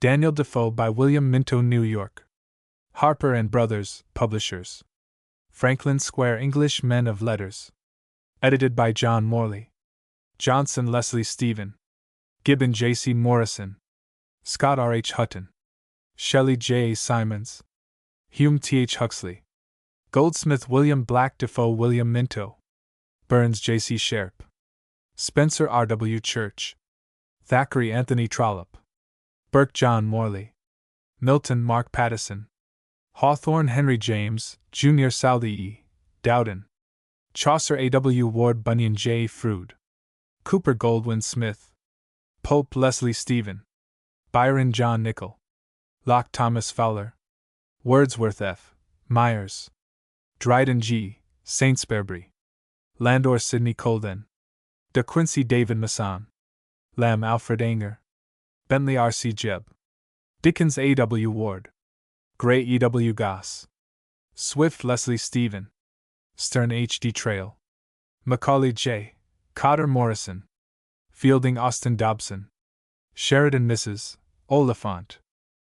Daniel Defoe by William Minto, New York. Harper & Brothers, Publishers. Franklin Square, English Men of Letters. Edited by John Morley. Johnson, Leslie Stephen. Gibbon, J.C. Morrison. Scott, R.H. Hutton. Shelley, J.A. Simons. Hume, T.H. Huxley. Goldsmith, William Black. Defoe, William Minto. Burns, J.C. Sharp. Spencer, R.W. Church. Thackeray, Anthony Trollope. Burke, John Morley. Milton, Mark Pattison. Hawthorne, Henry James, Jr. Southey E. Dowden. Chaucer, A.W. Ward. Bunyan, J. Froude. Cooper, Goldwin Smith. Pope, Leslie Stephen. Byron, John Nichol. Locke, Thomas Fowler. Wordsworth, F. Myers. Dryden, G. Saintsbury. Landor, Sidney Colvin. De Quincey, David Masson. Lamb, Alfred Anger. Bentley, R. C. Jebb. Dickens, A. W. Ward. Gray, E. W. Goss. Swift, Leslie Stephen. Sterne, H. D. Trail. Macaulay, J. Cotter Morrison. Fielding, Austin Dobson. Sheridan, Mrs. Oliphant.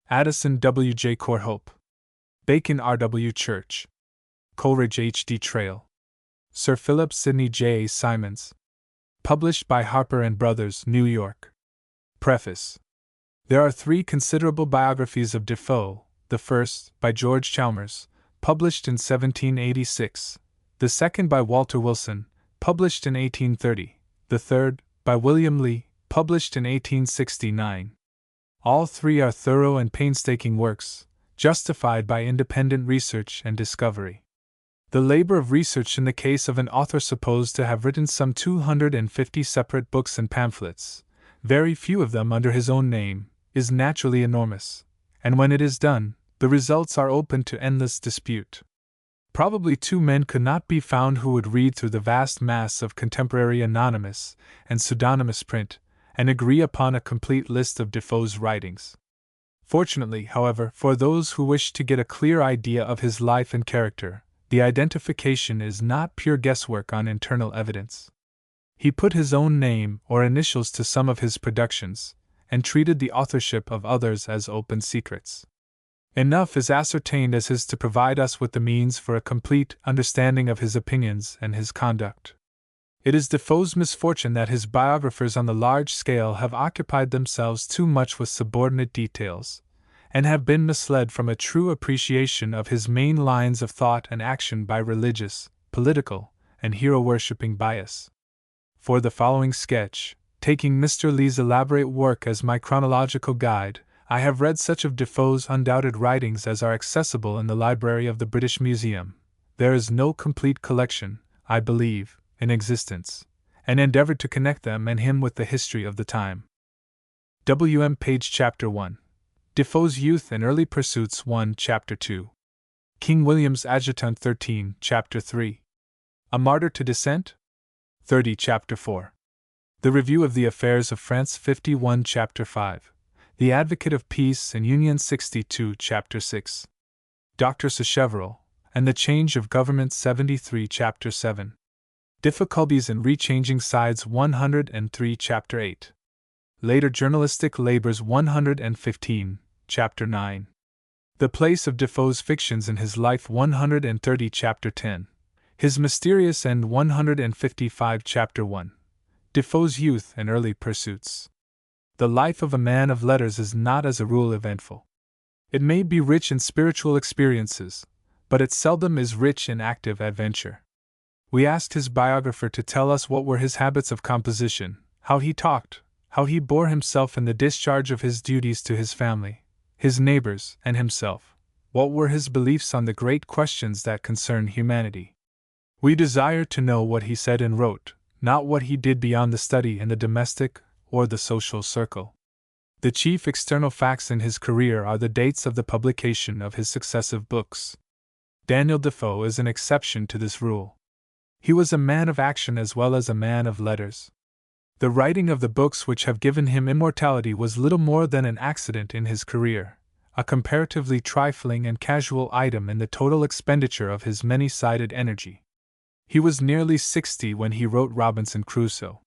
Addison, W. J. Courthope. Bacon, R. W. Church. Coleridge, H. D. Trail. Sir Philip Sidney J. A. Simons. Published by Harper & Brothers, New York. Preface. There are three considerable biographies of Defoe, the first, by George Chalmers, published in 1786, the second by Walter Wilson, published in 1830, the third, by William Lee, published in 1869. All three are thorough and painstaking works, justified by independent research and discovery. The labor of research in the case of an author supposed to have written some 250 separate books and pamphlets, very few of them under his own name, is naturally enormous, and when it is done, the results are open to endless dispute. Probably two men could not be found who would read through the vast mass of contemporary anonymous and pseudonymous print and agree upon a complete list of Defoe's writings. Fortunately, however, for those who wish to get a clear idea of his life and character, the identification is not pure guesswork on internal evidence. He put his own name or initials to some of his productions, and treated the authorship of others as open secrets. Enough is ascertained as his to provide us with the means for a complete understanding of his opinions and his conduct. It is Defoe's misfortune that his biographers on the large scale have occupied themselves too much with subordinate details, and have been misled from a true appreciation of his main lines of thought and action by religious, political, and hero-worshipping bias. For the following sketch, taking Mr. Lee's elaborate work as my chronological guide, I have read such of Defoe's undoubted writings as are accessible in the library of the British Museum. There is no complete collection, I believe, in existence, and endeavored to connect them and him with the history of the time. W.M. Page, Chapter 1. Defoe's Youth and Early Pursuits 1, Chapter 2. King William's Adjutant 13, Chapter 3. A Martyr to Dissent? 30, Chapter 4. The Review of the Affairs of France 51, Chapter 5. The Advocate of Peace and Union 62, Chapter 6. Dr. Sacheverell, and the Change of Government 73, Chapter 7. Difficulties in Rechanging Sides 103, Chapter 8. Later Journalistic Labors 115, Chapter 9. The Place of Defoe's Fictions in His Life 130, Chapter 10. His Mysterious End 155, Chapter 1. Defoe's Youth and Early Pursuits. The life of a man of letters is not as a rule eventful. It may be rich in spiritual experiences, but it seldom is rich in active adventure. We asked his biographer to tell us what were his habits of composition, how he talked, how he bore himself in the discharge of his duties to his family, his neighbors, and himself, what were his beliefs on the great questions that concern humanity. We desire to know what he said and wrote, not what he did beyond the study in the domestic or the social circle. The chief external facts in his career are the dates of the publication of his successive books. Daniel Defoe is an exception to this rule. He was a man of action as well as a man of letters. The writing of the books which have given him immortality was little more than an accident in his career, a comparatively trifling and casual item in the total expenditure of his many-sided energy. He was nearly 60 when he wrote Robinson Crusoe.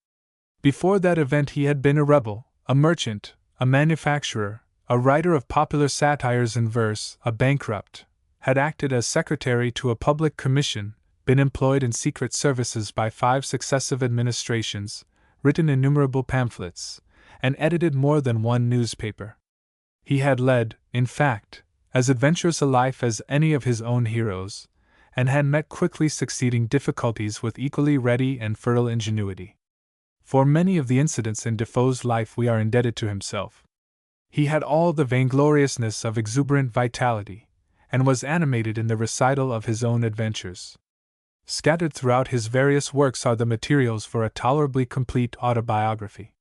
Before that event he had been a rebel, a merchant, a manufacturer, a writer of popular satires in verse, a bankrupt, had acted as secretary to a public commission, been employed in secret services by 5 successive administrations, written innumerable pamphlets, and edited more than one newspaper. He had led, in fact, as adventurous a life as any of his own heroes, and had met quickly succeeding difficulties with equally ready and fertile ingenuity. For many of the incidents in Defoe's life we are indebted to himself. He had all the vaingloriousness of exuberant vitality, and was animated in the recital of his own adventures. Scattered throughout his various works are the materials for a tolerably complete autobiography.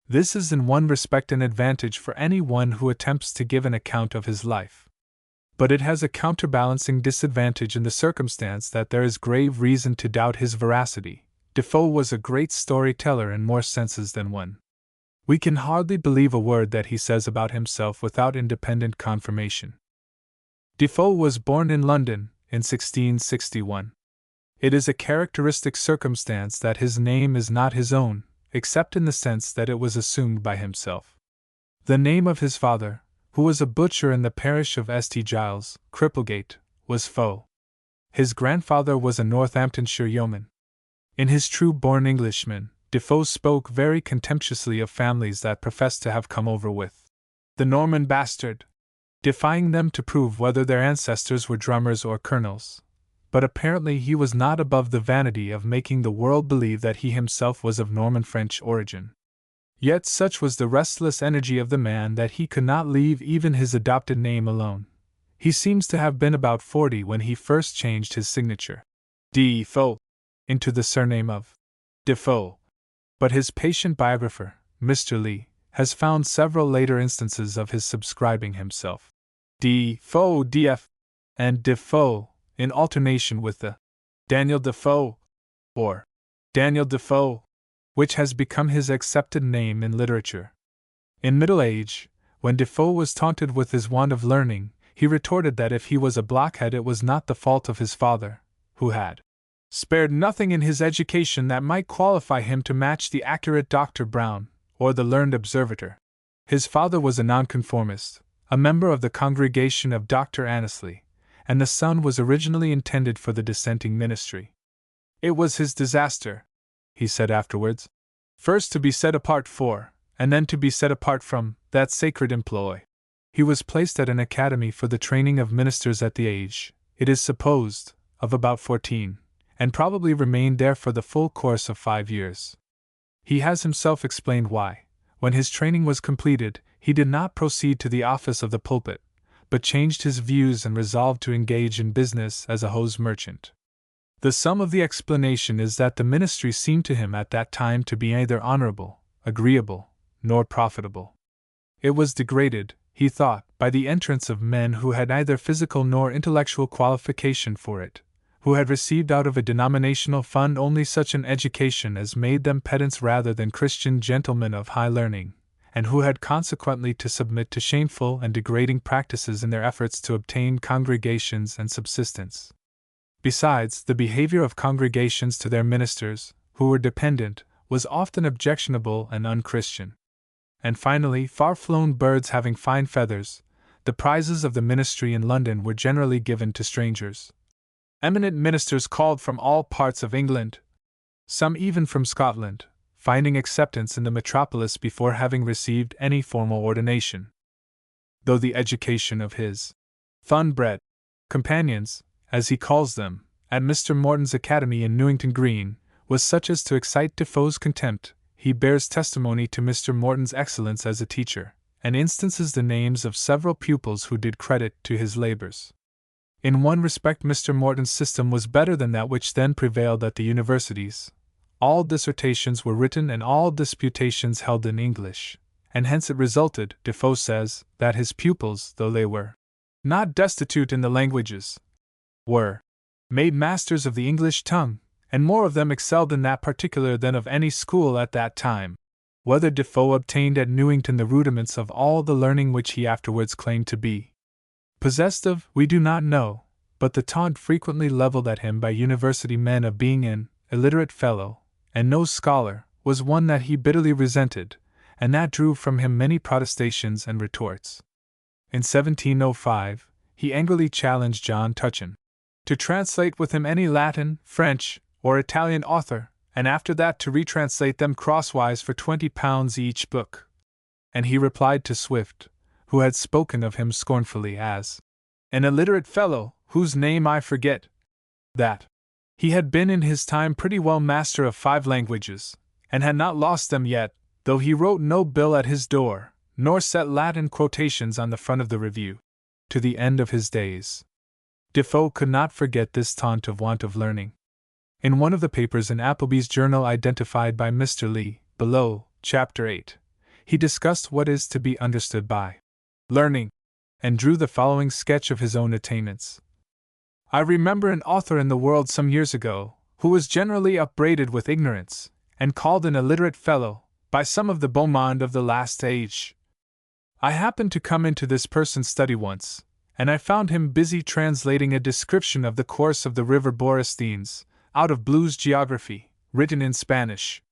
This is in one respect an advantage for any one who attempts to give an account of his life. But it has a counterbalancing disadvantage in the circumstance that there is grave reason to doubt his veracity. Defoe was a great storyteller in more senses than one. We can hardly believe a word that he says about himself without independent confirmation. Defoe was born in London in 1661. It is a characteristic circumstance that his name is not his own, except in the sense that it was assumed by himself. The name of his father, who was a butcher in the parish of St. Giles, Cripplegate, was Foe. His grandfather was a Northamptonshire yeoman. In his true-born Englishman, Defoe spoke very contemptuously of families that professed to have come over with the Norman bastard, defying them to prove whether their ancestors were drummers or colonels. But apparently he was not above the vanity of making the world believe that he himself was of Norman French origin. Yet such was the restless energy of the man that he could not leave even his adopted name alone. He seems to have been about 40 when he first changed his signature, Defoe, into the surname of Defoe. But his patient biographer, Mr. Lee, has found several later instances of his subscribing himself Defoe DF and Defoe, in alternation with the Daniel Defoe or Daniel Defoe, which has become his accepted name in literature. In middle age, when Defoe was taunted with his want of learning, he retorted that if he was a blockhead it was not the fault of his father, who had spared nothing in his education that might qualify him to match the accurate Dr. Brown, or the learned Observator. His father was a nonconformist, a member of the congregation of Dr. Annesley, and the son was originally intended for the dissenting ministry. It was his disaster, he said afterwards, first to be set apart for, and then to be set apart from, that sacred employ. He was placed at an academy for the training of ministers at the age, it is supposed, of about 14, and probably remained there for the full course of 5 years. He has himself explained why, when his training was completed, he did not proceed to the office of the pulpit, but changed his views and resolved to engage in business as a hose merchant. The sum of the explanation is that the ministry seemed to him at that time to be neither honorable, agreeable, nor profitable. It was degraded, he thought, by the entrance of men who had neither physical nor intellectual qualification for it, who had received out of a denominational fund only such an education as made them pedants rather than Christian gentlemen of high learning, and who had consequently to submit to shameful and degrading practices in their efforts to obtain congregations and subsistence. Besides, the behavior of congregations to their ministers, who were dependent, was often objectionable and unchristian. And finally, far-flown birds having fine feathers, the prizes of the ministry in London were generally given to strangers. Eminent ministers called from all parts of England, some even from Scotland, finding acceptance in the metropolis before having received any formal ordination. Though the education of his fun-bred companions, as he calls them, at Mr. Morton's Academy in Newington Green, was such as to excite Defoe's contempt, he bears testimony to Mr. Morton's excellence as a teacher, and instances the names of several pupils who did credit to his labors. In one respect Mr. Morton's system was better than that which then prevailed at the universities. All dissertations were written and all disputations held in English, and hence it resulted, Defoe says, that his pupils, though they were not destitute in the languages, were made masters of the English tongue, and more of them excelled in that particular than of any school at that time. Whether Defoe obtained at Newington the rudiments of all the learning which he afterwards claimed to be possessed of, we do not know, but the taunt frequently leveled at him by university men of being an illiterate fellow, and no scholar, was one that he bitterly resented, and that drew from him many protestations and retorts. In 1705, he angrily challenged John Tutchin to translate with him any Latin, French, or Italian author, and after that to retranslate them crosswise for £20 each book. And he replied to Swift, who had spoken of him scornfully as an illiterate fellow, whose name I forget, that he had been in his time pretty well master of 5 languages, and had not lost them yet, though he wrote no bill at his door, nor set Latin quotations on the front of the review, to the end of his days. Defoe could not forget this taunt of want of learning. In one of the papers in Appleby's journal identified by Mr. Lee, below, Chapter 8, he discussed what is to be understood by learning, and drew the following sketch of his own attainments. I remember an author in the world some years ago, who was generally upbraided with ignorance, and called an illiterate fellow, by some of the beau monde of the last age. I happened to come into this person's study once, and I found him busy translating a description of the course of the river Borysthenes, out of Blue's Geography, written in Spanish.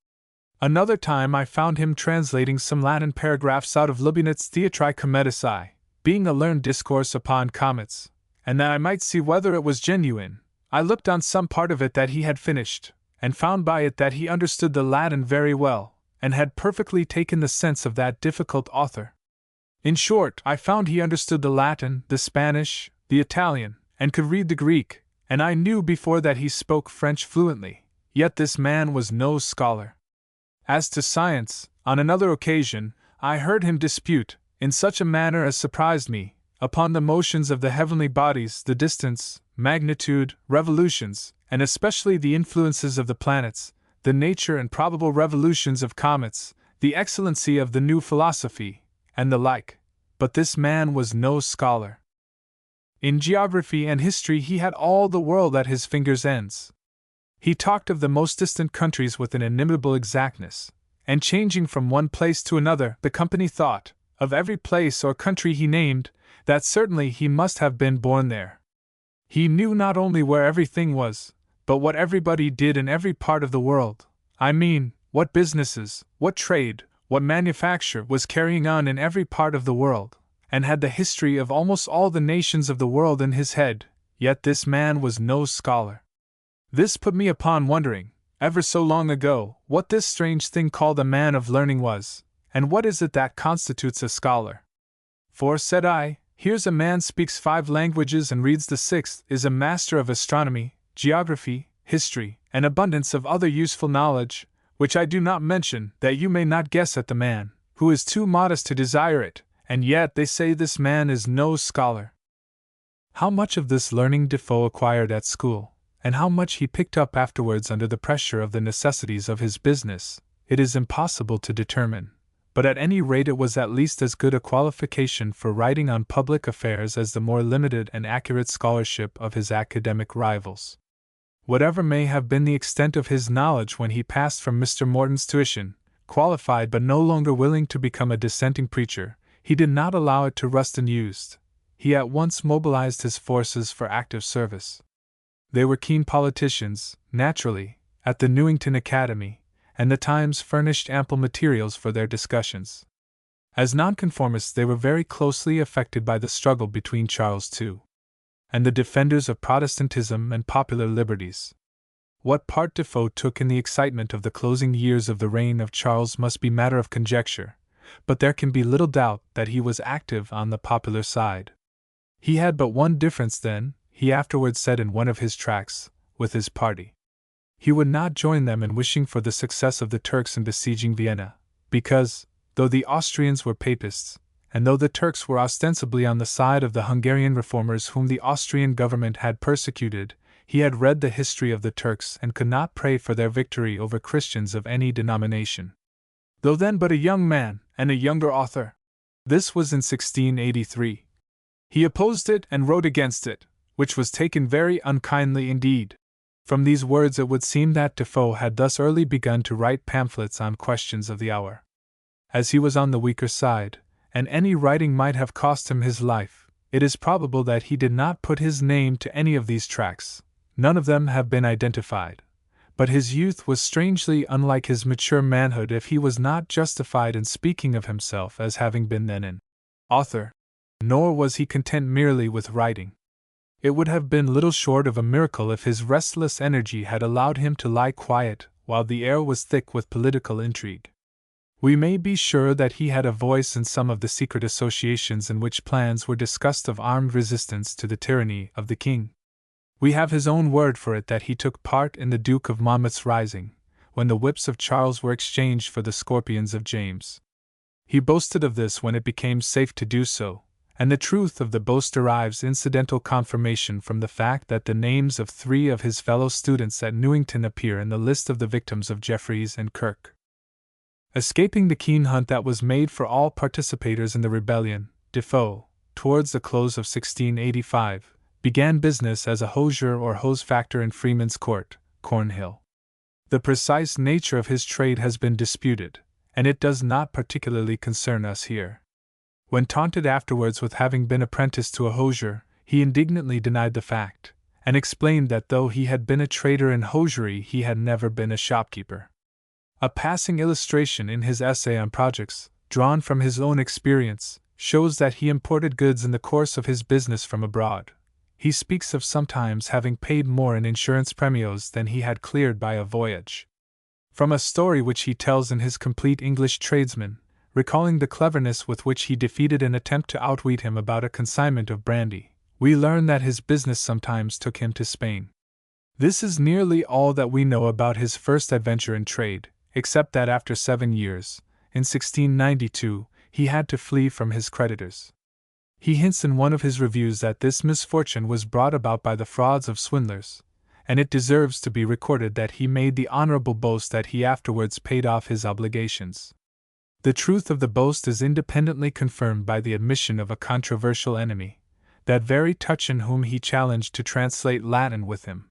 Another time I found him translating some Latin paragraphs out of Lubinet's Theatri Comedici, being a learned discourse upon comets, and that I might see whether it was genuine, I looked on some part of it that he had finished, and found by it that he understood the Latin very well, and had perfectly taken the sense of that difficult author. In short, I found he understood the Latin, the Spanish, the Italian, and could read the Greek, and I knew before that he spoke French fluently, yet this man was no scholar. As to science, on another occasion, I heard him dispute, in such a manner as surprised me, upon the motions of the heavenly bodies, the distance, magnitude, revolutions, and especially the influences of the planets, the nature and probable revolutions of comets, the excellency of the new philosophy, and the like, but this man was no scholar. In geography and history he had all the world at his fingers' ends. He talked of the most distant countries with an inimitable exactness, and changing from one place to another, the company thought, of every place or country he named, that certainly he must have been born there. He knew not only where everything was, but what everybody did in every part of the world, I mean, what businesses, what trade, what manufacture was carrying on in every part of the world, and had the history of almost all the nations of the world in his head, yet this man was no scholar. This put me upon wondering, ever so long ago, what this strange thing called a man of learning was, and what is it that constitutes a scholar? For, said I, here's a man speaks 5 languages and reads the 6th, is a master of astronomy, geography, history, and abundance of other useful knowledge, which I do not mention, that you may not guess at the man, who is too modest to desire it, and yet they say this man is no scholar. How much of this learning Defoe acquired at school, and how much he picked up afterwards under the pressure of the necessities of his business, it is impossible to determine, but at any rate it was at least as good a qualification for writing on public affairs as the more limited and accurate scholarship of his academic rivals. Whatever may have been the extent of his knowledge when he passed from Mr. Morton's tuition, qualified but no longer willing to become a dissenting preacher, he did not allow it to rust unused. He at once mobilized his forces for active service. They were keen politicians, naturally, at the Newington Academy, and the Times furnished ample materials for their discussions. As nonconformists they were very closely affected by the struggle between Charles II and the defenders of Protestantism and popular liberties. What part Defoe took in the excitement of the closing years of the reign of Charles must be matter of conjecture, but there can be little doubt that he was active on the popular side. He had but one difference then, he afterwards said in one of his tracts, with his party. He would not join them in wishing for the success of the Turks in besieging Vienna, because, though the Austrians were papists, and though the Turks were ostensibly on the side of the Hungarian reformers whom the Austrian government had persecuted, he had read the history of the Turks and could not pray for their victory over Christians of any denomination. Though then but a young man, and a younger author. This was in 1683. He opposed it and wrote against it, which was taken very unkindly indeed. From these words it would seem that Defoe had thus early begun to write pamphlets on questions of the hour. As he was on the weaker side, and any writing might have cost him his life, it is probable that he did not put his name to any of these tracts. None of them have been identified. But his youth was strangely unlike his mature manhood if he was not justified in speaking of himself as having been then an author. Nor was he content merely with writing. It would have been little short of a miracle if his restless energy had allowed him to lie quiet while the air was thick with political intrigue. We may be sure that he had a voice in some of the secret associations in which plans were discussed of armed resistance to the tyranny of the king. We have his own word for it that he took part in the Duke of Monmouth's rising, when the whips of Charles were exchanged for the scorpions of James. He boasted of this when it became safe to do so, and the truth of the boast derives incidental confirmation from the fact that the names of 3 of his fellow students at Newington appear in the list of the victims of Jeffreys and Kirke. Escaping the keen hunt that was made for all participators in the rebellion, Defoe, towards the close of 1685, began business as a hosier or hose factor in Freeman's Court, Cornhill. The precise nature of his trade has been disputed, and it does not particularly concern us here. When taunted afterwards with having been apprenticed to a hosier, he indignantly denied the fact, and explained that though he had been a trader in hosiery he had never been a shopkeeper. A passing illustration in his essay on projects, drawn from his own experience, shows that he imported goods in the course of his business from abroad. He speaks of sometimes having paid more in insurance premios than he had cleared by a voyage. From a story which he tells in his Complete English Tradesman, recalling the cleverness with which he defeated an attempt to outwit him about a consignment of brandy, we learn that his business sometimes took him to Spain. This is nearly all that we know about his first adventure in trade, except that after 7 years, in 1692, he had to flee from his creditors. He hints in one of his reviews that this misfortune was brought about by the frauds of swindlers, and it deserves to be recorded that he made the honorable boast that he afterwards paid off his obligations. The truth of the boast is independently confirmed by the admission of a controversial enemy, that very Touchin whom he challenged to translate Latin with him.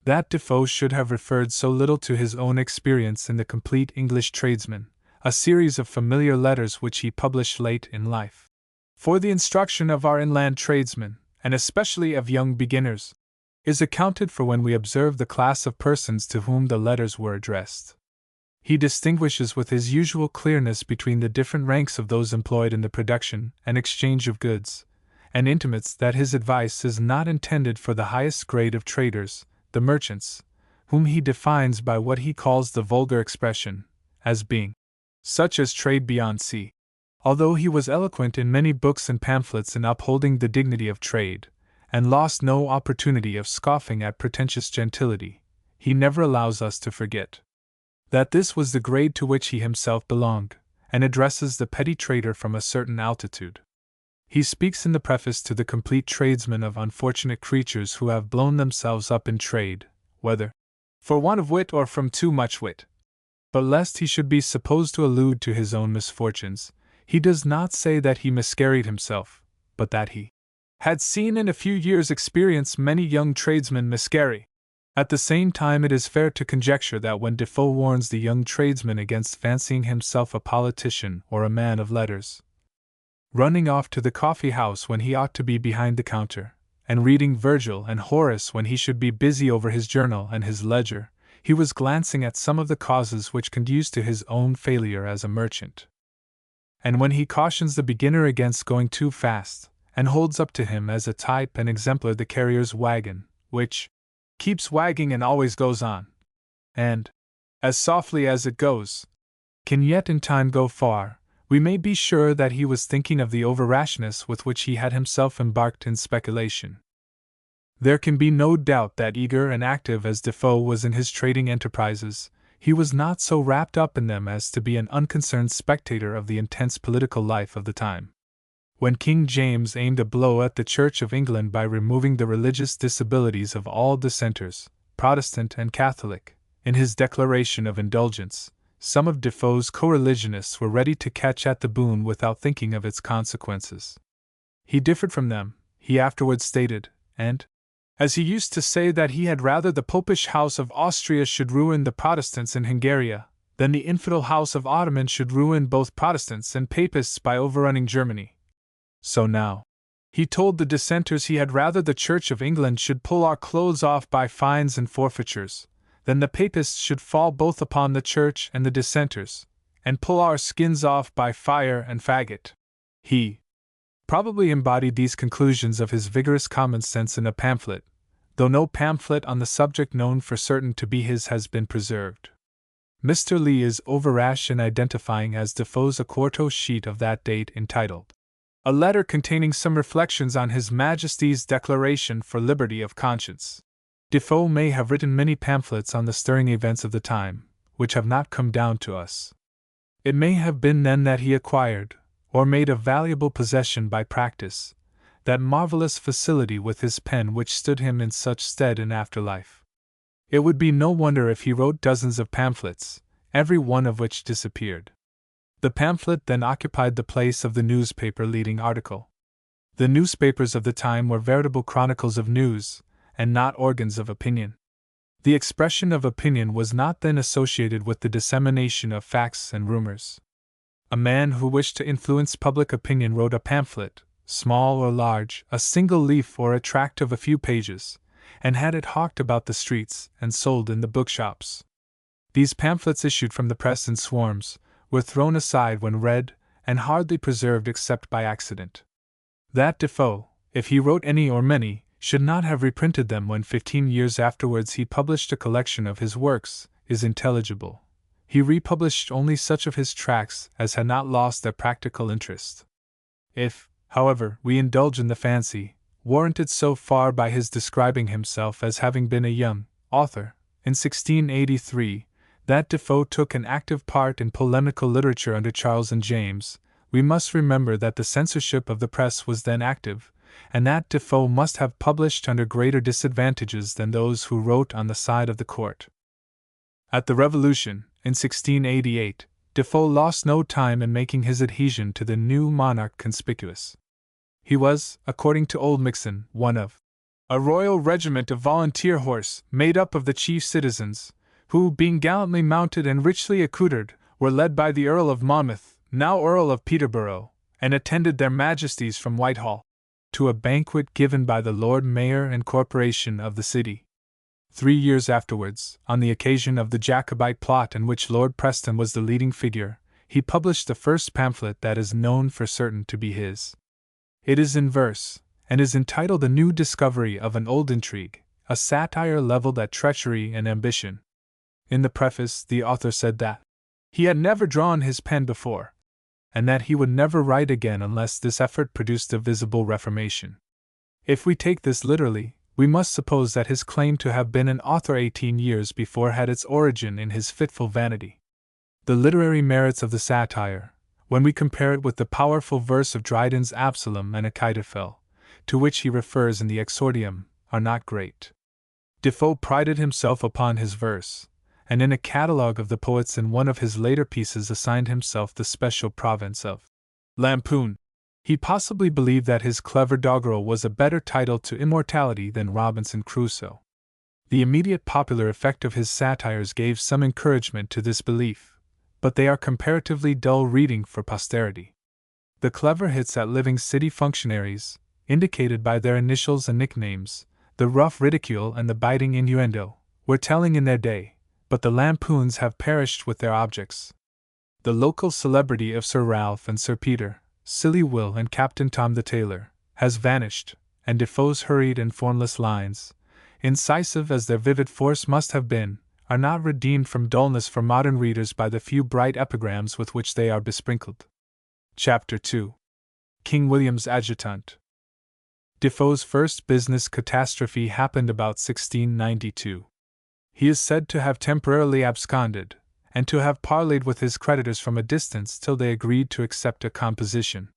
That Defoe should have referred so little to his own experience in the Complete English Tradesman, a series of familiar letters which he published late in life, for the instruction of our inland tradesmen, and especially of young beginners, is accounted for when we observe the class of persons to whom the letters were addressed. He distinguishes with his usual clearness between the different ranks of those employed in the production and exchange of goods, and intimates that his advice is not intended for the highest grade of traders, the merchants, whom he defines by what he calls the vulgar expression, as being such as trade beyond sea. Although he was eloquent in many books and pamphlets in upholding the dignity of trade, and lost no opportunity of scoffing at pretentious gentility, he never allows us to forget that this was the grade to which he himself belonged, and addresses the petty trader from a certain altitude. He speaks in the preface to the Complete Tradesman of unfortunate creatures who have blown themselves up in trade, whether for want of wit or from too much wit. But lest he should be supposed to allude to his own misfortunes, he does not say that he miscarried himself, but that he had seen in a few years' experience many young tradesmen miscarry. At the same time, it is fair to conjecture that when Defoe warns the young tradesman against fancying himself a politician or a man of letters, running off to the coffee house when he ought to be behind the counter, and reading Virgil and Horace when he should be busy over his journal and his ledger, he was glancing at some of the causes which conduced to his own failure as a merchant. And when he cautions the beginner against going too fast, and holds up to him as a type and exemplar the carrier's wagon, which keeps wagging and always goes on, and, as softly as it goes, can yet in time go far, we may be sure that he was thinking of the over-rashness with which he had himself embarked in speculation. There can be no doubt that eager and active as Defoe was in his trading enterprises, he was not so wrapped up in them as to be an unconcerned spectator of the intense political life of the time. When King James aimed a blow at the Church of England by removing the religious disabilities of all dissenters, Protestant and Catholic, in his Declaration of Indulgence, some of Defoe's co-religionists were ready to catch at the boon without thinking of its consequences. He differed from them, he afterwards stated, and, as he used to say that he had rather the Popish House of Austria should ruin the Protestants in Hungary, than the infidel House of Ottoman should ruin both Protestants and Papists by overrunning Germany. So now, he told the dissenters he had rather the Church of England should pull our clothes off by fines and forfeitures, than the Papists should fall both upon the Church and the dissenters, and pull our skins off by fire and faggot. He probably embodied these conclusions of his vigorous common sense in a pamphlet, though no pamphlet on the subject known for certain to be his has been preserved. Mr. Lee is over-rash in identifying as Defoe's a quarto sheet of that date entitled, "A Letter Containing Some Reflections on His Majesty's Declaration for Liberty of Conscience." Defoe may have written many pamphlets on the stirring events of the time, which have not come down to us. It may have been then that he acquired, or made a valuable possession by practice, that marvelous facility with his pen which stood him in such stead in after life. It would be no wonder if he wrote dozens of pamphlets, every one of which disappeared. The pamphlet then occupied the place of the newspaper leading article. The newspapers of the time were veritable chronicles of news, and not organs of opinion. The expression of opinion was not then associated with the dissemination of facts and rumors. A man who wished to influence public opinion wrote a pamphlet, small or large, a single leaf or a tract of a few pages, and had it hawked about the streets and sold in the bookshops. These pamphlets issued from the press in swarms, were thrown aside when read, and hardly preserved except by accident. That Defoe, if he wrote any or many, should not have reprinted them when 15 years afterwards he published a collection of his works, is intelligible. He republished only such of his tracts as had not lost their practical interest. If, however, we indulge in the fancy, warranted so far by his describing himself as having been a young author, in 1683, that Defoe took an active part in polemical literature under Charles and James, we must remember that the censorship of the press was then active, and that Defoe must have published under greater disadvantages than those who wrote on the side of the court. At the Revolution, in 1688, Defoe lost no time in making his adhesion to the new monarch conspicuous. He was, according to old Mixon, one of a royal regiment of volunteer horse, made up of the chief citizens, who, being gallantly mounted and richly accoutred, were led by the Earl of Monmouth, now Earl of Peterborough, and attended their Majesties from Whitehall, to a banquet given by the Lord Mayor and Corporation of the city. 3 years afterwards, on the occasion of the Jacobite plot in which Lord Preston was the leading figure, he published the first pamphlet that is known for certain to be his. It is in verse, and is entitled A New Discovery of an Old Intrigue, a satire levelled at treachery and ambition. In the preface, the author said that he had never drawn his pen before, and that he would never write again unless this effort produced a visible reformation. If we take this literally, we must suppose that his claim to have been an author 18 years before had its origin in his fitful vanity. The literary merits of the satire, when we compare it with the powerful verse of Dryden's Absalom and Achitophel, to which he refers in the exordium, are not great. Defoe prided himself upon his verse, and in a catalogue of the poets in one of his later pieces assigned himself the special province of lampoon. He possibly believed that his clever doggerel was a better title to immortality than Robinson Crusoe. The immediate popular effect of his satires gave some encouragement to this belief, but they are comparatively dull reading for posterity. The clever hits at living city functionaries, indicated by their initials and nicknames, the rough ridicule and the biting innuendo, were telling in their day, but the lampoons have perished with their objects. The local celebrity of Sir Ralph and Sir Peter, Silly Will and Captain Tom the Tailor, has vanished, and Defoe's hurried and formless lines, incisive as their vivid force must have been, are not redeemed from dullness for modern readers by the few bright epigrams with which they are besprinkled. Chapter 2. King William's Adjutant. Defoe's first business catastrophe happened about 1692. He is said to have temporarily absconded, and to have parleyed with his creditors from a distance till they agreed to accept a composition.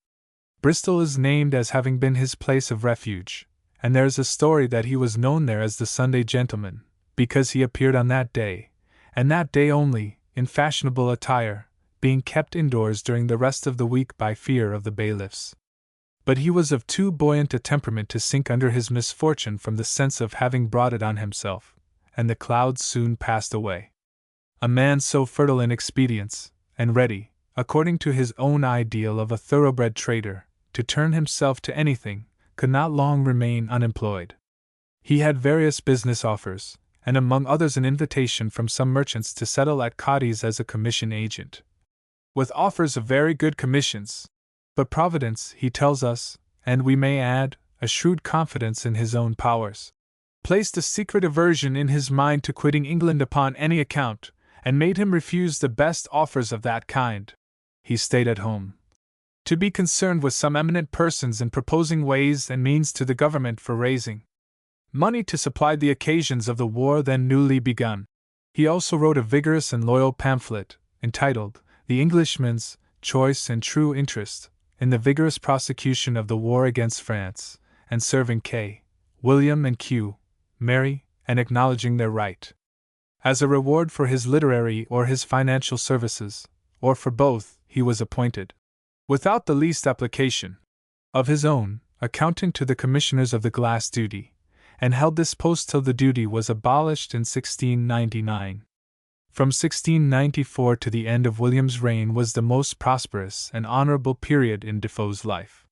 Bristol is named as having been his place of refuge, and there is a story that he was known there as the Sunday Gentleman, because he appeared on that day, and that day only, in fashionable attire, being kept indoors during the rest of the week by fear of the bailiffs. But he was of too buoyant a temperament to sink under his misfortune from the sense of having brought it on himself, and the clouds soon passed away. A man so fertile in expedients, and ready, according to his own ideal of a thoroughbred trader, to turn himself to anything, could not long remain unemployed. He had various business offers, and among others an invitation from some merchants to settle at Cadiz as a commission agent, with offers of very good commissions. But Providence, he tells us, and we may add, a shrewd confidence in his own powers, placed a secret aversion in his mind to quitting England upon any account, and made him refuse the best offers of that kind. He stayed at home, to be concerned with some eminent persons in proposing ways and means to the government for raising money to supply the occasions of the war then newly begun. He also wrote a vigorous and loyal pamphlet, entitled The Englishman's Choice and True Interest, in the vigorous prosecution of the war against France, and serving K. William and Q. Mary, and acknowledging their right, as a reward for his literary or his financial services, or for both, he was appointed, without the least application of his own, accountant to the commissioners of the glass duty, and held this post till the duty was abolished in 1699. From 1694 to the end of William's reign was the most prosperous and honorable period in Defoe's life.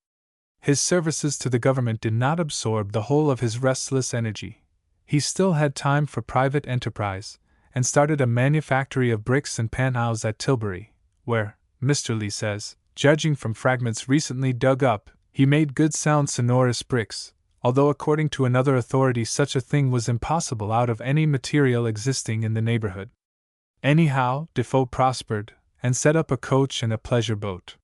His services to the government did not absorb the whole of his restless energy. He still had time for private enterprise, and started a manufactory of bricks and panhouse at Tilbury, where, Mr. Lee says, judging from fragments recently dug up, he made good sound sonorous bricks, although according to another authority such a thing was impossible out of any material existing in the neighborhood. Anyhow, Defoe prospered, and set up a coach and a pleasure boat.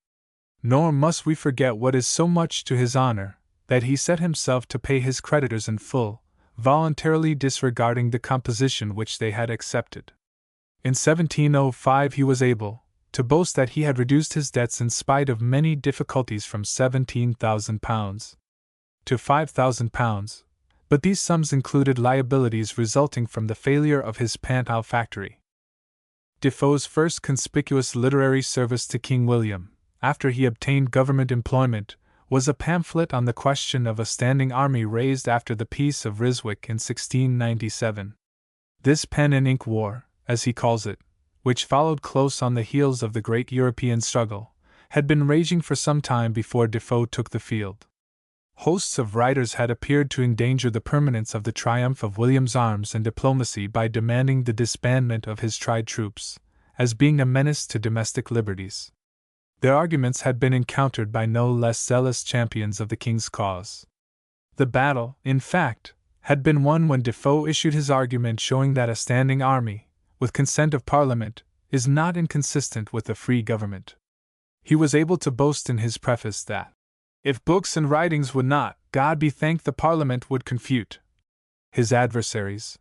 Nor must we forget what is so much to his honor, that he set himself to pay his creditors in full, voluntarily disregarding the composition which they had accepted. In 1705 he was able to boast that he had reduced his debts in spite of many difficulties from £17,000 to £5,000, but these sums included liabilities resulting from the failure of his panhouse factory. Defoe's first conspicuous literary service to King William, after he obtained government employment, was a pamphlet on the question of a standing army raised after the Peace of Ryswick in 1697. This pen-and-ink war, as he calls it, which followed close on the heels of the great European struggle, had been raging for some time before Defoe took the field. Hosts of writers had appeared to endanger the permanence of the triumph of William's arms and diplomacy by demanding the disbandment of his tried troops, as being a menace to domestic liberties. Their arguments had been encountered by no less zealous champions of the king's cause. The battle, in fact, had been won when Defoe issued his argument showing that a standing army, with consent of Parliament, is not inconsistent with a free government. He was able to boast in his preface that, if books and writings would not, God be thanked, the Parliament would confute his adversaries.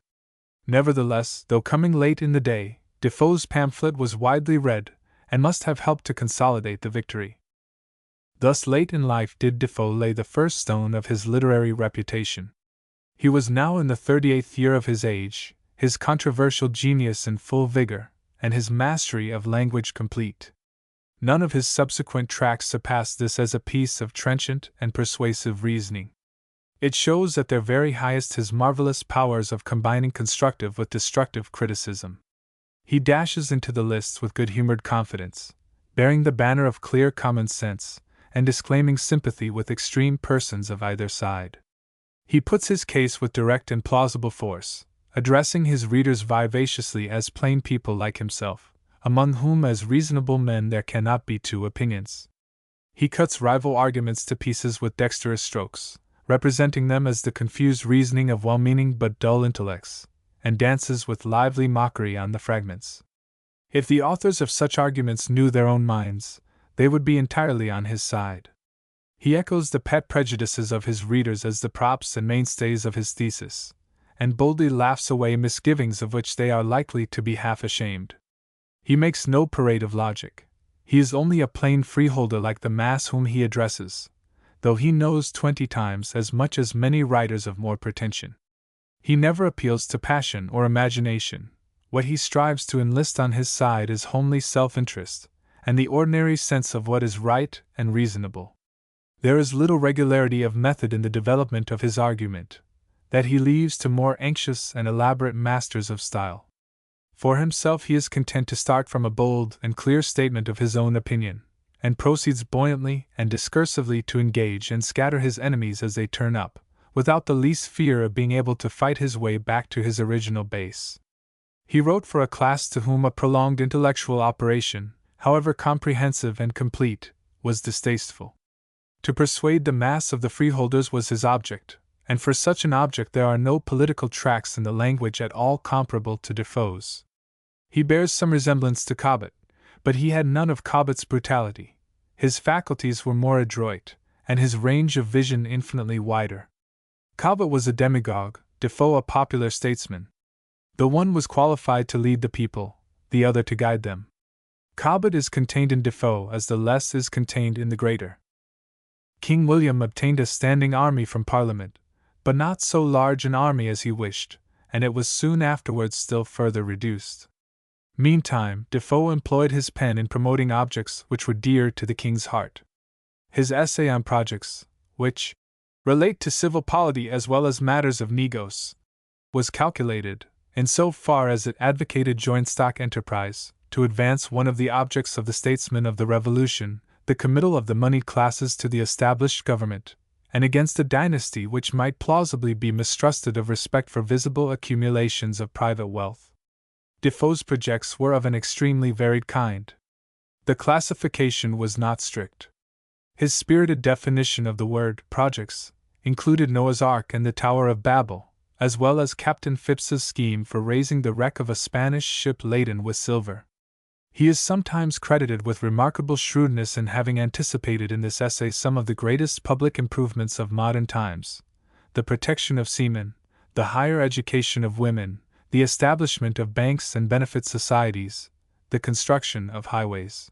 Nevertheless, though coming late in the day, Defoe's pamphlet was widely read, and must have helped to consolidate the victory. Thus late in life did Defoe lay the first stone of his literary reputation. He was now in the 38th year of his age, his controversial genius in full vigor, and his mastery of language complete. None of his subsequent tracts surpassed this as a piece of trenchant and persuasive reasoning. It shows at their very highest his marvelous powers of combining constructive with destructive criticism. He dashes into the lists with good-humored confidence, bearing the banner of clear common sense, and disclaiming sympathy with extreme persons of either side. He puts his case with direct and plausible force, addressing his readers vivaciously as plain people like himself, among whom as reasonable men there cannot be two opinions. He cuts rival arguments to pieces with dexterous strokes, representing them as the confused reasoning of well-meaning but dull intellects, and dances with lively mockery on the fragments. If the authors of such arguments knew their own minds, they would be entirely on his side. He echoes the pet prejudices of his readers as the props and mainstays of his thesis, and boldly laughs away misgivings of which they are likely to be half ashamed. He makes no parade of logic. He is only a plain freeholder like the mass whom he addresses, though he knows 20 times as much as many writers of more pretension. He never appeals to passion or imagination. What he strives to enlist on his side is homely self-interest, and the ordinary sense of what is right and reasonable. There is little regularity of method in the development of his argument, that he leaves to more anxious and elaborate masters of style. For himself he is content to start from a bold and clear statement of his own opinion, and proceeds buoyantly and discursively to engage and scatter his enemies as they turn up, without the least fear of being able to fight his way back to his original base. He wrote for a class to whom a prolonged intellectual operation, however comprehensive and complete, was distasteful. To persuade the mass of the freeholders was his object, and for such an object there are no political tracts in the language at all comparable to Defoe's. He bears some resemblance to Cobbett, but he had none of Cobbett's brutality. His faculties were more adroit, and his range of vision infinitely wider. Cobbett was a demagogue, Defoe a popular statesman. The one was qualified to lead the people, the other to guide them. Cobbett is contained in Defoe as the less is contained in the greater. King William obtained a standing army from Parliament, but not so large an army as he wished, and it was soon afterwards still further reduced. Meantime, Defoe employed his pen in promoting objects which were dear to the king's heart. His essay on projects, which relate to civil polity as well as matters of negos, was calculated, in so far as it advocated joint stock enterprise, to advance one of the objects of the statesmen of the Revolution, the committal of the moneyed classes to the established government, and against a dynasty which might plausibly be mistrusted of respect for visible accumulations of private wealth. Defoe's projects were of an extremely varied kind. The classification was not strict. His spirited definition of the word projects included Noah's Ark and the Tower of Babel, as well as Captain Phipps's scheme for raising the wreck of a Spanish ship laden with silver. He is sometimes credited with remarkable shrewdness in having anticipated in this essay some of the greatest public improvements of modern times: the protection of seamen, the higher education of women, the establishment of banks and benefit societies, the construction of highways.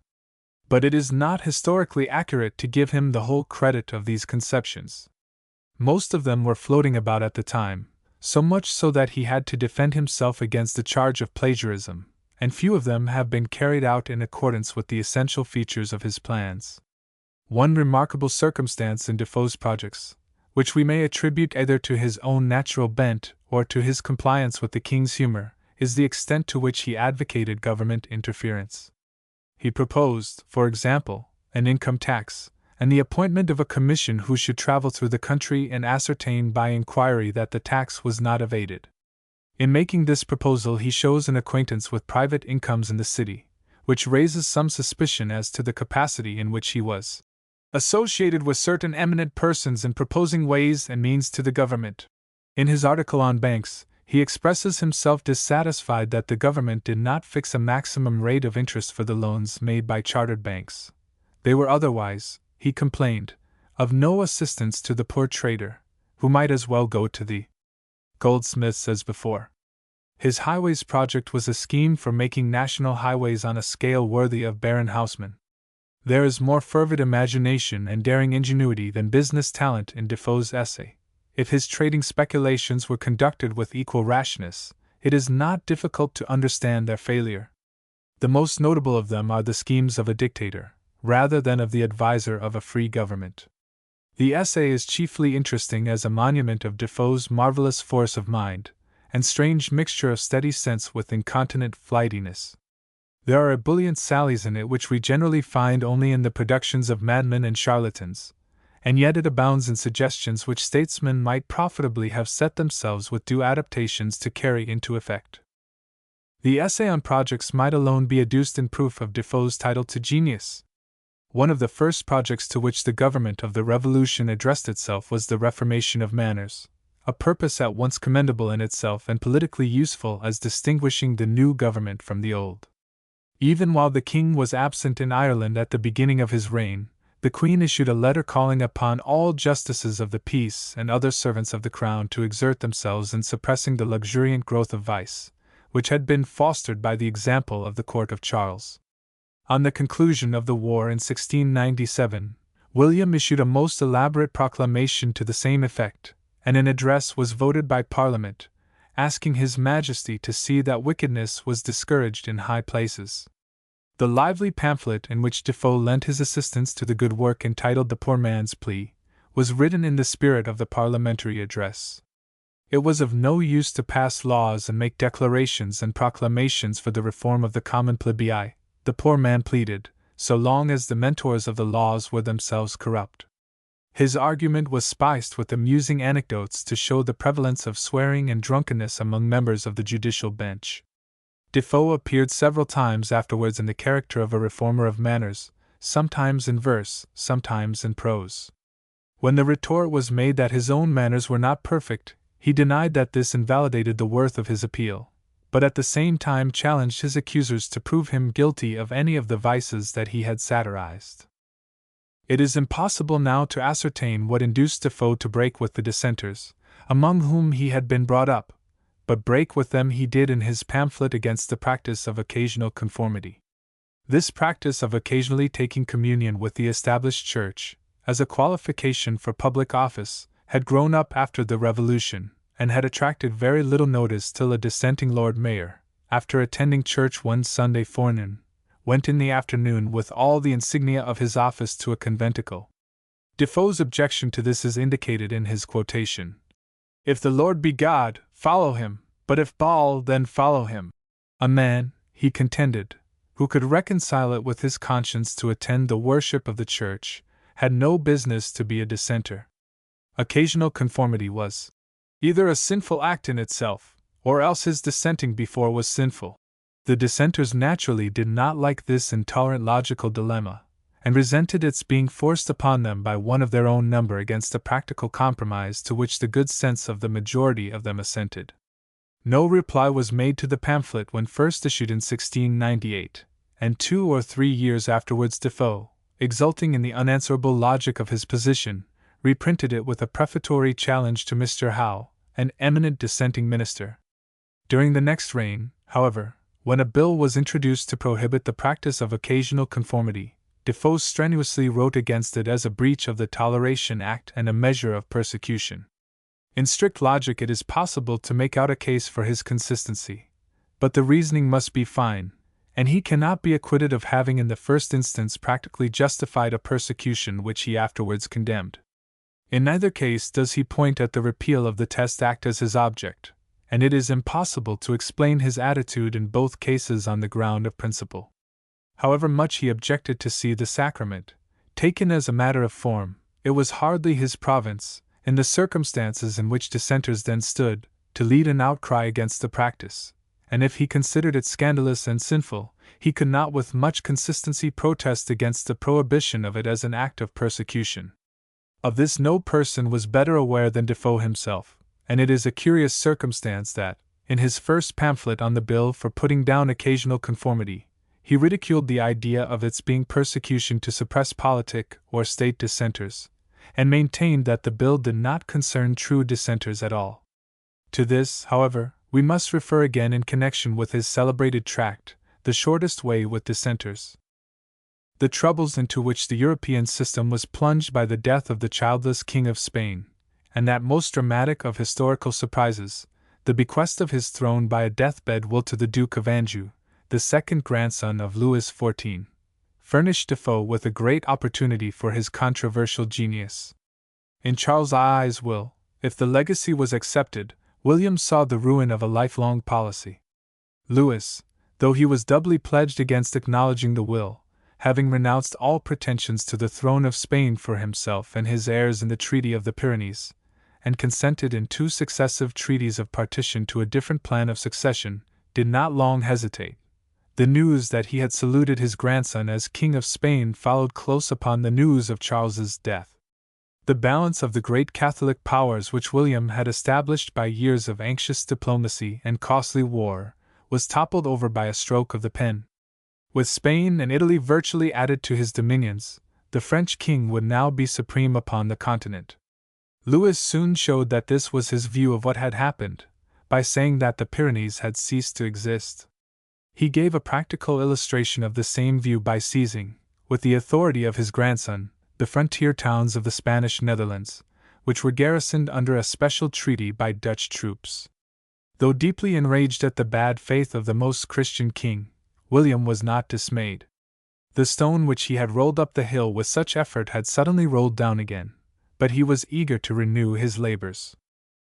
But it is not historically accurate to give him the whole credit of these conceptions. Most of them were floating about at the time, so much so that he had to defend himself against the charge of plagiarism, and few of them have been carried out in accordance with the essential features of his plans. One remarkable circumstance in Defoe's projects, which we may attribute either to his own natural bent or to his compliance with the king's humor, is the extent to which he advocated government interference. He proposed, for example, an income tax, and the appointment of a commission who should travel through the country and ascertain by inquiry that the tax was not evaded. In making this proposal he shows an acquaintance with private incomes in the city, which raises some suspicion as to the capacity in which he was associated with certain eminent persons in proposing ways and means to the government. In his article on banks, he expresses himself dissatisfied that the government did not fix a maximum rate of interest for the loans made by chartered banks. They were otherwise, he complained, of no assistance to the poor trader, who might as well go to the goldsmiths as before. His highways project was a scheme for making national highways on a scale worthy of Baron Haussmann. There is more fervid imagination and daring ingenuity than business talent in Defoe's essay. If his trading speculations were conducted with equal rashness, it is not difficult to understand their failure. The most notable of them are the schemes of a dictator, rather than of the adviser of a free government. The essay is chiefly interesting as a monument of Defoe's marvelous force of mind, and strange mixture of steady sense with incontinent flightiness. There are ebullient sallies in it which we generally find only in the productions of madmen and charlatans, and yet it abounds in suggestions which statesmen might profitably have set themselves with due adaptations to carry into effect. The essay on projects might alone be adduced in proof of Defoe's title to genius. One of the first projects to which the government of the Revolution addressed itself was the reformation of manners, a purpose at once commendable in itself and politically useful as distinguishing the new government from the old. Even while the king was absent in Ireland at the beginning of his reign, the Queen issued a letter calling upon all justices of the peace and other servants of the crown to exert themselves in suppressing the luxuriant growth of vice, which had been fostered by the example of the court of Charles. On the conclusion of the war in 1697, William issued a most elaborate proclamation to the same effect, and an address was voted by Parliament, asking His Majesty to see that wickedness was discouraged in high places. The lively pamphlet in which Defoe lent his assistance to the good work entitled The Poor Man's Plea was written in the spirit of the parliamentary address. It was of no use to pass laws and make declarations and proclamations for the reform of the common plebei, the poor man pleaded, so long as the mentors of the laws were themselves corrupt. His argument was spiced with amusing anecdotes to show the prevalence of swearing and drunkenness among members of the judicial bench. Defoe appeared several times afterwards in the character of a reformer of manners, sometimes in verse, sometimes in prose. When the retort was made that his own manners were not perfect, he denied that this invalidated the worth of his appeal, but at the same time challenged his accusers to prove him guilty of any of the vices that he had satirized. It is impossible now to ascertain what induced Defoe to break with the dissenters, among whom he had been brought up, but break with them he did in his pamphlet against the practice of occasional conformity. This practice of occasionally taking communion with the established church, as a qualification for public office, had grown up after the Revolution, and had attracted very little notice till a dissenting Lord Mayor, after attending church one Sunday forenoon, went in the afternoon with all the insignia of his office to a conventicle. Defoe's objection to this is indicated in his quotation. "If the Lord be God, follow him, but if Baal, then follow him." A man, he contended, who could reconcile it with his conscience to attend the worship of the church, had no business to be a dissenter. Occasional conformity was either a sinful act in itself, or else his dissenting before was sinful. The dissenters naturally did not like this intolerant logical dilemma, and resented its being forced upon them by one of their own number against a practical compromise to which the good sense of the majority of them assented. No reply was made to the pamphlet when first issued in 1698, and 2 or 3 years afterwards Defoe, exulting in the unanswerable logic of his position, reprinted it with a prefatory challenge to Mr. Howe, an eminent dissenting minister. During the next reign, however, when a bill was introduced to prohibit the practice of occasional conformity, Defoe strenuously wrote against it as a breach of the Toleration Act and a measure of persecution. In strict logic it is possible to make out a case for his consistency, but the reasoning must be fine, and he cannot be acquitted of having in the first instance practically justified a persecution which he afterwards condemned. In neither case does he point at the repeal of the Test Act as his object, and it is impossible to explain his attitude in both cases on the ground of principle. However much he objected to see the sacrament taken as a matter of form, it was hardly his province, in the circumstances in which dissenters then stood, to lead an outcry against the practice, and if he considered it scandalous and sinful, he could not with much consistency protest against the prohibition of it as an act of persecution. Of this no person was better aware than Defoe himself, and it is a curious circumstance that, in his first pamphlet on the bill for putting down occasional conformity, he ridiculed the idea of its being persecution to suppress politic or state dissenters, and maintained that the bill did not concern true dissenters at all. To this, however, we must refer again in connection with his celebrated tract, The Shortest Way with Dissenters. The troubles into which the European system was plunged by the death of the childless King of Spain, and that most dramatic of historical surprises, the bequest of his throne by a deathbed will to the Duke of Anjou, the second grandson of Louis XIV, furnished Defoe with a great opportunity for his controversial genius. In Charles I's will, if the legacy was accepted, William saw the ruin of a lifelong policy. Louis, though he was doubly pledged against acknowledging the will, having renounced all pretensions to the throne of Spain for himself and his heirs in the Treaty of the Pyrenees, and consented in 2 successive treaties of partition to a different plan of succession, did not long hesitate. The news that he had saluted his grandson as King of Spain followed close upon the news of Charles's death. The balance of the great Catholic powers which William had established by years of anxious diplomacy and costly war was toppled over by a stroke of the pen. With Spain and Italy virtually added to his dominions, the French king would now be supreme upon the continent. Louis soon showed that this was his view of what had happened, by saying that the Pyrenees had ceased to exist. He gave a practical illustration of the same view by seizing, with the authority of his grandson, the frontier towns of the Spanish Netherlands, which were garrisoned under a special treaty by Dutch troops. Though deeply enraged at the bad faith of the most Christian king, William was not dismayed. The stone which he had rolled up the hill with such effort had suddenly rolled down again, but he was eager to renew his labors.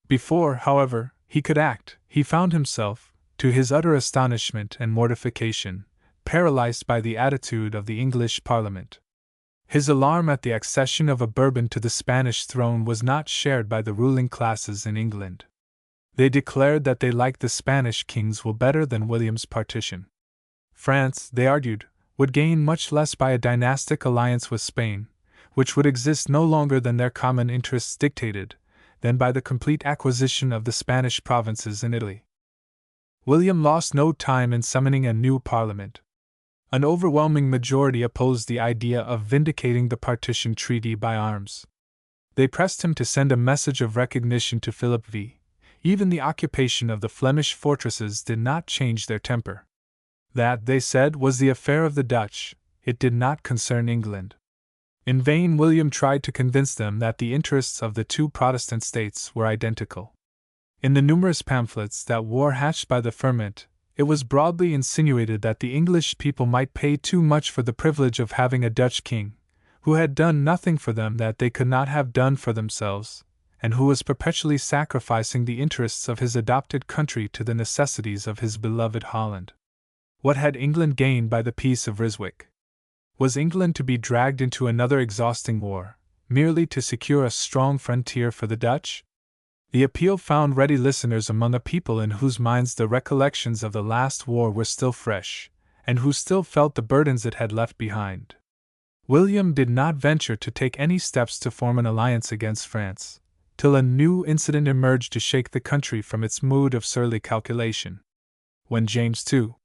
Before, however, he could act, he found himself, to his utter astonishment and mortification, paralyzed by the attitude of the English Parliament. His alarm at the accession of a Bourbon to the Spanish throne was not shared by the ruling classes in England. They declared that they liked the Spanish king's will better than William's partition. France, they argued, would gain much less by a dynastic alliance with Spain, which would exist no longer than their common interests dictated, than by the complete acquisition of the Spanish provinces in Italy. William lost no time in summoning a new parliament. An overwhelming majority opposed the idea of vindicating the partition treaty by arms. They pressed him to send a message of recognition to Philip V. Even the occupation of the Flemish fortresses did not change their temper. That, they said, was the affair of the Dutch, it did not concern England. In vain William tried to convince them that the interests of the two Protestant states were identical. In the numerous pamphlets that war hatched by the ferment, it was broadly insinuated that the English people might pay too much for the privilege of having a Dutch king, who had done nothing for them that they could not have done for themselves, and who was perpetually sacrificing the interests of his adopted country to the necessities of his beloved Holland. What had England gained by the Peace of Ryswick? Was England to be dragged into another exhausting war, merely to secure a strong frontier for the Dutch? The appeal found ready listeners among a people in whose minds the recollections of the last war were still fresh, and who still felt the burdens it had left behind. William did not venture to take any steps to form an alliance against France, till a new incident emerged to shake the country from its mood of surly calculation. When James II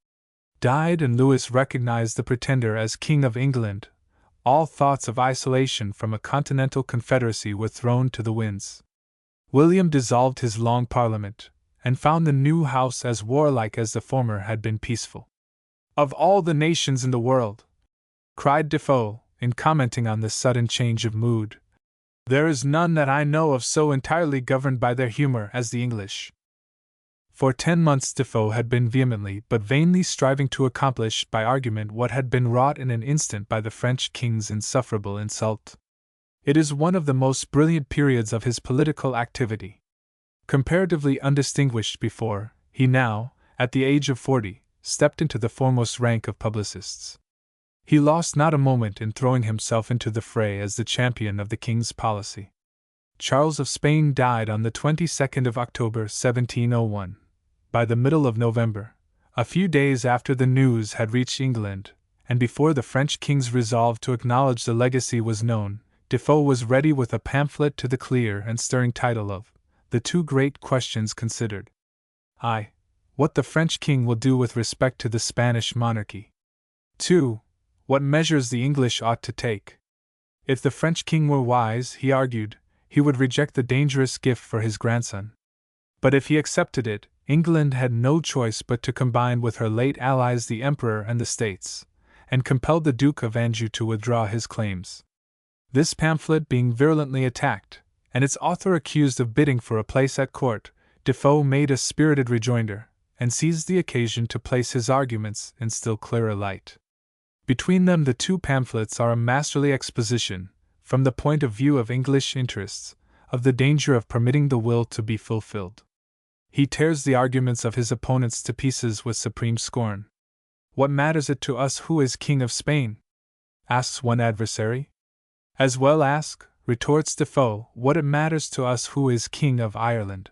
died and Louis recognized the pretender as King of England, all thoughts of isolation from a continental confederacy were thrown to the winds. William dissolved his Long Parliament, and found the new House as warlike as the former had been peaceful. "Of all the nations in the world," cried Defoe, in commenting on this sudden change of mood, "there is none that I know of so entirely governed by their humor as the English." For 10 months Defoe had been vehemently but vainly striving to accomplish by argument what had been wrought in an instant by the French king's insufferable insult. It is one of the most brilliant periods of his political activity. Comparatively undistinguished before, he now, at the age of 40, stepped into the foremost rank of publicists. He lost not a moment in throwing himself into the fray as the champion of the king's policy. Charles of Spain died on the 22nd of October 1701. By the middle of November, a few days after the news had reached England, and before the French king's resolve to acknowledge the legacy was known, Defoe was ready with a pamphlet to the clear and stirring title of The Two Great Questions Considered. I. What the French king will do with respect to the Spanish monarchy. 2. What measures the English ought to take. If the French king were wise, he argued, he would reject the dangerous gift for his grandson. But if he accepted it, England had no choice but to combine with her late allies the Emperor and the States, and compelled the Duke of Anjou to withdraw his claims. This pamphlet being virulently attacked, and its author accused of bidding for a place at court, Defoe made a spirited rejoinder, and seized the occasion to place his arguments in still clearer light. Between them the two pamphlets are a masterly exposition, from the point of view of English interests, of the danger of permitting the will to be fulfilled. He tears the arguments of his opponents to pieces with supreme scorn. "What matters it to us who is King of Spain?" asks one adversary. "As well ask," retorts Defoe, "what it matters to us who is King of Ireland."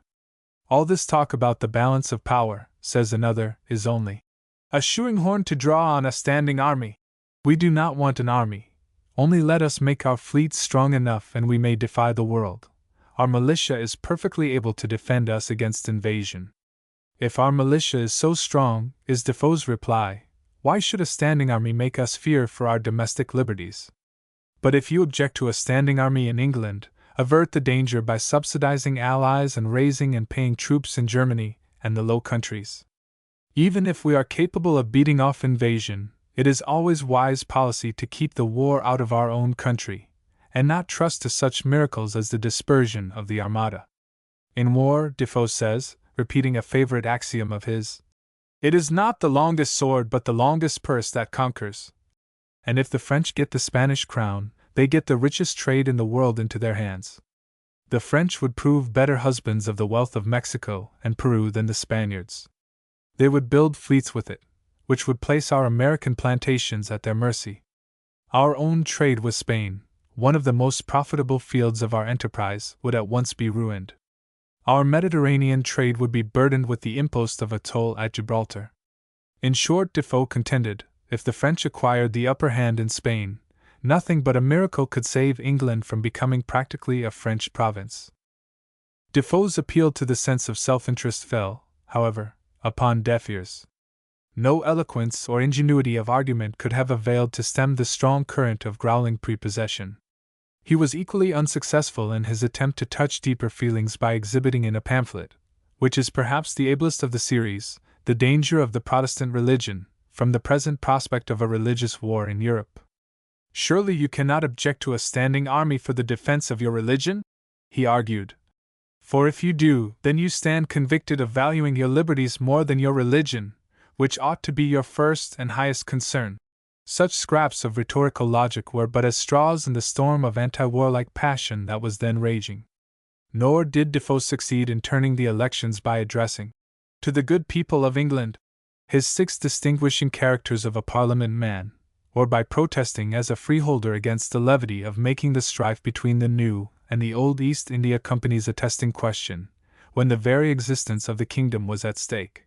"All this talk about the balance of power," says another, "is only a shoeing horn to draw on a standing army. We do not want an army. Only let us make our fleets strong enough and we may defy the world. Our militia is perfectly able to defend us against invasion." "If our militia is so strong," is Defoe's reply, "why should a standing army make us fear for our domestic liberties? But if you object to a standing army in England, avert the danger by subsidizing allies and raising and paying troops in Germany and the Low Countries. Even if we are capable of beating off invasion, it is always wise policy to keep the war out of our own country, and not trust to such miracles as the dispersion of the Armada. In war," Defoe says, repeating a favorite axiom of his, "it is not the longest sword but the longest purse that conquers. And if the French get the Spanish crown, they get the richest trade in the world into their hands. The French would prove better husbands of the wealth of Mexico and Peru than the Spaniards. They would build fleets with it, which would place our American plantations at their mercy. Our own trade with Spain, one of the most profitable fields of our enterprise, would at once be ruined. Our Mediterranean trade would be burdened with the impost of a toll at Gibraltar." In short, Defoe contended, if the French acquired the upper hand in Spain, nothing but a miracle could save England from becoming practically a French province. Defoe's appeal to the sense of self-interest fell, however, upon deaf ears. No eloquence or ingenuity of argument could have availed to stem the strong current of growling prepossession. He was equally unsuccessful in his attempt to touch deeper feelings by exhibiting in a pamphlet, which is perhaps the ablest of the series, the danger of the Protestant religion, from the present prospect of a religious war in Europe. "Surely you cannot object to a standing army for the defense of your religion?" he argued. "For if you do, then you stand convicted of valuing your liberties more than your religion, which ought to be your first and highest concern." Such scraps of rhetorical logic were but as straws in the storm of anti-warlike passion that was then raging. Nor did Defoe succeed in turning the elections by addressing, "To the good people of England," his 6 distinguishing characters of a Parliament man, or by protesting as a freeholder against the levity of making the strife between the new and the old East India Companies a testing question, when the very existence of the kingdom was at stake.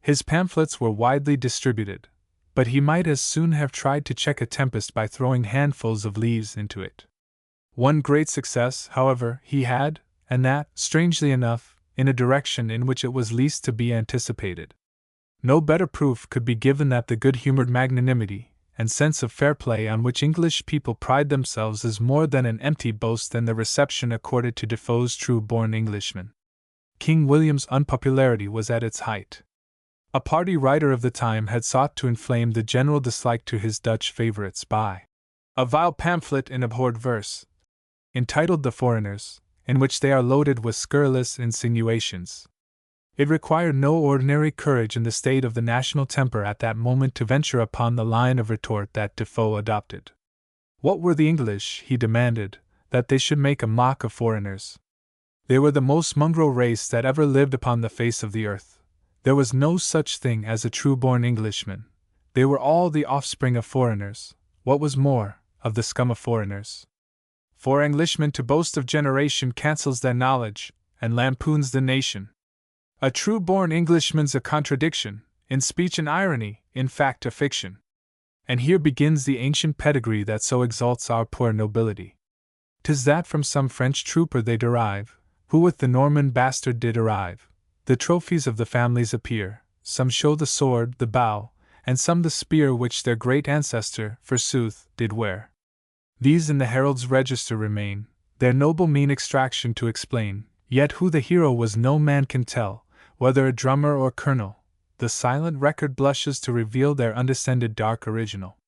His pamphlets were widely distributed, but he might as soon have tried to check a tempest by throwing handfuls of leaves into it. One great success, however, he had, and that, strangely enough, in a direction in which it was least to be anticipated. No better proof could be given that the good-humored magnanimity and sense of fair play on which English people pride themselves is more than an empty boast than the reception accorded to Defoe's true-born Englishman. King William's unpopularity was at its height. A party writer of the time had sought to inflame the general dislike to his Dutch favorites by a vile pamphlet in abhorred verse, entitled The Foreigners, in which they are loaded with scurrilous insinuations. It required no ordinary courage in the state of the national temper at that moment to venture upon the line of retort that Defoe adopted. What were the English, he demanded, that they should make a mock of foreigners? They were the most mongrel race that ever lived upon the face of the earth. There was no such thing as a true-born Englishman. They were all the offspring of foreigners, what was more, of the scum of foreigners. For Englishmen to boast of generation cancels their knowledge, and lampoons the nation. A true-born Englishman's a contradiction, in speech and irony, in fact a fiction. And here begins the ancient pedigree that so exalts our poor nobility. 'Tis that from some French trooper they derive, who with the Norman bastard did arrive. The trophies of the families appear, some show the sword, the bow, and some the spear which their great ancestor, forsooth, did wear. These in the herald's register remain, their noble mean extraction to explain, yet who the hero was no man can tell, whether a drummer or colonel, the silent record blushes to reveal their undescended dark original.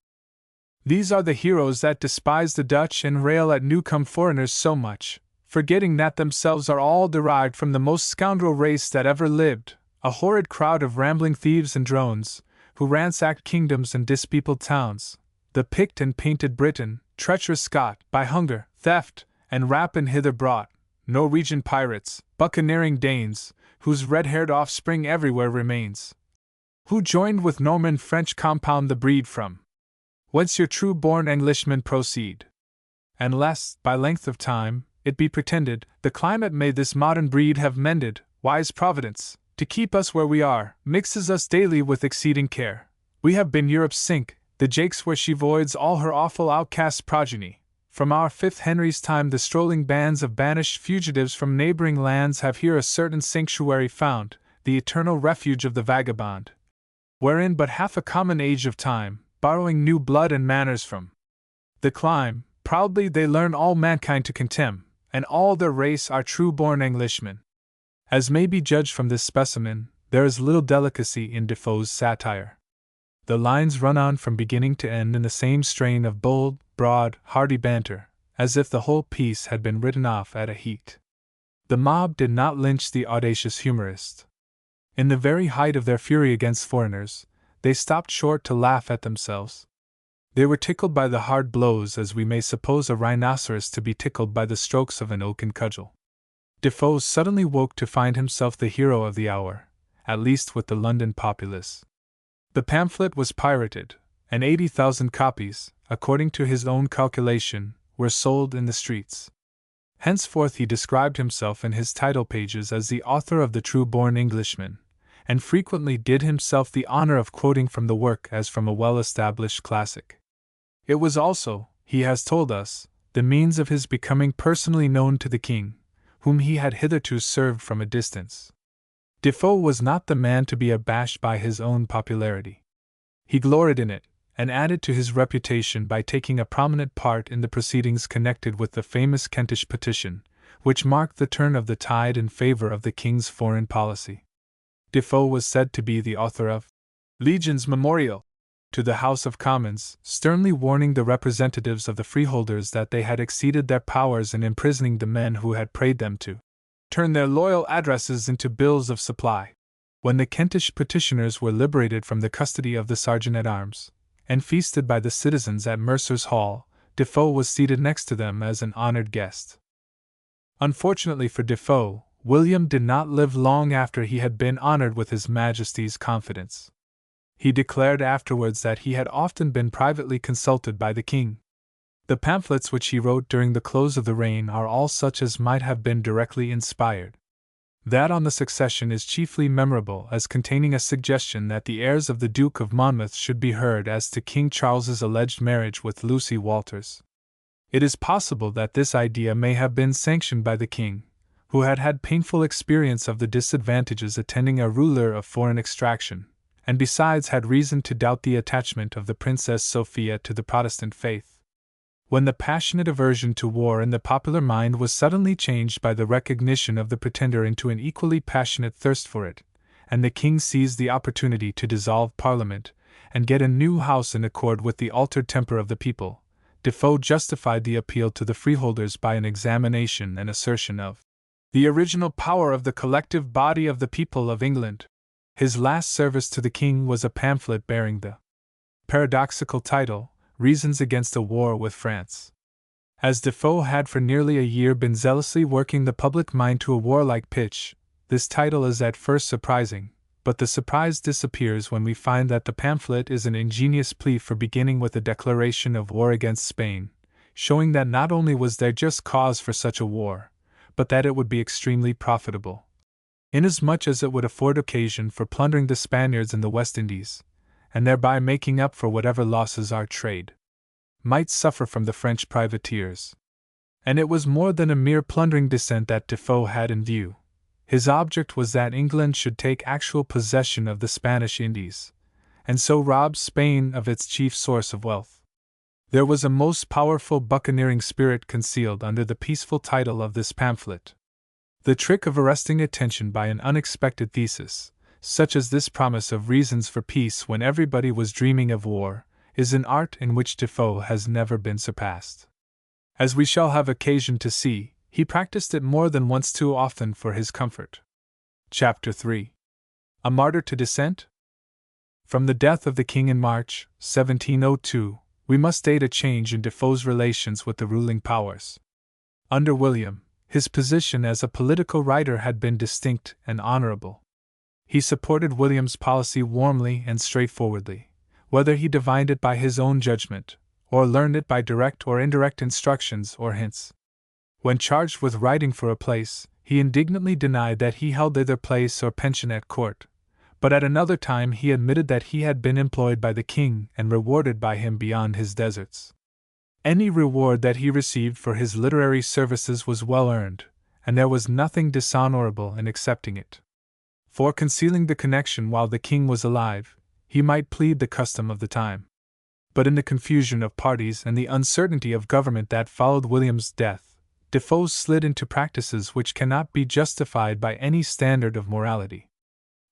These are the heroes that despise the Dutch and rail at new-come foreigners so much, forgetting that themselves are all derived from the most scoundrel race that ever lived, a horrid crowd of rambling thieves and drones, who ransacked kingdoms and dispeopled towns, the picked and painted Briton, treacherous Scot, by hunger, theft, and rapine hither brought, Norwegian pirates, buccaneering Danes, whose red-haired offspring everywhere remains, who joined with Norman French compound the breed from whence your true-born Englishmen proceed. And lest, by length of time, it be pretended, the climate may this modern breed have mended, wise Providence, to keep us where we are, mixes us daily with exceeding care. We have been Europe's sink, the jakes where she voids all her awful outcast progeny. From our 5th Henry's time the strolling bands of banished fugitives from neighboring lands have here a certain sanctuary found, the eternal refuge of the vagabond, wherein but half a common age of time, borrowing new blood and manners from the clime, proudly they learn all mankind to contemn, and all their race are true-born Englishmen. As may be judged from this specimen, there is little delicacy in Defoe's satire. The lines run on from beginning to end in the same strain of bold, broad, hearty banter, as if the whole piece had been written off at a heat. The mob did not lynch the audacious humorist. In the very height of their fury against foreigners, they stopped short to laugh at themselves. They were tickled by the hard blows as we may suppose a rhinoceros to be tickled by the strokes of an oaken cudgel. Defoe suddenly woke to find himself the hero of the hour, at least with the London populace. The pamphlet was pirated, and 80,000 copies, according to his own calculation, were sold in the streets. Henceforth he described himself in his title pages as the author of the True-Born Englishman, and frequently did himself the honor of quoting from the work as from a well-established classic. It was also, he has told us, the means of his becoming personally known to the king, whom he had hitherto served from a distance. Defoe was not the man to be abashed by his own popularity. He gloried in it, and added to his reputation by taking a prominent part in the proceedings connected with the famous Kentish petition, which marked the turn of the tide in favor of the king's foreign policy. Defoe was said to be the author of Legion's Memorial to the House of Commons, sternly warning the representatives of the freeholders that they had exceeded their powers in imprisoning the men who had prayed them to turn their loyal addresses into bills of supply. When the Kentish petitioners were liberated from the custody of the sergeant-at-arms, and feasted by the citizens at Mercer's Hall, Defoe was seated next to them as an honored guest. Unfortunately for Defoe, William did not live long after he had been honored with His Majesty's confidence. He declared afterwards that he had often been privately consulted by the king. The pamphlets which he wrote during the close of the reign are all such as might have been directly inspired. That on the succession is chiefly memorable as containing a suggestion that the heirs of the Duke of Monmouth should be heard as to King Charles's alleged marriage with Lucy Walters. It is possible that this idea may have been sanctioned by the king, who had had painful experience of the disadvantages attending a ruler of foreign extraction, and besides had reason to doubt the attachment of the Princess Sophia to the Protestant faith. When the passionate aversion to war in the popular mind was suddenly changed by the recognition of the Pretender into an equally passionate thirst for it, and the king seized the opportunity to dissolve Parliament and get a new house in accord with the altered temper of the people, Defoe justified the appeal to the freeholders by an examination and assertion of the original power of the collective body of the people of England. His last service to the king was a pamphlet bearing the paradoxical title, Reasons Against a War with France. As Defoe had for nearly a year been zealously working the public mind to a warlike pitch, this title is at first surprising, but the surprise disappears when we find that the pamphlet is an ingenious plea for beginning with a declaration of war against Spain, showing that not only was there just cause for such a war, but that it would be extremely profitable, inasmuch as it would afford occasion for plundering the Spaniards in the West Indies, and thereby making up for whatever losses our trade might suffer from the French privateers. And it was more than a mere plundering descent that Defoe had in view. His object was that England should take actual possession of the Spanish Indies, and so rob Spain of its chief source of wealth. There was a most powerful buccaneering spirit concealed under the peaceful title of this pamphlet. The trick of arresting attention by an unexpected thesis, such as this promise of reasons for peace when everybody was dreaming of war, is an art in which Defoe has never been surpassed. As we shall have occasion to see, he practiced it more than once too often for his comfort. Chapter 3. A Martyr to Dissent? From the death of the king in March, 1702, we must date a change in Defoe's relations with the ruling powers. Under William, his position as a political writer had been distinct and honorable. He supported William's policy warmly and straightforwardly, whether he divined it by his own judgment, or learned it by direct or indirect instructions or hints. When charged with writing for a place, he indignantly denied that he held either place or pension at court, but at another time he admitted that he had been employed by the king and rewarded by him beyond his deserts. Any reward that he received for his literary services was well earned, and there was nothing dishonorable in accepting it. For concealing the connection while the king was alive, he might plead the custom of the time. But in the confusion of parties and the uncertainty of government that followed William's death, Defoe slid into practices which cannot be justified by any standard of morality.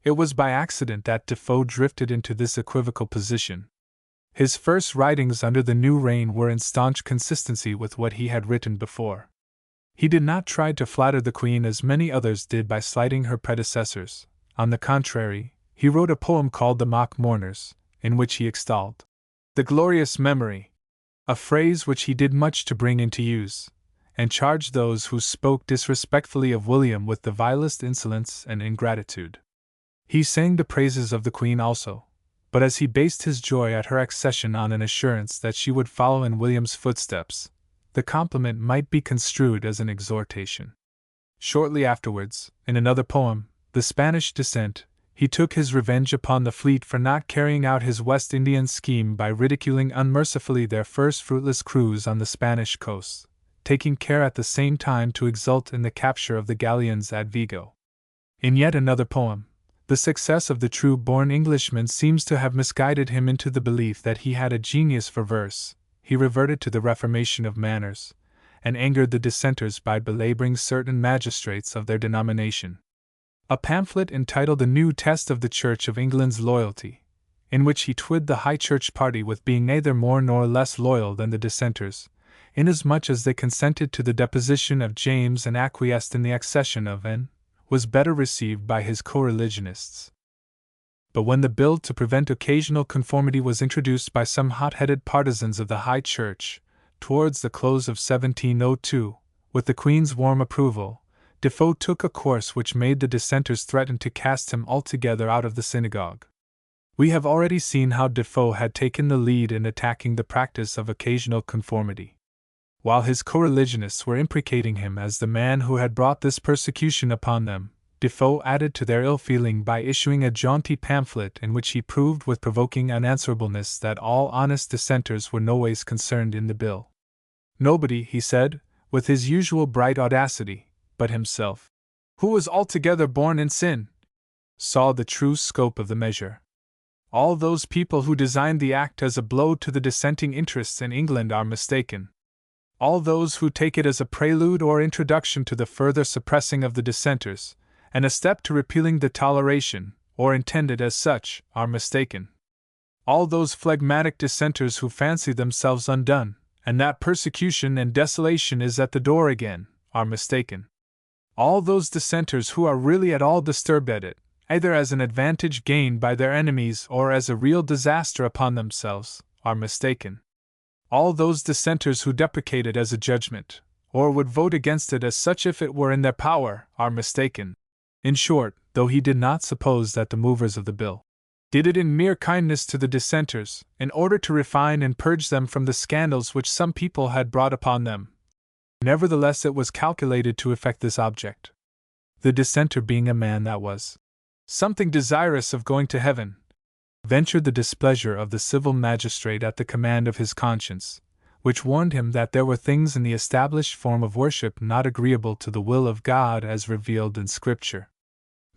It was by accident that Defoe drifted into this equivocal position. His first writings under the new reign were in staunch consistency with what he had written before. He did not try to flatter the Queen as many others did by slighting her predecessors. On the contrary, he wrote a poem called The Mock Mourners, in which he extolled the glorious memory, a phrase which he did much to bring into use, and charged those who spoke disrespectfully of William with the vilest insolence and ingratitude. He sang the praises of the Queen also, but as he based his joy at her accession on an assurance that she would follow in William's footsteps, the compliment might be construed as an exhortation. Shortly afterwards, in another poem, The Spanish Descent, He took his revenge upon the fleet for not carrying out his West Indian scheme by ridiculing unmercifully their first fruitless cruise on the Spanish coast, taking care at the same time to exult in the capture of the galleons at Vigo. In yet another poem, the success of the true-born Englishman seems to have misguided him into the belief that he had a genius for verse. He reverted to the reformation of manners, and angered the dissenters by belaboring certain magistrates of their denomination. A pamphlet entitled The New Test of the Church of England's Loyalty, in which he twitted the High Church party with being neither more nor less loyal than the dissenters, inasmuch as they consented to the deposition of James and acquiesced in the accession of Anne, was better received by his co-religionists. But when the bill to prevent occasional conformity was introduced by some hot-headed partisans of the High Church, towards the close of 1702, with the Queen's warm approval, Defoe took a course which made the dissenters threaten to cast him altogether out of the synagogue. We have already seen how Defoe had taken the lead in attacking the practice of occasional conformity. While his co-religionists were imprecating him as the man who had brought this persecution upon them, Defoe added to their ill feeling by issuing a jaunty pamphlet in which he proved with provoking unanswerableness that all honest dissenters were noways concerned in the bill. Nobody, he said, with his usual bright audacity, but himself, who was altogether born in sin, saw the true scope of the measure. All those people who designed the act as a blow to the dissenting interests in England are mistaken. All those who take it as a prelude or introduction to the further suppressing of the dissenters, and a step to repealing the toleration, or intended as such, are mistaken. All those phlegmatic dissenters who fancy themselves undone, and that persecution and desolation is at the door again, are mistaken. All those dissenters who are really at all disturbed at it, either as an advantage gained by their enemies or as a real disaster upon themselves, are mistaken. All those dissenters who deprecate it as a judgment, or would vote against it as such if it were in their power, are mistaken. In short, though he did not suppose that the movers of the bill did it in mere kindness to the dissenters, in order to refine and purge them from the scandals which some people had brought upon them, nevertheless it was calculated to effect this object. The dissenter being a man that was something desirous of going to heaven, ventured the displeasure of the civil magistrate at the command of his conscience, which warned him that there were things in the established form of worship not agreeable to the will of God as revealed in Scripture.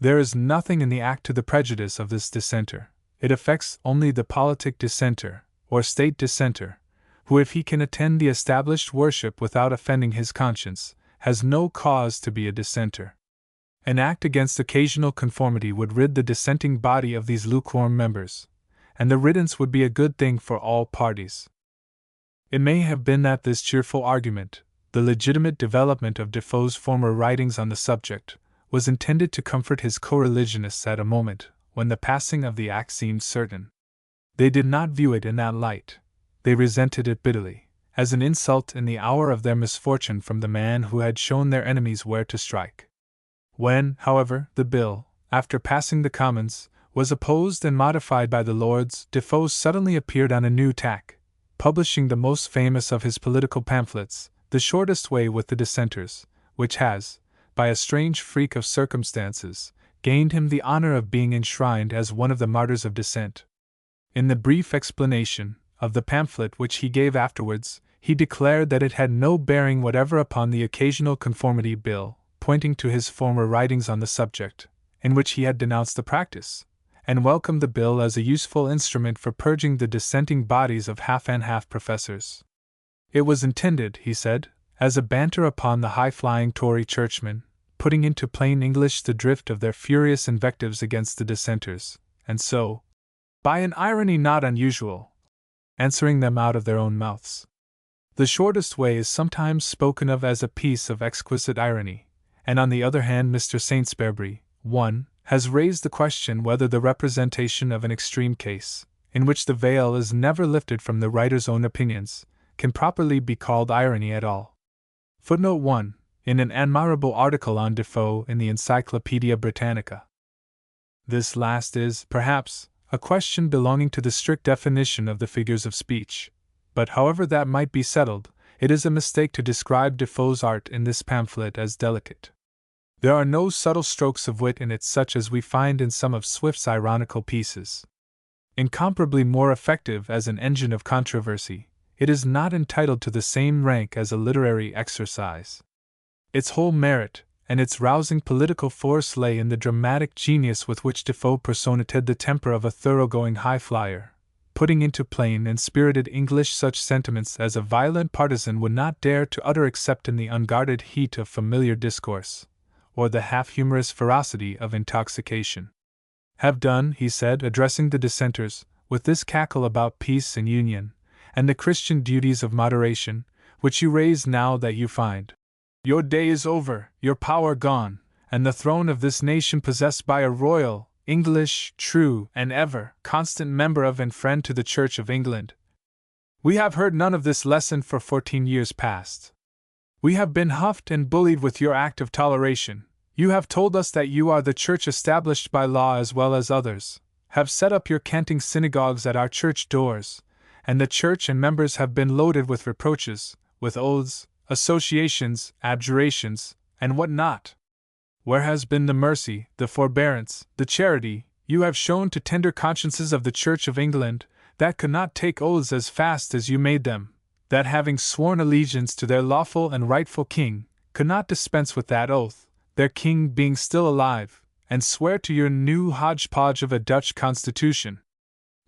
There is nothing in the act to the prejudice of this dissenter. It affects only the politic dissenter, or state dissenter, who, if he can attend the established worship without offending his conscience, has no cause to be a dissenter. An act against occasional conformity would rid the dissenting body of these lukewarm members, and the riddance would be a good thing for all parties. It may have been that this cheerful argument, the legitimate development of Defoe's former writings on the subject, was intended to comfort his co-religionists at a moment when the passing of the act seemed certain. They did not view it in that light. They resented it bitterly, as an insult in the hour of their misfortune from the man who had shown their enemies where to strike. When, however, the bill, after passing the Commons, was opposed and modified by the Lords, Defoe suddenly appeared on a new tack, publishing the most famous of his political pamphlets, The Shortest Way with the Dissenters, which has, by a strange freak of circumstances, gained him the honor of being enshrined as one of the martyrs of dissent. In the brief explanation of the pamphlet which he gave afterwards, he declared that it had no bearing whatever upon the occasional conformity bill, pointing to his former writings on the subject, in which he had denounced the practice, and welcomed the bill as a useful instrument for purging the dissenting bodies of half-and-half professors. It was intended, he said, as a banter upon the high-flying Tory churchmen, putting into plain English the drift of their furious invectives against the dissenters, and so, by an irony not unusual, answering them out of their own mouths. The Shortest Way is sometimes spoken of as a piece of exquisite irony, and on the other hand Mr. Saintsbury, 1, has raised the question whether the representation of an extreme case, in which the veil is never lifted from the writer's own opinions, can properly be called irony at all. Footnote 1, in an admirable article on Defoe in the Encyclopaedia Britannica. This last is, perhaps, a question belonging to the strict definition of the figures of speech, but however that might be settled, it is a mistake to describe Defoe's art in this pamphlet as delicate. There are no subtle strokes of wit in it such as we find in some of Swift's ironical pieces. Incomparably more effective as an engine of controversy, it is not entitled to the same rank as a literary exercise. Its whole merit, and its rousing political force lay in the dramatic genius with which Defoe personated the temper of a thoroughgoing high-flyer, putting into plain and spirited English such sentiments as a violent partisan would not dare to utter except in the unguarded heat of familiar discourse, or the half-humorous ferocity of intoxication. "Have done," he said, addressing the dissenters, "with this cackle about peace and union, and the Christian duties of moderation, which you raise now that you find your day is over, your power gone, and the throne of this nation possessed by a royal, English, true, and ever constant member of and friend to the Church of England. We have heard none of this lesson for 14 years past. We have been huffed and bullied with your act of toleration. You have told us that you are the church established by law as well as others, have set up your canting synagogues at our church doors, and the church and members have been loaded with reproaches, with oaths, associations, abjurations, and what not. Where has been the mercy, the forbearance, the charity you have shown to tender consciences of the Church of England, that could not take oaths as fast as you made them, that having sworn allegiance to their lawful and rightful king, could not dispense with that oath, their king being still alive, and swear to your new hodgepodge of a Dutch constitution?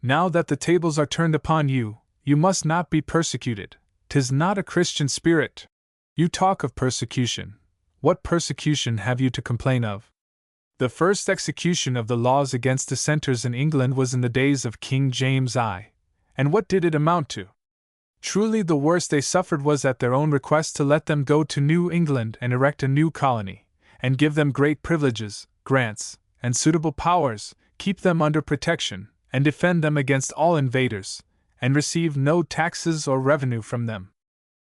Now that the tables are turned upon you, you must not be persecuted. 'Tis not a Christian spirit. You talk of persecution. What persecution have you to complain of? The first execution of the laws against dissenters in England was in the days of King James I. And what did it amount to? Truly the worst they suffered was at their own request to let them go to New England and erect a new colony, and give them great privileges, grants, and suitable powers, keep them under protection, and defend them against all invaders, and receive no taxes or revenue from them.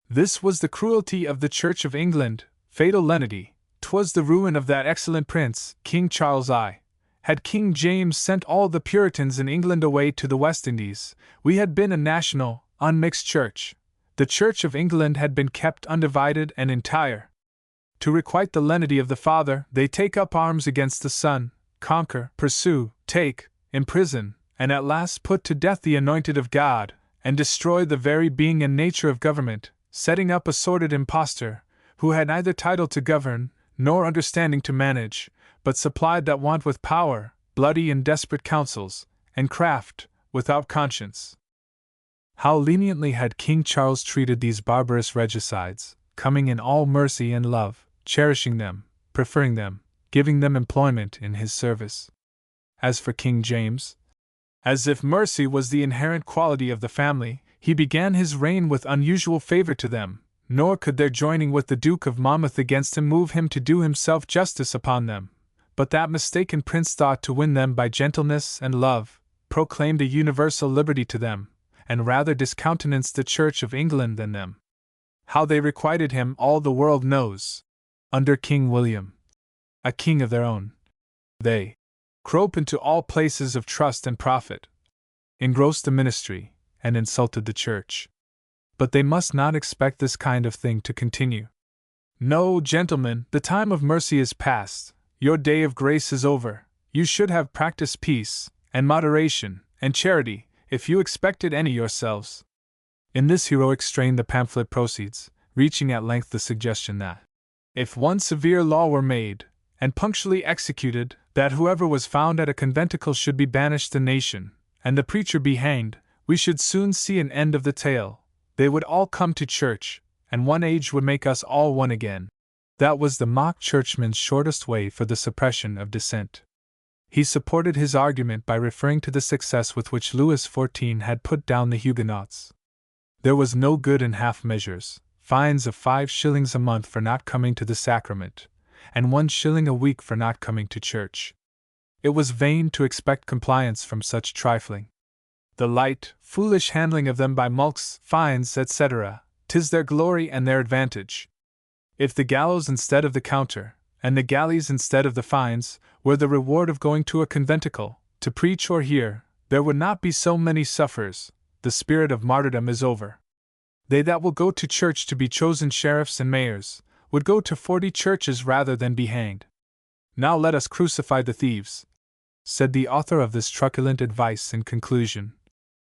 This was the cruelty of the Church of England, fatal lenity. 'Twas the ruin of that excellent prince, King Charles I. Had King James sent all the Puritans in England away to the West Indies, we had been a national, unmixed church. The Church of England had been kept undivided and entire. To requite the lenity of the father, they take up arms against the son, conquer, pursue, take, imprison, and at last put to death the anointed of God, and destroy the very being and nature of government, setting up a sordid impostor, who had neither title to govern, nor understanding to manage, but supplied that want with power, bloody and desperate counsels, and craft, without conscience. How leniently had King Charles treated these barbarous regicides, coming in all mercy and love, cherishing them, preferring them, giving them employment in his service. As for King James, as if mercy was the inherent quality of the family, he began his reign with unusual favor to them, nor could their joining with the Duke of Monmouth against him move him to do himself justice upon them, but that mistaken prince thought to win them by gentleness and love, proclaimed a universal liberty to them, and rather discountenanced the Church of England than them. How they requited him all the world knows. Under King William, a king of their own, they crope into all places of trust and profit, engrossed the ministry, and insulted the Church. But they must not expect this kind of thing to continue. No, gentlemen, the time of mercy is past, your day of grace is over. You should have practiced peace, and moderation, and charity, if you expected any yourselves. In this heroic strain the pamphlet proceeds, reaching at length the suggestion that, if one severe law were made, and punctually executed, that whoever was found at a conventicle should be banished the nation, and the preacher be hanged, we should soon see an end of the tale. They would all come to church, and one age would make us all one again. That was the mock churchman's shortest way for the suppression of dissent. He supported his argument by referring to the success with which Louis XIV had put down the Huguenots. There was no good in half measures, fines of 5 shillings a month for not coming to the sacrament, and 1 shilling a week for not coming to church. It was vain to expect compliance from such trifling. The light, foolish handling of them by mulcts, fines, etc., 'tis their glory and their advantage. If the gallows instead of the counter, and the galleys instead of the fines, were the reward of going to a conventicle, to preach or hear, there would not be so many sufferers. The spirit of martyrdom is over. They that will go to church to be chosen sheriffs and mayors, would go to 40 churches rather than be hanged. "Now let us crucify the thieves," said the author of this truculent advice in conclusion.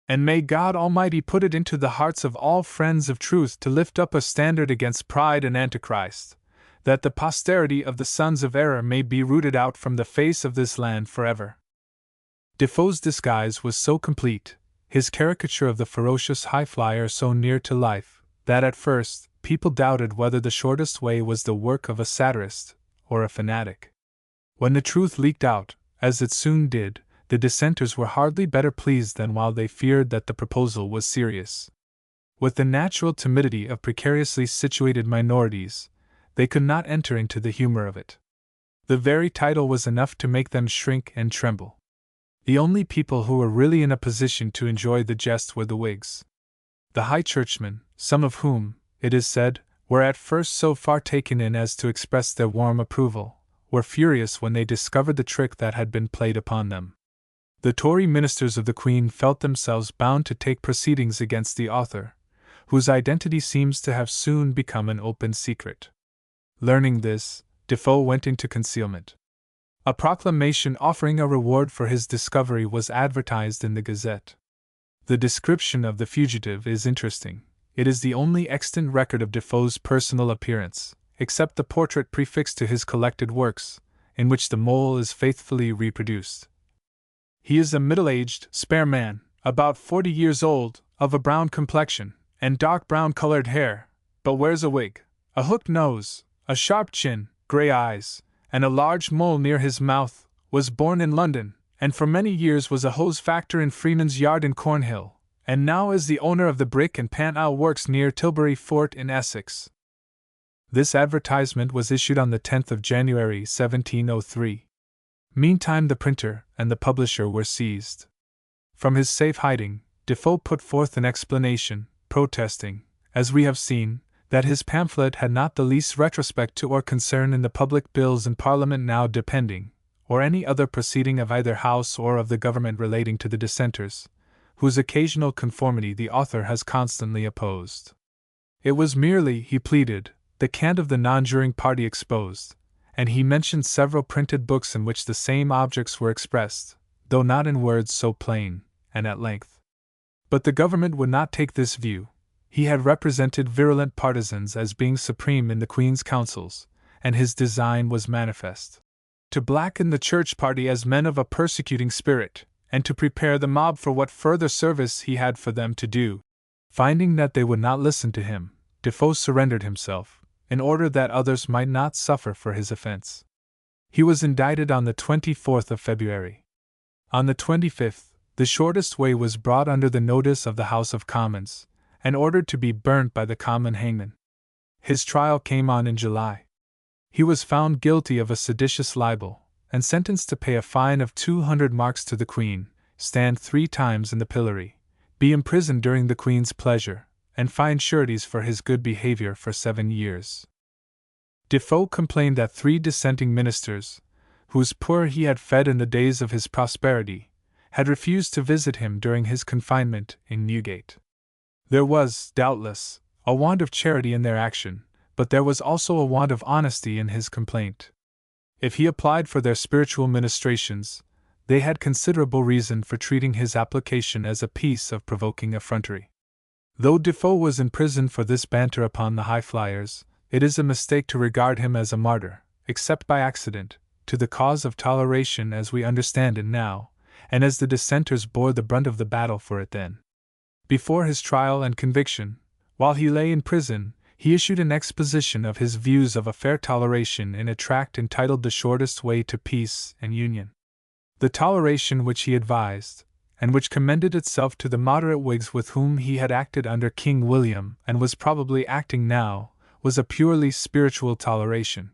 "And may God Almighty put it into the hearts of all friends of truth to lift up a standard against pride and Antichrist, that the posterity of the sons of error may be rooted out from the face of this land forever." Defoe's disguise was so complete, his caricature of the ferocious high-flyer so near to life, that at first people doubted whether The Shortest Way was the work of a satirist or a fanatic. When the truth leaked out, as it soon did, the dissenters were hardly better pleased than while they feared that the proposal was serious. With the natural timidity of precariously situated minorities, they could not enter into the humor of it. The very title was enough to make them shrink and tremble. The only people who were really in a position to enjoy the jest were the Whigs. The High Churchmen, some of whom, it is said, were at first so far taken in as to express their warm approval, were furious when they discovered the trick that had been played upon them. The Tory ministers of the Queen felt themselves bound to take proceedings against the author, whose identity seems to have soon become an open secret. Learning this, Defoe went into concealment. A proclamation offering a reward for his discovery was advertised in the Gazette. The description of the fugitive is interesting. It is the only extant record of Defoe's personal appearance, except the portrait prefixed to his collected works, in which the mole is faithfully reproduced. He is a middle-aged, spare man, about 40 years old, of a brown complexion, and dark brown-colored hair, but wears a wig, a hooked nose, a sharp chin, grey eyes, and a large mole near his mouth, was born in London, and for many years was a hose factor in Freeman's Yard in Cornhill, and now is the owner of the brick and pan-oil works near Tilbury Fort in Essex. This advertisement was issued on the 10th of January 1703. Meantime the printer and the publisher were seized. From his safe hiding, Defoe put forth an explanation, protesting, as we have seen, that his pamphlet had not the least retrospect to or concern in the public bills in Parliament now depending, or any other proceeding of either House or of the Government relating to the dissenters, whose occasional conformity the author has constantly opposed. It was merely, he pleaded, the cant of the nonjuring party exposed, and he mentioned several printed books in which the same objects were expressed, though not in words so plain and at length. But the government would not take this view. He had represented virulent partisans as being supreme in the Queen's councils, and his design was manifest. To blacken the Church party as men of a persecuting spirit, and to prepare the mob for what further service he had for them to do. Finding that they would not listen to him, Defoe surrendered himself, in order that others might not suffer for his offense. He was indicted on the 24th of February. On the 25th, The Shortest Way was brought under the notice of the House of Commons, and ordered to be burnt by the common hangman. His trial came on in July. He was found guilty of a seditious libel, and sentenced to pay a fine of 200 marks to the Queen, stand 3 times in the pillory, be imprisoned during the Queen's pleasure, and find sureties for his good behavior for 7 years. Defoe complained that 3 dissenting ministers, whose poor he had fed in the days of his prosperity, had refused to visit him during his confinement in Newgate. There was, doubtless, a want of charity in their action, but there was also a want of honesty in his complaint. If he applied for their spiritual ministrations, they had considerable reason for treating his application as a piece of provoking effrontery. Though Defoe was in prison for this banter upon the high-flyers, it is a mistake to regard him as a martyr, except by accident, to the cause of toleration as we understand it now, and as the dissenters bore the brunt of the battle for it then. Before his trial and conviction, while he lay in prison, he issued an exposition of his views of a fair toleration in a tract entitled The Shortest Way to Peace and Union. The toleration which he advised, and which commended itself to the moderate Whigs with whom he had acted under King William and was probably acting now, was a purely spiritual toleration.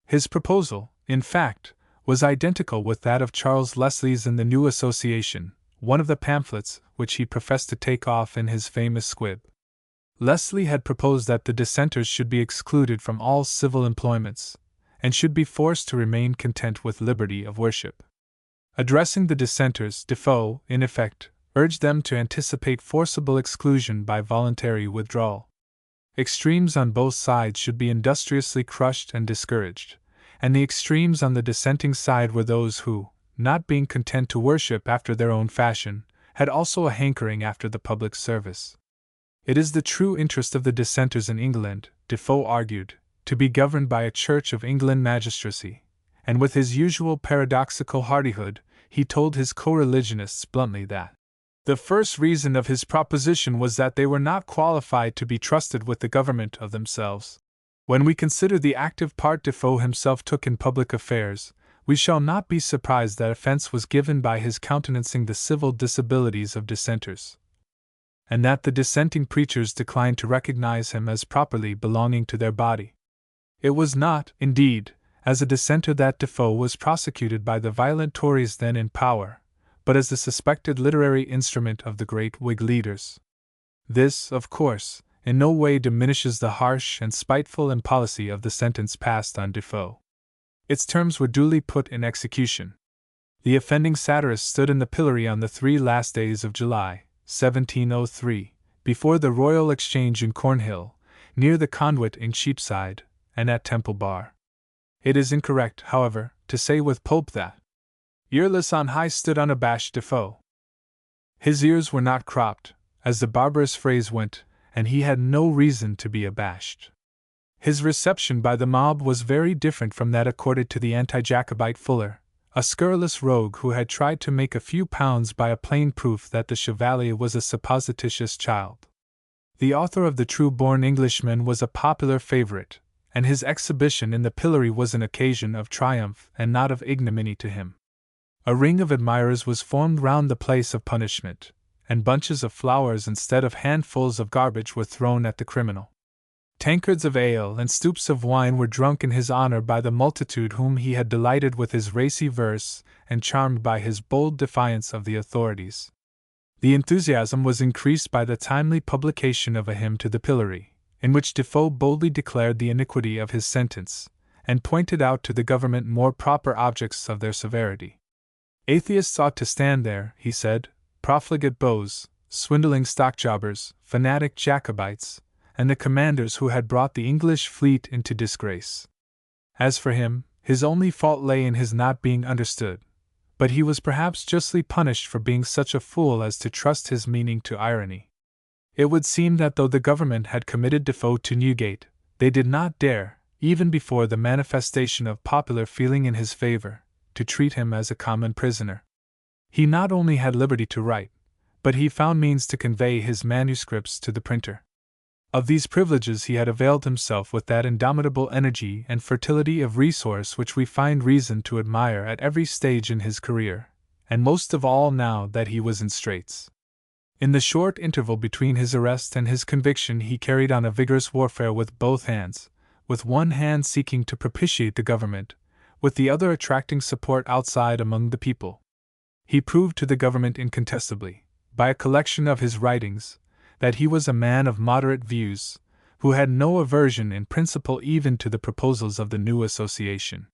His proposal, in fact, was identical with that of Charles Leslie's in the New Association, one of the pamphlets which he professed to take off in his famous squib. Leslie had proposed that the dissenters should be excluded from all civil employments, and should be forced to remain content with liberty of worship. Addressing the dissenters, Defoe, in effect, urged them to anticipate forcible exclusion by voluntary withdrawal. Extremes on both sides should be industriously crushed and discouraged, and the extremes on the dissenting side were those who, not being content to worship after their own fashion, had also a hankering after the public service. It is the true interest of the dissenters in England, Defoe argued, to be governed by a Church of England magistracy, and with his usual paradoxical hardihood, he told his co-religionists bluntly that the first reason of his proposition was that they were not qualified to be trusted with the government of themselves. When we consider the active part Defoe himself took in public affairs, we shall not be surprised that offense was given by his countenancing the civil disabilities of dissenters, and that the dissenting preachers declined to recognize him as properly belonging to their body. It was not, indeed, as a dissenter that Defoe was prosecuted by the violent Tories then in power, but as the suspected literary instrument of the great Whig leaders. This, of course, in no way diminishes the harsh and spiteful impolicy of the sentence passed on Defoe. Its terms were duly put in execution. The offending satirist stood in the pillory on the 3 last days of July, 1703, before the Royal Exchange in Cornhill, near the Conduit in Cheapside, and at Temple Bar. It is incorrect, however, to say with Pope that earless on high stood unabashed Defoe. His ears were not cropped, as the barbarous phrase went, and he had no reason to be abashed. His reception by the mob was very different from that accorded to the anti-Jacobite Fuller, a scurrilous rogue who had tried to make a few pounds by a plain proof that the Chevalier was a supposititious child. The author of The True-Born Englishman was a popular favorite, and his exhibition in the pillory was an occasion of triumph and not of ignominy to him. A ring of admirers was formed round the place of punishment, and bunches of flowers instead of handfuls of garbage were thrown at the criminal. Tankards of ale and stoups of wine were drunk in his honor by the multitude whom he had delighted with his racy verse and charmed by his bold defiance of the authorities. The enthusiasm was increased by the timely publication of a hymn to the pillory, in which Defoe boldly declared the iniquity of his sentence, and pointed out to the government more proper objects of their severity. Atheists ought to stand there, he said, profligate beaux, swindling stockjobbers, fanatic Jacobites, and the commanders who had brought the English fleet into disgrace. As for him, his only fault lay in his not being understood, but he was perhaps justly punished for being such a fool as to trust his meaning to irony. It would seem that though the government had committed Defoe to Newgate, they did not dare, even before the manifestation of popular feeling in his favor, to treat him as a common prisoner. He not only had liberty to write, but he found means to convey his manuscripts to the printer. Of these privileges he had availed himself with that indomitable energy and fertility of resource which we find reason to admire at every stage in his career, and most of all now that he was in straits. In the short interval between his arrest and his conviction he carried on a vigorous warfare with both hands, with one hand seeking to propitiate the government, with the other attracting support outside among the people. He proved to the government incontestably, by a collection of his writings, that he was a man of moderate views, who had no aversion in principle even to the proposals of the new association.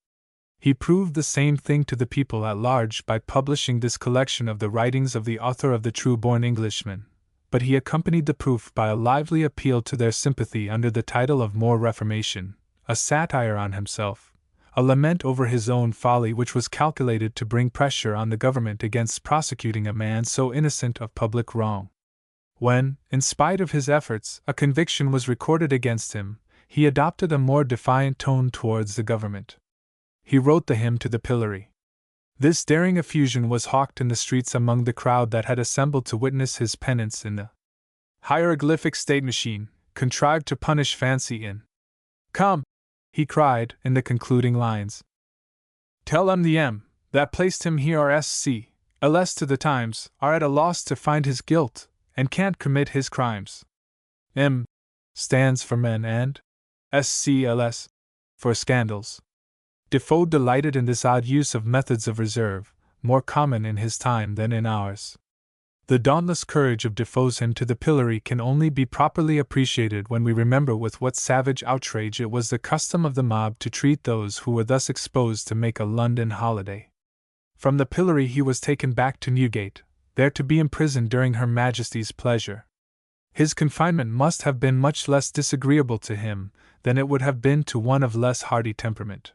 He proved the same thing to the people at large by publishing this collection of the writings of the author of The True-Born Englishman, but he accompanied the proof by a lively appeal to their sympathy under the title of More Reformation, a satire on himself, a lament over his own folly which was calculated to bring pressure on the government against prosecuting a man so innocent of public wrong. When, in spite of his efforts, a conviction was recorded against him, he adopted a more defiant tone towards the government. He wrote the hymn to the pillory. This daring effusion was hawked in the streets among the crowd that had assembled to witness his penance in the hieroglyphic state machine, contrived to punish fancy in. "Come," he cried, in the concluding lines. "Tell the M that placed him here RSC, LS to the Times, are at a loss to find his guilt, and can't commit his crimes." M stands for men and SCLS for scandals. Defoe delighted in this odd use of methods of reserve, more common in his time than in ours. The dauntless courage of Defoe's hymn to the pillory can only be properly appreciated when we remember with what savage outrage it was the custom of the mob to treat those who were thus exposed to make a London holiday. From the pillory he was taken back to Newgate, there to be imprisoned during Her Majesty's pleasure. His confinement must have been much less disagreeable to him than it would have been to one of less hardy temperament.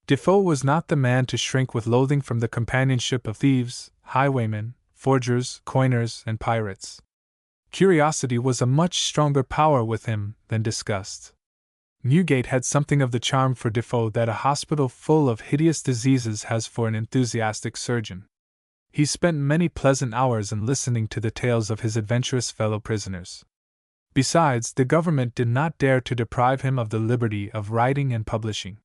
Defoe was not the man to shrink with loathing from the companionship of thieves, highwaymen, forgers, coiners, and pirates. Curiosity was a much stronger power with him than disgust. Newgate had something of the charm for Defoe that a hospital full of hideous diseases has for an enthusiastic surgeon. He spent many pleasant hours in listening to the tales of his adventurous fellow prisoners. Besides, the government did not dare to deprive him of the liberty of writing and publishing.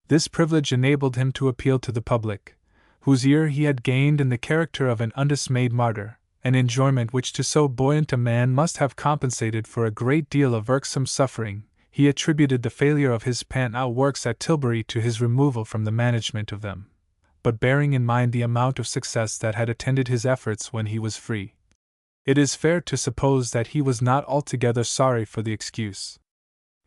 This privilege enabled him to appeal to the public, whose ear he had gained in the character of an undismayed martyr, an enjoyment which to so buoyant a man must have compensated for a great deal of irksome suffering. He attributed the failure of his pant-out works at Tilbury to his removal from the management of them, but bearing in mind the amount of success that had attended his efforts when he was free, it is fair to suppose that he was not altogether sorry for the excuse.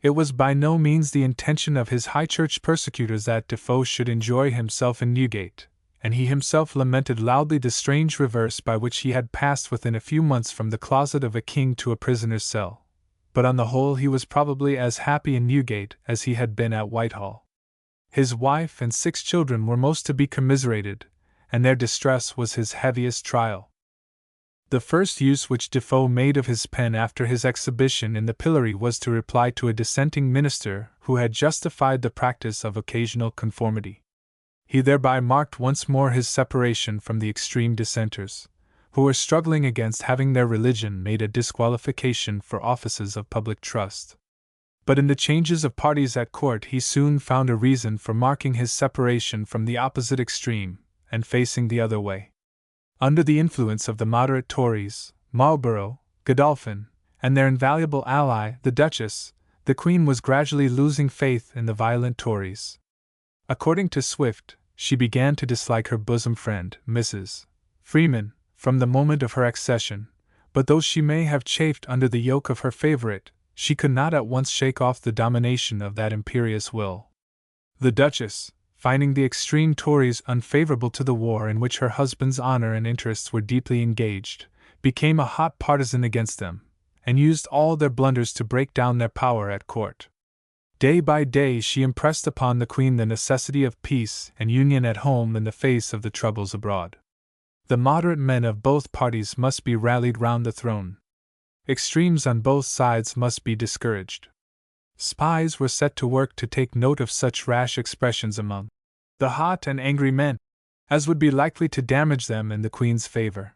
It was by no means the intention of his High Church persecutors that Defoe should enjoy himself in Newgate, and he himself lamented loudly the strange reverse by which he had passed within a few months from the closet of a king to a prisoner's cell. But on the whole he was probably as happy in Newgate as he had been at Whitehall. His wife and 6 children were most to be commiserated, and their distress was his heaviest trial. The first use which Defoe made of his pen after his exhibition in the pillory was to reply to a dissenting minister who had justified the practice of occasional conformity. He thereby marked once more his separation from the extreme dissenters, who were struggling against having their religion made a disqualification for offices of public trust. But in the changes of parties at court he soon found a reason for marking his separation from the opposite extreme, and facing the other way. Under the influence of the moderate Tories, Marlborough, Godolphin, and their invaluable ally, the Duchess, the Queen was gradually losing faith in the violent Tories. According to Swift, she began to dislike her bosom friend, Mrs. Freeman, from the moment of her accession, but though she may have chafed under the yoke of her favorite, she could not at once shake off the domination of that imperious will. The Duchess, finding the extreme Tories unfavorable to the war in which her husband's honor and interests were deeply engaged, became a hot partisan against them, and used all their blunders to break down their power at court. Day by day she impressed upon the Queen the necessity of peace and union at home in the face of the troubles abroad. The moderate men of both parties must be rallied round the throne. Extremes on both sides must be discouraged. Spies were set to work to take note of such rash expressions among the hot and angry men as would be likely to damage them in the Queen's favor.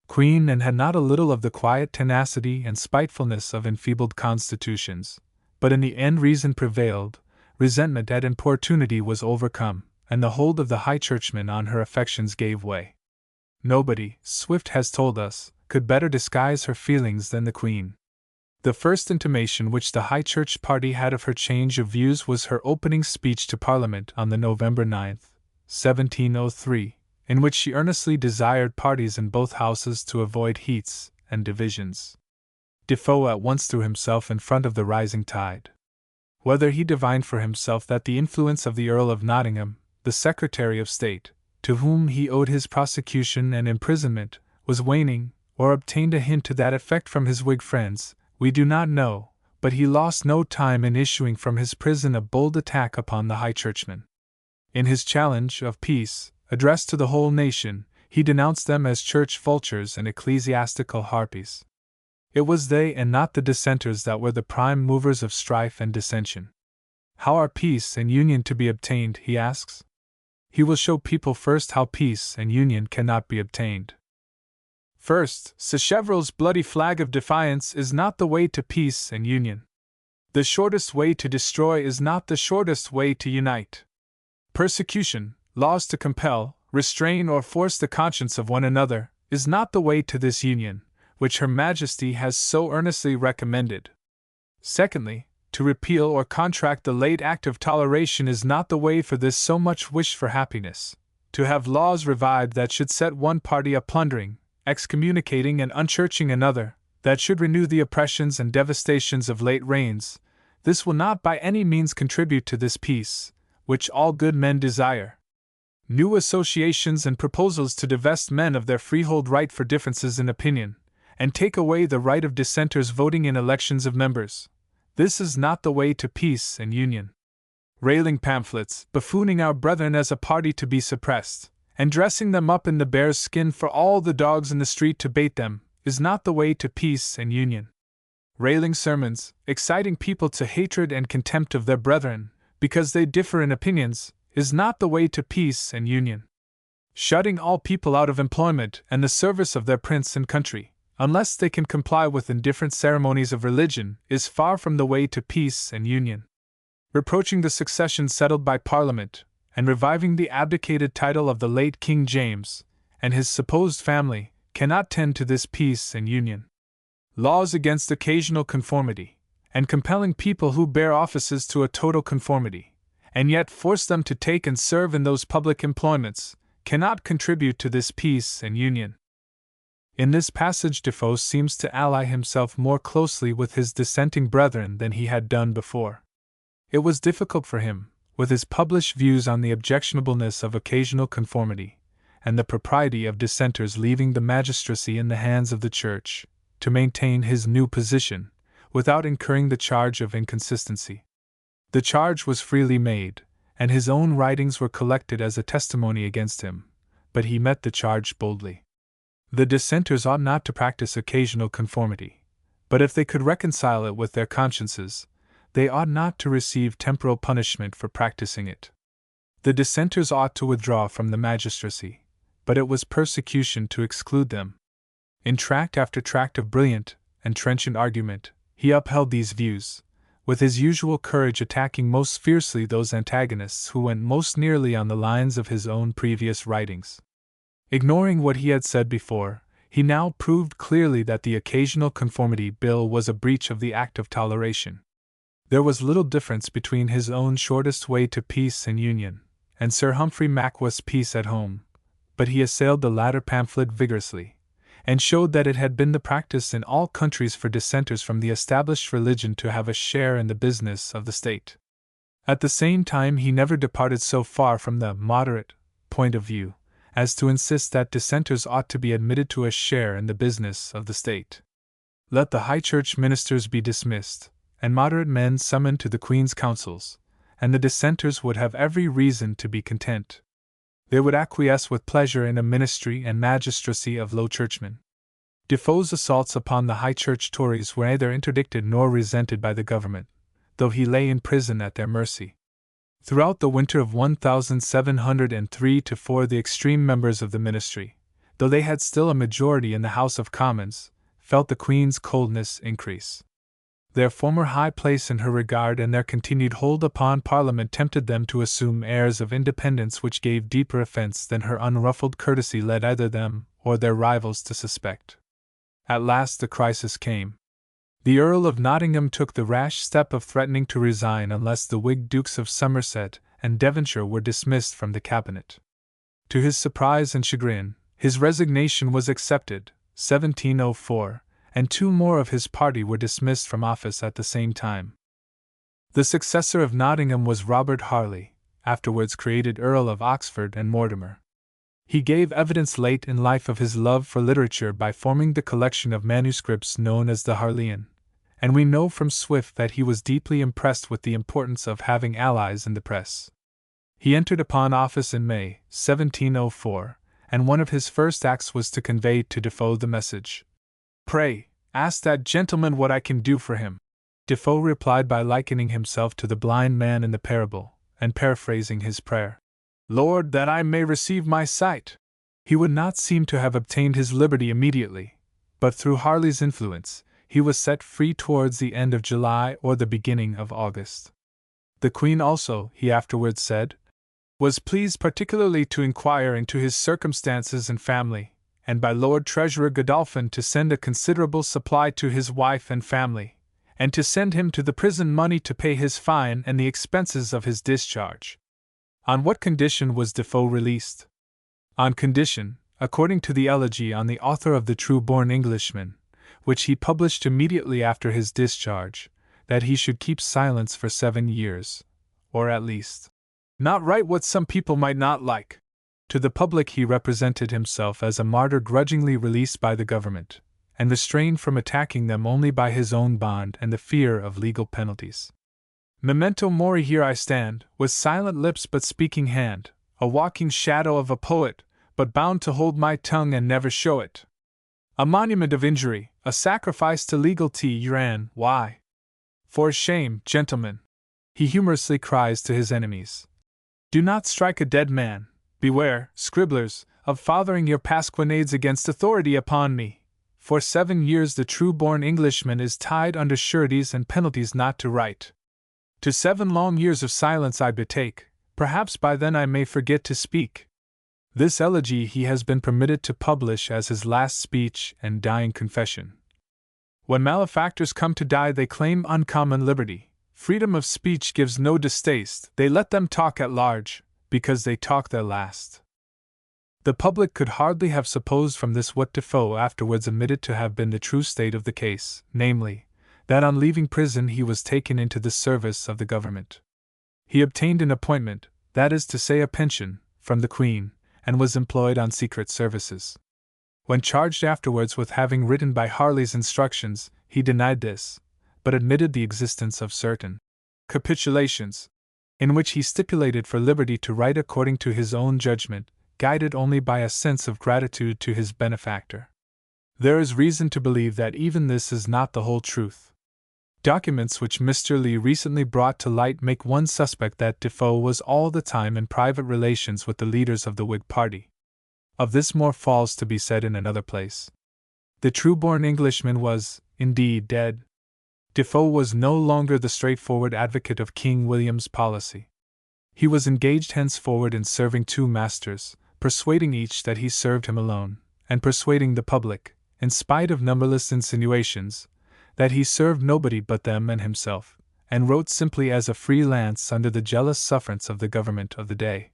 Queen Anne had not a little of the quiet tenacity and spitefulness of enfeebled constitutions, but in the end reason prevailed, resentment at importunity was overcome, and the hold of the High Churchman on her affections gave way. Nobody, Swift has told us, could better disguise her feelings than the Queen. The first intimation which the High Church party had of her change of views was her opening speech to Parliament on the November 9, 1703, in which she earnestly desired parties in both houses to avoid heats and divisions. Defoe at once threw himself in front of the rising tide. Whether he divined for himself that the influence of the Earl of Nottingham, the Secretary of State, to whom he owed his prosecution and imprisonment, was waning, or obtained a hint to that effect from his Whig friends, we do not know, but he lost no time in issuing from his prison a bold attack upon the High Churchmen. In his challenge of peace, addressed to the whole nation, he denounced them as church vultures and ecclesiastical harpies. It was they and not the dissenters that were the prime movers of strife and dissension. How are peace and union to be obtained, he asks. He will show people first how peace and union cannot be obtained. First, Sacheverell's bloody flag of defiance is not the way to peace and union. The shortest way to destroy is not the shortest way to unite. Persecution, laws to compel, restrain or force the conscience of one another, is not the way to this union, which Her Majesty has so earnestly recommended. Secondly, to repeal or contract the late Act of Toleration is not the way for this so much wished for happiness. To have laws revived that should set one party a plundering, excommunicating and unchurching another, that should renew the oppressions and devastations of late reigns, this will not by any means contribute to this peace, which all good men desire. New associations and proposals to divest men of their freehold right for differences in opinion, and take away the right of dissenters voting in elections of members, this is not the way to peace and union. Railing pamphlets, buffooning our brethren as a party to be suppressed, and dressing them up in the bear's skin for all the dogs in the street to bait them, is not the way to peace and union. Railing sermons, exciting people to hatred and contempt of their brethren, because they differ in opinions, is not the way to peace and union. Shutting all people out of employment and the service of their prince and country, unless they can comply with indifferent ceremonies of religion, is far from the way to peace and union. Reproaching the succession settled by Parliament, and reviving the abdicated title of the late King James, and his supposed family, cannot tend to this peace and union. Laws against occasional conformity, and compelling people who bear offices to a total conformity, and yet force them to take and serve in those public employments, cannot contribute to this peace and union. In this passage Defoe seems to ally himself more closely with his dissenting brethren than he had done before. It was difficult for him, with his published views on the objectionableness of occasional conformity, and the propriety of dissenters leaving the magistracy in the hands of the Church, to maintain his new position, without incurring the charge of inconsistency. The charge was freely made, and his own writings were collected as a testimony against him, but he met the charge boldly. The dissenters ought not to practice occasional conformity, but if they could reconcile it with their consciences, they ought not to receive temporal punishment for practicing it. The dissenters ought to withdraw from the magistracy, but it was persecution to exclude them. In tract after tract of brilliant and trenchant argument, he upheld these views, with his usual courage attacking most fiercely those antagonists who went most nearly on the lines of his own previous writings. Ignoring what he had said before, he now proved clearly that the occasional conformity bill was a breach of the Act of Toleration. There was little difference between his own shortest way to peace and union, and Sir Humphrey Mackworth's peace at home, but he assailed the latter pamphlet vigorously, and showed that it had been the practice in all countries for dissenters from the established religion to have a share in the business of the state. At the same time he never departed so far from the moderate point of view as to insist that dissenters ought to be admitted to a share in the business of the state. Let the high church ministers be dismissed, and moderate men summoned to the Queen's councils, and the dissenters would have every reason to be content. They would acquiesce with pleasure in a ministry and magistracy of low churchmen. Defoe's assaults upon the high church Tories were neither interdicted nor resented by the government, though he lay in prison at their mercy. Throughout the winter of 1703-4 the extreme members of the ministry, though they had still a majority in the House of Commons, felt the Queen's coldness increase. Their former high place in her regard and their continued hold upon Parliament tempted them to assume airs of independence which gave deeper offence than her unruffled courtesy led either them or their rivals to suspect. At last the crisis came. The Earl of Nottingham took the rash step of threatening to resign unless the Whig Dukes of Somerset and Devonshire were dismissed from the cabinet. To his surprise and chagrin, his resignation was accepted, 1704, and two more of his party were dismissed from office at the same time. The successor of Nottingham was Robert Harley, afterwards created Earl of Oxford and Mortimer. He gave evidence late in life of his love for literature by forming the collection of manuscripts known as the Harleian, and we know from Swift that he was deeply impressed with the importance of having allies in the press. He entered upon office in May, 1704, and one of his first acts was to convey to Defoe the message, "Pray, ask that gentleman what I can do for him." Defoe replied by likening himself to the blind man in the parable, and paraphrasing his prayer, "Lord, that I may receive my sight." He would not seem to have obtained his liberty immediately, but through Harley's influence, he was set free towards the end of July or the beginning of August. The Queen also, he afterwards said, was pleased particularly to inquire into his circumstances and family, and by Lord Treasurer Godolphin to send a considerable supply to his wife and family, and to send him to the prison money to pay his fine and the expenses of his discharge. On what condition was Defoe released? On condition, according to the elegy on the author of The True-Born Englishman, which he published immediately after his discharge, that he should keep silence for 7 years, or at least not write what some people might not like. To the public he represented himself as a martyr grudgingly released by the government, and restrained from attacking them only by his own bond and the fear of legal penalties. Memento mori, here I stand, with silent lips but speaking hand, a walking shadow of a poet, but bound to hold my tongue and never show it. A monument of injury, a sacrifice to legal tyranny, why? For shame, gentlemen, he humorously cries to his enemies. Do not strike a dead man, beware, scribblers, of fathering your pasquinades against authority upon me. For 7 years the true-born Englishman is tied under sureties and penalties not to write. To 7 long years of silence I betake, perhaps by then I may forget to speak. This elegy he has been permitted to publish as his last speech and dying confession. When malefactors come to die they claim uncommon liberty. Freedom of speech gives no distaste, they let them talk at large, because they talk their last. The public could hardly have supposed from this what Defoe afterwards admitted to have been the true state of the case, namely, that on leaving prison he was taken into the service of the government. He obtained an appointment, that is to say a pension, from the Queen, and was employed on secret services. When charged afterwards with having written by Harley's instructions, he denied this, but admitted the existence of certain capitulations, in which he stipulated for liberty to write according to his own judgment, guided only by a sense of gratitude to his benefactor. There is reason to believe that even this is not the whole truth. Documents which Mr. Lee recently brought to light make one suspect that Defoe was all the time in private relations with the leaders of the Whig party. Of this more falls to be said in another place. The true-born Englishman was, indeed, dead. Defoe was no longer the straightforward advocate of King William's policy. He was engaged henceforward in serving 2 masters, persuading each that he served him alone, and persuading the public, in spite of numberless insinuations, that he served nobody but them and himself, and wrote simply as a free-lance under the jealous sufferance of the government of the day.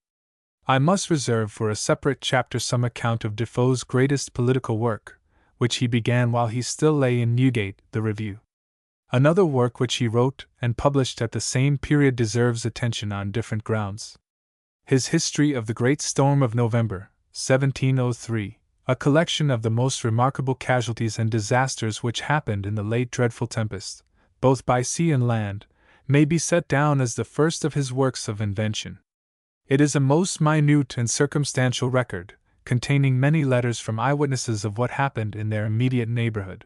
I must reserve for a separate chapter some account of Defoe's greatest political work, which he began while he still lay in Newgate, the Review. Another work which he wrote and published at the same period deserves attention on different grounds. His History of the Great Storm of November, 1703, a collection of the most remarkable casualties and disasters which happened in the late dreadful tempest, both by sea and land, may be set down as the first of his works of invention. It is a most minute and circumstantial record, containing many letters from eyewitnesses of what happened in their immediate neighborhood.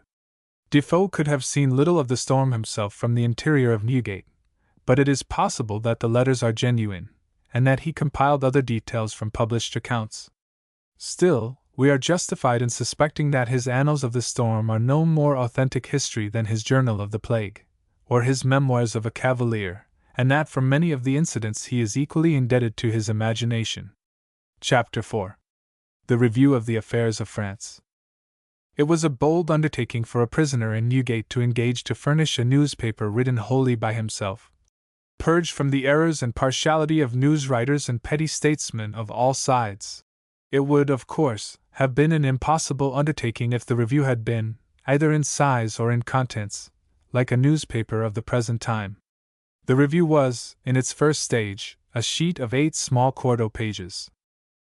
Defoe could have seen little of the storm himself from the interior of Newgate, but it is possible that the letters are genuine, and that he compiled other details from published accounts. Still, we are justified in suspecting that his Annals of the Storm are no more authentic history than his Journal of the Plague, or his Memoirs of a Cavalier, and that for many of the incidents he is equally indebted to his imagination. Chapter 4. The Review of the Affairs of France. It was a bold undertaking for a prisoner in Newgate to engage to furnish a newspaper written wholly by himself, purged from the errors and partiality of news-writers and petty statesmen of all sides. It would, of course, have been an impossible undertaking if the Review had been, either in size or in contents, like a newspaper of the present time. The Review was, in its first stage, a sheet of 8 small quarto pages.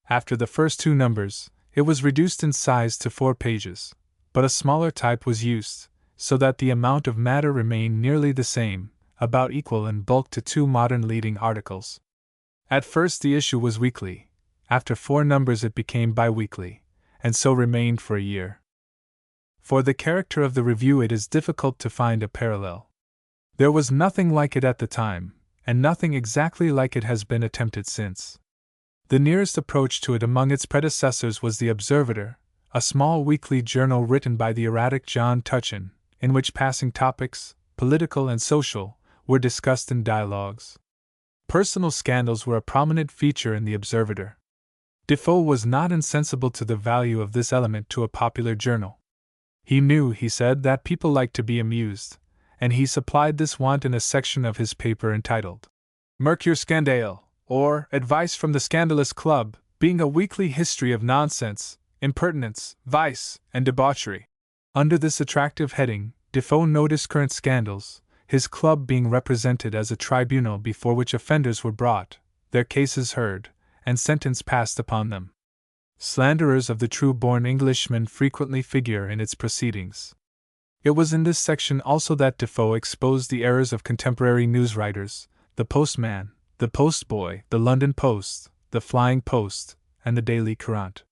After the first 2 numbers, it was reduced in size to 4 pages, but a smaller type was used, so that the amount of matter remained nearly the same, about equal in bulk to 2 modern leading articles. At first the issue was weekly, after 4 numbers it became bi-weekly, and so remained for a year. For the character of the Review it is difficult to find a parallel. There was nothing like it at the time, and nothing exactly like it has been attempted since. The nearest approach to it among its predecessors was the Observator, a small weekly journal written by the erratic John Tutchin, in which passing topics, political and social, were discussed in dialogues. Personal scandals were a prominent feature in the Observator. Defoe was not insensible to the value of this element to a popular journal. He knew, he said, that people liked to be amused, and he supplied this want in a section of his paper entitled Mercure Scandale, or Advice from the Scandalous Club, being a weekly history of nonsense, impertinence, vice, and debauchery. Under this attractive heading, Defoe noticed current scandals, his club being represented as a tribunal before which offenders were brought, their cases heard, and sentence passed upon them. Slanderers of the true-born Englishman frequently figure in its proceedings. It was in this section also that Defoe exposed the errors of contemporary news writers, the Postman, the Postboy, the London Post, the Flying Post, and the Daily Courant.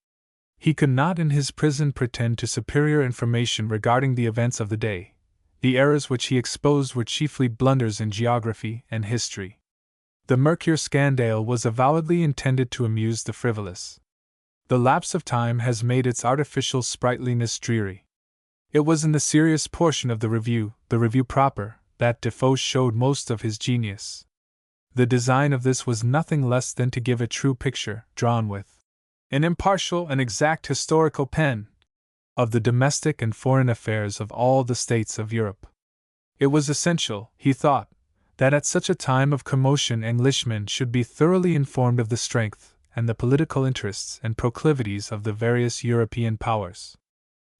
He could not in his prison pretend to superior information regarding the events of the day. The errors which he exposed were chiefly blunders in geography and history. The Mercure scandale was avowedly intended to amuse the frivolous. The lapse of time has made its artificial sprightliness dreary. It was in the serious portion of the review proper, that Defoe showed most of his genius. The design of this was nothing less than to give a true picture, drawn with an impartial and exact historical pen, of the domestic and foreign affairs of all the states of Europe. It was essential, he thought, that at such a time of commotion Englishmen should be thoroughly informed of the strength and the political interests and proclivities of the various European powers.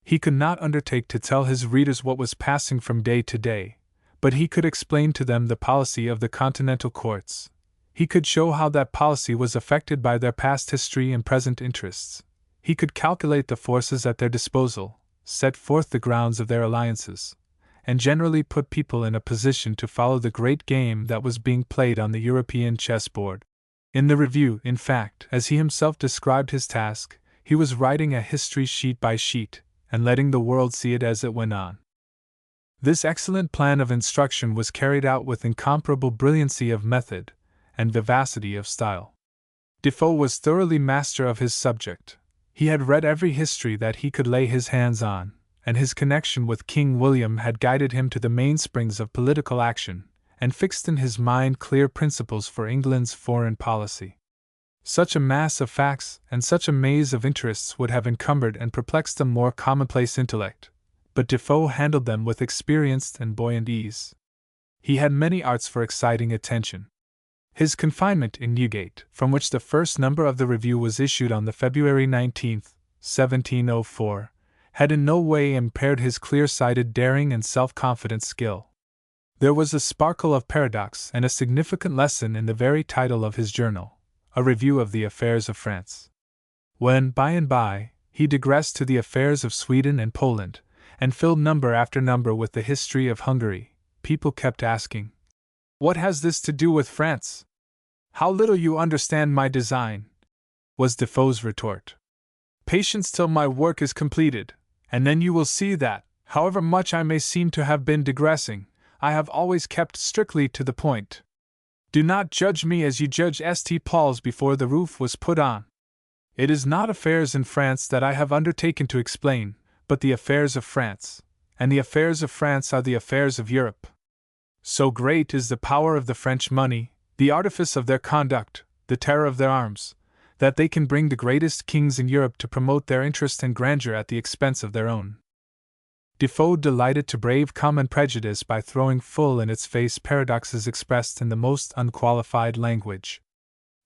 He could not undertake to tell his readers what was passing from day to day, but he could explain to them the policy of the continental courts. He could show how that policy was affected by their past history and present interests. He could calculate the forces at their disposal, set forth the grounds of their alliances, and generally put people in a position to follow the great game that was being played on the European chessboard. In the review, in fact, as he himself described his task, he was writing a history sheet by sheet, and letting the world see it as it went on. This excellent plan of instruction was carried out with incomparable brilliancy of method and vivacity of style. Defoe was thoroughly master of his subject. He had read every history that he could lay his hands on, and his connection with King William had guided him to the mainsprings of political action, and fixed in his mind clear principles for England's foreign policy. Such a mass of facts and such a maze of interests would have encumbered and perplexed a more commonplace intellect, but Defoe handled them with experienced and buoyant ease. He had many arts for exciting attention. His confinement in Newgate, from which the first number of the review was issued on the February 19, 1704, had in no way impaired his clear-sighted daring and self-confident skill. There was a sparkle of paradox and a significant lesson in the very title of his journal, A Review of the Affairs of France. When, by and by, he digressed to the affairs of Sweden and Poland, and filled number after number with the history of Hungary, people kept asking, "What has this to do with France? How little you understand my design," was Defoe's retort. "Patience till my work is completed, and then you will see that, however much I may seem to have been digressing, I have always kept strictly to the point. Do not judge me as you judged St. Paul's before the roof was put on. It is not affairs in France that I have undertaken to explain, but the affairs of France, and the affairs of France are the affairs of Europe. So great is the power of the French money, the artifice of their conduct, the terror of their arms, that they can bring the greatest kings in Europe to promote their interest and grandeur at the expense of their own." Defoe delighted to brave common prejudice by throwing full in its face paradoxes expressed in the most unqualified language.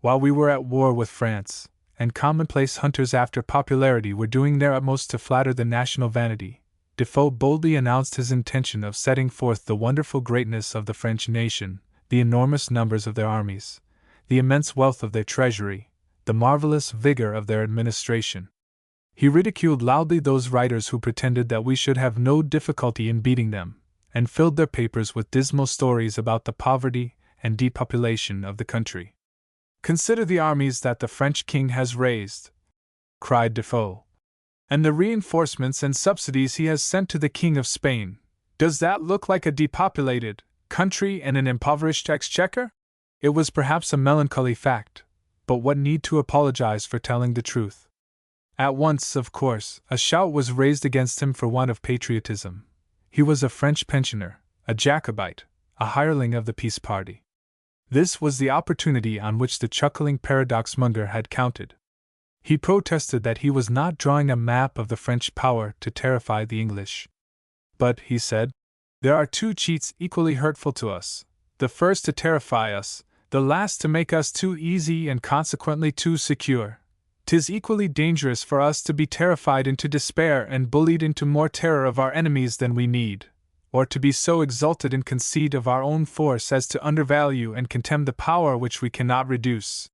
While we were at war with France, and commonplace hunters after popularity were doing their utmost to flatter the national vanity, Defoe boldly announced his intention of setting forth the wonderful greatness of the French nation, the enormous numbers of their armies, the immense wealth of their treasury, the marvelous vigor of their administration. He ridiculed loudly those writers who pretended that we should have no difficulty in beating them, and filled their papers with dismal stories about the poverty and depopulation of the country. "Consider the armies that the French king has raised," cried Defoe, "and the reinforcements and subsidies he has sent to the King of Spain. Does that look like a depopulated country and an impoverished exchequer?" It was perhaps a melancholy fact, but what need to apologize for telling the truth? At once, of course, a shout was raised against him for want of patriotism. He was a French pensioner, a Jacobite, a hireling of the peace party. This was the opportunity on which the chuckling paradox-monger had counted. He protested that he was not drawing a map of the French power to terrify the English. "But," he said, "there are two cheats equally hurtful to us, the first to terrify us, the last to make us too easy and consequently too secure. 'Tis equally dangerous for us to be terrified into despair and bullied into more terror of our enemies than we need, or to be so exalted in conceit of our own force as to undervalue and contemn the power which we cannot reduce.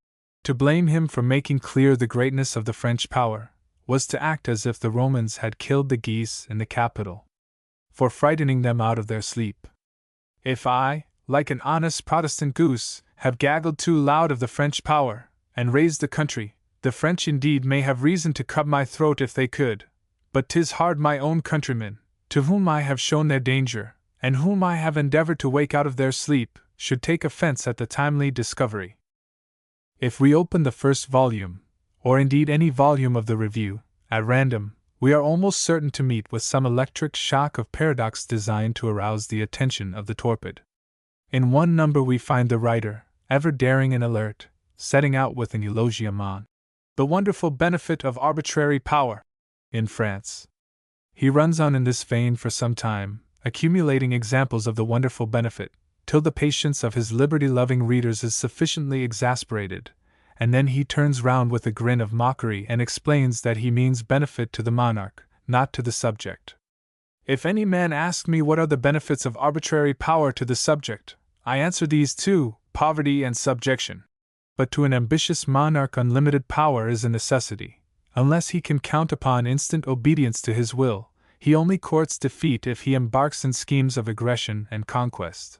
To blame him for making clear the greatness of the French power was to act as if the Romans had killed the geese in the Capitol. for frightening them out of their sleep. If I, like an honest Protestant goose, have gaggled too loud of the French power, and raised the country, the French indeed may have reason to cut my throat if they could, but 'tis hard my own countrymen, to whom I have shown their danger, and whom I have endeavored to wake out of their sleep, should take offense at the timely discovery. If we open the first volume, or indeed any volume of the Review, at random, we are almost certain to meet with some electric shock of paradox designed to arouse the attention of the torpid. In one number we find the writer, ever daring and alert, setting out with an eulogium on the wonderful benefit of arbitrary power in France. He runs on in this vein for some time, accumulating examples of the wonderful benefit, till the patience of his liberty-loving readers is sufficiently exasperated, and then he turns round with a grin of mockery and explains that he means benefit to the monarch, not to the subject. If any man ask me what are the benefits of arbitrary power to the subject, I answer these two, poverty and subjection. But to an ambitious monarch unlimited power is a necessity. Unless he can count upon instant obedience to his will, he only courts defeat if he embarks in schemes of aggression and conquest.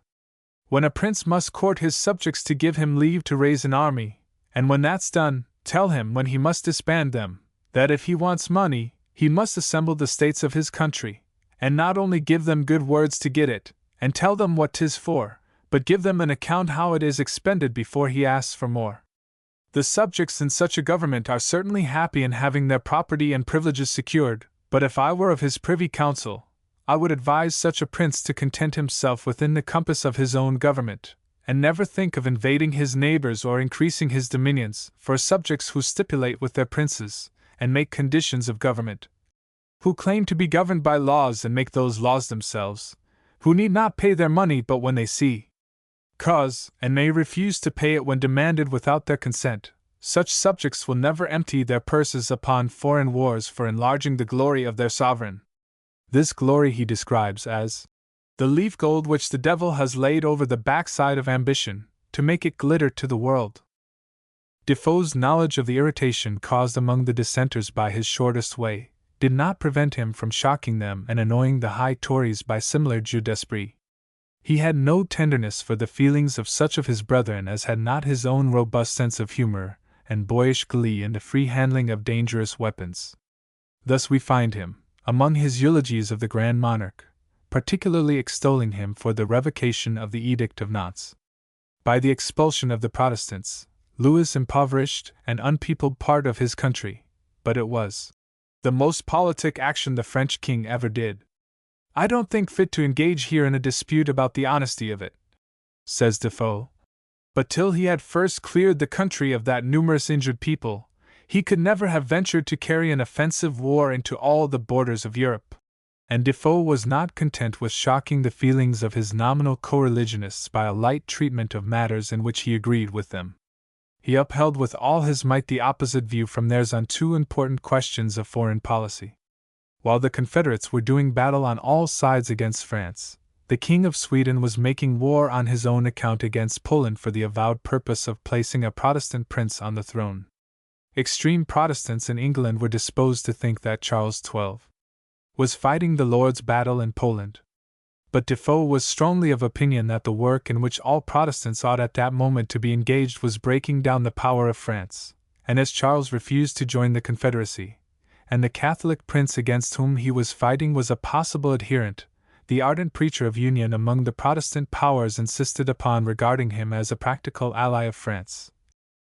When a prince must court his subjects to give him leave to raise an army, and when that's done, tell him when he must disband them, that if he wants money, he must assemble the states of his country, and not only give them good words to get it, and tell them what 'tis for, but give them an account how it is expended before he asks for more. The subjects in such a government are certainly happy in having their property and privileges secured, but if I were of his privy council, I would advise such a prince to content himself within the compass of his own government, and never think of invading his neighbors or increasing his dominions, for subjects who stipulate with their princes, and make conditions of government, who claim to be governed by laws and make those laws themselves, who need not pay their money but when they see cause, and may refuse to pay it when demanded without their consent, such subjects will never empty their purses upon foreign wars for enlarging the glory of their sovereign. This glory he describes as the leaf gold which the devil has laid over the backside of ambition, to make it glitter to the world. Defoe's knowledge of the irritation caused among the dissenters by his shortest way did not prevent him from shocking them and annoying the high Tories by similar jeux d'esprit. He had no tenderness for the feelings of such of his brethren as had not his own robust sense of humor and boyish glee in the free handling of dangerous weapons. Thus we find him, among his eulogies of the grand monarch, particularly extolling him for the revocation of the Edict of Nantes. By the expulsion of the Protestants, Louis impoverished and unpeopled part of his country, but it was the most politic action the French king ever did. I don't think fit to engage here in a dispute about the honesty of it, says Defoe, but till he had first cleared the country of that numerous injured people, he could never have ventured to carry an offensive war into all the borders of Europe. And Defoe was not content with shocking the feelings of his nominal co-religionists by a light treatment of matters in which he agreed with them. He upheld with all his might the opposite view from theirs on two important questions of foreign policy. While the Confederates were doing battle on all sides against France, the King of Sweden was making war on his own account against Poland for the avowed purpose of placing a Protestant prince on the throne. Extreme Protestants in England were disposed to think that Charles XII was fighting the Lord's battle in Poland. But Defoe was strongly of opinion that the work in which all Protestants ought at that moment to be engaged was breaking down the power of France, and as Charles refused to join the Confederacy, and the Catholic prince against whom he was fighting was a possible adherent, the ardent preacher of union among the Protestant powers insisted upon regarding him as a practical ally of France,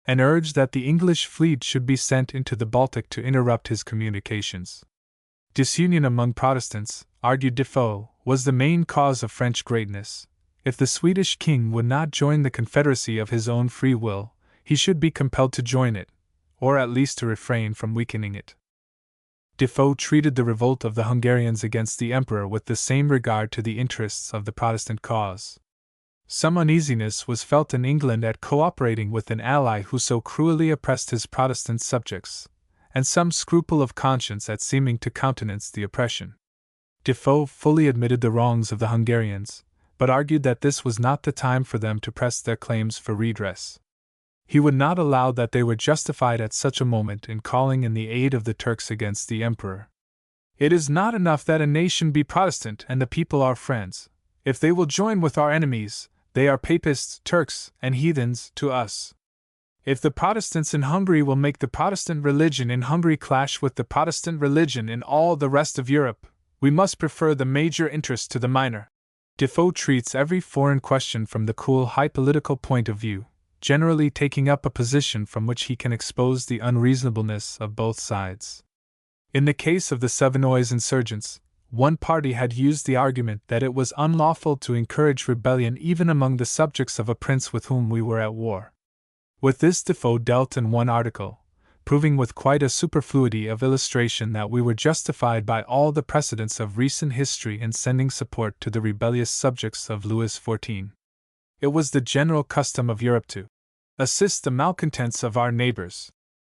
and urged that the English fleet should be sent into the Baltic to interrupt his communications. Disunion among Protestants, argued Defoe, was the main cause of French greatness. If the Swedish king would not join the Confederacy of his own free will, he should be compelled to join it, or at least to refrain from weakening it. Defoe treated the revolt of the Hungarians against the Emperor with the same regard to the interests of the Protestant cause. Some uneasiness was felt in England at cooperating with an ally who so cruelly oppressed his Protestant subjects, and some scruple of conscience at seeming to countenance the oppression. Defoe fully admitted the wrongs of the Hungarians, but argued that this was not the time for them to press their claims for redress. He would not allow that they were justified at such a moment in calling in the aid of the Turks against the Emperor. It is not enough that a nation be Protestant and the people our friends. If they will join with our enemies, they are Papists, Turks, and heathens to us. If the Protestants in Hungary will make the Protestant religion in Hungary clash with the Protestant religion in all the rest of Europe, we must prefer the major interest to the minor. Defoe treats every foreign question from the cool, high political point of view, generally taking up a position from which he can expose the unreasonableness of both sides. In the case of the Savanois insurgents, one party had used the argument that it was unlawful to encourage rebellion even among the subjects of a prince with whom we were at war. With this Defoe dealt in one article, proving with quite a superfluity of illustration that we were justified by all the precedents of recent history in sending support to the rebellious subjects of Louis XIV. It was the general custom of Europe to assist the malcontents of our neighbors.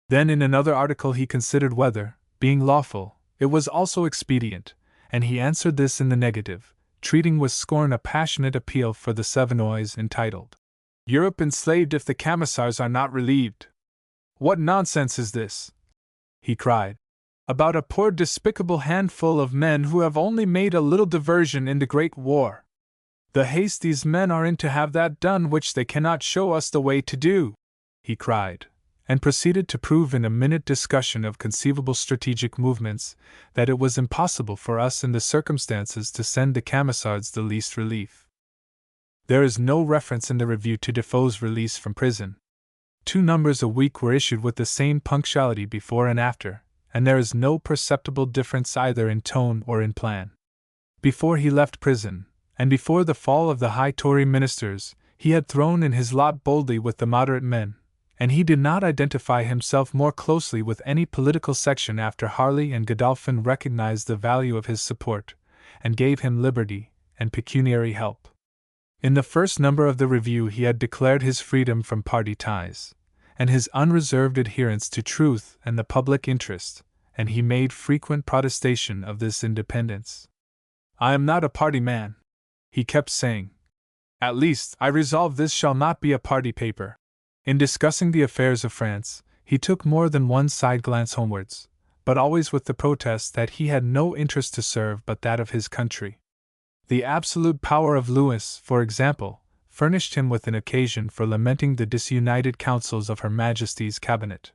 Then in another article he considered whether, being lawful, it was also expedient, and he answered this in the negative, treating with scorn a passionate appeal for the Savanois entitled, "Europe enslaved if the Camisards are not relieved." "What nonsense is this," he cried, "about a poor despicable handful of men who have only made a little diversion in the great war? The haste these men are in to have that done which they cannot show us the way to do," he cried, and proceeded to prove in a minute discussion of conceivable strategic movements that it was impossible for us in the circumstances to send the Camisards the least relief. There is no reference in the review to Defoe's release from prison. 2 numbers a week were issued with the same punctuality before and after, and there is no perceptible difference either in tone or in plan. Before he left prison, and before the fall of the high Tory ministers, he had thrown in his lot boldly with the moderate men, and he did not identify himself more closely with any political section after Harley and Godolphin recognized the value of his support, and gave him liberty and pecuniary help. In the first number of the Review he had declared his freedom from party ties, and his unreserved adherence to truth and the public interest, and he made frequent protestation of this independence. "I am not a party man," he kept saying. "At least, I resolve this shall not be a party paper." In discussing the affairs of France, he took more than one side glance homewards, but always with the protest that he had no interest to serve but that of his country. The absolute power of Louis, for example, furnished him with an occasion for lamenting the disunited counsels of Her Majesty's cabinet.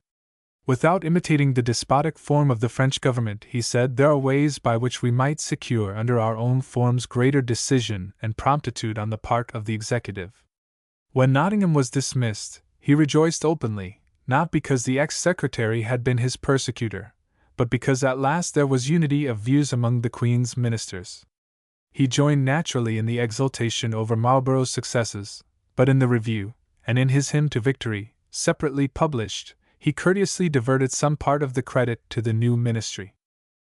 Without imitating the despotic form of the French government, he said, there are ways by which we might secure under our own forms greater decision and promptitude on the part of the executive. When Nottingham was dismissed, he rejoiced openly, not because the ex-secretary had been his persecutor, but because at last there was unity of views among the Queen's ministers. He joined naturally in the exultation over Marlborough's successes, but in the Review, and in his Hymn to Victory, separately published, he courteously diverted some part of the credit to the new ministry.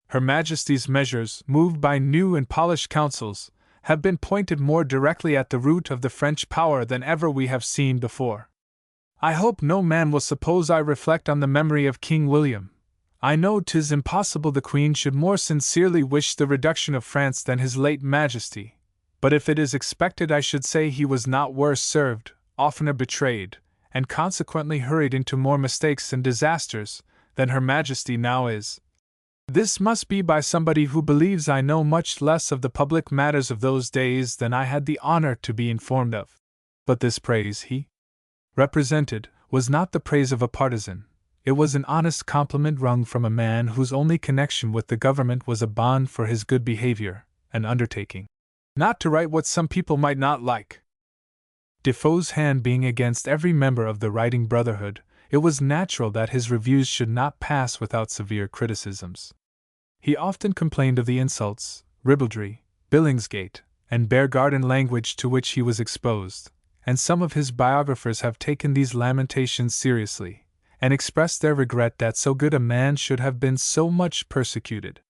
Her Majesty's measures, moved by new and polished counsels, have been pointed more directly at the root of the French power than ever we have seen before. I hope no man will suppose I reflect on the memory of King William. I know 'tis impossible the Queen should more sincerely wish the reduction of France than his late Majesty, but if it is expected I should say he was not worse served, oftener betrayed, and consequently hurried into more mistakes and disasters, than Her Majesty now is. This must be by somebody who believes I know much less of the public matters of those days than I had the honor to be informed of. But this praise he represented was not the praise of a partisan. It was an honest compliment wrung from a man whose only connection with the government was a bond for his good behavior, an undertaking not to write what some people might not like. Defoe's hand being against every member of the writing brotherhood, it was natural that his reviews should not pass without severe criticisms. He often complained of the insults, ribaldry, Billingsgate, and Beargarden language to which he was exposed, and some of his biographers have taken these lamentations seriously, and expressed their regret that so good a man should have been so much persecuted.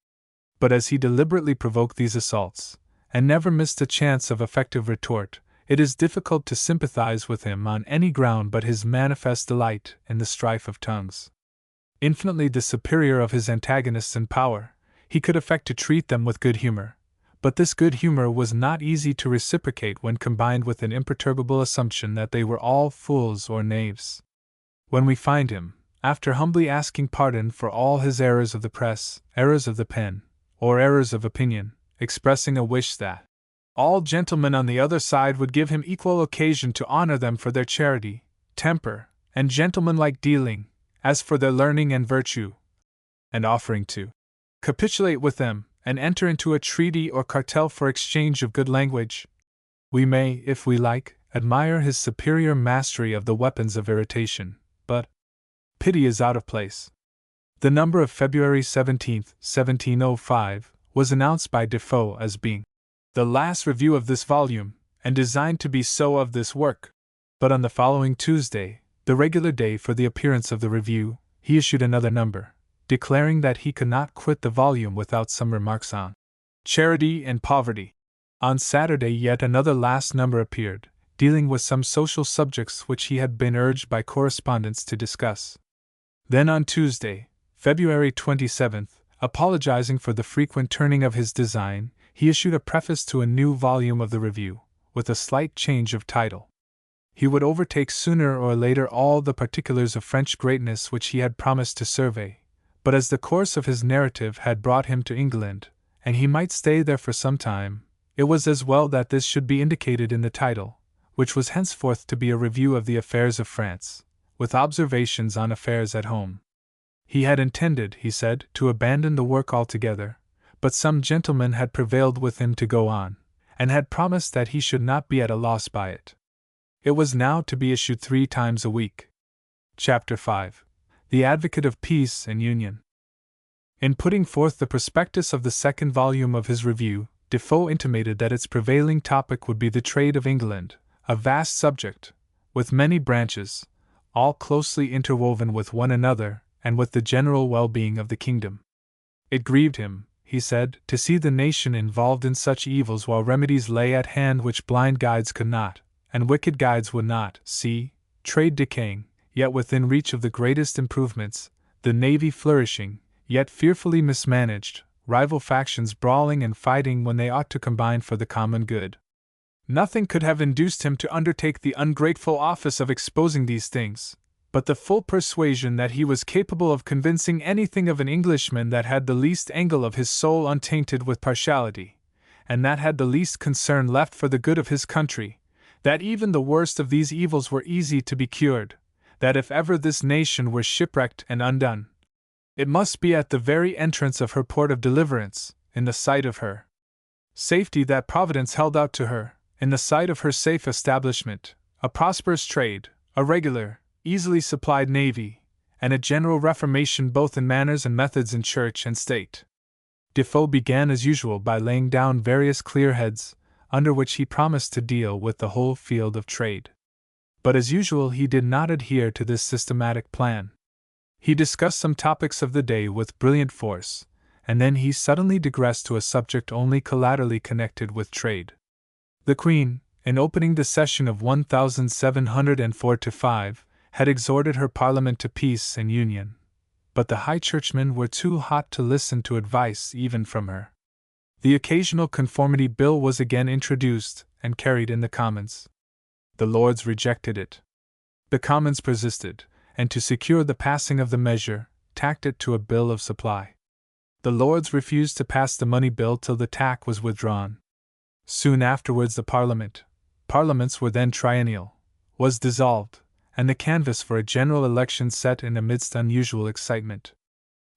But as he deliberately provoked these assaults, and never missed a chance of effective retort, it is difficult to sympathize with him on any ground but his manifest delight in the strife of tongues. Infinitely the superior of his antagonists in power, he could affect to treat them with good humor, but this good humor was not easy to reciprocate when combined with an imperturbable assumption that they were all fools or knaves. When we find him, after humbly asking pardon for all his errors of the press, errors of the pen, or errors of opinion, expressing a wish that all gentlemen on the other side would give him equal occasion to honor them for their charity, temper, and gentlemanlike dealing, as for their learning and virtue, and offering to capitulate with them, and enter into a treaty or cartel for exchange of good language. We may, if we like, admire his superior mastery of the weapons of irritation, but pity is out of place. The number of February 17, 1705, was announced by Defoe as being the last review of this volume, and designed to be so of this work. But on the following Tuesday, the regular day for the appearance of the review, he issued another number, declaring that he could not quit the volume without some remarks on charity and poverty. On Saturday yet another last number appeared, dealing with some social subjects which he had been urged by correspondents to discuss. Then on Tuesday, February 27th, apologizing for the frequent turning of his design, he issued a preface to a new volume of the review, with a slight change of title. He would overtake sooner or later all the particulars of French greatness which he had promised to survey, but as the course of his narrative had brought him to England, and he might stay there for some time, it was as well that this should be indicated in the title, which was henceforth to be a review of the affairs of France, with observations on affairs at home. He had intended, he said, to abandon the work altogether, but some gentlemen had prevailed with him to go on, and had promised that he should not be at a loss by it. It was now to be issued 3 times a week. Chapter 5. The Advocate of Peace and Union. In putting forth the prospectus of the second volume of his review, Defoe intimated that its prevailing topic would be the trade of England, a vast subject, with many branches, all closely interwoven with one another and with the general well-being of the kingdom. It grieved him, he said, to see the nation involved in such evils while remedies lay at hand which blind guides could not, and wicked guides would not, see, trade decaying, yet within reach of the greatest improvements, the navy flourishing, yet fearfully mismanaged, rival factions brawling and fighting when they ought to combine for the common good. Nothing could have induced him to undertake the ungrateful office of exposing these things, but the full persuasion that he was capable of convincing anything of an Englishman that had the least angle of his soul untainted with partiality, and that had the least concern left for the good of his country, that even the worst of these evils were easy to be cured, that if ever this nation were shipwrecked and undone, it must be at the very entrance of her port of deliverance, in the sight of her safety that Providence held out to her, in the sight of her safe establishment, a prosperous trade, a regular, easily supplied navy, and a general reformation both in manners and methods in church and state. Defoe began as usual by laying down various clear heads, under which he promised to deal with the whole field of trade. But as usual he did not adhere to this systematic plan. He discussed some topics of the day with brilliant force, and then he suddenly digressed to a subject only collaterally connected with trade. The Queen, in opening the session of 1704-5, had exhorted her Parliament to peace and union, but the High Churchmen were too hot to listen to advice even from her. The occasional Conformity Bill was again introduced and carried in the Commons. The Lords rejected it. The Commons persisted, and to secure the passing of the measure, tacked it to a bill of supply. The Lords refused to pass the money bill till the tack was withdrawn. Soon afterwards Parliaments were then triennial, was dissolved, and the canvass for a general election set in amidst unusual excitement.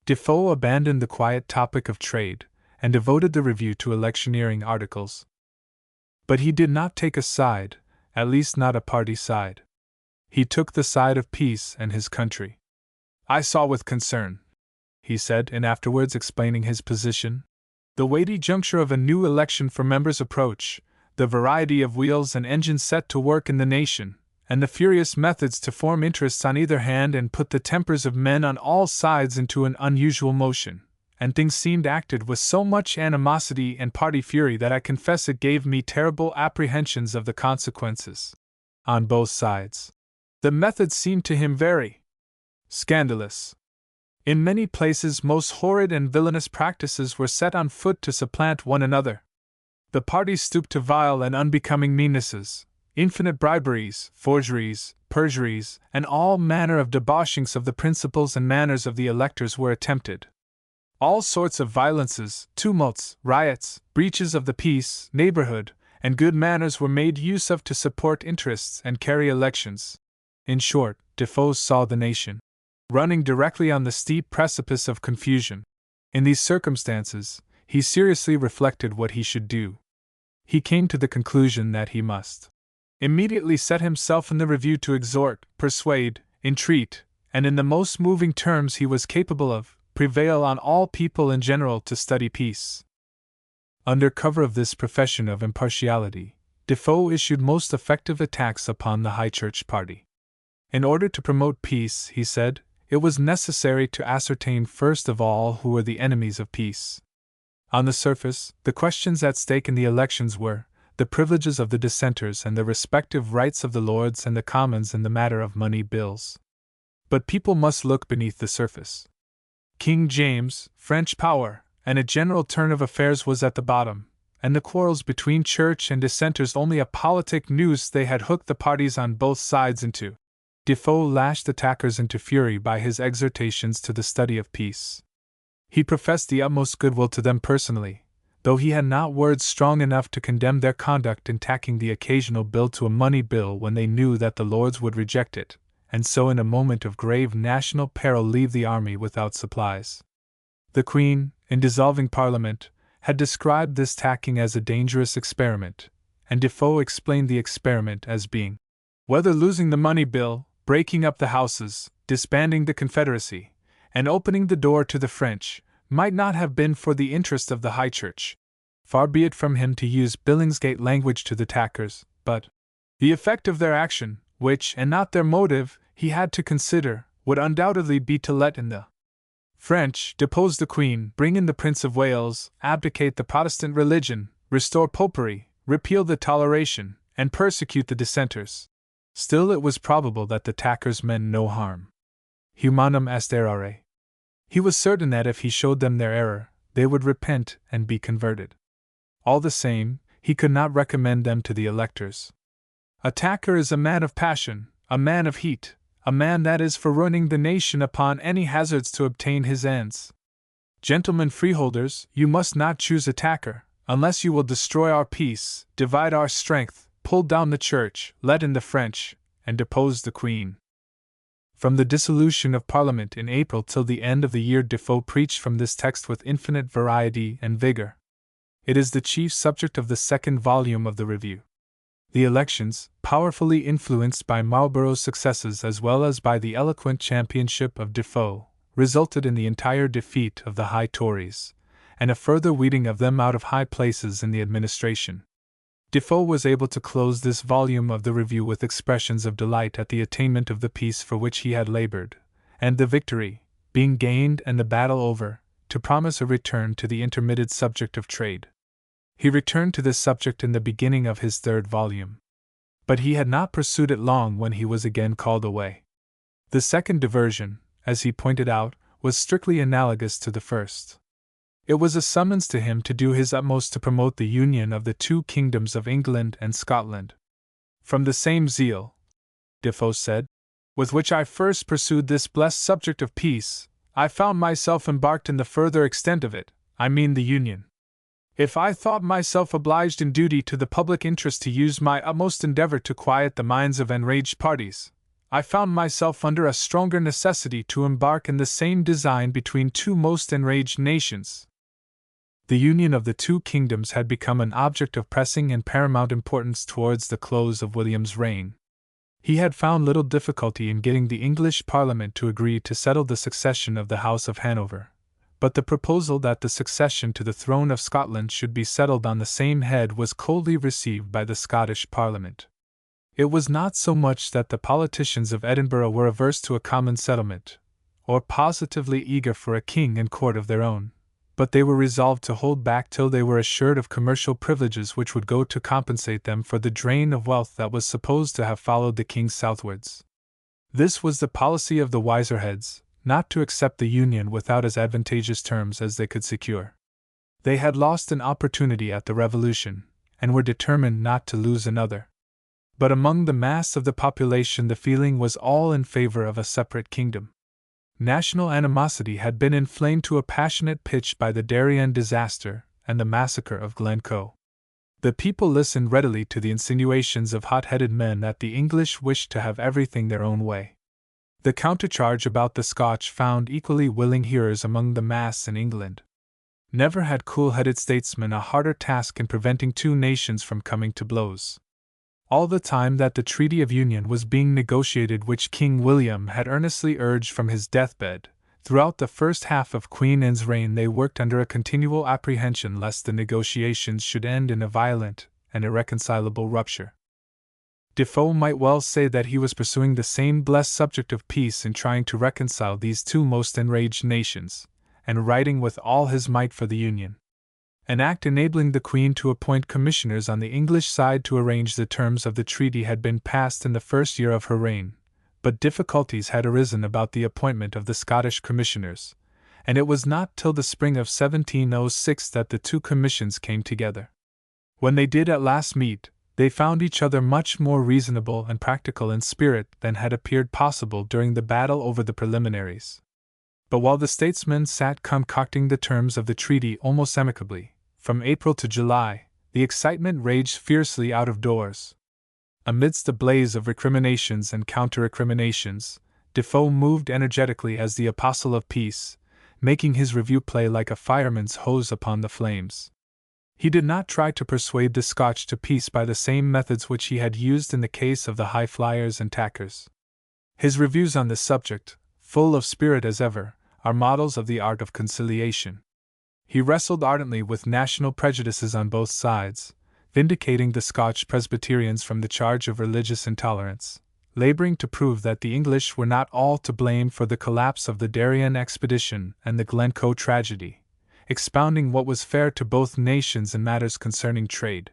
Defoe abandoned the quiet topic of trade, and devoted the review to electioneering articles. But he did not take a side, at least not a party side. He took the side of peace and his country. "I saw with concern," he said, in afterwards explaining his position, "the weighty juncture of a new election for members approach, the variety of wheels and engines set to work in the nation, and the furious methods to form interests on either hand and put the tempers of men on all sides into an unusual motion, and things seemed acted with so much animosity and party fury that I confess it gave me terrible apprehensions of the consequences. On both sides, the methods seemed to him very scandalous. In many places most horrid and villainous practices were set on foot to supplant one another. The parties stooped to vile and unbecoming meannesses, infinite briberies, forgeries, perjuries, and all manner of debauchings of the principles and manners of the electors were attempted. All sorts of violences, tumults, riots, breaches of the peace, neighborhood, and good manners were made use of to support interests and carry elections. In short, Defoe saw the nation running directly on the steep precipice of confusion. In these circumstances, he seriously reflected what he should do. He came to the conclusion that he must immediately set himself in the review to exhort, persuade, entreat, and in the most moving terms he was capable of, prevail on all people in general to study peace. Under cover of this profession of impartiality, Defoe issued most effective attacks upon the High Church party. In order to promote peace, he said, it was necessary to ascertain first of all who were the enemies of peace. On the surface, the questions at stake in the elections were the privileges of the dissenters and the respective rights of the Lords and the Commons in the matter of money bills. But people must look beneath the surface. King James, French power, and a general turn of affairs was at the bottom, and the quarrels between church and dissenters only a politic noose they had hooked the parties on both sides into. Defoe lashed attackers into fury by his exhortations to the study of peace. He professed the utmost goodwill to them personally, though he had not words strong enough to condemn their conduct in tacking the occasional bill to a money bill when they knew that the Lords would reject it, and so in a moment of grave national peril leave the army without supplies. The Queen, in dissolving Parliament, had described this tacking as a dangerous experiment, and Defoe explained the experiment as being whether losing the money bill, breaking up the Houses, disbanding the Confederacy, and opening the door to the French, might not have been for the interest of the High Church. Far be it from him to use Billingsgate language to the attackers, but the effect of their action, which, and not their motive, he had to consider, would undoubtedly be to let in the French, depose the Queen, bring in the Prince of Wales, abdicate the Protestant religion, restore popery, repeal the toleration, and persecute the dissenters. Still it was probable that the attackers meant no harm. Humanum est errare. He was certain that if he showed them their error, they would repent and be converted. All the same, he could not recommend them to the electors. Attacker is a man of passion, a man of heat, a man that is for ruining the nation upon any hazards to obtain his ends. Gentlemen freeholders, you must not choose attacker, unless you will destroy our peace, divide our strength, pull down the church, let in the French, and depose the Queen. From the dissolution of Parliament in April till the end of the year, Defoe preached from this text with infinite variety and vigor. It is the chief subject of the second volume of the Review. The elections, powerfully influenced by Marlborough's successes as well as by the eloquent championship of Defoe, resulted in the entire defeat of the High Tories, and a further weeding of them out of high places in the administration. Defoe was able to close this volume of the Review with expressions of delight at the attainment of the peace for which he had labored, and the victory, being gained and the battle over, to promise a return to the intermitted subject of trade. He returned to this subject in the beginning of his third volume. But he had not pursued it long when he was again called away. The second diversion, as he pointed out, was strictly analogous to the first. It was a summons to him to do his utmost to promote the union of the two kingdoms of England and Scotland. From the same zeal, Defoe said, with which I first pursued this blessed subject of peace, I found myself embarked in the further extent of it, I mean the union. If I thought myself obliged in duty to the public interest to use my utmost endeavor to quiet the minds of enraged parties, I found myself under a stronger necessity to embark in the same design between two most enraged nations. The union of the two kingdoms had become an object of pressing and paramount importance towards the close of William's reign. He had found little difficulty in getting the English Parliament to agree to settle the succession of the House of Hanover, but the proposal that the succession to the throne of Scotland should be settled on the same head was coldly received by the Scottish Parliament. It was not so much that the politicians of Edinburgh were averse to a common settlement, or positively eager for a king and court of their own, but they were resolved to hold back till they were assured of commercial privileges which would go to compensate them for the drain of wealth that was supposed to have followed the king southwards. This was the policy of the wiser heads, not to accept the union without as advantageous terms as they could secure. They had lost an opportunity at the Revolution, and were determined not to lose another. But among the mass of the population the feeling was all in favor of a separate kingdom. National animosity had been inflamed to a passionate pitch by the Darien disaster and the massacre of Glencoe. The people listened readily to the insinuations of hot-headed men that the English wished to have everything their own way. The countercharge about the Scotch found equally willing hearers among the mass in England. Never had cool-headed statesmen a harder task in preventing two nations from coming to blows. All the time that the Treaty of Union was being negotiated, which King William had earnestly urged from his deathbed, throughout the first half of Queen Anne's reign they worked under a continual apprehension lest the negotiations should end in a violent and irreconcilable rupture. Defoe might well say that he was pursuing the same blessed subject of peace in trying to reconcile these two most enraged nations, and writing with all his might for the Union. An act enabling the Queen to appoint commissioners on the English side to arrange the terms of the treaty had been passed in the first year of her reign, but difficulties had arisen about the appointment of the Scottish commissioners, and it was not till the spring of 1706 that the two commissions came together. When they did at last meet, they found each other much more reasonable and practical in spirit than had appeared possible during the battle over the preliminaries. But while the statesmen sat concocting the terms of the treaty almost amicably, from April to July, the excitement raged fiercely out of doors. Amidst a blaze of recriminations and counter-recriminations, Defoe moved energetically as the apostle of peace, making his review play like a fireman's hose upon the flames. He did not try to persuade the Scotch to peace by the same methods which he had used in the case of the high flyers and tackers. His reviews on this subject, full of spirit as ever, are models of the art of conciliation. He wrestled ardently with national prejudices on both sides, vindicating the Scotch Presbyterians from the charge of religious intolerance, laboring to prove that the English were not all to blame for the collapse of the Darien expedition and the Glencoe tragedy, expounding what was fair to both nations in matters concerning trade.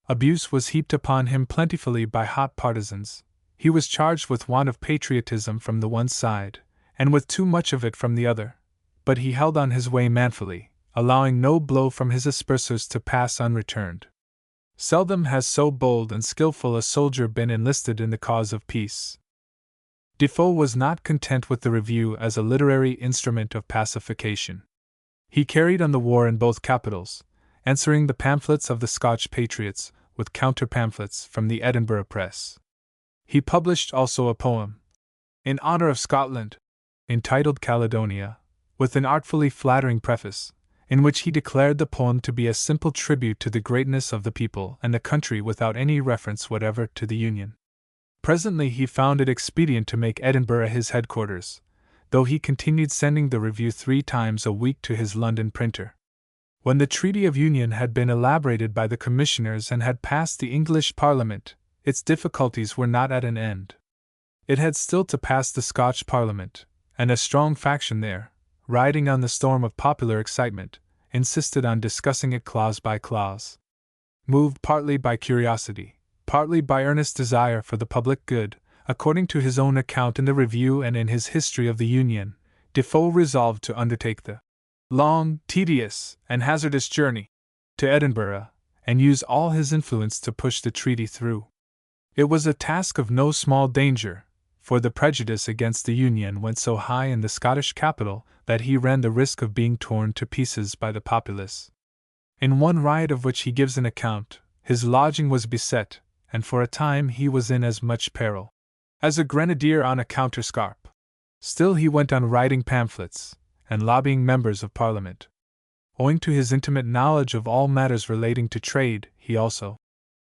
Abuse was heaped upon him plentifully by hot partisans. He was charged with want of patriotism from the one side, and with too much of it from the other, but he held on his way manfully, allowing no blow from his aspersors to pass unreturned. Seldom has so bold and skillful a soldier been enlisted in the cause of peace. Defoe was not content with the review as a literary instrument of pacification. He carried on the war in both capitals, answering the pamphlets of the Scotch patriots with counter-pamphlets from the Edinburgh press. He published also a poem, in honor of Scotland, entitled Caledonia, with an artfully flattering preface, in which he declared the poem to be a simple tribute to the greatness of the people and the country without any reference whatever to the Union. Presently he found it expedient to make Edinburgh his headquarters, though he continued sending the review 3 times a week to his London printer. When the Treaty of Union had been elaborated by the commissioners and had passed the English Parliament, its difficulties were not at an end. It had still to pass the Scotch Parliament, and a strong faction there, riding on the storm of popular excitement, insisted on discussing it clause by clause. Moved partly by curiosity, partly by earnest desire for the public good, according to his own account in the Review and in his History of the Union, Defoe resolved to undertake the long, tedious, and hazardous journey to Edinburgh, and use all his influence to push the treaty through. It was a task of no small danger, for the prejudice against the Union went so high in the Scottish capital that he ran the risk of being torn to pieces by the populace. In one riot of which he gives an account, his lodging was beset, and for a time he was in as much peril as a grenadier on a counterscarp. Still he went on writing pamphlets, and lobbying members of Parliament. Owing to his intimate knowledge of all matters relating to trade, he also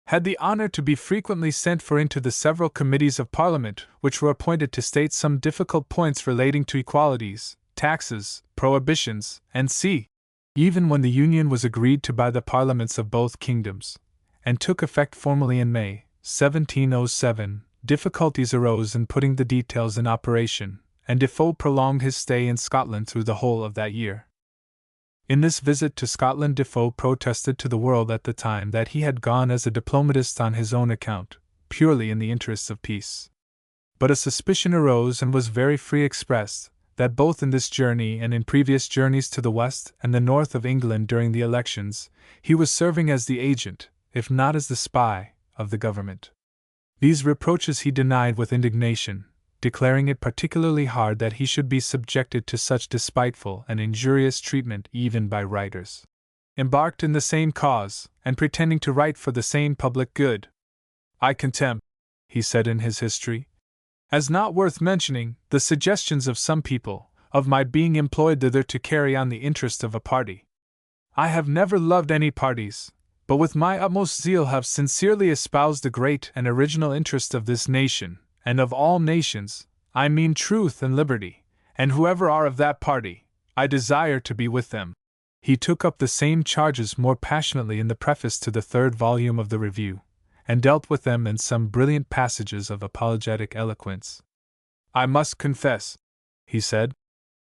had the honor to be frequently sent for into the several committees of Parliament which were appointed to state some difficult points relating to equalities, taxes, prohibitions, and even when the Union was agreed to by the Parliaments of both kingdoms, and took effect formally in May, 1707, difficulties arose in putting the details in operation, and Defoe prolonged his stay in Scotland through the whole of that year. In this visit to Scotland, Defoe protested to the world at the time that he had gone as a diplomatist on his own account, purely in the interests of peace. But a suspicion arose and was very free expressed, that both in this journey and in previous journeys to the west and the north of England during the elections, he was serving as the agent, if not as the spy, of the government. These reproaches he denied with indignation, declaring it particularly hard that he should be subjected to such despiteful and injurious treatment even by writers embarked in the same cause, and pretending to write for the same public good. I contemn, he said in his history, as not worth mentioning, the suggestions of some people, of my being employed thither to carry on the interest of a party. I have never loved any parties, but with my utmost zeal have sincerely espoused the great and original interest of this nation, and of all nations, I mean truth and liberty, and whoever are of that party, I desire to be with them. He took up the same charges more passionately in the preface to the 3rd volume of the Review, and dealt with them in some brilliant passages of apologetic eloquence. I must confess, he said,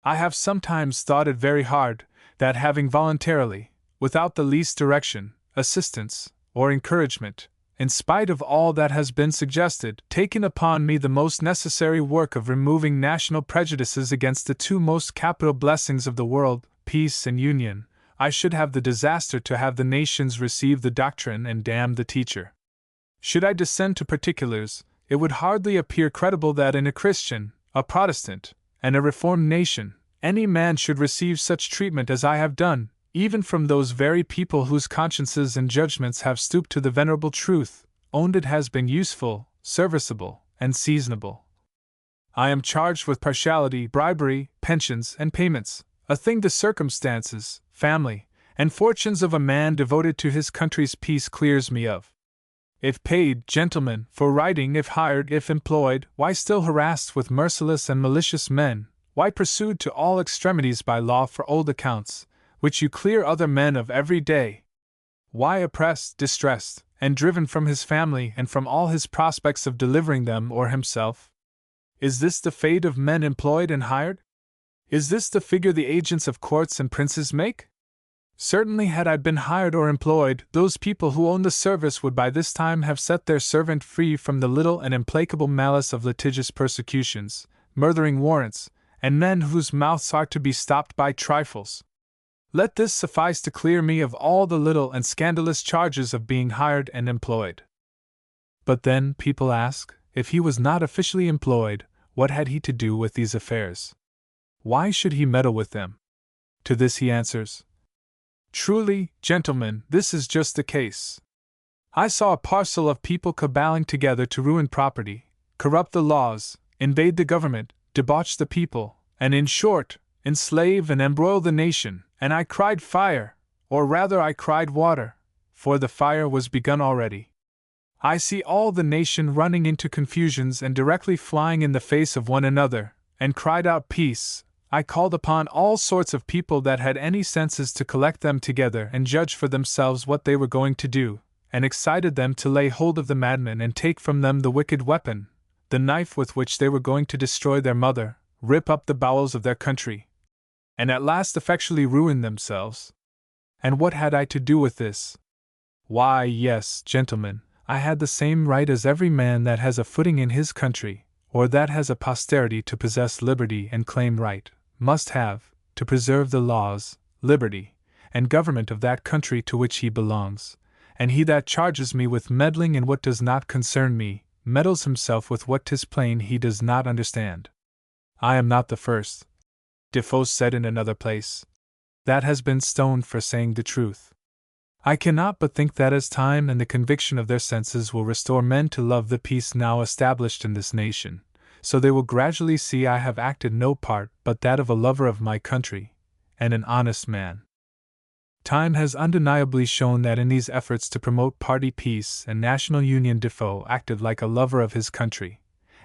I have sometimes thought it very hard, that having voluntarily, without the least direction, assistance, or encouragement, in spite of all that has been suggested, taken upon me the most necessary work of removing national prejudices against the 2 most capital blessings of the world, peace and union, I should have the disaster to have the nations receive the doctrine and damn the teacher. Should I descend to particulars, it would hardly appear credible that in a Christian, a Protestant, and a Reformed nation, any man should receive such treatment as I have done, even from those very people whose consciences and judgments have stooped to the venerable truth, owned it has been useful, serviceable, and seasonable. I am charged with partiality, bribery, pensions, and payments, a thing the circumstances, family, and fortunes of a man devoted to his country's peace clears me of. If paid, gentlemen, for writing, if hired, if employed, why still harassed with merciless and malicious men, why pursued to all extremities by law for old accounts, which you clear other men of every day? Why oppressed, distressed, and driven from his family and from all his prospects of delivering them or himself? Is this the fate of men employed and hired? Is this the figure the agents of courts and princes make? Certainly, had I been hired or employed, those people who own the service would by this time have set their servant free from the little and implacable malice of litigious persecutions, murthering warrants, and men whose mouths are to be stopped by trifles. Let this suffice to clear me of all the little and scandalous charges of being hired and employed. But then, people ask, if he was not officially employed, what had he to do with these affairs? Why should he meddle with them? To this he answers, truly, gentlemen, this is just the case. I saw a parcel of people caballing together to ruin property, corrupt the laws, invade the government, debauch the people, and in short, enslave and embroil the nation, and I cried fire, or rather I cried water, for the fire was begun already. I see all the nation running into confusions and directly flying in the face of one another, and cried out peace. I called upon all sorts of people that had any senses to collect them together and judge for themselves what they were going to do, and excited them to lay hold of the madmen and take from them the wicked weapon, the knife with which they were going to destroy their mother, rip up the bowels of their country, and at last effectually ruin themselves. And what had I to do with this? Why, yes, gentlemen, I had the same right as every man that has a footing in his country, or that has a posterity to possess liberty and claim right, must have, to preserve the laws, liberty, and government of that country to which he belongs, and he that charges me with meddling in what does not concern me, meddles himself with what 'tis plain he does not understand. I am not the first, Defoe said in another place, that has been stoned for saying the truth. I cannot but think that as time and the conviction of their senses will restore men to love the peace now established in this nation, so they will gradually see I have acted no part but that of a lover of my country, and an honest man. Time has undeniably shown that in these efforts to promote party peace and national union Defoe acted like a lover of his country,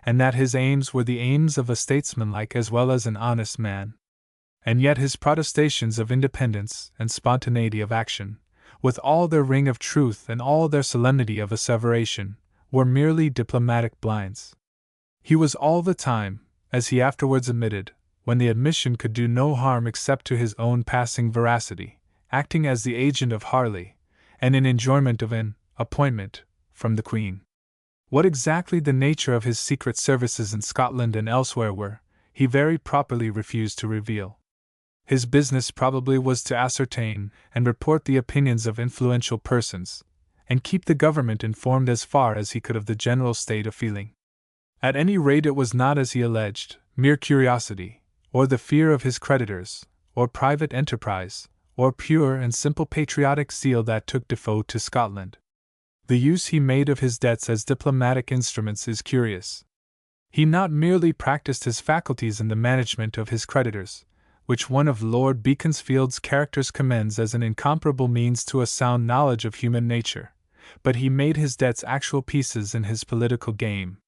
and that his aims were the aims of a statesmanlike as well as an honest man. And yet his protestations of independence and spontaneity of action, with all their ring of truth and all their solemnity of asseveration, were merely diplomatic blinds. He was all the time, as he afterwards admitted, when the admission could do no harm except to his own passing veracity, acting as the agent of Harley, and in enjoyment of an appointment from the Queen. What exactly the nature of his secret services in Scotland and elsewhere were, he very properly refused to reveal. His business probably was to ascertain and report the opinions of influential persons, and keep the government informed as far as he could of the general state of feeling. At any rate, it was not, as he alleged, mere curiosity, or the fear of his creditors, or private enterprise, or pure and simple patriotic zeal that took Defoe to Scotland. The use he made of his debts as diplomatic instruments is curious. He not merely practiced his faculties in the management of his creditors, which one of Lord Beaconsfield's characters commends as an incomparable means to a sound knowledge of human nature, but he made his debts actual pieces in his political game.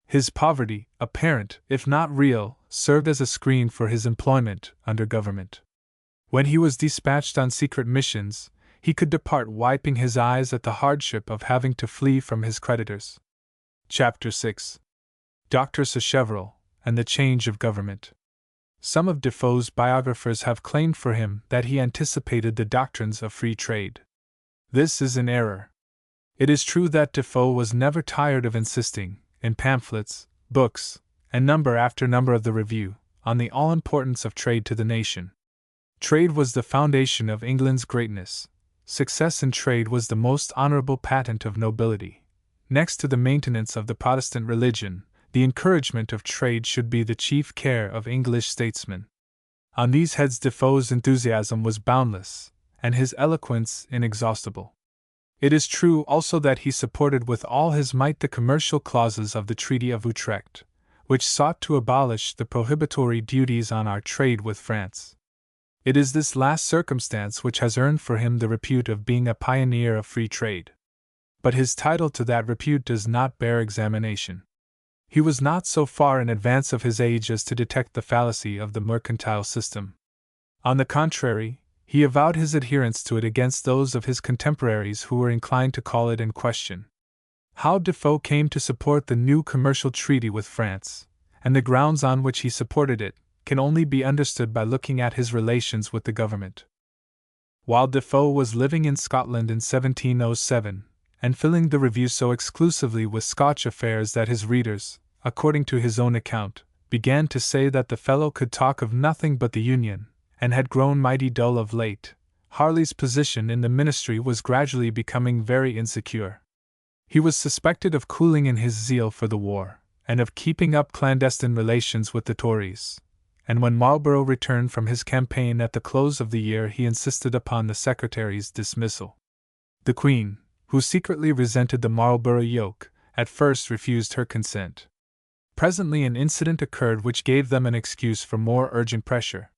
His poverty, apparent, if not real, served as a screen for his employment under government. When he was dispatched on secret missions, he could depart wiping his eyes at the hardship of having to flee from his creditors. Chapter 6. Dr. Sacheverell and the Change of Government. Some of Defoe's biographers have claimed for him that he anticipated the doctrines of free trade. This is an error. It is true that Defoe was never tired of insisting, in pamphlets, books, and number after number of the Review, on the all-importance of trade to the nation. Trade was the foundation of England's greatness. Success in trade was the most honorable patent of nobility. Next to the maintenance of the Protestant religion, the encouragement of trade should be the chief care of English statesmen. On these heads Defoe's enthusiasm was boundless, and his eloquence inexhaustible. It is true also that he supported with all his might the commercial clauses of the Treaty of Utrecht, which sought to abolish the prohibitory duties on our trade with France. It is this last circumstance which has earned for him the repute of being a pioneer of free trade. But his title to that repute does not bear examination. He was not so far in advance of his age as to detect the fallacy of the mercantile system. On the contrary, he avowed his adherence to it against those of his contemporaries who were inclined to call it in question. How Defoe came to support the new commercial treaty with France, and the grounds on which he supported it, can only be understood by looking at his relations with the government. While Defoe was living in Scotland in 1707, and filling the Review so exclusively with Scotch affairs that his readers, according to his own account, began to say that the fellow could talk of nothing but the Union, and had grown mighty dull of late, Harley's position in the ministry was gradually becoming very insecure. He was suspected of cooling in his zeal for the war, and of keeping up clandestine relations with the Tories, and when Marlborough returned from his campaign at the close of the year he insisted upon the secretary's dismissal. The Queen, who secretly resented the Marlborough yoke, at first refused her consent. Presently an incident occurred which gave them an excuse for more urgent pressure.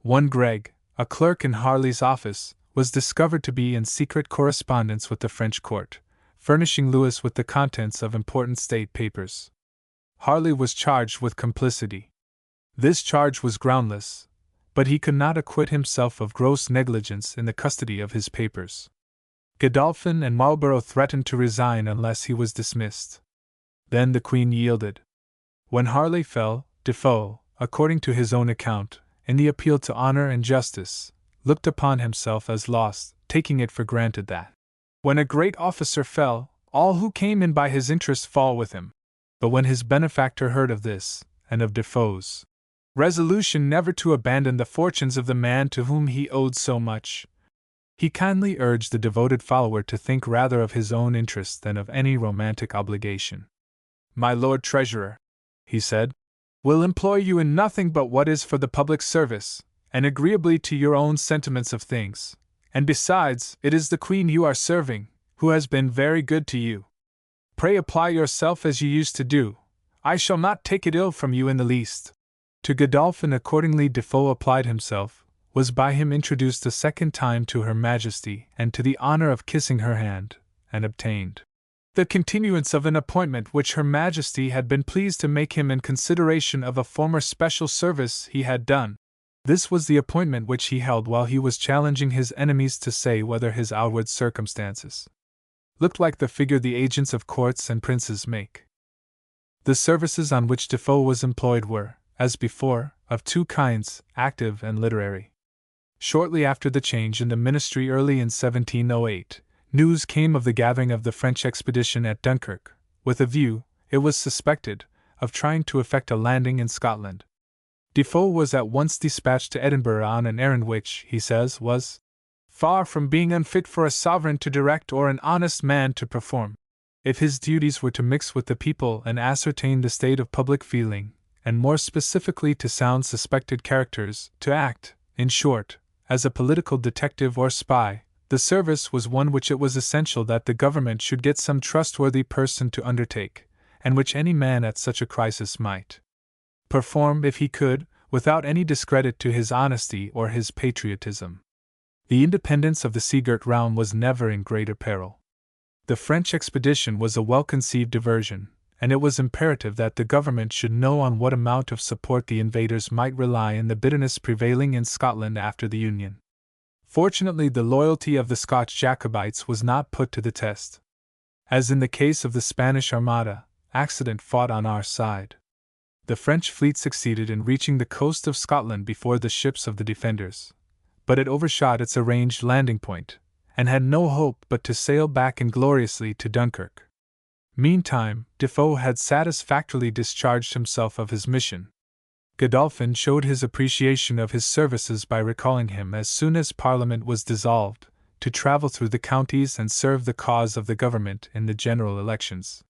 One Gregg, a clerk in Harley's office, was discovered to be in secret correspondence with the French court, furnishing Louis with the contents of important state papers. Harley was charged with complicity. This charge was groundless, but he could not acquit himself of gross negligence in the custody of his papers. Godolphin and Marlborough threatened to resign unless he was dismissed. Then the Queen yielded. When Harley fell, Defoe, according to his own account, in the appeal to honor and justice, looked upon himself as lost, taking it for granted that, when a great officer fell, all who came in by his interest fall with him. But when his benefactor heard of this, and of Defoe's resolution never to abandon the fortunes of the man to whom he owed so much, he kindly urged the devoted follower to think rather of his own interest than of any romantic obligation. "My Lord Treasurer," he said, "will employ you in nothing but what is for the public service, and agreeably to your own sentiments of things, and besides, it is the Queen you are serving, who has been very good to you. Pray apply yourself as you used to do. I shall not take it ill from you in the least." To Godolphin accordingly Defoe applied himself, was by him introduced a second time to Her Majesty, and to the honor of kissing her hand, and obtained the continuance of an appointment which Her Majesty had been pleased to make him in consideration of a former special service he had done. This was the appointment which he held while he was challenging his enemies to say whether his outward circumstances looked like the figure the agents of courts and princes make. The services on which Defoe was employed were, as before, of two kinds, active and literary. Shortly after the change in the ministry early in 1708, news came of the gathering of the French expedition at Dunkirk, with a view, it was suspected, of trying to effect a landing in Scotland. Defoe was at once dispatched to Edinburgh on an errand which, he says, was far from being unfit for a sovereign to direct or an honest man to perform. If his duties were to mix with the people and ascertain the state of public feeling, and more specifically to sound suspected characters, to act, in short, as a political detective or spy, the service was one which it was essential that the government should get some trustworthy person to undertake, and which any man at such a crisis might perform if he could, without any discredit to his honesty or his patriotism. The independence of the sea-girt realm was never in greater peril. The French expedition was a well-conceived diversion, and it was imperative that the government should know on what amount of support the invaders might rely in the bitterness prevailing in Scotland after the Union. Fortunately, the loyalty of the Scotch Jacobites was not put to the test. As in the case of the Spanish Armada, accident fought on our side. The French fleet succeeded in reaching the coast of Scotland before the ships of the defenders, but it overshot its arranged landing point, and had no hope but to sail back ingloriously to Dunkirk. Meantime, Defoe had satisfactorily discharged himself of his mission. Godolphin showed his appreciation of his services by recalling him as soon as Parliament was dissolved, to travel through the counties and serve the cause of the government in the general elections.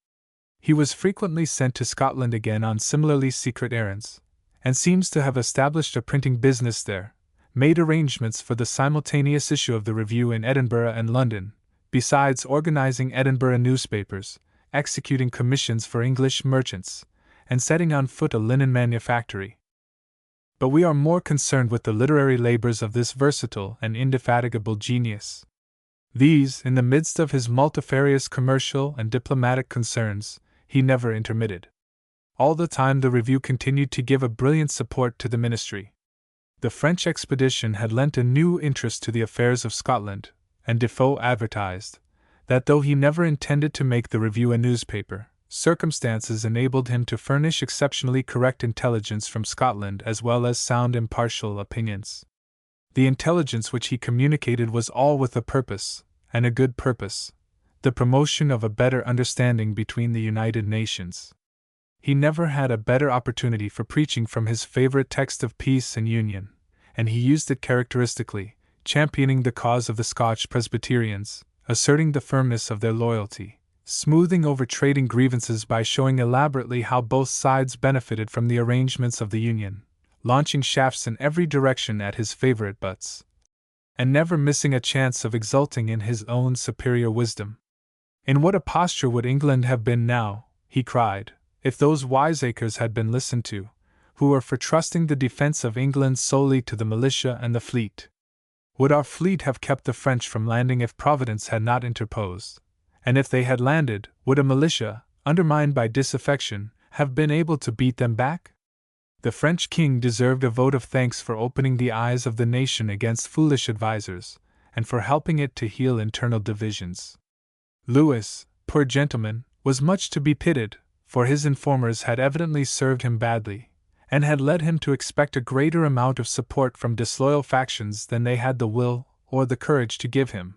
He was frequently sent to Scotland again on similarly secret errands, and seems to have established a printing business there, made arrangements for the simultaneous issue of the Review in Edinburgh and London, besides organizing Edinburgh newspapers, executing commissions for English merchants, and setting on foot a linen manufactory. But we are more concerned with the literary labors of this versatile and indefatigable genius. These, in the midst of his multifarious commercial and diplomatic concerns, he never intermitted. All the time the Review continued to give a brilliant support to the ministry. The French expedition had lent a new interest to the affairs of Scotland, and Defoe advertised that though he never intended to make the Review a newspaper, circumstances enabled him to furnish exceptionally correct intelligence from Scotland as well as sound impartial opinions. The intelligence which he communicated was all with a purpose, and a good purpose, the promotion of a better understanding between the United Nations. He never had a better opportunity for preaching from his favorite text of peace and union, and he used it characteristically, championing the cause of the Scotch Presbyterians, asserting the firmness of their loyalty, smoothing over trading grievances by showing elaborately how both sides benefited from the arrangements of the Union, launching shafts in every direction at his favorite butts, and never missing a chance of exulting in his own superior wisdom. In what a posture would England have been now, he cried, if those wiseacres had been listened to, who were for trusting the defense of England solely to the militia and the fleet? Would our fleet have kept the French from landing if Providence had not interposed? And if they had landed, would a militia, undermined by disaffection, have been able to beat them back? The French king deserved a vote of thanks for opening the eyes of the nation against foolish advisers, and for helping it to heal internal divisions. Louis, poor gentleman, was much to be pitied, for his informers had evidently served him badly, and had led him to expect a greater amount of support from disloyal factions than they had the will or the courage to give him.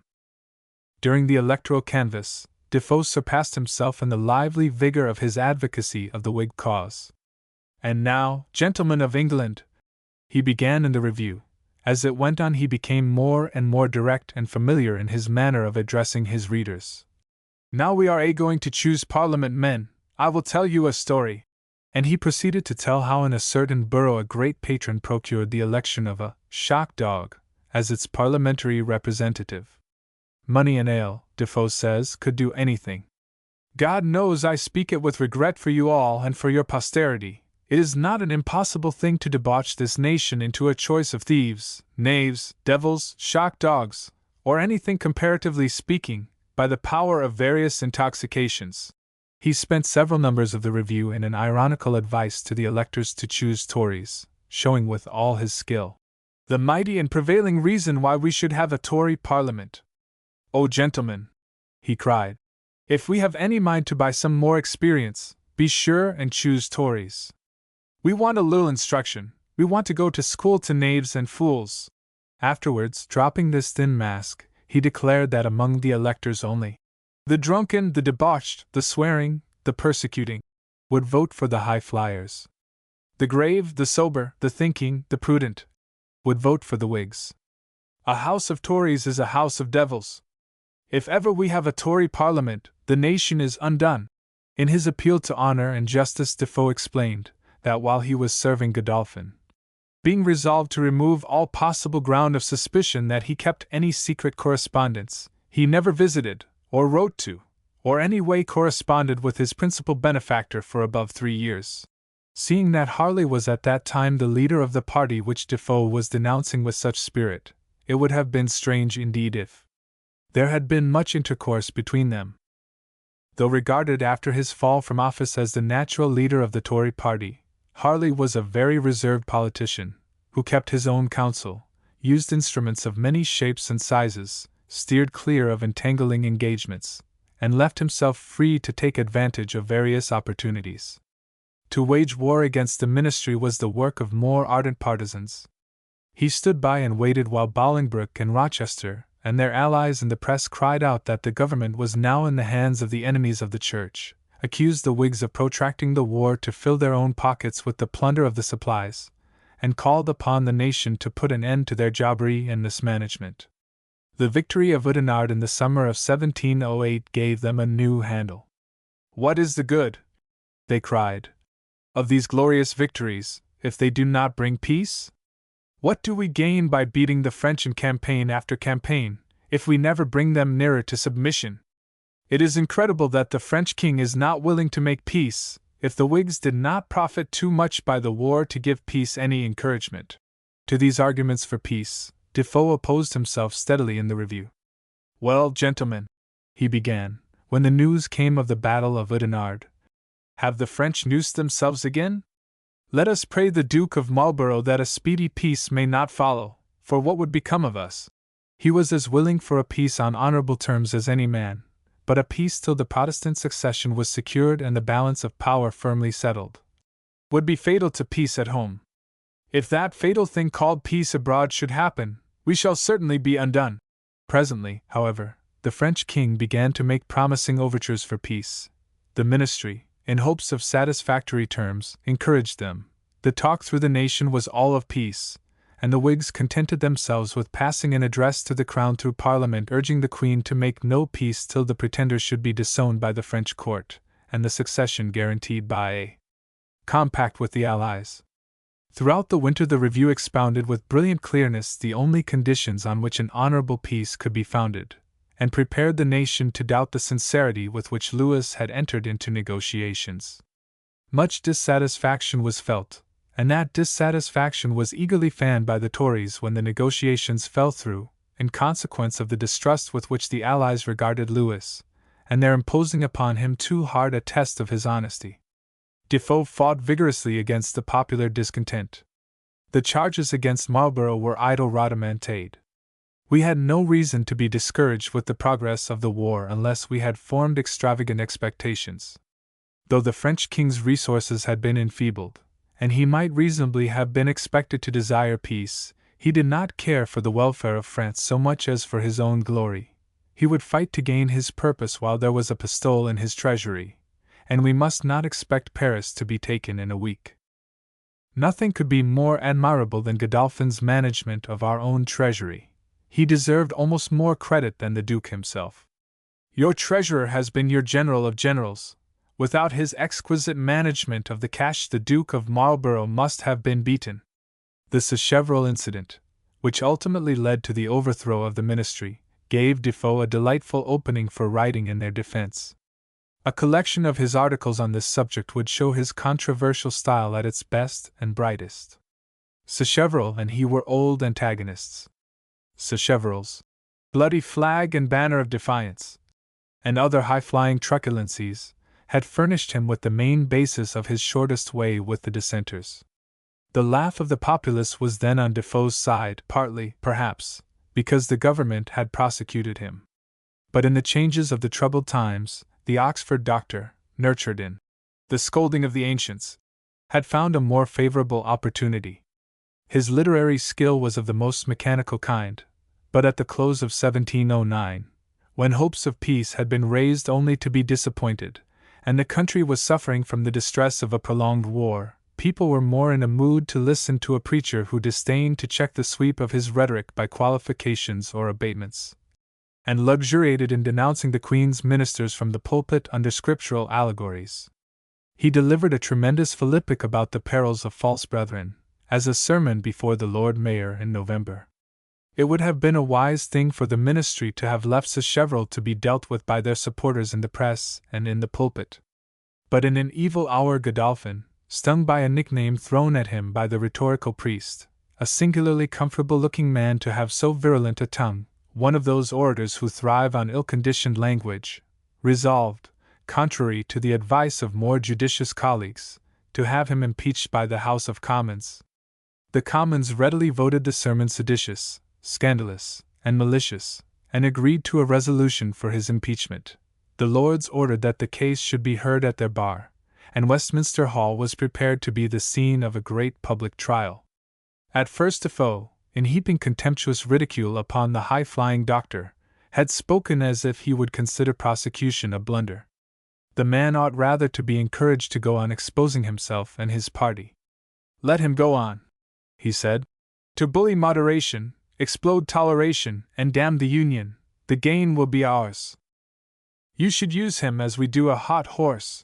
During the electoral canvass, Defoe surpassed himself in the lively vigor of his advocacy of the Whig cause. And now, gentlemen of England, he began in the Review. As it went on, he became more and more direct and familiar in his manner of addressing his readers. Now we are going to choose Parliament men. I will tell you a story. And he proceeded to tell how in a certain borough a great patron procured the election of a shock dog as its parliamentary representative. Money and ale, Defoe says, could do anything. God knows I speak it with regret for you all and for your posterity. It is not an impossible thing to debauch this nation into a choice of thieves, knaves, devils, shock dogs, or anything comparatively speaking, by the power of various intoxications. He spent several numbers of the Review in an ironical advice to the electors to choose Tories, showing with all his skill the mighty and prevailing reason why we should have a Tory Parliament. "Oh, gentlemen," he cried, "if we have any mind to buy some more experience, be sure and choose Tories. We want a little instruction, we want to go to school to knaves and fools." Afterwards, dropping this thin mask, he declared that among the electors only the drunken, the debauched, the swearing, the persecuting, would vote for the high flyers. The grave, the sober, the thinking, the prudent, would vote for the Whigs. "A house of Tories is a house of devils," If ever we have a Tory Parliament, the nation is undone. In his appeal to honor and justice, Defoe explained that while he was serving Godolphin, being resolved to remove all possible ground of suspicion that he kept any secret correspondence, he never visited, or wrote to, or any way corresponded with his principal benefactor for above 3 years. Seeing that Harley was at that time the leader of the party which Defoe was denouncing with such spirit, it would have been strange indeed if there had been much intercourse between them. Though regarded after his fall from office as the natural leader of the Tory party, Harley was a very reserved politician, who kept his own counsel, used instruments of many shapes and sizes, steered clear of entangling engagements, and left himself free to take advantage of various opportunities. To wage war against the ministry was the work of more ardent partisans. He stood by and waited while Bolingbroke and Rochester and their allies in the press cried out that the government was now in the hands of the enemies of the Church, accused the Whigs of protracting the war to fill their own pockets with the plunder of the supplies, and called upon the nation to put an end to their jobbery and mismanagement. The victory of Oudenarde in the summer of 1708 gave them a new handle. "What is the good," they cried, "of these glorious victories, if they do not bring peace? What do we gain by beating the French in campaign after campaign, if we never bring them nearer to submission? It is incredible that the French king is not willing to make peace, if the Whigs did not profit too much by the war to give peace any encouragement." To these arguments for peace, Defoe opposed himself steadily in the Review. "Well, gentlemen," he began, when the news came of the Battle of Oudenarde, "have the French noosed themselves again? Let us pray the Duke of Marlborough that a speedy peace may not follow, for what would become of us?" He was as willing for a peace on honorable terms as any man, but a peace till the Protestant succession was secured and the balance of power firmly settled would be fatal to peace at home. If that fatal thing called peace abroad should happen, we shall certainly be undone. Presently, however, the French king began to make promising overtures for peace. The ministry, in hopes of satisfactory terms, encouraged them. The talk through the nation was all of peace, and the Whigs contented themselves with passing an address to the Crown through Parliament urging the Queen to make no peace till the pretenders should be disowned by the French court, and the succession guaranteed by a compact with the Allies. Throughout the winter the Review expounded with brilliant clearness the only conditions on which an honorable peace could be founded, and prepared the nation to doubt the sincerity with which Louis had entered into negotiations. Much dissatisfaction was felt, and that dissatisfaction was eagerly fanned by the Tories when the negotiations fell through, in consequence of the distrust with which the Allies regarded Louis, and their imposing upon him too hard a test of his honesty. Defoe fought vigorously against the popular discontent. The charges against Marlborough were idle rhodomantade. We had no reason to be discouraged with the progress of the war unless we had formed extravagant expectations. Though the French king's resources had been enfeebled, and he might reasonably have been expected to desire peace, he did not care for the welfare of France so much as for his own glory. He would fight to gain his purpose while there was a pistole in his treasury, and we must not expect Paris to be taken in a week. Nothing could be more admirable than Godolphin's management of our own treasury. He deserved almost more credit than the Duke himself. Your treasurer has been your general of generals. Without his exquisite management of the cash the Duke of Marlborough must have been beaten. The Sacheverell incident, which ultimately led to the overthrow of the ministry, gave Defoe a delightful opening for writing in their defense. A collection of his articles on this subject would show his controversial style at its best and brightest. Sacheverell and he were old antagonists. Sacheverell's bloody flag and banner of defiance, and other high-flying truculencies, had furnished him with the main basis of his shortest way with the dissenters. The laugh of the populace was then on Defoe's side, partly, perhaps, because the government had prosecuted him. But in the changes of the troubled times, the Oxford doctor, nurtured in the scolding of the ancients, had found a more favorable opportunity. His literary skill was of the most mechanical kind, but at the close of 1709, when hopes of peace had been raised only to be disappointed, and the country was suffering from the distress of a prolonged war, people were more in a mood to listen to a preacher who disdained to check the sweep of his rhetoric by qualifications or abatements. and luxuriated in denouncing the Queen's ministers from the pulpit under scriptural allegories. He delivered a tremendous philippic about the perils of false brethren, as a sermon before the Lord Mayor in November. It would have been a wise thing for the ministry to have left Sacheverell to be dealt with by their supporters in the press and in the pulpit. But in an evil hour Godolphin, stung by a nickname thrown at him by the rhetorical priest, a singularly comfortable-looking man to have so virulent a tongue, one of those orators who thrive on ill-conditioned language, resolved, contrary to the advice of more judicious colleagues, to have him impeached by the House of Commons. The Commons readily voted the sermon seditious, scandalous, and malicious, and agreed to a resolution for his impeachment. The Lords ordered that the case should be heard at their bar, and Westminster Hall was prepared to be the scene of a great public trial. At first Defoe, in heaping contemptuous ridicule upon the high-flying doctor, had spoken as if he would consider prosecution a blunder. The man ought rather to be encouraged to go on exposing himself and his party. "Let him go on," he said, "to bully moderation, explode toleration, and damn the Union. The gain will be ours. You should use him as we do a hot horse.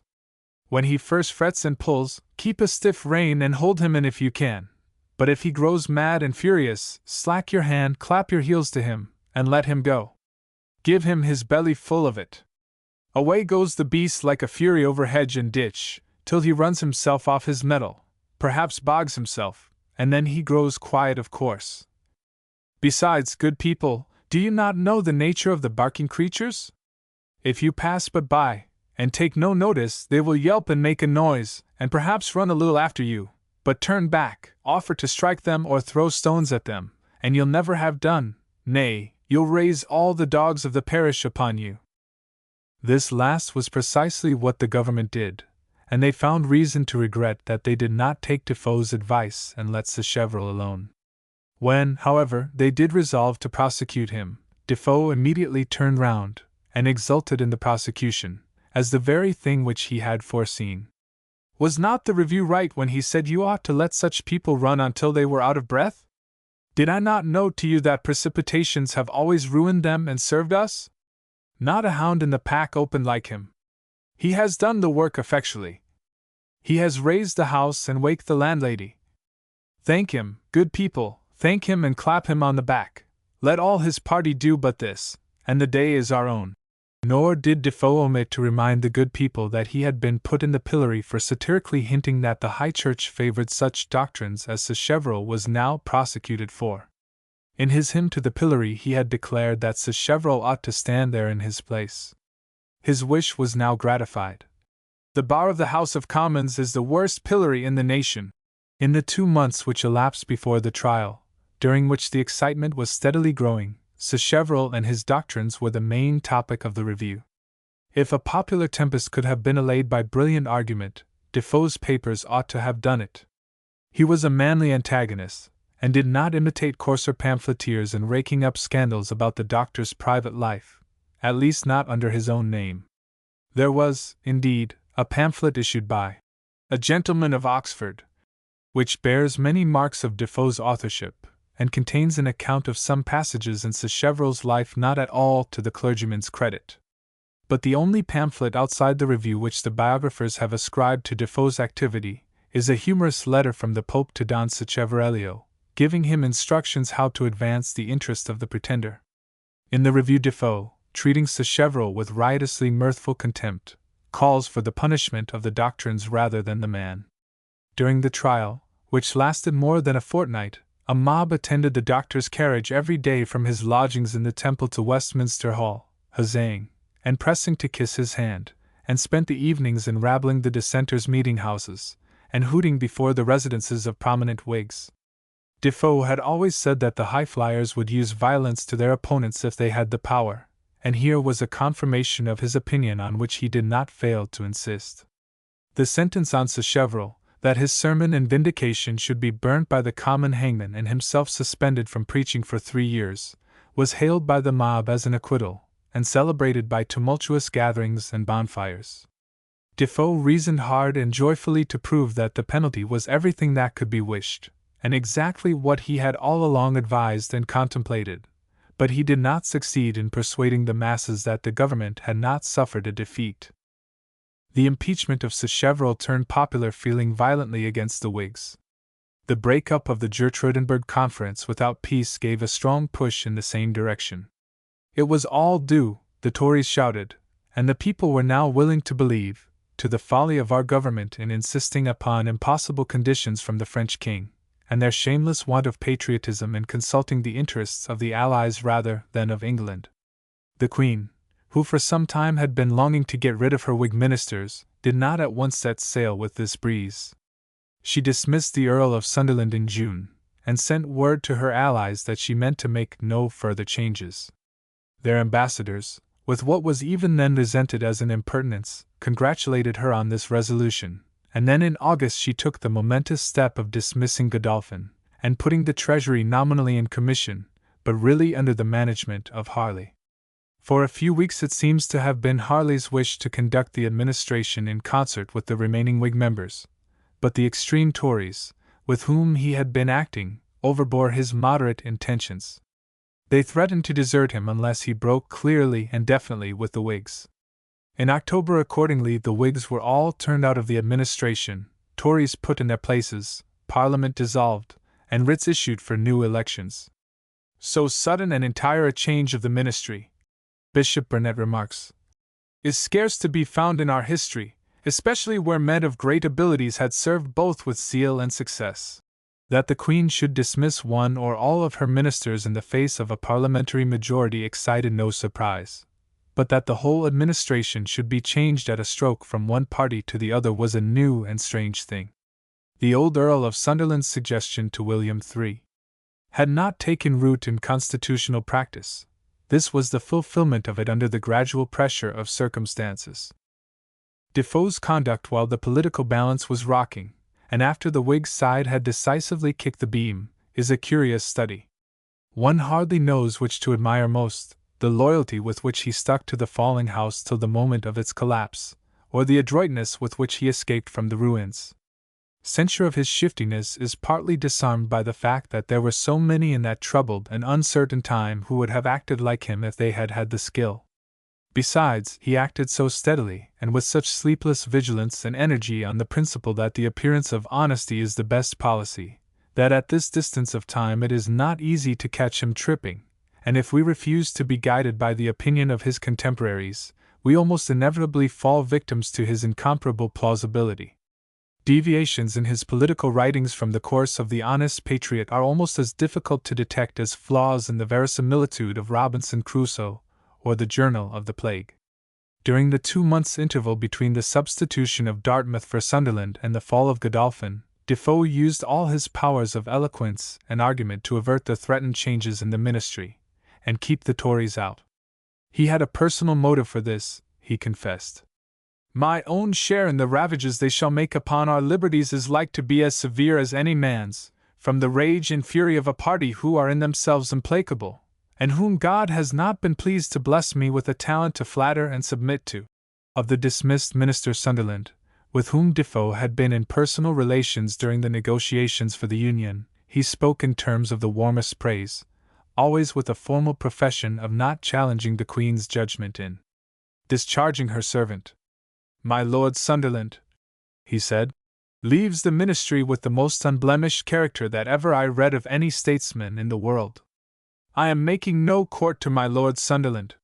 When he first frets and pulls, keep a stiff rein and hold him in if you can. But if he grows mad and furious, slack your hand, clap your heels to him, and let him go. Give him his belly full of it. Away goes the beast like a fury over hedge and ditch, till he runs himself off his mettle, perhaps bogs himself, and then he grows quiet of course. Besides, good people, do you not know the nature of the barking creatures? If you pass but by, and take no notice, they will yelp and make a noise, and perhaps run a little after you, but turn back, offer to strike them or throw stones at them, and you'll never have done, nay, you'll raise all the dogs of the parish upon you." This last was precisely what the government did, and they found reason to regret that they did not take Defoe's advice and let Sacheverell alone. When, however, they did resolve to prosecute him, Defoe immediately turned round, and exulted in the prosecution, as the very thing which he had foreseen. Was not the Review right when he said you ought to let such people run until they were out of breath? Did I not note to you that precipitations have always ruined them and served us? Not a hound in the pack opened like him. He has done the work effectually. He has raised the house and waked the landlady. Thank him, good people, thank him and clap him on the back. Let all his party do but this, and the day is our own. Nor did Defoe omit to remind the good people that he had been put in the pillory for satirically hinting that the High Church favored such doctrines as Sacheverell was now prosecuted for. In his hymn to the pillory he had declared that Sacheverell ought to stand there in his place. His wish was now gratified. The bar of the House of Commons is the worst pillory in the nation. In the 2 months which elapsed before the trial, during which the excitement was steadily growing, Sacheverell and his doctrines were the main topic of the review. If a popular tempest could have been allayed by brilliant argument, Defoe's papers ought to have done it. He was a manly antagonist, and did not imitate coarser pamphleteers in raking up scandals about the doctor's private life, at least not under his own name. There was, indeed, a pamphlet issued by a gentleman of Oxford, which bears many marks of Defoe's authorship, and contains an account of some passages in Sacheverell's life not at all to the clergyman's credit. But the only pamphlet outside the review which the biographers have ascribed to Defoe's activity is a humorous letter from the Pope to Don Sacheverellio, giving him instructions how to advance the interest of the Pretender. In the review Defoe, treating Sacheverell with riotously mirthful contempt, calls for the punishment of the doctrines rather than the man. During the trial, which lasted more than a fortnight, a mob attended the doctor's carriage every day from his lodgings in the Temple to Westminster Hall, huzzaying, and pressing to kiss his hand, and spent the evenings in rabbling the dissenters' meeting-houses, and hooting before the residences of prominent Whigs. Defoe had always said that the highflyers would use violence to their opponents if they had the power, and here was a confirmation of his opinion on which he did not fail to insist. The sentence on Sacheverell, that his sermon in vindication should be burnt by the common hangman and himself suspended from preaching for 3 years, was hailed by the mob as an acquittal, and celebrated by tumultuous gatherings and bonfires. Defoe reasoned hard and joyfully to prove that the penalty was everything that could be wished, and exactly what he had all along advised and contemplated, but he did not succeed in persuading the masses that the government had not suffered a defeat. The impeachment of Sacheverell turned popular feeling violently against the Whigs. The break-up of the Gertruydenberg Conference without peace gave a strong push in the same direction. It was all due, the Tories shouted, and the people were now willing to believe, to the folly of our government in insisting upon impossible conditions from the French king, and their shameless want of patriotism in consulting the interests of the Allies rather than of England. The Queen, who for some time had been longing to get rid of her Whig ministers, did not at once set sail with this breeze. She dismissed the Earl of Sunderland in June, and sent word to her allies that she meant to make no further changes. Their ambassadors, with what was even then resented as an impertinence, congratulated her on this resolution, and then in August she took the momentous step of dismissing Godolphin, and putting the Treasury nominally in commission, but really under the management of Harley. For a few weeks it seems to have been Harley's wish to conduct the administration in concert with the remaining Whig members, but the extreme Tories, with whom he had been acting, overbore his moderate intentions. They threatened to desert him unless he broke clearly and definitely with the Whigs. In October, accordingly, the Whigs were all turned out of the administration, Tories put in their places, Parliament dissolved, and writs issued for new elections. So sudden and entire a change of the ministry, Bishop Burnet remarks, is scarce to be found in our history, especially where men of great abilities had served both with zeal and success. That the Queen should dismiss one or all of her ministers in the face of a parliamentary majority excited no surprise, but that the whole administration should be changed at a stroke from one party to the other was a new and strange thing. The old Earl of Sunderland's suggestion to William III had not taken root in constitutional practice. This was the fulfillment of it under the gradual pressure of circumstances. Defoe's conduct while the political balance was rocking, and after the Whig side had decisively kicked the beam, is a curious study. One hardly knows which to admire most, the loyalty with which he stuck to the falling house till the moment of its collapse, or the adroitness with which he escaped from the ruins. Censure of his shiftiness is partly disarmed by the fact that there were so many in that troubled and uncertain time who would have acted like him if they had had the skill. Besides, he acted so steadily and with such sleepless vigilance and energy on the principle that the appearance of honesty is the best policy, that at this distance of time it is not easy to catch him tripping, and if we refuse to be guided by the opinion of his contemporaries, we almost inevitably fall victims to his incomparable plausibility. Deviations in his political writings from the course of the honest patriot are almost as difficult to detect as flaws in the verisimilitude of Robinson Crusoe or the Journal of the Plague. During the 2 months' interval between the substitution of Dartmouth for Sunderland and the fall of Godolphin, Defoe used all his powers of eloquence and argument to avert the threatened changes in the ministry, and keep the Tories out. He had a personal motive for this, he confessed. My own share in the ravages they shall make upon our liberties is like to be as severe as any man's, from the rage and fury of a party who are in themselves implacable, and whom God has not been pleased to bless me with a talent to flatter and submit to. Of the dismissed minister Sunderland, with whom Defoe had been in personal relations during the negotiations for the Union, he spoke in terms of the warmest praise, always with a formal profession of not challenging the Queen's judgment in discharging her servant. My Lord Sunderland, he said, leaves the ministry with the most unblemished character that ever I read of any statesman in the world. I am making no court to my Lord Sunderland.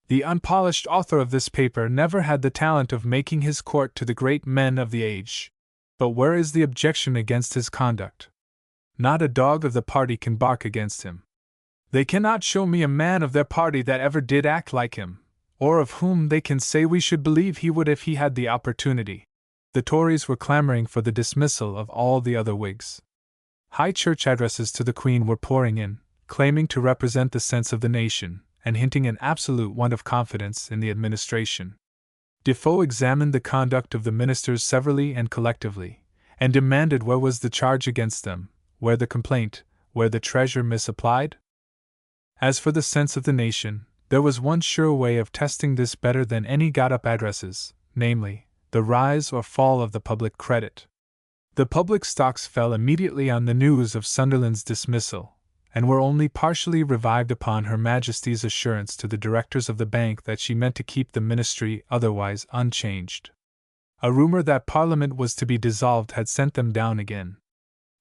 The unpolished author of this paper never had the talent of making his court to the great men of the age. But where is the objection against his conduct? Not a dog of the party can bark against him. They cannot show me a man of their party that ever did act like him, or of whom they can say we should believe he would if he had the opportunity. The Tories were clamoring for the dismissal of all the other Whigs. High church addresses to the Queen were pouring in, claiming to represent the sense of the nation, and hinting an absolute want of confidence in the administration. Defoe examined the conduct of the ministers severally and collectively, and demanded where was the charge against them, where the complaint, where the treasure misapplied? As for the sense of the nation, there was one sure way of testing this better than any got-up addresses, namely, the rise or fall of the public credit. The public stocks fell immediately on the news of Sunderland's dismissal, and were only partially revived upon Her Majesty's assurance to the directors of the bank that she meant to keep the ministry otherwise unchanged. A rumor that Parliament was to be dissolved had sent them down again.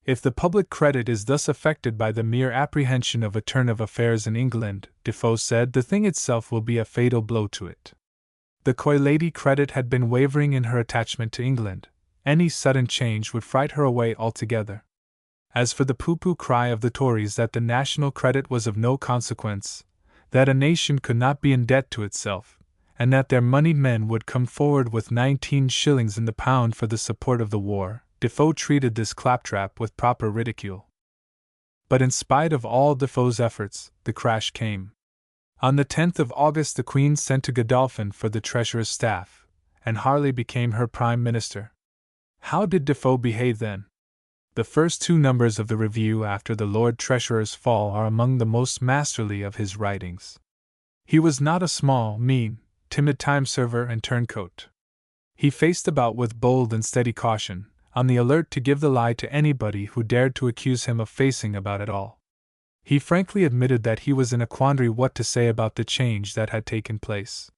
If the public credit is thus affected by the mere apprehension of a turn of affairs in England, Defoe said, the thing itself will be a fatal blow to it. The coy Lady Credit had been wavering in her attachment to England. Any sudden change would fright her away altogether. As for the pooh-pooh cry of the Tories that the national credit was of no consequence, that a nation could not be in debt to itself, and that their moneyed men would come forward with 19 shillings in the pound for the support of the war, Defoe treated this claptrap with proper ridicule. But in spite of all Defoe's efforts, the crash came. On the 10th of August the Queen sent to Godolphin for the Treasurer's staff, and Harley became her Prime Minister. How did Defoe behave then? The first 2 numbers of the Review after the Lord Treasurer's fall are among the most masterly of his writings. He was not a small, mean, timid time-server and turncoat. He faced about with bold and steady caution, on the alert to give the lie to anybody who dared to accuse him of facing about at all. He frankly admitted that he was in a quandary what to say about the change that had taken place.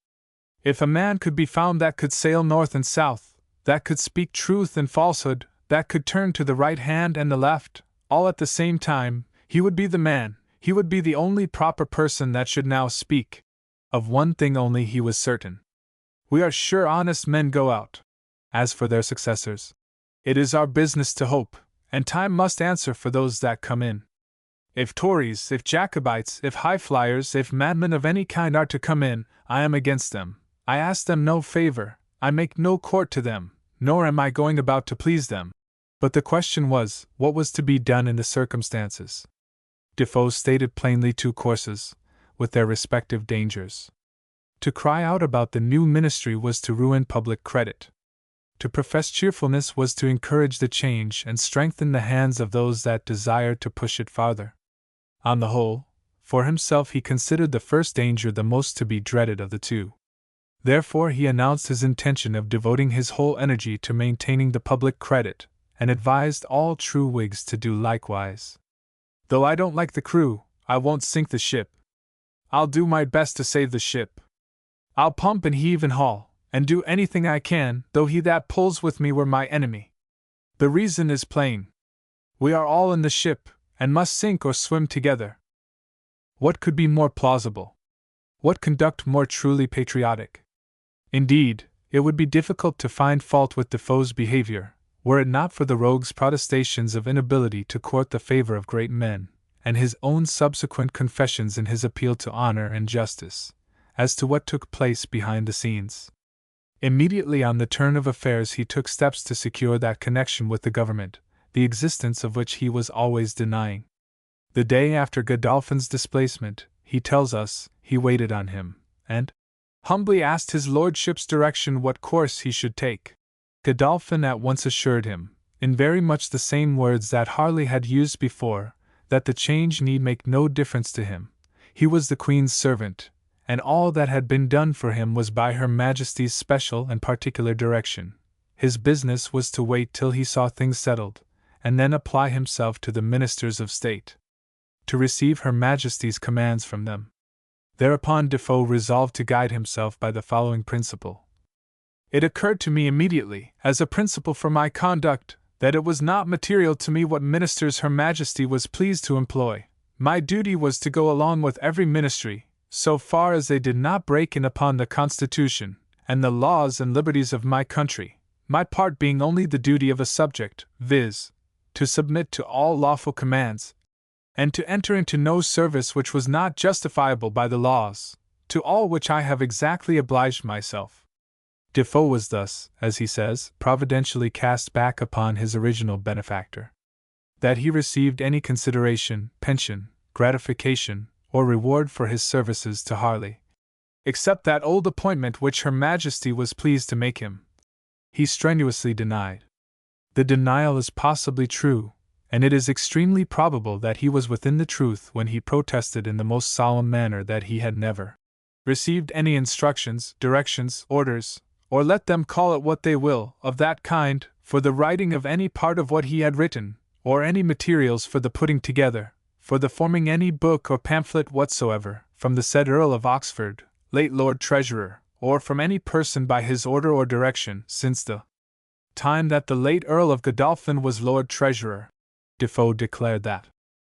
If a man could be found that could sail north and south, that could speak truth and falsehood, that could turn to the right hand and the left, all at the same time, he would be the man, he would be the only proper person that should now speak. Of one thing only he was certain. We are sure honest men go out. As for their successors, it is our business to hope, and time must answer for those that come in. If Tories, if Jacobites, if highflyers, if madmen of any kind are to come in, I am against them. I ask them no favor, I make no court to them, nor am I going about to please them. But the question was, what was to be done in the circumstances? Defoe stated plainly 2 courses, with their respective dangers. To cry out about the new ministry was to ruin public credit. To profess cheerfulness was to encourage the change and strengthen the hands of those that desired to push it farther. On the whole, for himself he considered the first danger the most to be dreaded of the 2. Therefore he announced his intention of devoting his whole energy to maintaining the public credit, and advised all true Whigs to do likewise. Though I don't like the crew, I won't sink the ship. I'll do my best to save the ship. I'll pump and heave and haul, and do anything I can, though he that pulls with me were my enemy. The reason is plain. We are all in the ship, and must sink or swim together. What could be more plausible? What conduct more truly patriotic? Indeed, it would be difficult to find fault with Defoe's behavior, were it not for the rogue's protestations of inability to court the favor of great men, and his own subsequent confessions in his appeal to honor and justice, as to what took place behind the scenes. Immediately on the turn of affairs he took steps to secure that connection with the government, the existence of which he was always denying. The day after Godolphin's displacement, he tells us, he waited on him, and humbly asked his lordship's direction what course he should take. Godolphin at once assured him, in very much the same words that Harley had used before, that the change need make no difference to him. He was the Queen's servant, and all that had been done for him was by Her Majesty's special and particular direction. His business was to wait till he saw things settled, and then apply himself to the ministers of state, to receive Her Majesty's commands from them. Thereupon Defoe resolved to guide himself by the following principle. It occurred to me immediately, as a principle for my conduct, that it was not material to me what ministers Her Majesty was pleased to employ. My duty was to go along with every ministry, so far as they did not break in upon the Constitution, and the laws and liberties of my country, my part being only the duty of a subject, viz., to submit to all lawful commands, and to enter into no service which was not justifiable by the laws, to all which I have exactly obliged myself. Defoe was thus, as he says, providentially cast back upon his original benefactor. That he received any consideration, pension, gratification, or reward for his services to Harley, except that old appointment which Her Majesty was pleased to make him, he strenuously denied. The denial is possibly true, and it is extremely probable that he was within the truth when he protested in the most solemn manner that he had never received any instructions, directions, orders, or let them call it what they will, of that kind, for the writing of any part of what he had written, or any materials for the putting together, for the forming any book or pamphlet whatsoever, from the said Earl of Oxford, late Lord Treasurer, or from any person by his order or direction, since the time that the late Earl of Godolphin was Lord Treasurer. Defoe declared that,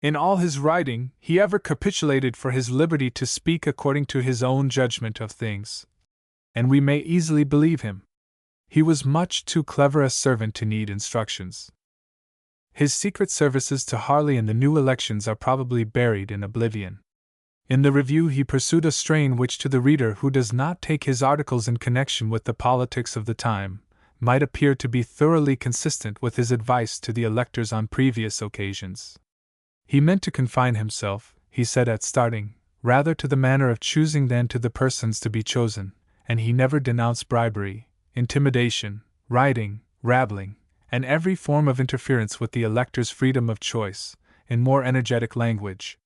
in all his writing, he ever capitulated for his liberty to speak according to his own judgment of things. And we may easily believe him. He was much too clever a servant to need instructions. His secret services to Harley in the new elections are probably buried in oblivion. In the Review he pursued a strain which to the reader who does not take his articles in connection with the politics of the time, might appear to be thoroughly consistent with his advice to the electors on previous occasions. He meant to confine himself, he said at starting, rather to the manner of choosing than to the persons to be chosen, and he never denounced bribery, intimidation, rioting, rabbling, and every form of interference with the elector's freedom of choice, in more energetic language.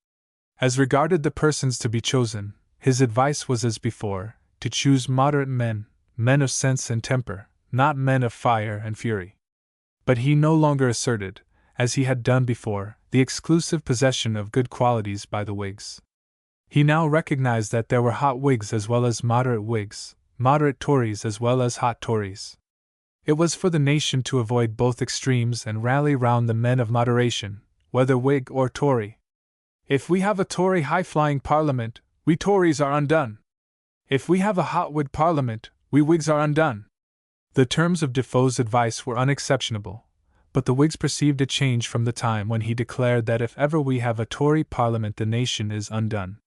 As regarded the persons to be chosen, his advice was as before, to choose moderate men, men of sense and temper, not men of fire and fury. But he no longer asserted, as he had done before, the exclusive possession of good qualities by the Whigs. He now recognized that there were hot Whigs as well as moderate Whigs, moderate Tories as well as hot Tories. It was for the nation to avoid both extremes and rally round the men of moderation, whether Whig or Tory. If we have a Tory high-flying Parliament, we Tories are undone. If we have a hot Whig Parliament, we Whigs are undone. The terms of Defoe's advice were unexceptionable, but the Whigs perceived a change from the time when he declared that if ever we have a Tory Parliament the nation is undone.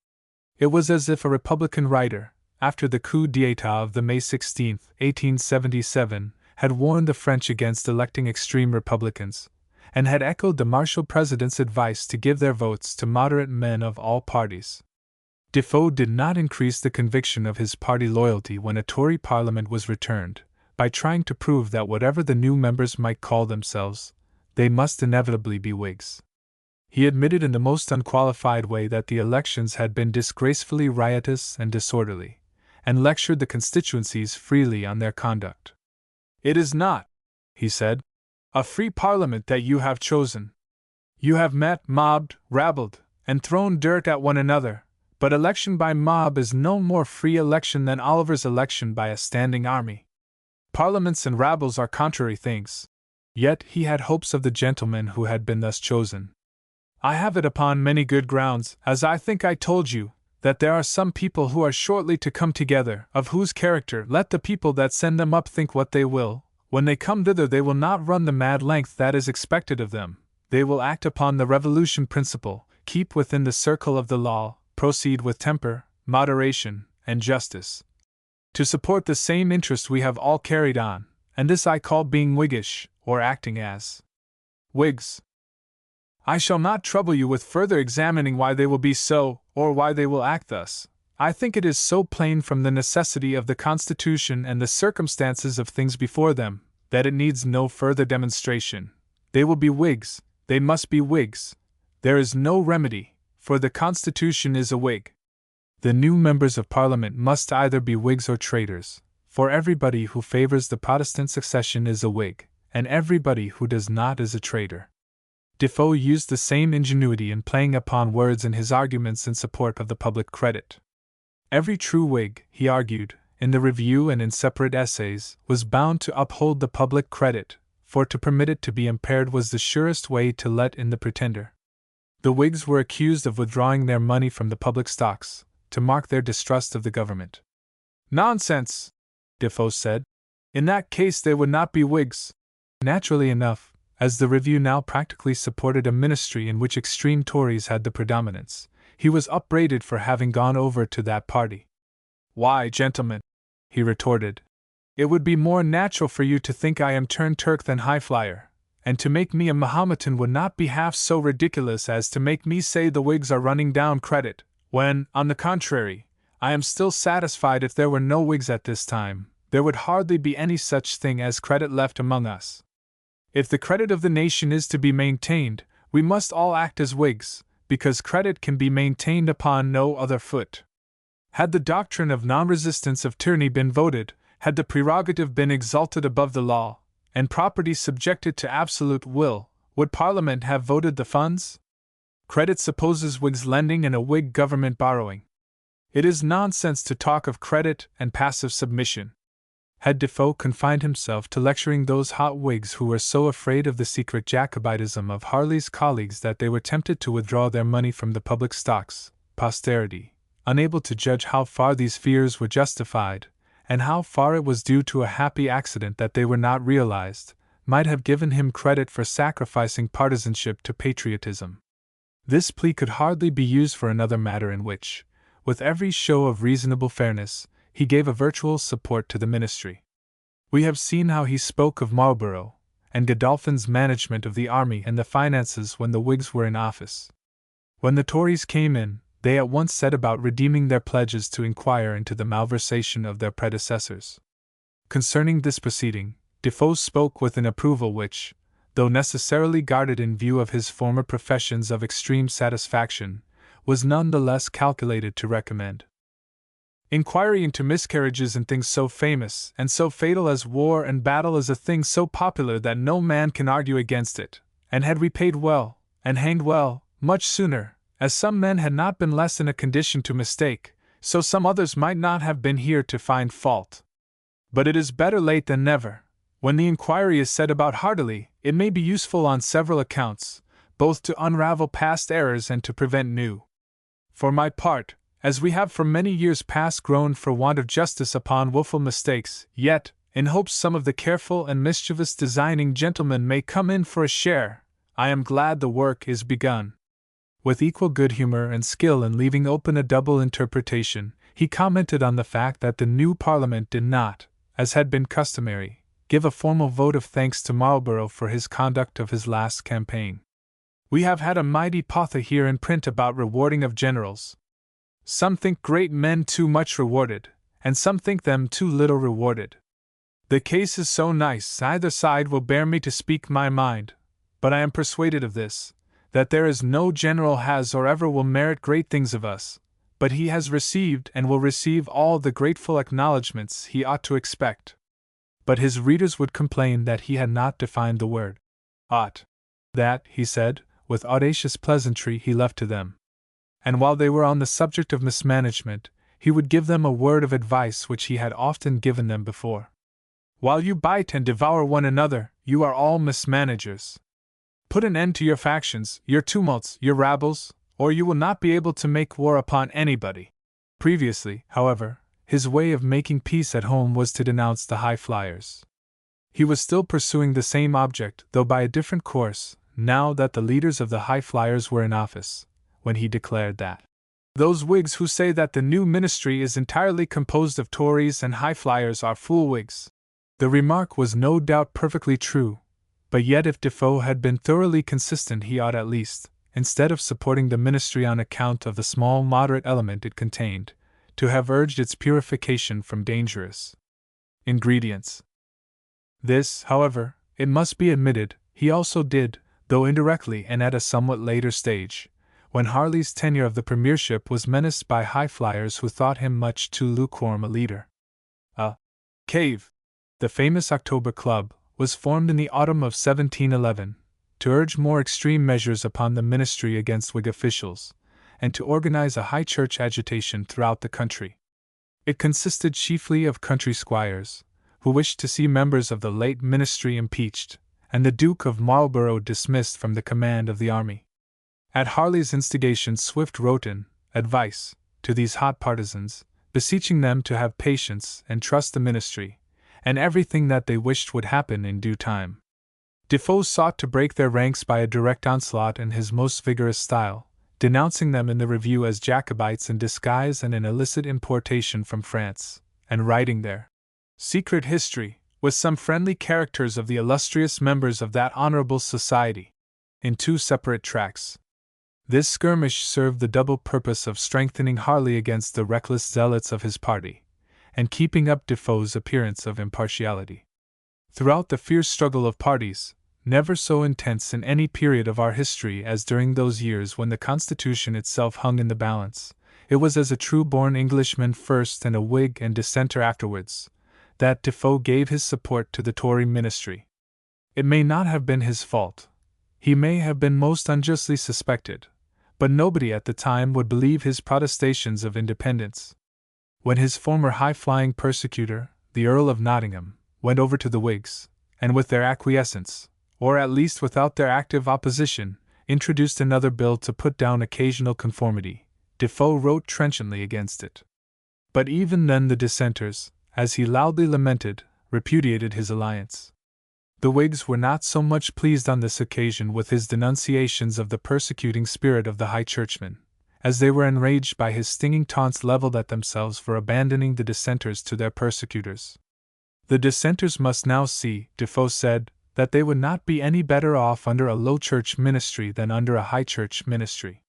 It was as if a Republican writer, after the coup d'état of the May 16, 1877, had warned the French against electing extreme Republicans, and had echoed the Marshal President's advice to give their votes to moderate men of all parties. Defoe did not increase the conviction of his party loyalty when a Tory Parliament was returned, by trying to prove that whatever the new members might call themselves, they must inevitably be Whigs. He admitted in the most unqualified way that the elections had been disgracefully riotous and disorderly, and lectured the constituencies freely on their conduct. "It is not," he said, "a free Parliament that you have chosen. You have met, mobbed, rabbled, and thrown dirt at one another, but election by mob is no more free election than Oliver's election by a standing army. Parliaments and rabbles are contrary things." Yet he had hopes of the gentlemen who had been thus chosen. "I have it upon many good grounds, as I think I told you, that there are some people who are shortly to come together, of whose character let the people that send them up think what they will. When they come thither they will not run the mad length that is expected of them, they will act upon the revolution principle, keep within the circle of the law, proceed with temper, moderation, and justice. To support the same interest we have all carried on, and this I call being Whiggish, or acting as Whigs. I shall not trouble you with further examining why they will be so, or why they will act thus. I think it is so plain from the necessity of the Constitution and the circumstances of things before them, that it needs no further demonstration. They will be Whigs, they must be Whigs. There is no remedy, for the Constitution is a Whig. The new members of Parliament must either be Whigs or traitors, for everybody who favors the Protestant succession is a Whig, and everybody who does not is a traitor. Defoe used the same ingenuity in playing upon words in his arguments in support of the public credit. Every true Whig, he argued, in the Review and in separate essays, was bound to uphold the public credit, for to permit it to be impaired was the surest way to let in the pretender. The Whigs were accused of withdrawing their money from the public stocks, to mark their distrust of the government. "Nonsense," Defoe said. "In that case they would not be Whigs." Naturally enough, as the Review now practically supported a ministry in which extreme Tories had the predominance, he was upbraided for having gone over to that party. "Why, gentlemen," he retorted, "it would be more natural for you to think I am turned Turk than Highflyer, and to make me a Mahometan would not be half so ridiculous as to make me say the Whigs are running down credit, when, on the contrary, I am still satisfied if there were no Whigs at this time, there would hardly be any such thing as credit left among us. If the credit of the nation is to be maintained, we must all act as Whigs, because credit can be maintained upon no other foot. Had the doctrine of non-resistance of tyranny been voted, had the prerogative been exalted above the law, and property subjected to absolute will, would Parliament have voted the funds? Credit supposes Whigs lending and a Whig government borrowing. It is nonsense to talk of credit and passive submission. Had Defoe confined himself to lecturing those hot Whigs who were so afraid of the secret Jacobitism of Harley's colleagues that they were tempted to withdraw their money from the public stocks, posterity, unable to judge how far these fears were justified, and how far it was due to a happy accident that they were not realized, might have given him credit for sacrificing partisanship to patriotism. This plea could hardly be used for another matter in which, with every show of reasonable fairness, he gave a virtual support to the ministry. We have seen how he spoke of Marlborough and Godolphin's management of the army and the finances when the Whigs were in office. When the Tories came in, they at once set about redeeming their pledges to inquire into the malversation of their predecessors. Concerning this proceeding, Defoe spoke with an approval which, though necessarily guarded in view of his former professions of extreme satisfaction, was none the less calculated to recommend. Inquiry into miscarriages in things so famous and so fatal as war and battle is a thing so popular that no man can argue against it, and had repaid well, and hanged well, much sooner, as some men had not been less in a condition to mistake, so some others might not have been here to find fault. But it is better late than never. When the inquiry is set about heartily, it may be useful on several accounts, both to unravel past errors and to prevent new. For my part, as we have for many years past groaned for want of justice upon wilful mistakes, yet, in hopes some of the careful and mischievous designing gentlemen may come in for a share, I am glad the work is begun. With equal good humor and skill in leaving open a double interpretation, he commented on the fact that the new Parliament did not, as had been customary, give a formal vote of thanks to Marlborough for his conduct of his last campaign. We have had a mighty pother here in print about rewarding of generals. Some think great men too much rewarded, and some think them too little rewarded. The case is so nice, either side will bear me to speak my mind, but I am persuaded of this, that there is no general has or ever will merit great things of us, but he has received and will receive all the grateful acknowledgments he ought to expect. But his readers would complain that he had not defined the word ought. That, he said, with audacious pleasantry he left to them. And while they were on the subject of mismanagement, he would give them a word of advice which he had often given them before. While you bite and devour one another, you are all mismanagers. Put an end to your factions, your tumults, your rabbles, or you will not be able to make war upon anybody. Previously, however, his way of making peace at home was to denounce the high flyers. He was still pursuing the same object, though by a different course, now that the leaders of the high flyers were in office, when he declared that those Whigs who say that the new ministry is entirely composed of Tories and high flyers are fool Whigs. The remark was no doubt perfectly true, but yet if Defoe had been thoroughly consistent he ought at least, instead of supporting the ministry on account of the small moderate element it contained, to have urged its purification from dangerous ingredients. This, however, it must be admitted, he also did, though indirectly and at a somewhat later stage, when Harley's tenure of the premiership was menaced by high flyers who thought him much too lukewarm a leader. A cave, the famous October Club, was formed in the autumn of 1711, to urge more extreme measures upon the ministry against Whig officials, and to organize a high church agitation throughout the country. It consisted chiefly of country squires, who wished to see members of the late ministry impeached, and the Duke of Marlborough dismissed from the command of the army. At Harley's instigation Swift wrote in advice to these hot partisans, beseeching them to have patience and trust the ministry, and everything that they wished would happen in due time. Defoe sought to break their ranks by a direct onslaught in his most vigorous style, denouncing them in the Review as Jacobites in disguise and an illicit importation from France, and writing their secret history, with some friendly characters of the illustrious members of that honorable society, in 2 separate tracts. This skirmish served the double purpose of strengthening Harley against the reckless zealots of his party, and keeping up Defoe's appearance of impartiality. Throughout the fierce struggle of parties, never so intense in any period of our history as during those years when the Constitution itself hung in the balance, it was as a true-born Englishman first and a Whig and dissenter afterwards, that Defoe gave his support to the Tory ministry. It may not have been his fault. He may have been most unjustly suspected, but nobody at the time would believe his protestations of independence. When his former high-flying persecutor, the Earl of Nottingham, went over to the Whigs, and with their acquiescence, or at least without their active opposition, introduced another bill to put down occasional conformity, Defoe wrote trenchantly against it. But even then the dissenters, as he loudly lamented, repudiated his alliance. The Whigs were not so much pleased on this occasion with his denunciations of the persecuting spirit of the High Churchmen, as they were enraged by his stinging taunts leveled at themselves for abandoning the dissenters to their persecutors. The dissenters must now see, Defoe said, that they would not be any better off under a low church ministry than under a high church ministry.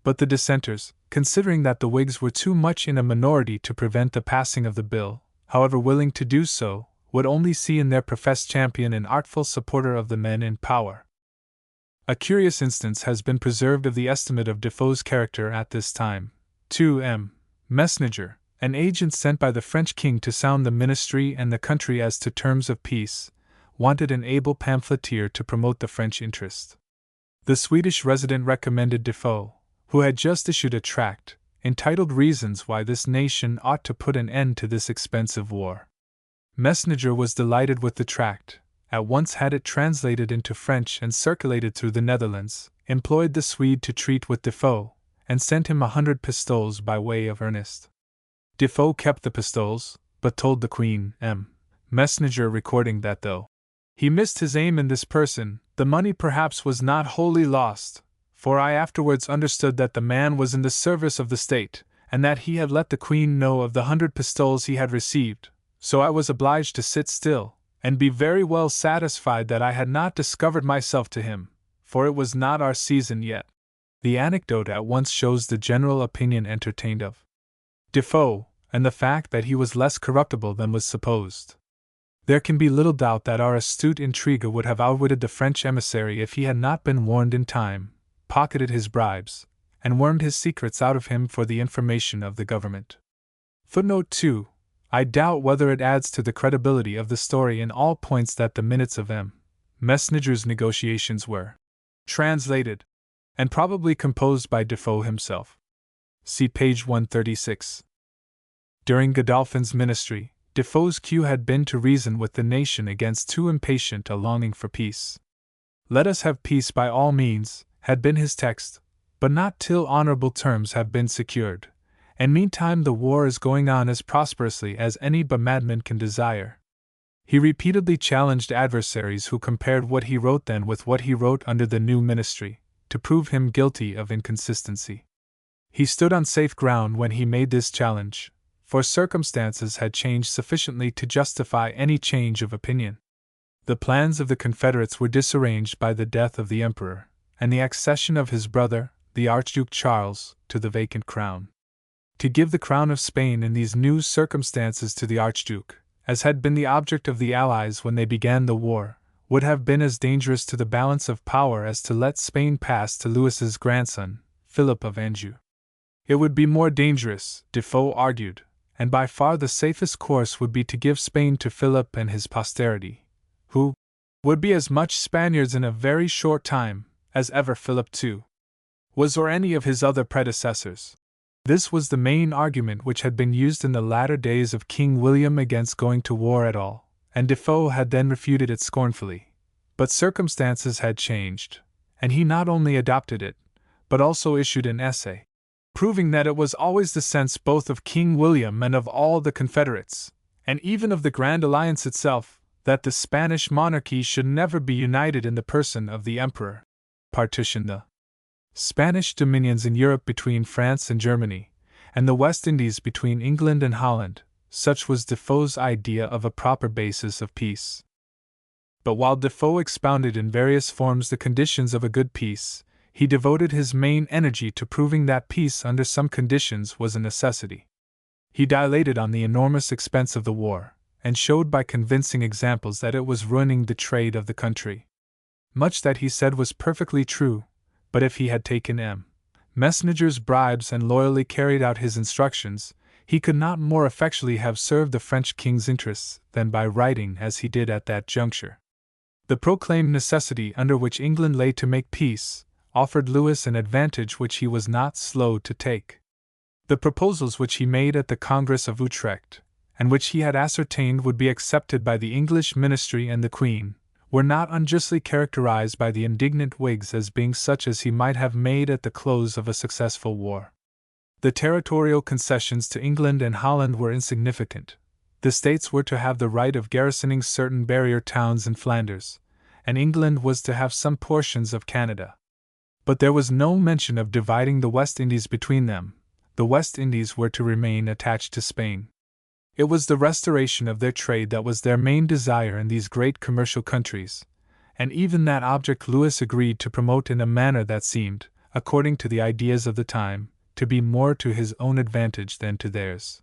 But the dissenters, considering that the Whigs were too much in a minority to prevent the passing of the bill, however willing to do so, would only see in their professed champion an artful supporter of the men in power. A curious instance has been preserved of the estimate of Defoe's character at this time. 2M. Messenger, an agent sent by the French king to sound the ministry and the country as to terms of peace, wanted an able pamphleteer to promote the French interest. The Swedish resident recommended Defoe, who had just issued a tract, entitled Reasons Why This Nation Ought to Put an End to This Expensive War. Messenger was delighted with the tract, at once had it translated into French and circulated through the Netherlands, employed the Swede to treat with Defoe, and sent him 100 pistoles by way of earnest. Defoe kept the pistoles, but told the Queen, Messenger recording that though he missed his aim in this person, the money perhaps was not wholly lost, for I afterwards understood that the man was in the service of the state, and that he had let the Queen know of the 100 pistoles he had received, so I was obliged to sit still, and be very well satisfied that I had not discovered myself to him, for it was not our season yet. The anecdote at once shows the general opinion entertained of Defoe, and the fact that he was less corruptible than was supposed. There can be little doubt that our astute intriguer would have outwitted the French emissary if he had not been warned in time, pocketed his bribes, and wormed his secrets out of him for the information of the government. Footnote 2. I doubt whether it adds to the credibility of the story in all points that the minutes of Messenger's negotiations were translated, and probably composed by Defoe himself. See page 136. During Godolphin's ministry, Defoe's cue had been to reason with the nation against too impatient a longing for peace. Let us have peace by all means, had been his text, but not till honorable terms have been secured, and meantime the war is going on as prosperously as any but madman can desire. He repeatedly challenged adversaries who compared what he wrote then with what he wrote under the new ministry, to prove him guilty of inconsistency. He stood on safe ground when he made this challenge, for circumstances had changed sufficiently to justify any change of opinion. The plans of the Confederates were disarranged by the death of the Emperor, and the accession of his brother, the Archduke Charles, to the vacant crown. To give the crown of Spain in these new circumstances to the Archduke, as had been the object of the Allies when they began the war, would have been as dangerous to the balance of power as to let Spain pass to Louis's grandson, Philip of Anjou. It would be more dangerous, Defoe argued, and by far the safest course would be to give Spain to Philip and his posterity, who would be as much Spaniards in a very short time as ever Philip II was or any of his other predecessors. This was the main argument which had been used in the latter days of King William against going to war at all, and Defoe had then refuted it scornfully. But circumstances had changed, and he not only adopted it, but also issued an essay, proving that it was always the sense both of King William and of all the Confederates, and even of the Grand Alliance itself, that the Spanish monarchy should never be united in the person of the Emperor. Partition the Spanish dominions in Europe between France and Germany, and the West Indies between England and Holland, such was Defoe's idea of a proper basis of peace. But while Defoe expounded in various forms the conditions of a good peace, he devoted his main energy to proving that peace under some conditions was a necessity. He dilated on the enormous expense of the war, and showed by convincing examples that it was ruining the trade of the country. Much that he said was perfectly true, but if he had taken Messenger's bribes and loyally carried out his instructions, he could not more effectually have served the French king's interests than by writing as he did at that juncture. The proclaimed necessity under which England lay to make peace, offered Louis an advantage which he was not slow to take. The proposals which he made at the Congress of Utrecht, and which he had ascertained would be accepted by the English ministry and the Queen, were not unjustly characterized by the indignant Whigs as being such as he might have made at the close of a successful war. The territorial concessions to England and Holland were insignificant. The States were to have the right of garrisoning certain barrier towns in Flanders, and England was to have some portions of Canada. But there was no mention of dividing the West Indies between them. The West Indies were to remain attached to Spain. It was the restoration of their trade that was their main desire in these great commercial countries, and even that object Louis agreed to promote in a manner that seemed, according to the ideas of the time, to be more to his own advantage than to theirs.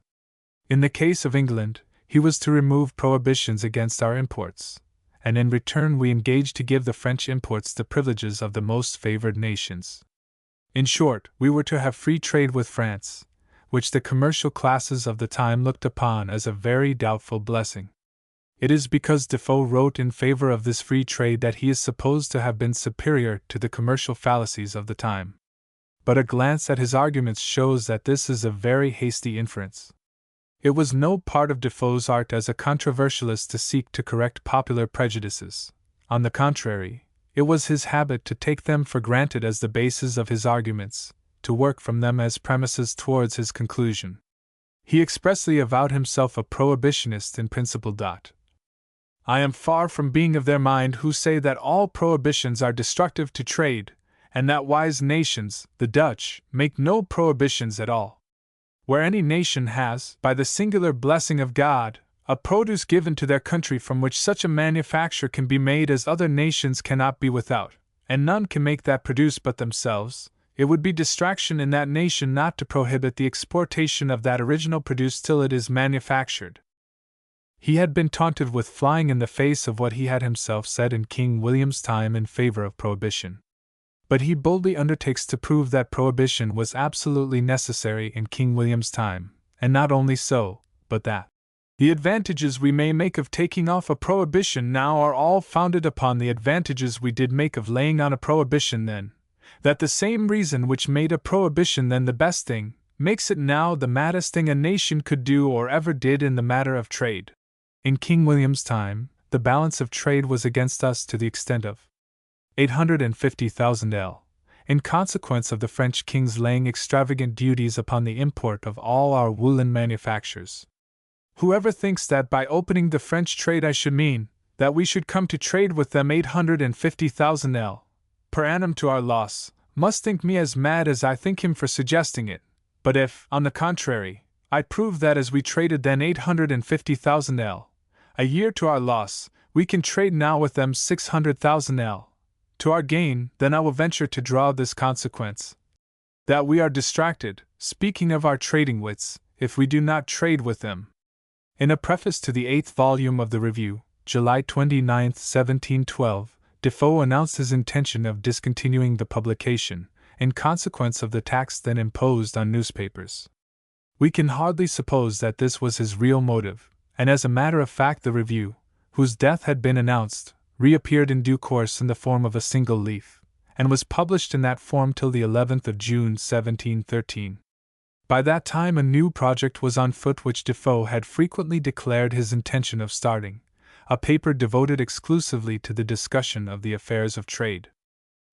In the case of England, he was to remove prohibitions against our imports, and in return we engaged to give the French imports the privileges of the most favored nations. In short, we were to have free trade with France, which the commercial classes of the time looked upon as a very doubtful blessing. It is because Defoe wrote in favor of this free trade that he is supposed to have been superior to the commercial fallacies of the time. But a glance at his arguments shows that this is a very hasty inference. It was no part of Defoe's art as a controversialist to seek to correct popular prejudices. On the contrary, it was his habit to take them for granted as the basis of his arguments, to work from them as premises towards his conclusion. He expressly avowed himself a prohibitionist in principle. I am far from being of their mind who say that all prohibitions are destructive to trade, and that wise nations, the Dutch, make no prohibitions at all. Where any nation has, by the singular blessing of God, a produce given to their country from which such a manufacture can be made as other nations cannot be without, and none can make that produce but themselves, it would be distraction in that nation not to prohibit the exportation of that original produce till it is manufactured. He had been taunted with flying in the face of what he had himself said in King William's time in favor of prohibition. But he boldly undertakes to prove that prohibition was absolutely necessary in King William's time, and not only so, but that the advantages we may make of taking off a prohibition now are all founded upon the advantages we did make of laying on a prohibition then, that the same reason which made a prohibition then the best thing, makes it now the maddest thing a nation could do or ever did in the matter of trade. In King William's time, the balance of trade was against us to the extent of 850,000 L, in consequence of the French king's laying extravagant duties upon the import of all our woolen manufactures. Whoever thinks that by opening the French trade I should mean that we should come to trade with them 850,000 L per annum to our loss, must think me as mad as I think him for suggesting it. But if, on the contrary, I prove that as we traded then 850,000 L a year to our loss, we can trade now with them 600,000 L to our gain, then I will venture to draw this consequence: that we are distracted, speaking of our trading wits, if we do not trade with them. In a preface to the 8th volume of the Review, July 29, 1712, Defoe announced his intention of discontinuing the publication, in consequence of the tax then imposed on newspapers. We can hardly suppose that this was his real motive, and as a matter of fact the Review, whose death had been announced, reappeared in due course in the form of a single leaf, and was published in that form till the 11th of June 1713. By that time a new project was on foot which Defoe had frequently declared his intention of starting, a paper devoted exclusively to the discussion of the affairs of trade.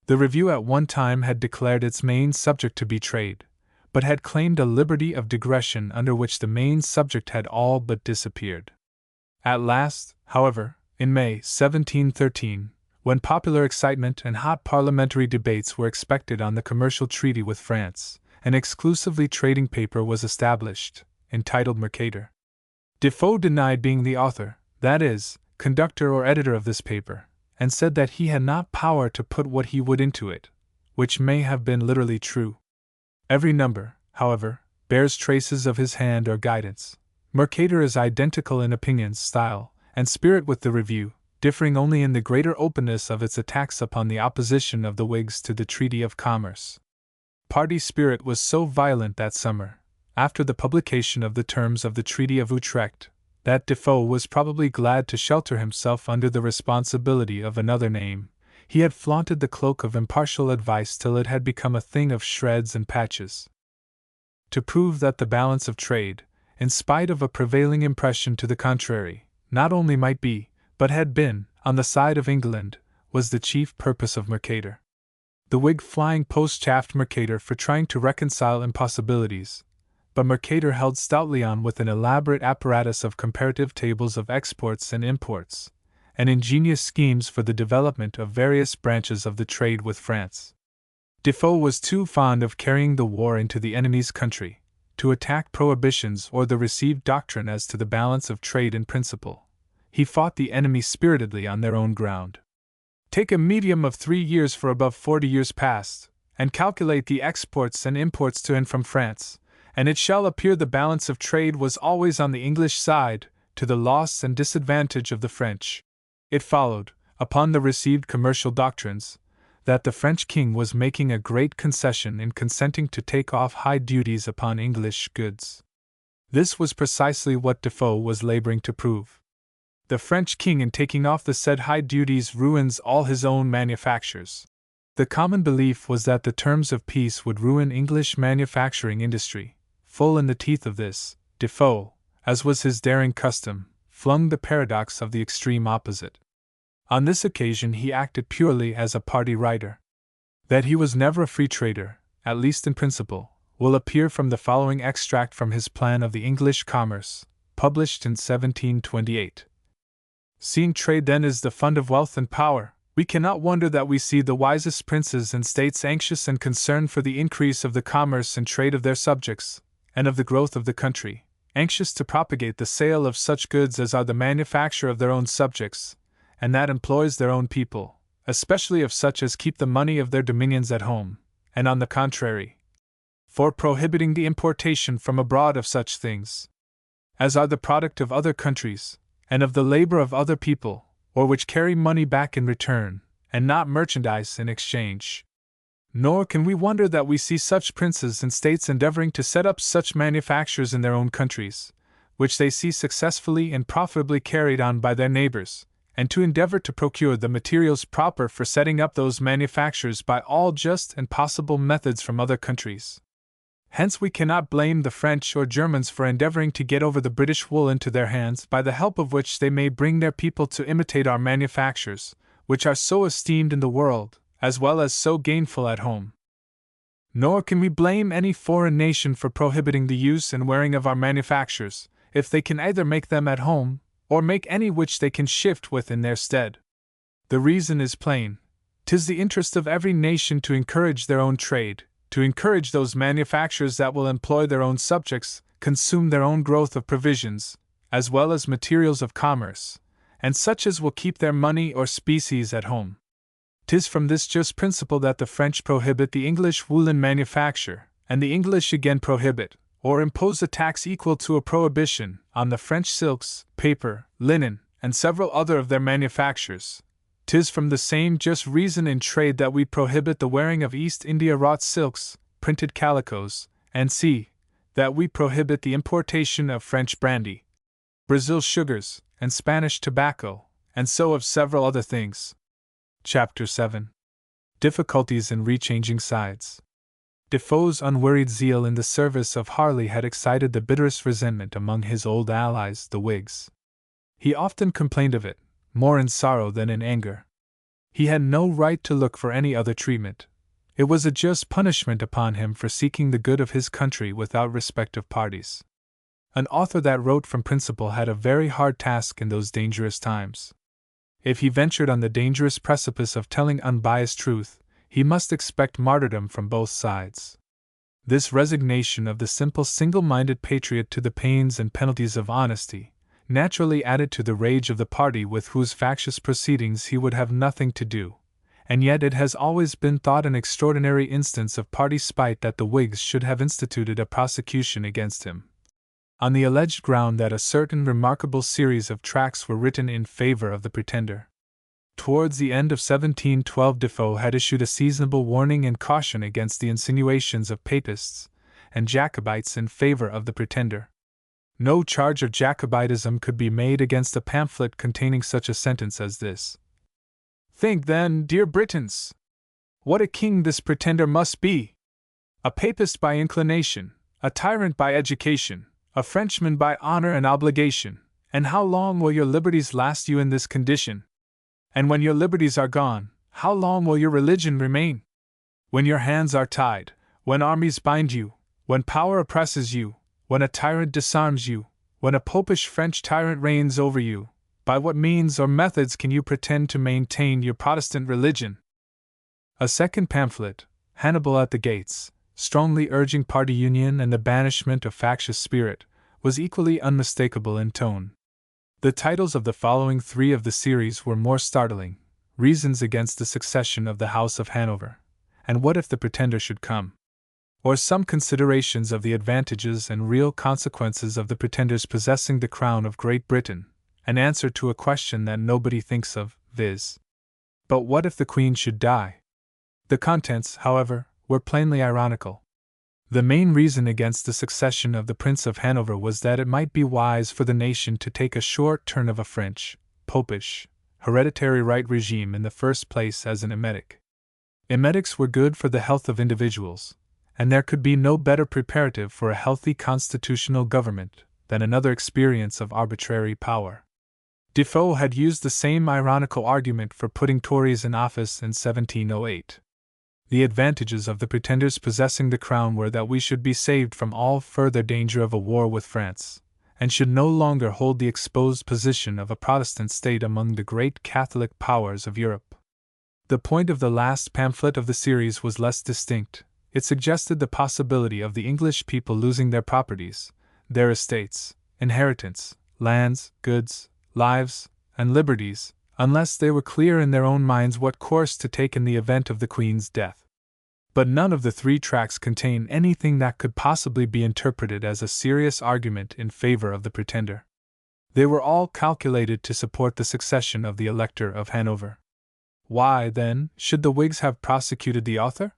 The Review at one time had declared its main subject to be trade, but had claimed a liberty of digression under which the main subject had all but disappeared. At last, however, in May 1713, when popular excitement and hot parliamentary debates were expected on the commercial treaty with France, an exclusively trading paper was established, entitled Mercator. Defoe denied being the author, that is, conductor or editor of this paper, and said that he had not power to put what he would into it, which may have been literally true. Every number, however, bears traces of his hand or guidance. Mercator is identical in opinions, style, and spirit with the Review, differing only in the greater openness of its attacks upon the opposition of the Whigs to the Treaty of Commerce. Party spirit was so violent that summer, after the publication of the terms of the Treaty of Utrecht, that Defoe was probably glad to shelter himself under the responsibility of another name. he had flaunted the cloak of impartial advice till it had become a thing of shreds and patches. To prove that the balance of trade, in spite of a prevailing impression to the contrary, not only might be, but had been, on the side of England, was the chief purpose of Mercator. The Whig flying post chaffed Mercator for trying to reconcile impossibilities, but Mercator held stoutly on with an elaborate apparatus of comparative tables of exports and imports, and ingenious schemes for the development of various branches of the trade with France. Defoe was too fond of carrying the war into the enemy's country, to attack prohibitions or the received doctrine as to the balance of trade in principle. He fought the enemy spiritedly on their own ground. Take a medium of 3 years for above 40 years past, and calculate the exports and imports to and from France, and it shall appear the balance of trade was always on the English side, to the loss and disadvantage of the French. It followed, upon the received commercial doctrines, that the French king was making a great concession in consenting to take off high duties upon English goods. This was precisely what Defoe was laboring to prove. The French king in taking off the said high duties ruins all his own manufactures. The common belief was that the terms of peace would ruin English manufacturing industry. Full in the teeth of this, Defoe, as was his daring custom, flung the paradox of the extreme opposite. On this occasion he acted purely as a party writer. That he was never a free trader, at least in principle, will appear from the following extract from his Plan of the English Commerce, published in 1728. Seeing trade then is the fund of wealth and power, we cannot wonder that we see the wisest princes and states anxious and concerned for the increase of the commerce and trade of their subjects, and of the growth of the country, anxious to propagate the sale of such goods as are the manufacture of their own subjects, and that employs their own people, especially of such as keep the money of their dominions at home, and on the contrary, for prohibiting the importation from abroad of such things as are the product of other countries, and of the labor of other people, or which carry money back in return, and not merchandise in exchange. Nor can we wonder that we see such princes and states endeavoring to set up such manufactures in their own countries, which they see successfully and profitably carried on by their neighbors, and to endeavor to procure the materials proper for setting up those manufactures by all just and possible methods from other countries. Hence we cannot blame the French or Germans for endeavoring to get over the British wool into their hands, by the help of which they may bring their people to imitate our manufactures, which are so esteemed in the world, as well as so gainful at home. Nor can we blame any foreign nation for prohibiting the use and wearing of our manufactures, if they can either make them at home, or make any which they can shift with in their stead. The reason is plain. 'Tis the interest of every nation to encourage their own trade, to encourage those manufactures that will employ their own subjects, consume their own growth of provisions, as well as materials of commerce, and such as will keep their money or species at home. 'Tis from this just principle that the French prohibit the English woolen manufacture, and the English again prohibit, or impose a tax equal to a prohibition, on the French silks, paper, linen, and several other of their manufactures. 'Tis from the same just reason in trade that we prohibit the wearing of East India wrought silks, printed calicoes, and that we prohibit the importation of French brandy, Brazil sugars, and Spanish tobacco, and so of several other things. Chapter 7. Difficulties in Rechanging Sides. Defoe's unwearied zeal in the service of Harley had excited the bitterest resentment among his old allies, the Whigs. He often complained of it, more in sorrow than in anger. He had no right to look for any other treatment. It was a just punishment upon him for seeking the good of his country without respect of parties. An author that wrote from principle had a very hard task in those dangerous times. If he ventured on the dangerous precipice of telling unbiased truth, he must expect martyrdom from both sides. This resignation of the simple single-minded patriot to the pains and penalties of honesty naturally added to the rage of the party with whose factious proceedings he would have nothing to do, and yet it has always been thought an extraordinary instance of party spite that the Whigs should have instituted a prosecution against him, on the alleged ground that a certain remarkable series of tracts were written in favor of the Pretender. Towards the end of 1712 Defoe had issued a seasonable warning and caution against the insinuations of Papists and Jacobites in favor of the Pretender. No charge of Jacobitism could be made against a pamphlet containing such a sentence as this. Think then, dear Britons, what a king this pretender must be! A papist by inclination, a tyrant by education, a Frenchman by honor and obligation, and how long will your liberties last you in this condition? And when your liberties are gone, how long will your religion remain? When your hands are tied, when armies bind you, when power oppresses you, when a tyrant disarms you, when a popish French tyrant reigns over you, by what means or methods can you pretend to maintain your Protestant religion? A second pamphlet, Hannibal at the Gates, strongly urging party union and the banishment of factious spirit, was equally unmistakable in tone. The titles of the following three of the series were more startling: Reasons Against the Succession of the House of Hanover, and What If the Pretender Should Come? Or Some Considerations of the Advantages and Real Consequences of the Pretender's Possessing the Crown of Great Britain, an answer to a question that nobody thinks of, viz. But what if the Queen should die? The contents, however, were plainly ironical. The main reason against the succession of the Prince of Hanover was that it might be wise for the nation to take a short turn of a French, popish, hereditary right regime in the first place as an emetic. Emetics were good for the health of individuals, and there could be no better preparative for a healthy constitutional government than another experience of arbitrary power. Defoe had used the same ironical argument for putting Tories in office in 1708. The advantages of the Pretender's possessing the crown were that we should be saved from all further danger of a war with France, and should no longer hold the exposed position of a Protestant state among the great Catholic powers of Europe. The point of the last pamphlet of the series was less distinct. It suggested the possibility of the English people losing their properties, their estates, inheritance, lands, goods, lives, and liberties, unless they were clear in their own minds what course to take in the event of the Queen's death. But none of the three tracts contain anything that could possibly be interpreted as a serious argument in favor of the Pretender. They were all calculated to support the succession of the Elector of Hanover. Why, then, should the Whigs have prosecuted the author?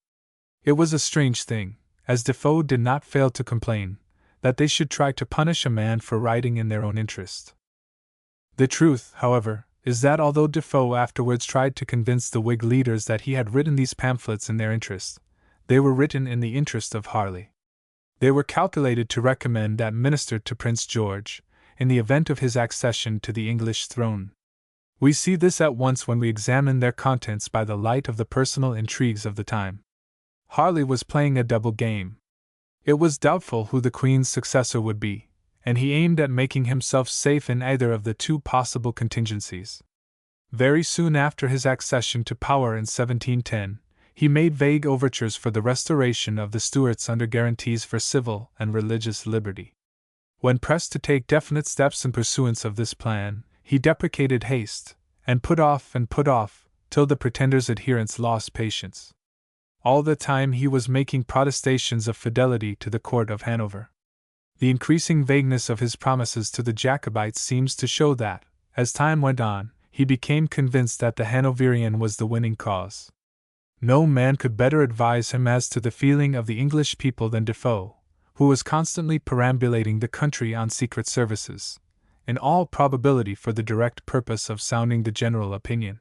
It was a strange thing, as Defoe did not fail to complain, that they should try to punish a man for writing in their own interest. The truth, however, is that although Defoe afterwards tried to convince the Whig leaders that he had written these pamphlets in their interest, they were written in the interest of Harley. They were calculated to recommend that minister to Prince George, in the event of his accession to the English throne. We see this at once when we examine their contents by the light of the personal intrigues of the time. Harley was playing a double game. It was doubtful who the Queen's successor would be, and he aimed at making himself safe in either of the two possible contingencies. Very soon after his accession to power in 1710, he made vague overtures for the restoration of the Stuarts under guarantees for civil and religious liberty. When pressed to take definite steps in pursuance of this plan, he deprecated haste, and put off, till the Pretender's adherents lost patience. All the time he was making protestations of fidelity to the court of Hanover. The increasing vagueness of his promises to the Jacobites seems to show that, as time went on, he became convinced that the Hanoverian was the winning cause. No man could better advise him as to the feeling of the English people than Defoe, who was constantly perambulating the country on secret services, in all probability for the direct purpose of sounding the general opinion.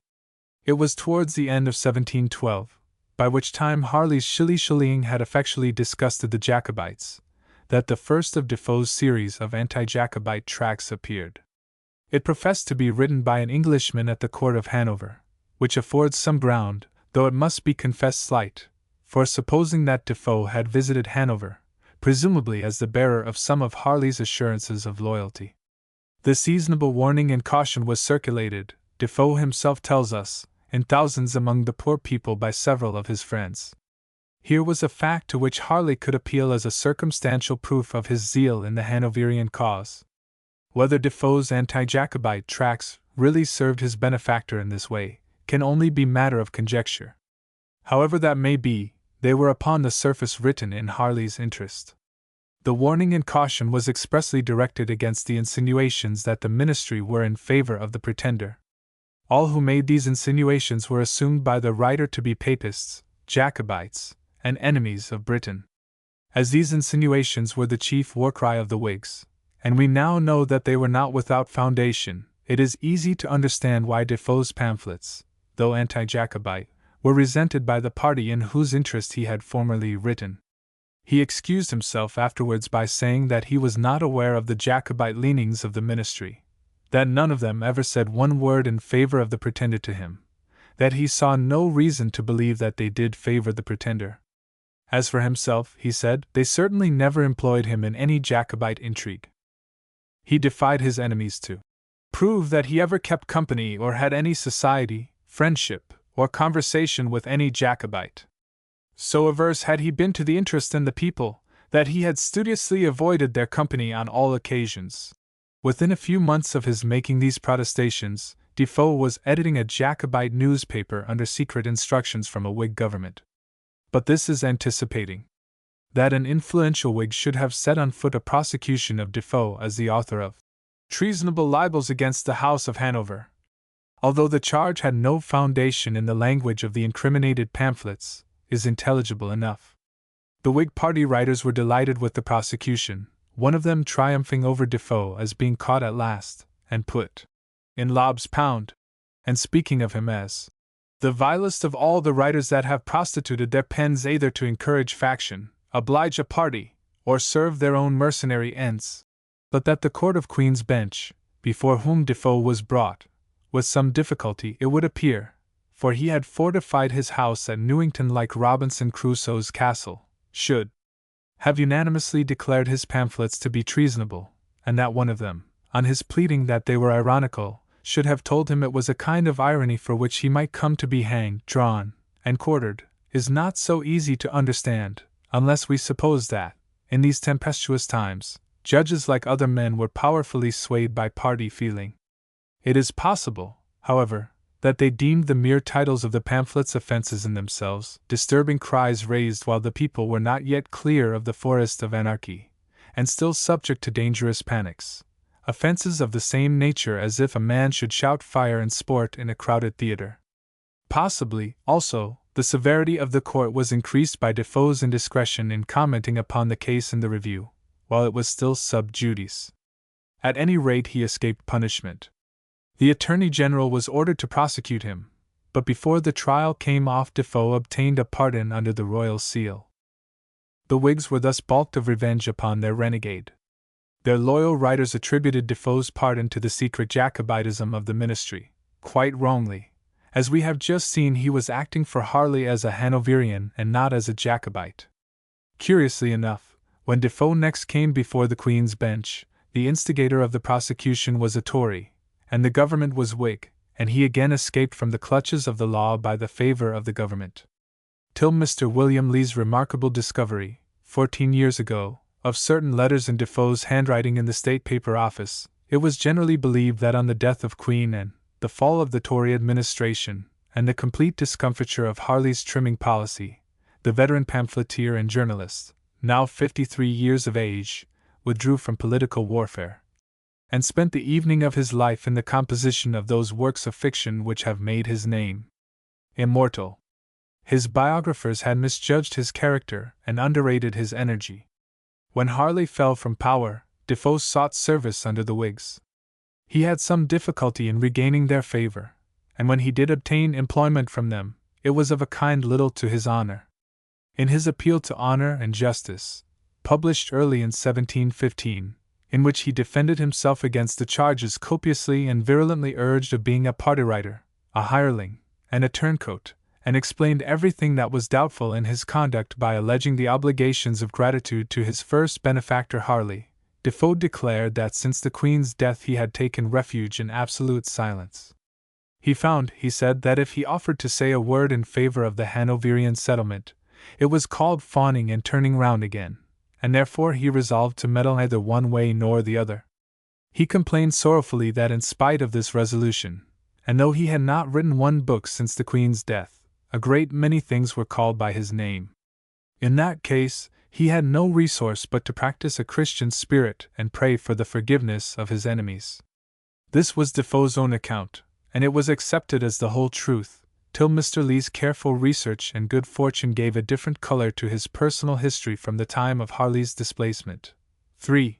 It was towards the end of 1712, by which time Harley's shilly-shallying had effectually disgusted the Jacobites, that the first of Defoe's series of anti-Jacobite tracts appeared. It professed to be written by an Englishman at the court of Hanover, which affords some ground, though it must be confessed slight, for supposing that Defoe had visited Hanover, presumably as the bearer of some of Harley's assurances of loyalty. The seasonable warning and caution was circulated, Defoe himself tells us, in thousands among the poor people by several of his friends. Here was a fact to which Harley could appeal as a circumstantial proof of his zeal in the Hanoverian cause. Whether Defoe's anti-Jacobite tracts really served his benefactor in this way can only be matter of conjecture. However that may be, they were upon the surface written in Harley's interest. The warning and caution was expressly directed against the insinuations that the ministry were in favor of the Pretender. All who made these insinuations were assumed by the writer to be Papists, Jacobites, and enemies of Britain. As these insinuations were the chief war cry of the Whigs, and we now know that they were not without foundation, it is easy to understand why Defoe's pamphlets, though anti-Jacobite, were resented by the party in whose interest he had formerly written. He excused himself afterwards by saying that he was not aware of the Jacobite leanings of the ministry, that none of them ever said one word in favor of the Pretender to him, that he saw no reason to believe that they did favor the Pretender. As for himself, he said, they certainly never employed him in any Jacobite intrigue. He defied his enemies to prove that he ever kept company or had any society, friendship, or conversation with any Jacobite. So averse had he been to the interest and the people, that he had studiously avoided their company on all occasions. Within a few months of his making these protestations, Defoe was editing a Jacobite newspaper under secret instructions from a Whig government. But this is anticipating that an influential Whig should have set on foot a prosecution of Defoe as the author of treasonable libels against the House of Hanover. Although the charge had no foundation in the language of the incriminated pamphlets, is intelligible enough. The Whig party writers were delighted with the prosecution, one of them triumphing over Defoe as being caught at last, and put in Lobb's pound, and speaking of him as the vilest of all the writers that have prostituted their pens either to encourage faction, oblige a party, or serve their own mercenary ends. But that the Court of Queen's Bench, before whom Defoe was brought, with some difficulty it would appear, for he had fortified his house at Newington like Robinson Crusoe's castle, should have unanimously declared his pamphlets to be treasonable, and that one of them, on his pleading that they were ironical, should have told him it was a kind of irony for which he might come to be hanged, drawn, and quartered, is not so easy to understand, unless we suppose that, in these tempestuous times, judges like other men were powerfully swayed by party feeling. It is possible, however, that they deemed the mere titles of the pamphlets offenses in themselves, disturbing cries raised while the people were not yet clear of the forest of anarchy, and still subject to dangerous panics, offenses of the same nature as if a man should shout fire and sport in a crowded theater. Possibly, also, the severity of the court was increased by Defoe's indiscretion in commenting upon the case in the Review, while it was still sub judice. At any rate, he escaped punishment. The Attorney General was ordered to prosecute him, but before the trial came off, Defoe obtained a pardon under the royal seal. The Whigs were thus balked of revenge upon their renegade. Their loyal writers attributed Defoe's pardon to the secret Jacobitism of the ministry, quite wrongly. As we have just seen, he was acting for Harley as a Hanoverian and not as a Jacobite. Curiously enough, when Defoe next came before the Queen's Bench, the instigator of the prosecution was a Tory, and the government was Whig, and he again escaped from the clutches of the law by the favor of the government. Till Mr. William Lee's remarkable discovery, 14 years ago, of certain letters in Defoe's handwriting in the State Paper Office, it was generally believed that on the death of Queen Anne, the fall of the Tory administration, and the complete discomfiture of Harley's trimming policy, the veteran pamphleteer and journalist, now 53 years of age, withdrew from political warfare, and spent the evening of his life in the composition of those works of fiction which have made his name immortal. His biographers had misjudged his character and underrated his energy. When Harley fell from power, Defoe sought service under the Whigs. He had some difficulty in regaining their favor, and when he did obtain employment from them, it was of a kind little to his honor. In his Appeal to Honor and Justice, published early in 1715, in which he defended himself against the charges copiously and virulently urged of being a party writer, a hireling, and a turncoat, and explained everything that was doubtful in his conduct by alleging the obligations of gratitude to his first benefactor Harley, Defoe declared that since the Queen's death he had taken refuge in absolute silence. He found, he said, that if he offered to say a word in favor of the Hanoverian settlement, it was called fawning and turning round again, and therefore he resolved to meddle neither one way nor the other. He complained sorrowfully that in spite of this resolution, and though he had not written one book since the Queen's death, a great many things were called by his name. In that case, he had no resource but to practice a Christian spirit and pray for the forgiveness of his enemies. This was Defoe's own account, and it was accepted as the whole truth, till Mr. Lee's careful research and good fortune gave a different color to his personal history from the time of Harley's displacement. 3.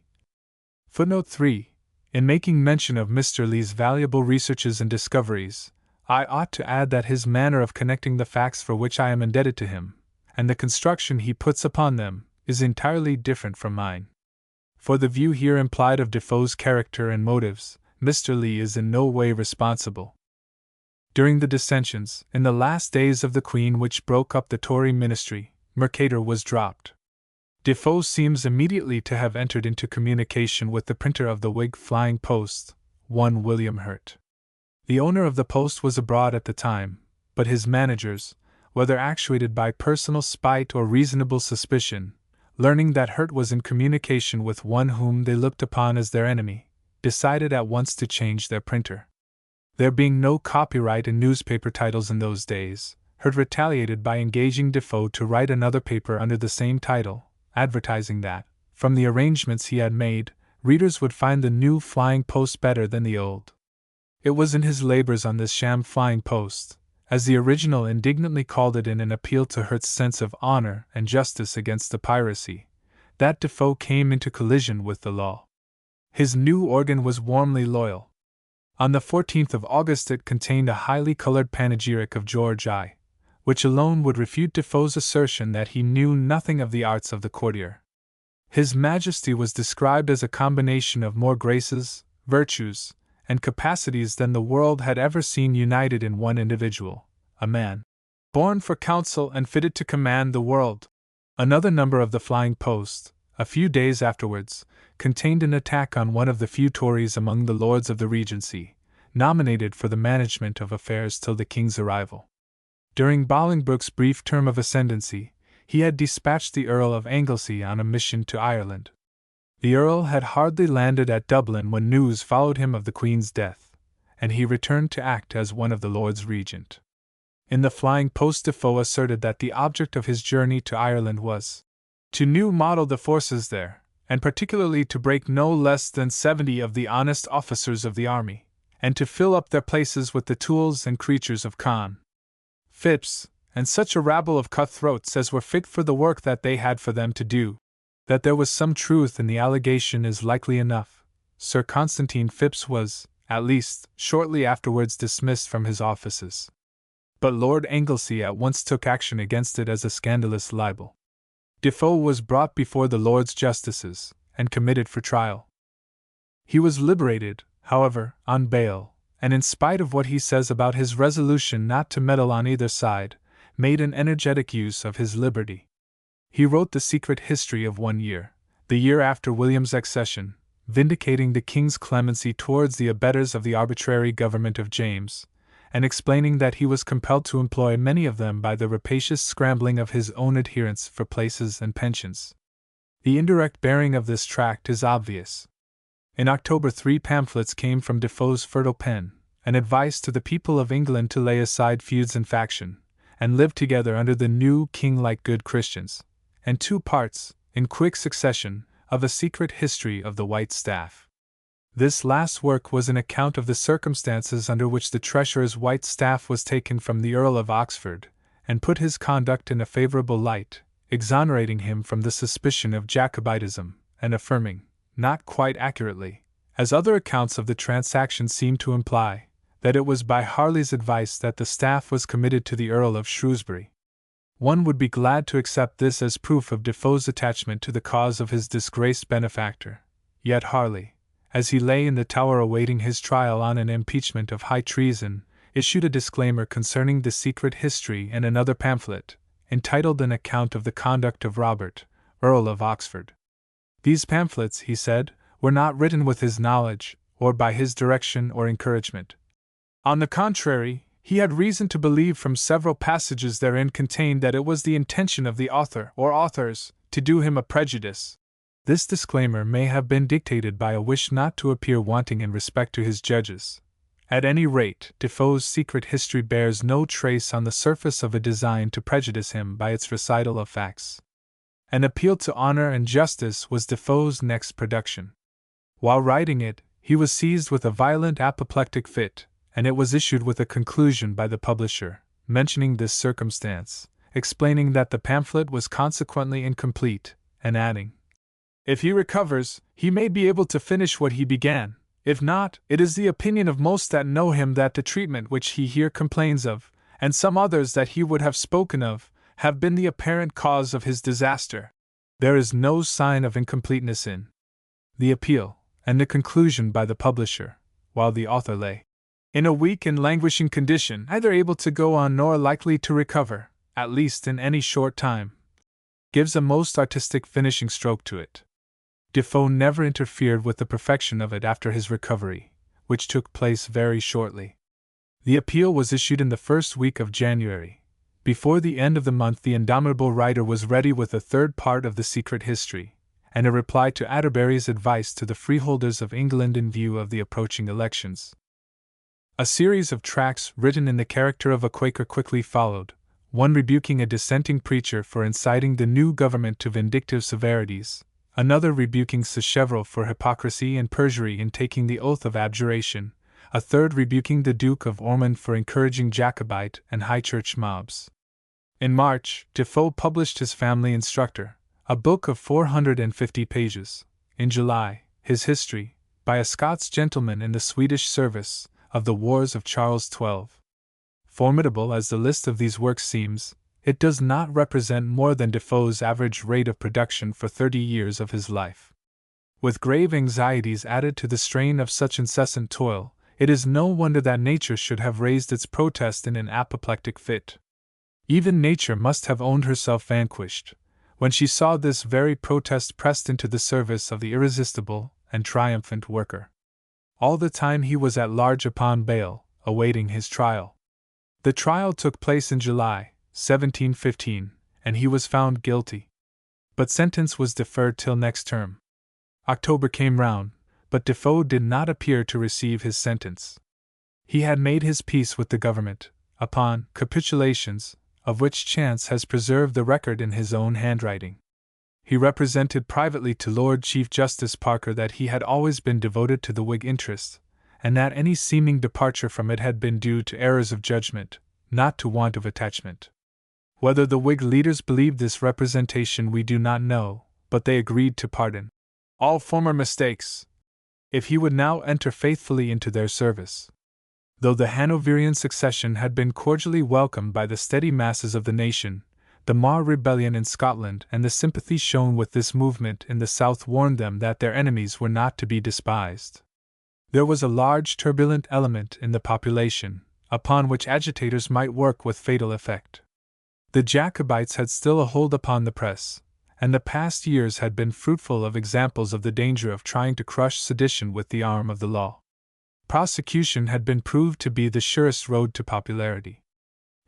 Footnote 3. In making mention of Mr. Lee's valuable researches and discoveries, I ought to add that his manner of connecting the facts for which I am indebted to him, and the construction he puts upon them, is entirely different from mine. For the view here implied of Defoe's character and motives, Mr. Lee is in no way responsible. During the dissensions, in the last days of the Queen which broke up the Tory ministry, Mercator was dropped. Defoe seems immediately to have entered into communication with the printer of the Whig Flying Post, one William Hurt. The owner of the Post was abroad at the time, but his managers, whether actuated by personal spite or reasonable suspicion, learning that Hurt was in communication with one whom they looked upon as their enemy, decided at once to change their printer. There being no copyright in newspaper titles in those days, Hurt retaliated by engaging Defoe to write another paper under the same title, advertising that, from the arrangements he had made, readers would find the new Flying Post better than the old. It was in his labors on this sham Flying Post, as the original indignantly called it in an appeal to Hurt's sense of honor and justice against the piracy, that Defoe came into collision with the law. His new organ was warmly loyal. On the 14th of August it contained a highly colored panegyric of George I, which alone would refute Defoe's assertion that he knew nothing of the arts of the courtier. His Majesty was described as a combination of more graces, virtues, and capacities than the world had ever seen united in one individual, a man born for counsel and fitted to command the world. Another number of the Flying Post, a few days afterwards, contained an attack on one of the few Tories among the Lords of the Regency, nominated for the management of affairs till the King's arrival. During Bolingbroke's brief term of ascendancy, he had dispatched the Earl of Anglesey on a mission to Ireland. The Earl had hardly landed at Dublin when news followed him of the Queen's death, and he returned to act as one of the Lords Regent. In the Flying Post Defoe asserted that the object of his journey to Ireland was to new model the forces there, and particularly to break no less than 70 of the honest officers of the army, and to fill up their places with the tools and creatures of Con. Phipps, and such a rabble of cutthroats as were fit for the work that they had for them to do. That there was some truth in the allegation is likely enough. Sir Constantine Phipps was, at least, shortly afterwards dismissed from his offices. But Lord Anglesey at once took action against it as a scandalous libel. Defoe was brought before the Lords Justices, and committed for trial. He was liberated, however, on bail, and in spite of what he says about his resolution not to meddle on either side, made an energetic use of his liberty. He wrote the secret history of 1 year, the year after William's accession, vindicating the King's clemency towards the abettors of the arbitrary government of James, and explaining that he was compelled to employ many of them by the rapacious scrambling of his own adherents for places and pensions. The indirect bearing of this tract is obvious. In October 3 pamphlets came from Defoe's fertile pen, an advice to the people of England to lay aside feuds and faction, and live together under the new king like good Christians, and 2 parts, in quick succession, of a secret history of the White Staff. This last work was an account of the circumstances under which the Treasurer's white staff was taken from the Earl of Oxford, and put his conduct in a favourable light, exonerating him from the suspicion of Jacobitism, and affirming, not quite accurately, as other accounts of the transaction seem to imply, that it was by Harley's advice that the staff was committed to the Earl of Shrewsbury. One would be glad to accept this as proof of Defoe's attachment to the cause of his disgraced benefactor, yet Harley, as he lay in the Tower awaiting his trial on an impeachment of high treason, issued a disclaimer concerning the secret history and another pamphlet, entitled An Account of the Conduct of Robert, Earl of Oxford. These pamphlets, he said, were not written with his knowledge, or by his direction or encouragement. On the contrary, he had reason to believe from several passages therein contained that it was the intention of the author or authors to do him a prejudice. This disclaimer may have been dictated by a wish not to appear wanting in respect to his judges. At any rate, Defoe's secret history bears no trace on the surface of a design to prejudice him by its recital of facts. An Appeal to Honor and Justice was Defoe's next production. While writing it, he was seized with a violent apoplectic fit, and it was issued with a conclusion by the publisher, mentioning this circumstance, explaining that the pamphlet was consequently incomplete, and adding, "If he recovers, he may be able to finish what he began, If not, it is the opinion of most that know him that the treatment which he here complains of, and some others that he would have spoken of, have been the apparent cause of his disaster. There is no sign of incompleteness in the appeal, and the conclusion by the publisher, while the author lay in a weak and languishing condition, neither able to go on nor likely to recover, at least in any short time, gives a most artistic finishing stroke to it. Defoe never interfered with the perfection of it after his recovery, which took place very shortly. The appeal was issued in the first week of January. Before the end of the month, the indomitable writer was ready with a third part of the secret history, and a reply to Atterbury's advice to the freeholders of England in view of the approaching elections. A series of tracts written in the character of a Quaker quickly followed, one rebuking a dissenting preacher for inciting the new government to vindictive severities, another rebuking Sacheverell for hypocrisy and perjury in taking the oath of abjuration, a third rebuking the Duke of Ormond for encouraging Jacobite and High Church mobs. In March, Defoe published his Family Instructor, a book of 450 pages. In July, his History, by a Scots gentleman in the Swedish service, of the Wars of Charles XII. Formidable as the list of these works seems, it does not represent more than Defoe's average rate of production for 30 years of his life. With grave anxieties added to the strain of such incessant toil, it is no wonder that nature should have raised its protest in an apoplectic fit. Even nature must have owned herself vanquished, when she saw this very protest pressed into the service of the irresistible and triumphant worker. All the time he was at large upon bail, awaiting his trial. The trial took place in July, 1715, and he was found guilty. But sentence was deferred till next term. October came round, but Defoe did not appear to receive his sentence. He had made his peace with the government, upon capitulations, of which chance has preserved the record in his own handwriting. He represented privately to Lord Chief Justice Parker that he had always been devoted to the Whig interest, and that any seeming departure from it had been due to errors of judgment, not to want of attachment. Whether the Whig leaders believed this representation we do not know, but they agreed to pardon all former mistakes, if he would now enter faithfully into their service. Though the Hanoverian succession had been cordially welcomed by the steady masses of the nation, the Mar rebellion in Scotland and the sympathy shown with this movement in the south warned them that their enemies were not to be despised. There was a large turbulent element in the population, upon which agitators might work with fatal effect. The Jacobites had still a hold upon the press, and the past years had been fruitful of examples of the danger of trying to crush sedition with the arm of the law. Prosecution had been proved to be the surest road to popularity.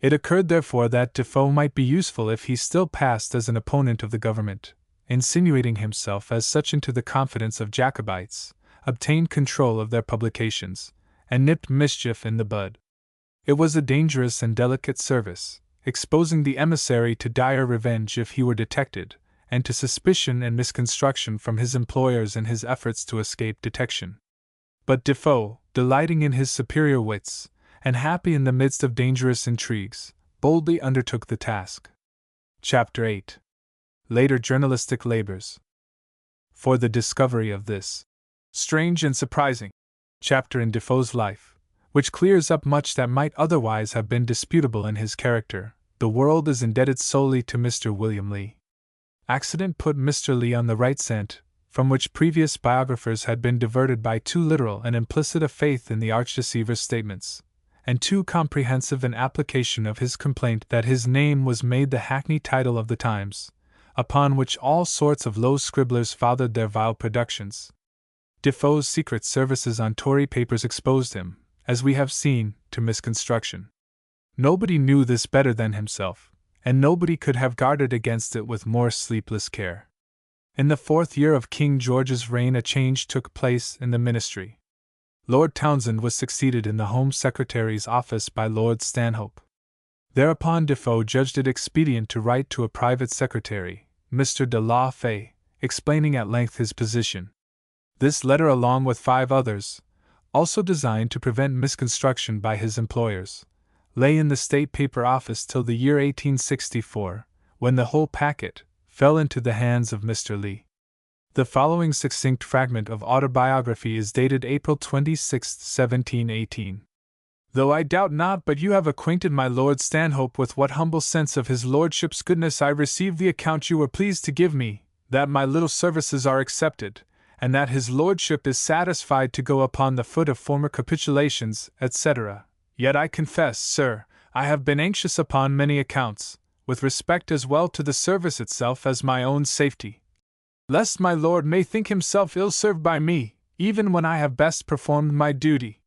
It occurred therefore that Defoe might be useful if he still passed as an opponent of the government, insinuating himself as such into the confidence of Jacobites, obtained control of their publications, and nipped mischief in the bud. It was a dangerous and delicate service, exposing the emissary to dire revenge if he were detected, and to suspicion and misconstruction from his employers in his efforts to escape detection. But Defoe, delighting in his superior wits, and happy in the midst of dangerous intrigues, boldly undertook the task. Chapter 8. Later Journalistic Labors. For the discovery of this strange and surprising chapter in Defoe's life, which clears up much that might otherwise have been disputable in his character, the world is indebted solely to Mr. William Lee. Accident put Mr. Lee on the right scent, from which previous biographers had been diverted by too literal and implicit a faith in the archdeceiver's statements, and too comprehensive an application of his complaint that his name was made the hackneyed title of the Times, upon which all sorts of low scribblers fathered their vile productions. Defoe's secret services on Tory papers exposed him, as we have seen, to misconstruction. Nobody knew this better than himself, and nobody could have guarded against it with more sleepless care. In the 4th year of King George's reign a change took place in the ministry. Lord Townshend was succeeded in the Home Secretary's office by Lord Stanhope. Thereupon Defoe judged it expedient to write to a private secretary, Mr. de la Fay, explaining at length his position. This letter, along with 5 others, also designed to prevent misconstruction by his employers, lay in the State Paper Office till the year 1864, when the whole packet fell into the hands of Mr. Lee. The following succinct fragment of autobiography is dated April 26, 1718. Though I doubt not but you have acquainted my Lord Stanhope with what humble sense of his Lordship's goodness I received the account you were pleased to give me, that my little services are accepted, and that his Lordship is satisfied to go upon the foot of former capitulations, etc. Yet I confess, sir, I have been anxious upon many accounts, with respect as well to the service itself as my own safety, lest my lord may think himself ill-served by me, even when I have best performed my duty.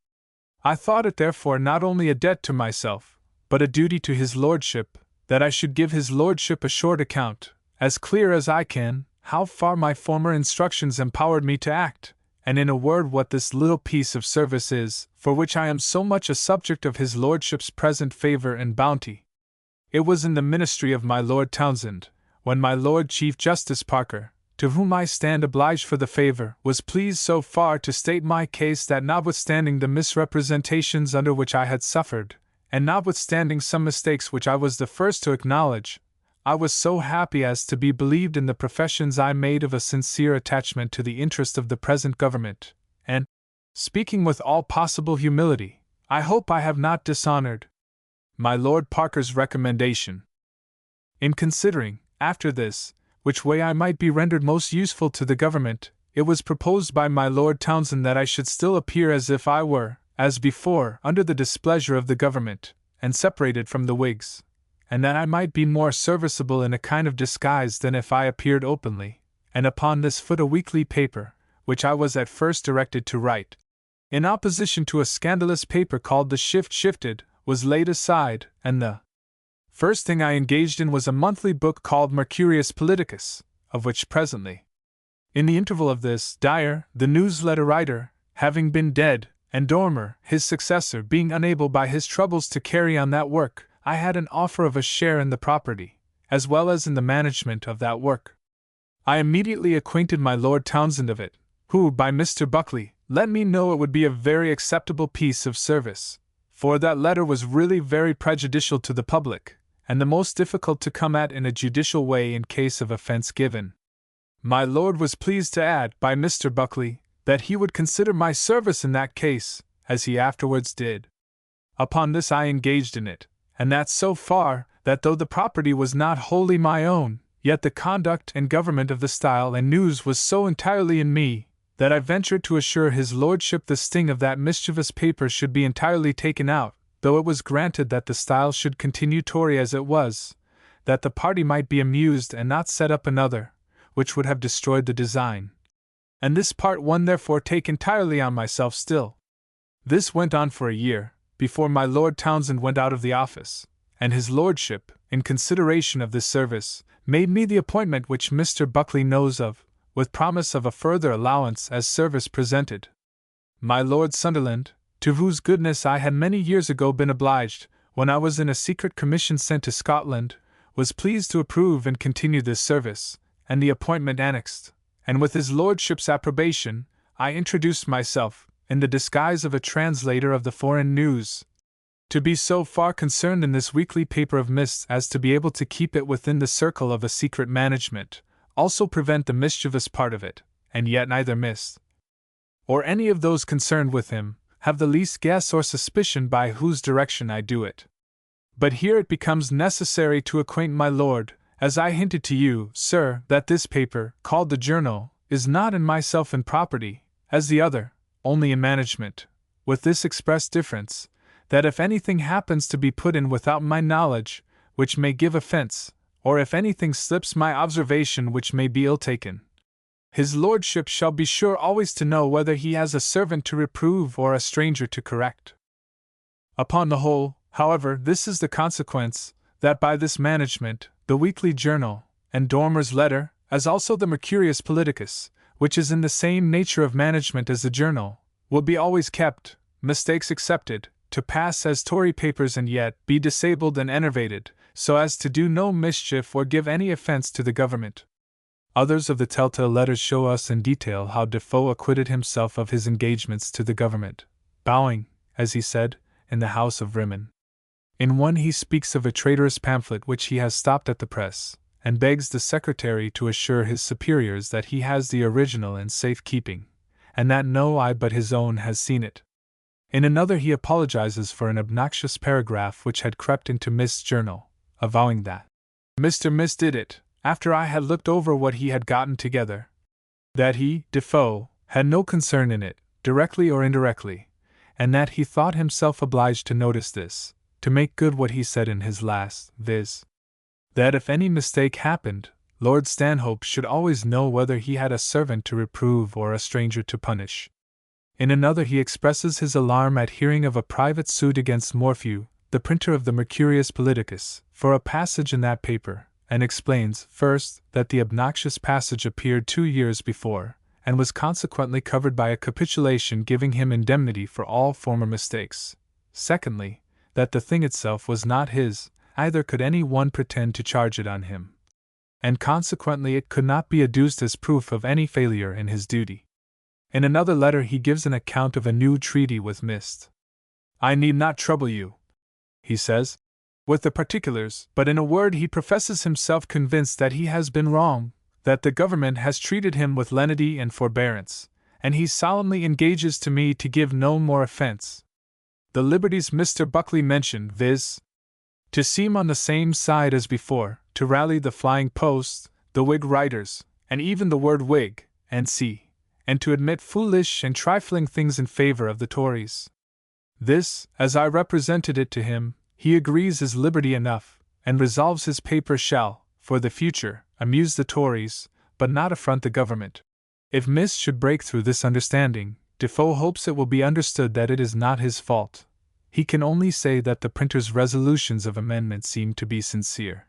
I thought it therefore not only a debt to myself, but a duty to his lordship, that I should give his lordship a short account, as clear as I can, how far my former instructions empowered me to act, and in a word what this little piece of service is, for which I am so much a subject of his lordship's present favour and bounty. It was in the ministry of my Lord Townshend, when my Lord Chief Justice Parker, to whom I stand obliged for the favour, was pleased so far to state my case that notwithstanding the misrepresentations under which I had suffered, and notwithstanding some mistakes which I was the first to acknowledge, I was so happy as to be believed in the professions I made of a sincere attachment to the interest of the present government, and, speaking with all possible humility, I hope I have not dishonoured my Lord Parker's recommendation. In considering, after this, which way I might be rendered most useful to the government, it was proposed by my Lord Townshend that I should still appear as if I were, as before, under the displeasure of the government, and separated from the Whigs, and that I might be more serviceable in a kind of disguise than if I appeared openly, and upon this foot a weekly paper, which I was at first directed to write, in opposition to a scandalous paper called The Shift Shifted, was laid aside, and the first thing I engaged in was a monthly book called Mercurius Politicus, of which presently. In the interval of this, Dyer, the newsletter writer, having been dead, and Dormer, his successor, being unable by his troubles to carry on that work, I had an offer of a share in the property, as well as in the management of that work. I immediately acquainted my Lord Townshend of it, who, by Mr. Buckley, let me know it would be a very acceptable piece of service, for that letter was really very prejudicial to the public, and the most difficult to come at in a judicial way in case of offence given. My lord was pleased to add, by Mr. Buckley, that he would consider my service in that case, as he afterwards did. Upon this I engaged in it, and that so far, that though the property was not wholly my own, yet the conduct and government of the style and news was so entirely in me, that I ventured to assure his lordship the sting of that mischievous paper should be entirely taken out, though it was granted that the style should continue Tory as it was, that the party might be amused and not set up another, which would have destroyed the design. And this part one therefore take entirely on myself still. This went on for a year, before my Lord Townshend went out of the office, and his lordship, in consideration of this service, made me the appointment which Mr. Buckley knows of, with promise of a further allowance as service presented. My Lord Sunderland, to whose goodness I had many years ago been obliged, when I was in a secret commission sent to Scotland, was pleased to approve and continue this service, and the appointment annexed, and with his lordship's approbation, I introduced myself, in the disguise of a translator of the foreign news, to be so far concerned in this weekly paper of mists as to be able to keep it within the circle of a secret management, also prevent the mischievous part of it, and yet neither miss, or any of those concerned with him, have the least guess or suspicion by whose direction I do it. But here it becomes necessary to acquaint my lord, as I hinted to you, sir, that this paper, called the Journal, is not in myself in property, as the other, only in management, with this express difference, that if anything happens to be put in without my knowledge, which may give offence, or if anything slips my observation which may be ill taken, his lordship shall be sure always to know whether he has a servant to reprove or a stranger to correct. Upon the whole, however, this is the consequence, that by this management, the Weekly Journal, and Dormer's letter, as also the Mercurius Politicus, which is in the same nature of management as the Journal, will be always kept, mistakes excepted, to pass as Tory papers and yet be disabled and enervated, so as to do no mischief or give any offence to the government. Others of the telltale letters show us in detail how Defoe acquitted himself of his engagements to the government, bowing, as he said, in the house of Rimmon. In one he speaks of a traitorous pamphlet which he has stopped at the press, and begs the secretary to assure his superiors that he has the original in safe keeping, and that no eye but his own has seen it. In another he apologizes for an obnoxious paragraph which had crept into Mist's journal, avowing that Mr. Mist did it, after I had looked over what he had gotten together. That he, Defoe, had no concern in it, directly or indirectly, and that he thought himself obliged to notice this, to make good what he said in his last, viz. That if any mistake happened, Lord Stanhope should always know whether he had a servant to reprove or a stranger to punish. In another he expresses his alarm at hearing of a private suit against Morphew, the printer of the Mercurius Politicus, for a passage in that paper, and explains, first, that the obnoxious passage appeared 2 years before, and was consequently covered by a capitulation giving him indemnity for all former mistakes. Secondly, that the thing itself was not his, either could any one pretend to charge it on him, and consequently it could not be adduced as proof of any failure in his duty. In another letter he gives an account of a new treaty with Mist. I need not trouble you, he says, with the particulars, but in a word he professes himself convinced that he has been wrong, that the government has treated him with lenity and forbearance, and he solemnly engages to me to give no more offense. The liberties Mr. Buckley mentioned, viz. to seem on the same side as before, to rally the flying post, the Whig writers, and even the word Whig, and to admit foolish and trifling things in favor of the Tories. This, as I represented it to him, he agrees is liberty enough, and resolves his paper shall, for the future, amuse the Tories, but not affront the government. If Mist should break through this understanding, Defoe hopes it will be understood that it is not his fault. He can only say that the printer's resolutions of amendment seem to be sincere.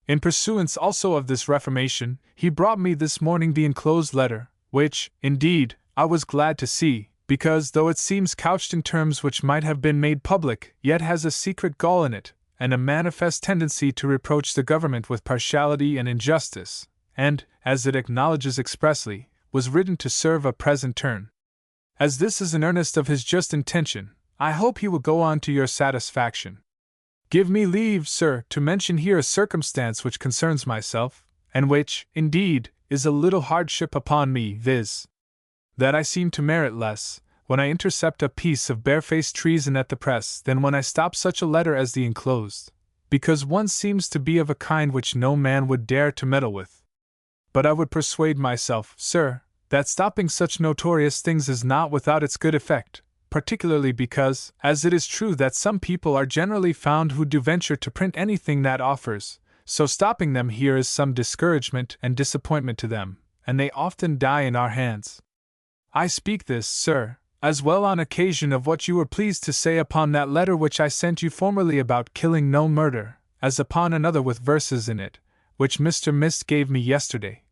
In pursuance also of this reformation, he brought me this morning the enclosed letter, which, indeed, I was glad to see, because though it seems couched in terms which might have been made public, yet has a secret gall in it, and a manifest tendency to reproach the government with partiality and injustice, and, as it acknowledges expressly, was written to serve a present turn. As this is an earnest of his just intention, I hope he will go on to your satisfaction. Give me leave, sir, to mention here a circumstance which concerns myself, and which, indeed, is a little hardship upon me, viz. that I seem to merit less, when I intercept a piece of barefaced treason at the press, than when I stop such a letter as the enclosed, because one seems to be of a kind which no man would dare to meddle with. But I would persuade myself, sir, that stopping such notorious things is not without its good effect, particularly because, as it is true that some people are generally found who do venture to print anything that offers, so stopping them here is some discouragement and disappointment to them, and they often die in our hands. I speak this, sir, as well on occasion of what you were pleased to say upon that letter which I sent you formerly about killing no murder, as upon another with verses in it, which Mr. Mist gave me yesterday,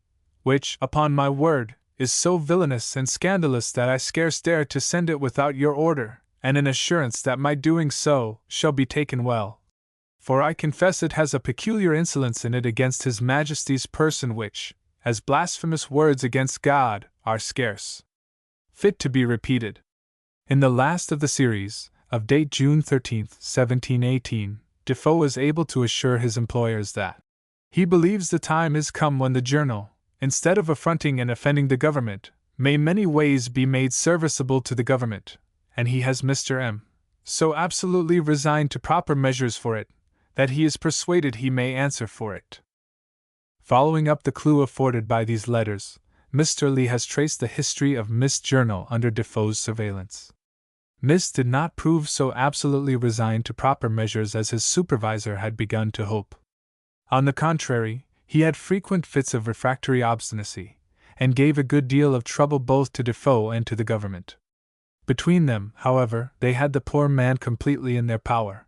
which, upon my word, is so villainous and scandalous that I scarce dare to send it without your order, and an assurance that my doing so shall be taken well. For I confess it has a peculiar insolence in it against His Majesty's person which, as blasphemous words against God, are scarce fit to be repeated. In the last of the series, of date June 13, 1718, Defoe is able to assure his employers that he believes the time is come when the journal, instead of affronting and offending the government, may many ways be made serviceable to the government, and he has Mr. M. so absolutely resigned to proper measures for it, that he is persuaded he may answer for it. Following up the clue afforded by these letters, Mr. Lee has traced the history of Mist's journal under Defoe's surveillance. Mist did not prove so absolutely resigned to proper measures as his supervisor had begun to hope. On the contrary, he had frequent fits of refractory obstinacy, and gave a good deal of trouble both to Defoe and to the government. Between them, however, they had the poor man completely in their power.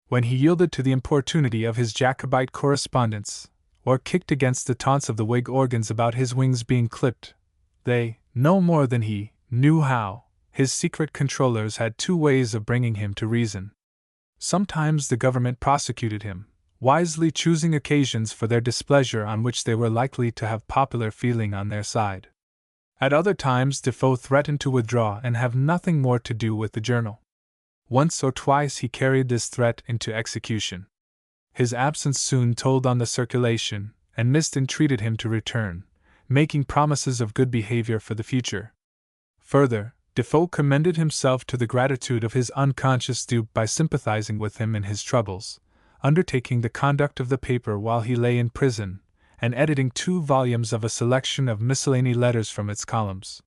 When he yielded to the importunity of his Jacobite correspondents, or kicked against the taunts of the Whig organs about his wings being clipped, they, no more than he, knew how. His secret controllers had two ways of bringing him to reason. Sometimes the government prosecuted him, wisely choosing occasions for their displeasure on which they were likely to have popular feeling on their side. At other times Defoe threatened to withdraw and have nothing more to do with the journal. Once or twice he carried this threat into execution. His absence soon told on the circulation, and Mist entreated him to return, making promises of good behavior for the future. Further, Defoe commended himself to the gratitude of his unconscious dupe by sympathizing with him in his troubles, undertaking the conduct of the paper while he lay in prison, and editing 2 volumes of a selection of miscellany letters from its columns.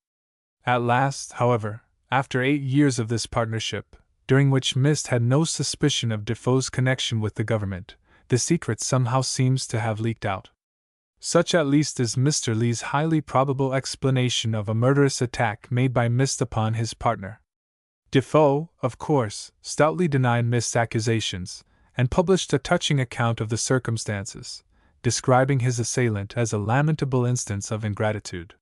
At last, however, after 8 years of this partnership, during which Mist had no suspicion of Defoe's connection with the government, the secret somehow seems to have leaked out. Such at least is Mr. Lee's highly probable explanation of a murderous attack made by Mist upon his partner. Defoe, of course, stoutly denied Mist's accusations, and published a touching account of the circumstances, describing his assailant as a lamentable instance of ingratitude.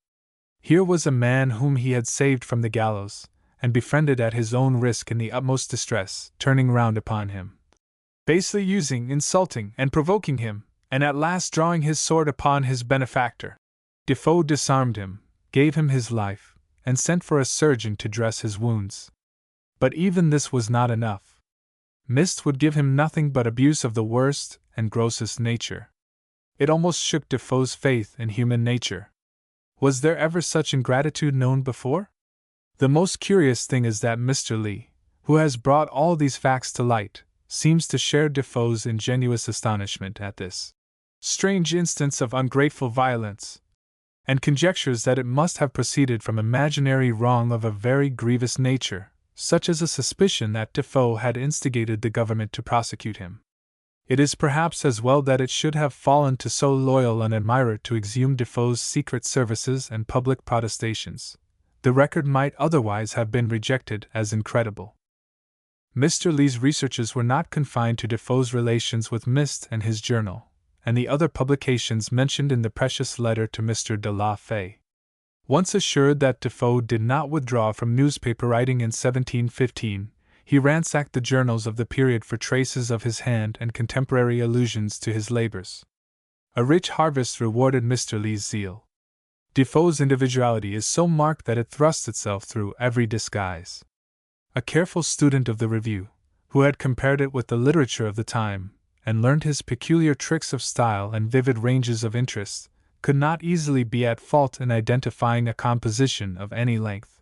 Here was a man whom he had saved from the gallows, and befriended at his own risk in the utmost distress, turning round upon him, basely using, insulting, and provoking him, and at last drawing his sword upon his benefactor. Defoe disarmed him, gave him his life, and sent for a surgeon to dress his wounds. But even this was not enough. Mist would give him nothing but abuse of the worst and grossest nature. It almost shook Defoe's faith in human nature. Was there ever such ingratitude known before? The most curious thing is that Mr. Lee, who has brought all these facts to light, seems to share Defoe's ingenuous astonishment at this strange instance of ungrateful violence, and conjectures that it must have proceeded from imaginary wrong of a very grievous nature, such as a suspicion that Defoe had instigated the government to prosecute him. It is perhaps as well that it should have fallen to so loyal an admirer to exhume Defoe's secret services and public protestations. The record might otherwise have been rejected as incredible. Mr. Lee's researches were not confined to Defoe's relations with Mist and his journal, and the other publications mentioned in the precious letter to Mr. de la Fay. Once assured that Defoe did not withdraw from newspaper writing in 1715, he ransacked the journals of the period for traces of his hand and contemporary allusions to his labors. A rich harvest rewarded Mr. Lee's zeal. Defoe's individuality is so marked that it thrusts itself through every disguise. A careful student of the Review, who had compared it with the literature of the time, and learned his peculiar tricks of style and vivid ranges of interest, could not easily be at fault in identifying a composition of any length.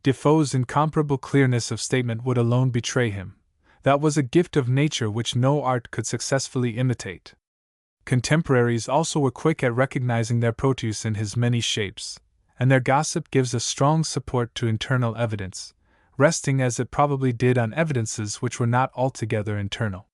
Defoe's incomparable clearness of statement would alone betray him. That was a gift of nature which no art could successfully imitate. Contemporaries also were quick at recognizing their produce in his many shapes, and their gossip gives a strong support to internal evidence, resting as it probably did on evidences which were not altogether internal.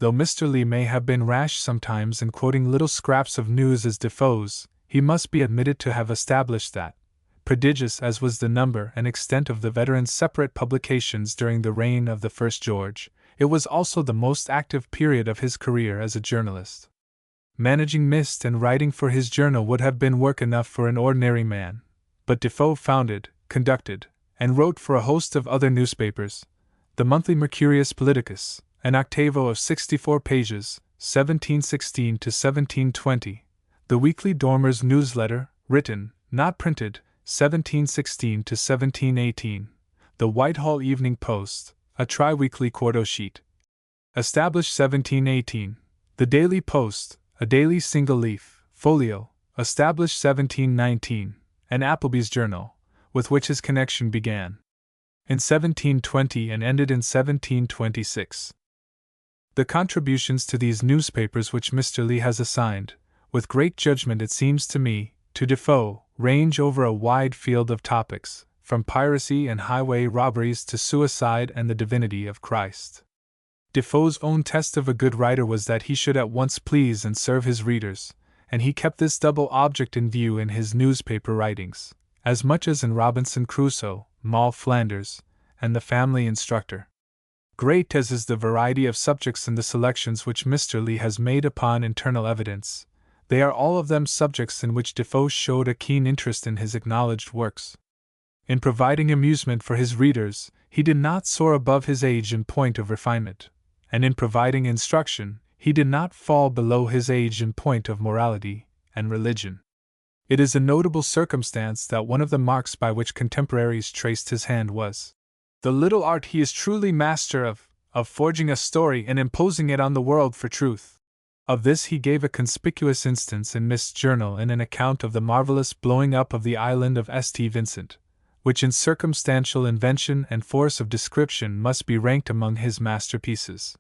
Though Mr. Lee may have been rash sometimes in quoting little scraps of news as Defoe's, he must be admitted to have established that, prodigious as was the number and extent of the veteran's separate publications during the reign of the first George, it was also the most active period of his career as a journalist. Managing Mist and writing for his journal would have been work enough for an ordinary man, but Defoe founded, conducted, and wrote for a host of other newspapers, the monthly Mercurius Politicus, an octavo of 64 pages, 1716 to 1720, the weekly Dormer's Newsletter, written, not printed, 1716 to 1718, the Whitehall Evening Post, a tri-weekly quarto sheet, established 1718, the Daily Post, a daily single-leaf, folio, established 1719, and Appleby's Journal, with which his connection began in 1720 and ended in 1726. The contributions to these newspapers which Mr. Lee has assigned, with great judgment it seems to me, to Defoe, range over a wide field of topics, from piracy and highway robberies to suicide and the divinity of Christ. Defoe's own test of a good writer was that he should at once please and serve his readers, and he kept this double object in view in his newspaper writings, as much as in Robinson Crusoe, Moll Flanders, and the Family Instructor. Great as is the variety of subjects in the selections which Mr. Lee has made upon internal evidence, they are all of them subjects in which Defoe showed a keen interest in his acknowledged works. In providing amusement for his readers, he did not soar above his age in point of refinement, and in providing instruction, he did not fall below his age in point of morality and religion. It is a notable circumstance that one of the marks by which contemporaries traced his hand was the little art he is truly master of of forging a story and imposing it on the world for truth. Of this he gave a conspicuous instance in Mist's Journal in an account of the marvelous blowing up of the island of St. Vincent, which in circumstantial invention and force of description must be ranked among his masterpieces.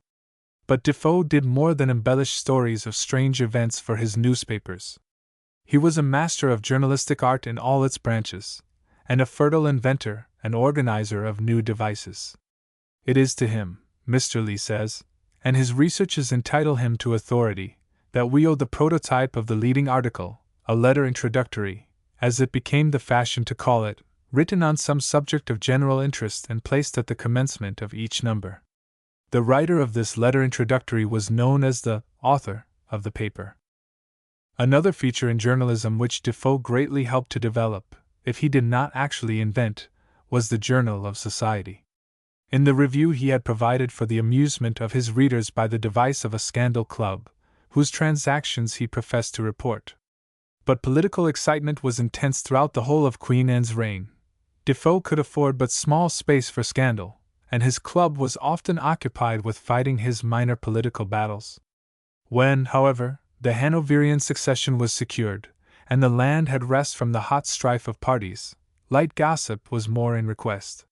But Defoe did more than embellish stories of strange events for his newspapers. He was a master of journalistic art in all its branches, and a fertile inventor and organizer of new devices. It is to him, Mr. Lee says, and his researches entitle him to authority, that we owe the prototype of the leading article, a letter introductory, as it became the fashion to call it, written on some subject of general interest and placed at the commencement of each number. The writer of this letter introductory was known as the author of the paper. Another feature in journalism which Defoe greatly helped to develop, if he did not actually invent, was the Journal of Society. In the review he had provided for the amusement of his readers by the device of a scandal club, whose transactions he professed to report. But political excitement was intense throughout the whole of Queen Anne's reign. Defoe could afford but small space for scandal, and his club was often occupied with fighting his minor political battles. When, however, the Hanoverian succession was secured, and the land had rest from the hot strife of parties, light gossip was more in request.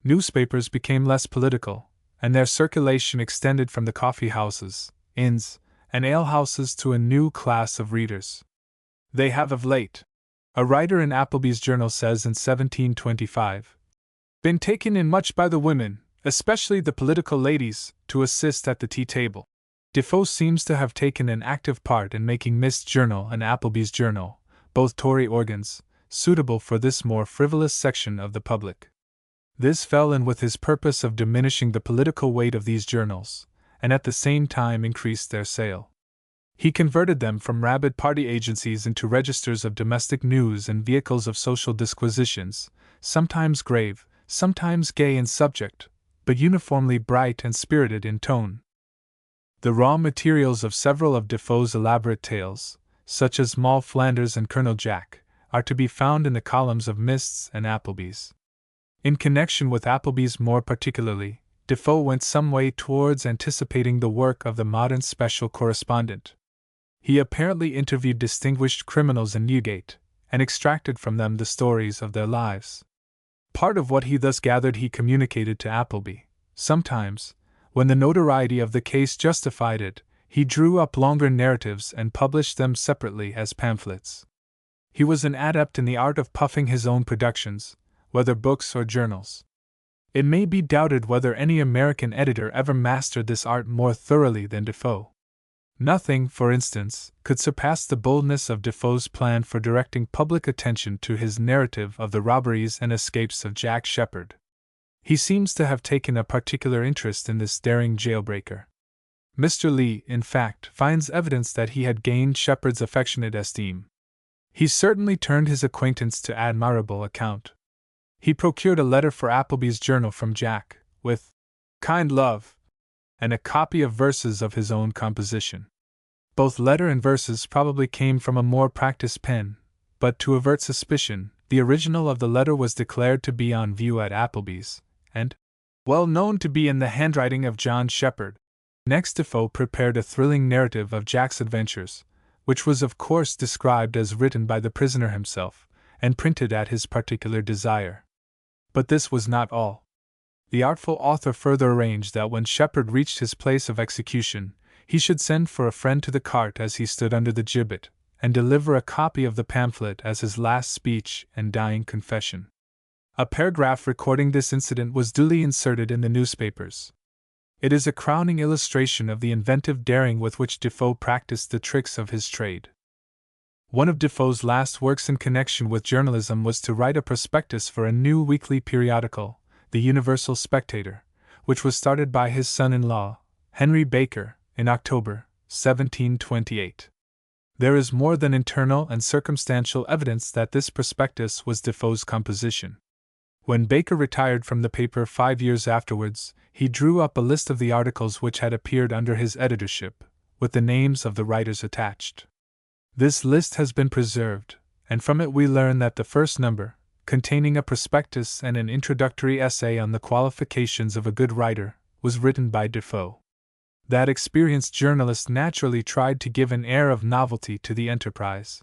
Newspapers became less political, and their circulation extended from the coffee houses, inns, and alehouses to a new class of readers. They have of late, a writer in Appleby's Journal says in 1725, been taken in much by the women, especially the political ladies, to assist at the tea table. Defoe seems to have taken an active part in making Mist's Journal and Appleby's Journal, both Tory organs, suitable for this more frivolous section of the public. This fell in with his purpose of diminishing the political weight of these journals, and at the same time increased their sale. He converted them from rabid party agencies into registers of domestic news and vehicles of social disquisitions, sometimes grave, sometimes gay in subject, but uniformly bright and spirited in tone. The raw materials of several of Defoe's elaborate tales, such as Moll Flanders and Colonel Jack, are to be found in the columns of Mist's and Appleby's. In connection with Appleby's more particularly, Defoe went some way towards anticipating the work of the modern special correspondent. He apparently interviewed distinguished criminals in Newgate, and extracted from them the stories of their lives. Part of what he thus gathered he communicated to Appleby. Sometimes, when the notoriety of the case justified it, he drew up longer narratives and published them separately as pamphlets. He was an adept in the art of puffing his own productions, whether books or journals. It may be doubted whether any American editor ever mastered this art more thoroughly than Defoe. Nothing, for instance, could surpass the boldness of Defoe's plan for directing public attention to his narrative of the robberies and escapes of Jack Sheppard. He seems to have taken a particular interest in this daring jailbreaker. Mr. Lee, in fact, finds evidence that he had gained Sheppard's affectionate esteem. He certainly turned his acquaintance to admirable account. He procured a letter for Appleby's Journal from Jack, with kind love, and a copy of verses of his own composition. Both letter and verses probably came from a more practiced pen, but to avert suspicion, the original of the letter was declared to be on view at Appleby's, and well known to be in the handwriting of John Sheppard. Next, Defoe prepared a thrilling narrative of Jack's adventures, which was of course described as written by the prisoner himself, and printed at his particular desire. But this was not all. The artful author further arranged that when Sheppard reached his place of execution, he should send for a friend to the cart as he stood under the gibbet, and deliver a copy of the pamphlet as his last speech and dying confession. A paragraph recording this incident was duly inserted in the newspapers. It is a crowning illustration of the inventive daring with which Defoe practiced the tricks of his trade. One of Defoe's last works in connection with journalism was to write a prospectus for a new weekly periodical, The Universal Spectator, which was started by his son-in-law, Henry Baker, in October, 1728. There is more than internal and circumstantial evidence that this prospectus was Defoe's composition. When Baker retired from the paper 5 years afterwards, he drew up a list of the articles which had appeared under his editorship, with the names of the writers attached. This list has been preserved, and from it we learn that the first number, containing a prospectus and an introductory essay on the qualifications of a good writer, was written by Defoe. That experienced journalist naturally tried to give an air of novelty to the enterprise.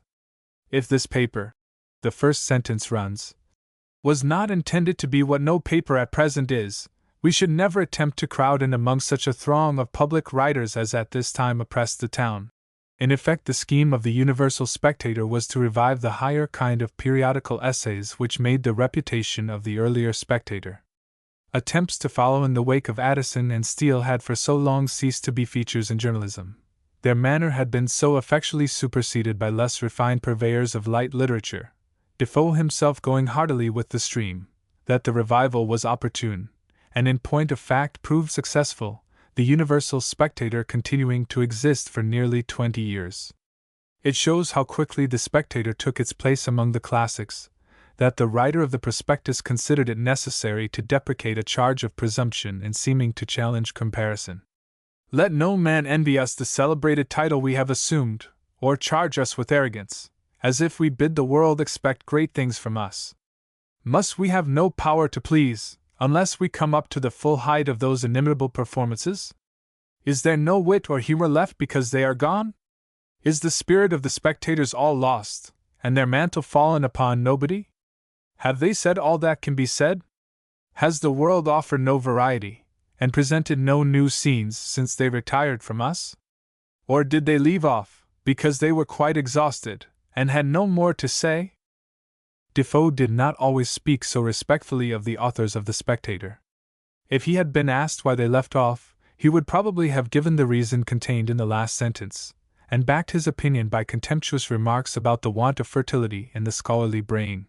If this paper, the first sentence runs, was not intended to be what no paper at present is, we should never attempt to crowd in among such a throng of public writers as at this time oppressed the town. In effect, the scheme of the Universal Spectator was to revive the higher kind of periodical essays which made the reputation of the earlier Spectator. Attempts to follow in the wake of Addison and Steele had for so long ceased to be features in journalism. Their manner had been so effectually superseded by less refined purveyors of light literature, Defoe himself going heartily with the stream, that the revival was opportune, and in point of fact proved successful, the Universal Spectator continuing to exist for nearly 20 years. It shows how quickly the Spectator took its place among the classics, that the writer of the prospectus considered it necessary to deprecate a charge of presumption in seeming to challenge comparison. Let no man envy us the celebrated title we have assumed, or charge us with arrogance, as if we bid the world expect great things from us. Must we have no power to please, unless we come up to the full height of those inimitable performances? Is there no wit or humor left because they are gone? Is the spirit of the spectators all lost, and their mantle fallen upon nobody? Have they said all that can be said? Has the world offered no variety, and presented no new scenes since they retired from us? Or did they leave off, because they were quite exhausted, and had no more to say? Defoe did not always speak so respectfully of the authors of The Spectator. If he had been asked why they left off, he would probably have given the reason contained in the last sentence, and backed his opinion by contemptuous remarks about the want of fertility in the scholarly brain.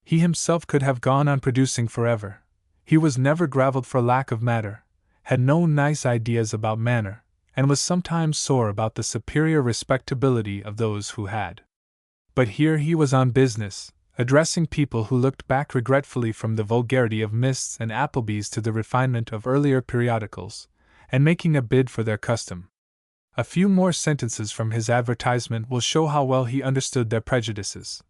He himself could have gone on producing forever. He was never gravelled for lack of matter, had no nice ideas about manner, and was sometimes sore about the superior respectability of those who had. But here he was on business, addressing people who looked back regretfully from the vulgarity of Mists and Appleby's to the refinement of earlier periodicals, and making a bid for their custom. A few more sentences from his advertisement will show how well he understood their prejudices.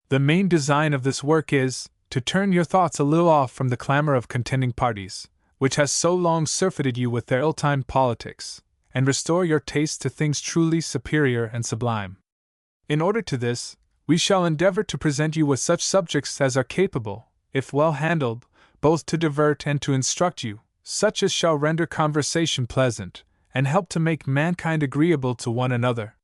The main design of this work is to turn your thoughts a little off from the clamor of contending parties, which has so long surfeited you with their ill-timed politics, and restore your taste to things truly superior and sublime. In order to this, we shall endeavor to present you with such subjects as are capable, if well handled, both to divert and to instruct you, such as shall render conversation pleasant, and help to make mankind agreeable to one another.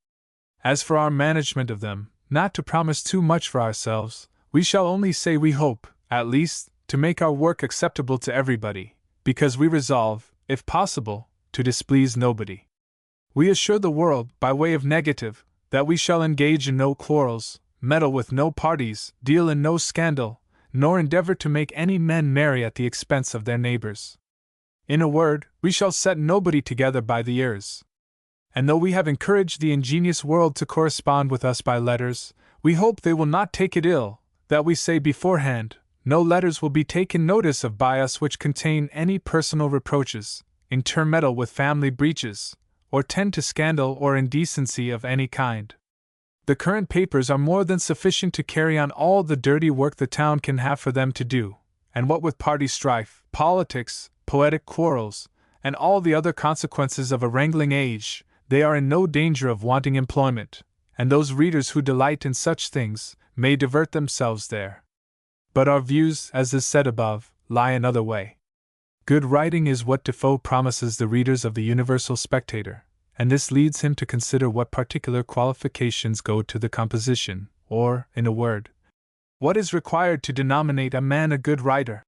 As for our management of them, not to promise too much for ourselves, we shall only say we hope, at least, to make our work acceptable to everybody, because we resolve, if possible, to displease nobody. We assure the world, by way of negative, that we shall engage in no quarrels, meddle with no parties, deal in no scandal, nor endeavor to make any men merry at the expense of their neighbors. In a word, we shall set nobody together by the ears. And though we have encouraged the ingenious world to correspond with us by letters, we hope they will not take it ill, that we say beforehand, no letters will be taken notice of by us which contain any personal reproaches, intermeddle with family breaches, or tend to scandal or indecency of any kind. The current papers are more than sufficient to carry on all the dirty work the town can have for them to do, and what with party strife, politics, poetic quarrels, and all the other consequences of a wrangling age, they are in no danger of wanting employment, and those readers who delight in such things may divert themselves there. But our views, as is said above, lie another way. Good writing is what Defoe promises the readers of the Universal Spectator, and this leads him to consider what particular qualifications go to the composition, or, in a word, what is required to denominate a man a good writer.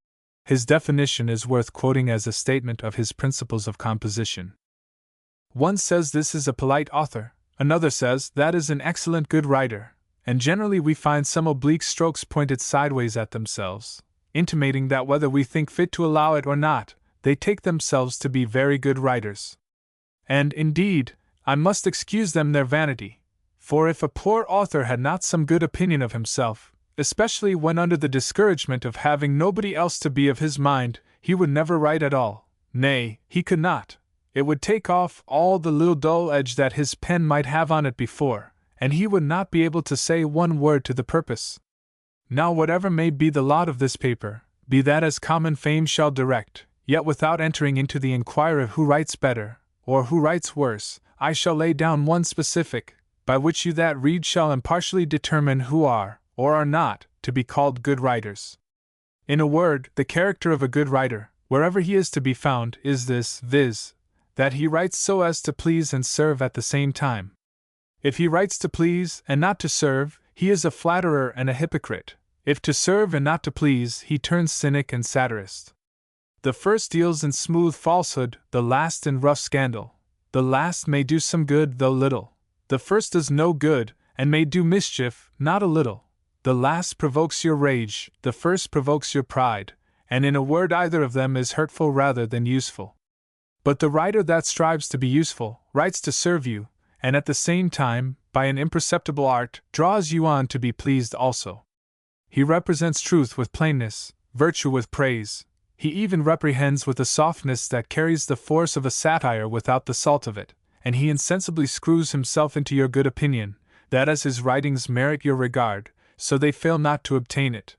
His definition is worth quoting as a statement of his principles of composition. One says this is a polite author, another says that is an excellent good writer, and generally we find some oblique strokes pointed sideways at themselves, intimating that whether we think fit to allow it or not, they take themselves to be very good writers. And, indeed, I must excuse them their vanity, for if a poor author had not some good opinion of himself, especially when under the discouragement of having nobody else to be of his mind, he would never write at all. Nay, he could not. It would take off all the little dull edge that his pen might have on it before, and he would not be able to say one word to the purpose. Now whatever may be the lot of this paper, be that as common fame shall direct, Yet without entering into the inquiry of who writes better, or who writes worse, I shall lay down one specific, by which you that read shall impartially determine who are, or are not, to be called good writers. In a word, the character of a good writer, wherever he is to be found, is this, viz., that he writes so as to please and serve at the same time. If he writes to please and not to serve, he is a flatterer and a hypocrite. If to serve and not to please, he turns cynic and satirist. The first deals in smooth falsehood, the last in rough scandal. The last may do some good, though little. The first does no good, and may do mischief, not a little. The last provokes your rage, the first provokes your pride, and in a word either of them is hurtful rather than useful. But the writer that strives to be useful, writes to serve you, and at the same time, by an imperceptible art, draws you on to be pleased also. He represents truth with plainness, virtue with praise. He even reprehends with a softness that carries the force of a satire without the salt of it, and he insensibly screws himself into your good opinion, that as his writings merit your regard, so they fail not to obtain it.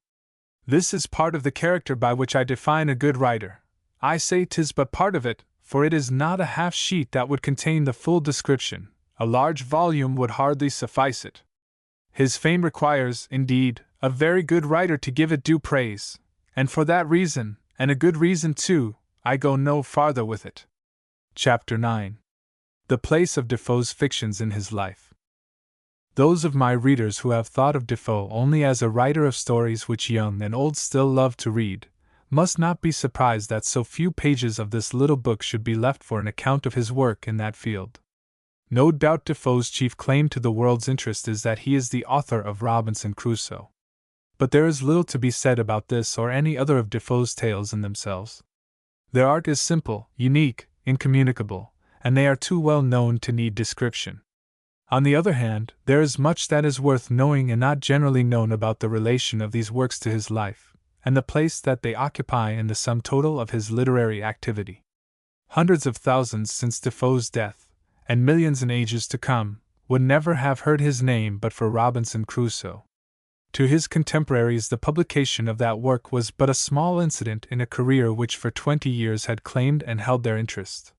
This is part of the character by which I define a good writer. I say 'tis but part of it, for it is not a half sheet that would contain the full description. A large volume would hardly suffice it. His fame requires, indeed, a very good writer to give it due praise, and for that reason, and a good reason too, I go no farther with it. Chapter 9. The place of Defoe's fictions in his life. Those of my readers who have thought of Defoe only as a writer of stories which young and old still love to read, must not be surprised that so few pages of this little book should be left for an account of his work in that field. No doubt Defoe's chief claim to the world's interest is that he is the author of Robinson Crusoe. But there is little to be said about this or any other of Defoe's tales in themselves. Their art is simple, unique, incommunicable, and they are too well known to need description. On the other hand, there is much that is worth knowing and not generally known about the relation of these works to his life, and the place that they occupy in the sum total of his literary activity. Hundreds of thousands since Defoe's death, and millions in ages to come, would never have heard his name but for Robinson Crusoe. To his contemporaries the publication of that work was but a small incident in a career which for 20 years had claimed and held their interest.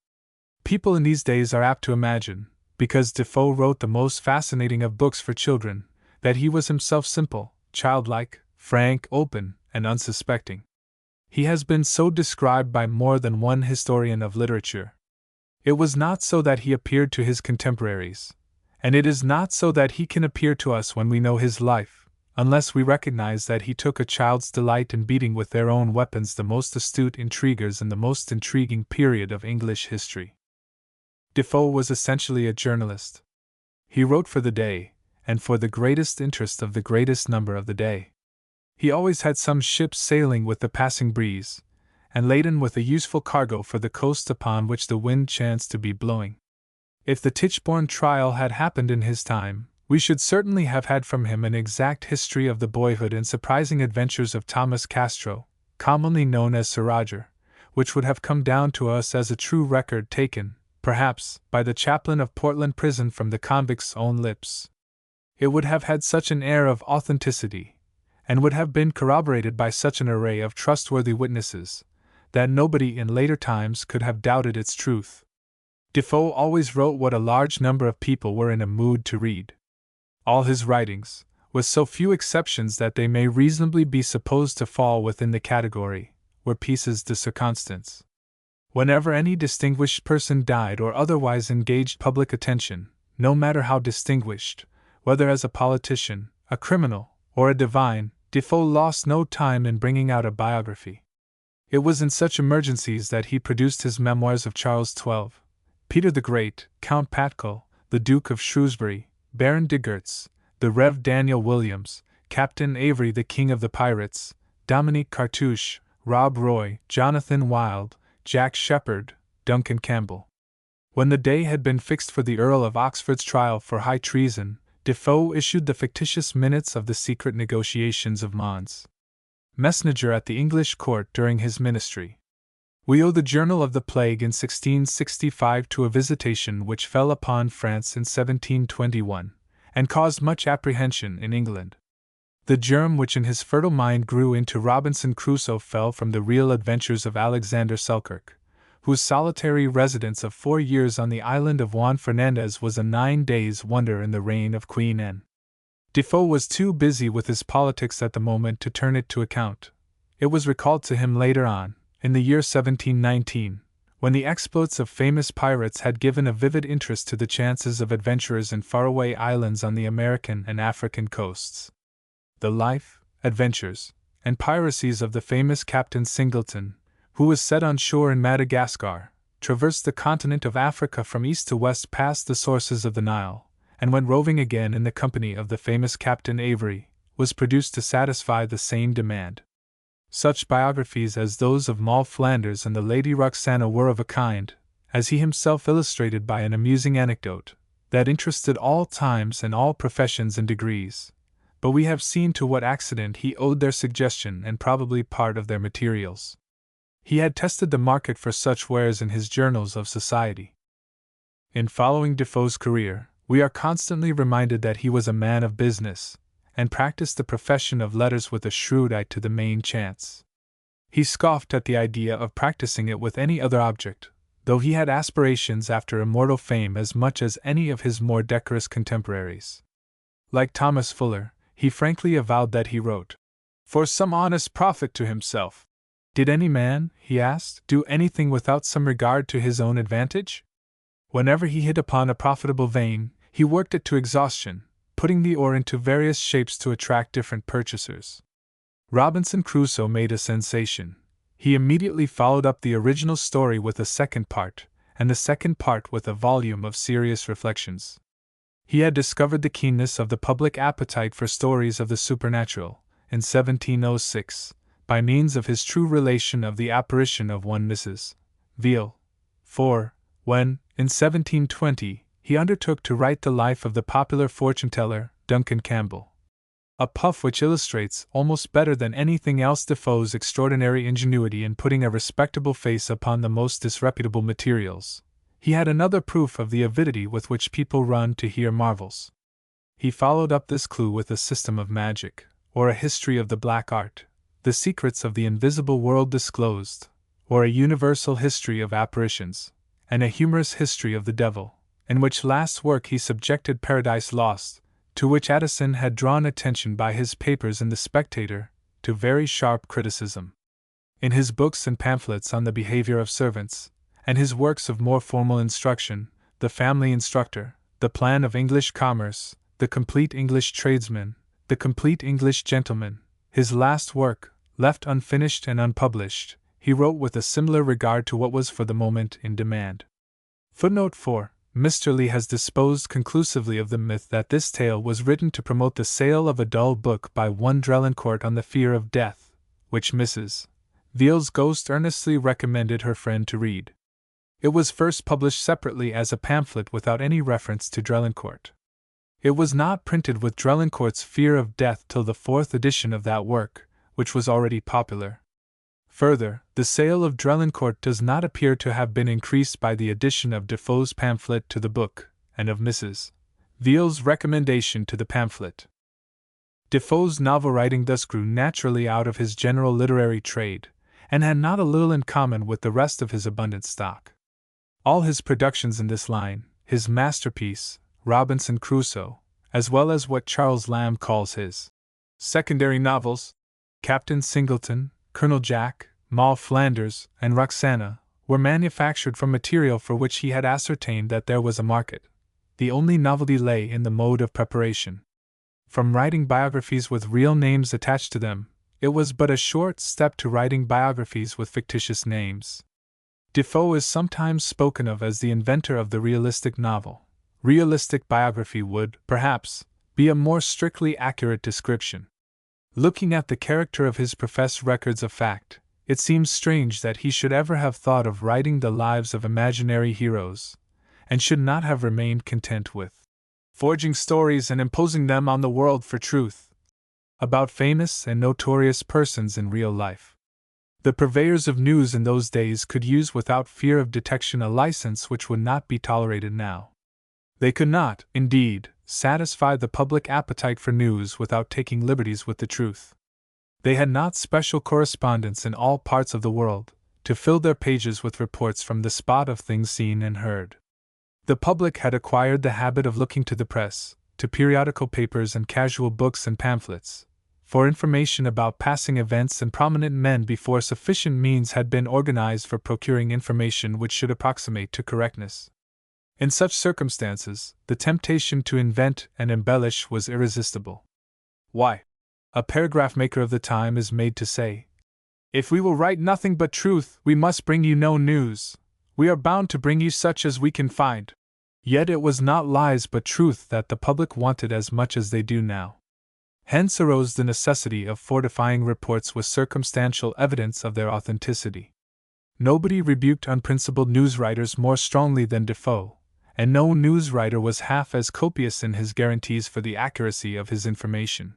People in these days are apt to imagine, because Defoe wrote the most fascinating of books for children, that he was himself simple, childlike, frank, open, and unsuspecting. He has been so described by more than one historian of literature. It was not so that he appeared to his contemporaries, and it is not so that he can appear to us when we know his life, unless we recognize that he took a child's delight in beating with their own weapons the most astute intriguers in the most intriguing period of English history. Defoe was essentially a journalist. He wrote for the day, and for the greatest interest of the greatest number of the day. He always had some ship sailing with the passing breeze, and laden with a useful cargo for the coast upon which the wind chanced to be blowing. If the Tichborne trial had happened in his time, we should certainly have had from him an exact history of the boyhood and surprising adventures of Thomas Castro, commonly known as Sir Roger, which would have come down to us as a true record taken, perhaps, by the chaplain of Portland Prison from the convict's own lips. It would have had such an air of authenticity, and would have been corroborated by such an array of trustworthy witnesses, that nobody in later times could have doubted its truth. Defoe always wrote what a large number of people were in a mood to read. All his writings, with so few exceptions that they may reasonably be supposed to fall within the category, were pieces de circonstance. Whenever any distinguished person died or otherwise engaged public attention, no matter how distinguished, whether as a politician, a criminal, or a divine, Defoe lost no time in bringing out a biography. It was in such emergencies that he produced his memoirs of Charles XII, Peter the Great, Count Patco, the Duke of Shrewsbury, Baron de Gertz, the Rev. Daniel Williams, Captain Avery the King of the Pirates, Dominique Cartouche, Rob Roy, Jonathan Wild, Jack Sheppard, Duncan Campbell. When the day had been fixed for the Earl of Oxford's trial for high treason, Defoe issued the fictitious minutes of the secret negotiations of Mons, messenger at the English court during his ministry. We owe the Journal of the Plague in 1665 to a visitation which fell upon France in 1721, and caused much apprehension in England. The germ which in his fertile mind grew into Robinson Crusoe fell from the real adventures of Alexander Selkirk, whose solitary residence of 4 years on the island of Juan Fernandez was a 9 days' wonder in the reign of Queen Anne. Defoe was too busy with his politics at the moment to turn it to account. It was recalled to him later on, in the year 1719, when the exploits of famous pirates had given a vivid interest to the chances of adventurers in faraway islands on the American and African coasts. The life, adventures, and piracies of the famous Captain Singleton, who was set on shore in Madagascar, traversed the continent of Africa from east to west past the sources of the Nile, and went roving again in the company of the famous Captain Avery, was produced to satisfy the same demand. Such biographies as those of Moll Flanders and the Lady Roxana were of a kind, as he himself illustrated by an amusing anecdote, that interested all times and all professions and degrees, but we have seen to what accident he owed their suggestion and probably part of their materials. He had tested the market for such wares in his Journals of Society. In following Defoe's career, we are constantly reminded that he was a man of business, and practiced the profession of letters with a shrewd eye to the main chance. He scoffed at the idea of practicing it with any other object, though he had aspirations after immortal fame as much as any of his more decorous contemporaries. Like Thomas Fuller, he frankly avowed that he wrote for some honest profit to himself. Did any man, he asked, do anything without some regard to his own advantage? Whenever he hit upon a profitable vein, he worked it to exhaustion, putting the ore into various shapes to attract different purchasers. Robinson Crusoe made a sensation. He immediately followed up the original story with a second part, and the second part with a volume of serious reflections. He had discovered the keenness of the public appetite for stories of the supernatural, in 1706, by means of his true relation of the apparition of one Mrs. Veal. For, when, in 1720, he undertook to write the life of the popular fortune-teller, Duncan Campbell, a puff which illustrates, almost better than anything else, Defoe's extraordinary ingenuity in putting a respectable face upon the most disreputable materials, he had another proof of the avidity with which people run to hear marvels. He followed up this clue with a system of magic, or a history of the black art, the secrets of the invisible world disclosed, or a universal history of apparitions, and a humorous history of the devil, in which last work he subjected Paradise Lost, to which Addison had drawn attention by his papers in The Spectator, to very sharp criticism. In his books and pamphlets on the behavior of servants, and his works of more formal instruction, The Family Instructor, The Plan of English Commerce, The Complete English Tradesman, The Complete English Gentleman, his last work, left unfinished and unpublished, he wrote with a similar regard to what was for the moment in demand. Footnote 4. Mr. Lee has disposed conclusively of the myth that this tale was written to promote the sale of a dull book by one Drelincourt on the fear of death, which Mrs. Veal's ghost earnestly recommended her friend to read. It was first published separately as a pamphlet without any reference to Drelincourt. It was not printed with Drelincourt's fear of death till the 4th edition of that work, which was already popular. Further, the sale of Drelincourt does not appear to have been increased by the addition of Defoe's pamphlet to the book, and of Mrs. Veal's recommendation to the pamphlet. Defoe's novel writing thus grew naturally out of his general literary trade, and had not a little in common with the rest of his abundant stock. All his productions in this line, his masterpiece, Robinson Crusoe, as well as what Charles Lamb calls his secondary novels, Captain Singleton, Colonel Jack, Moll Flanders, and Roxana, were manufactured from material for which he had ascertained that there was a market. The only novelty lay in the mode of preparation. From writing biographies with real names attached to them, it was but a short step to writing biographies with fictitious names. Defoe is sometimes spoken of as the inventor of the realistic novel. Realistic biography would, perhaps, be a more strictly accurate description. Looking at the character of his professed records of fact, it seems strange that he should ever have thought of writing the lives of imaginary heroes, and should not have remained content with forging stories and imposing them on the world for truth about famous and notorious persons in real life. The purveyors of news in those days could use without fear of detection a license which would not be tolerated now. They could not, indeed, satisfy the public appetite for news without taking liberties with the truth. They had not special correspondents in all parts of the world, to fill their pages with reports from the spot of things seen and heard. The public had acquired the habit of looking to the press, to periodical papers and casual books and pamphlets, for information about passing events and prominent men before sufficient means had been organized for procuring information which should approximate to correctness. In such circumstances, the temptation to invent and embellish was irresistible. Why? A paragraph maker of the time is made to say, "If we will write nothing but truth, we must bring you no news. We are bound to bring you such as we can find." Yet it was not lies but truth that the public wanted as much as they do now. Hence arose the necessity of fortifying reports with circumstantial evidence of their authenticity. Nobody rebuked unprincipled news writers more strongly than Defoe, and no news writer was half as copious in his guarantees for the accuracy of his information.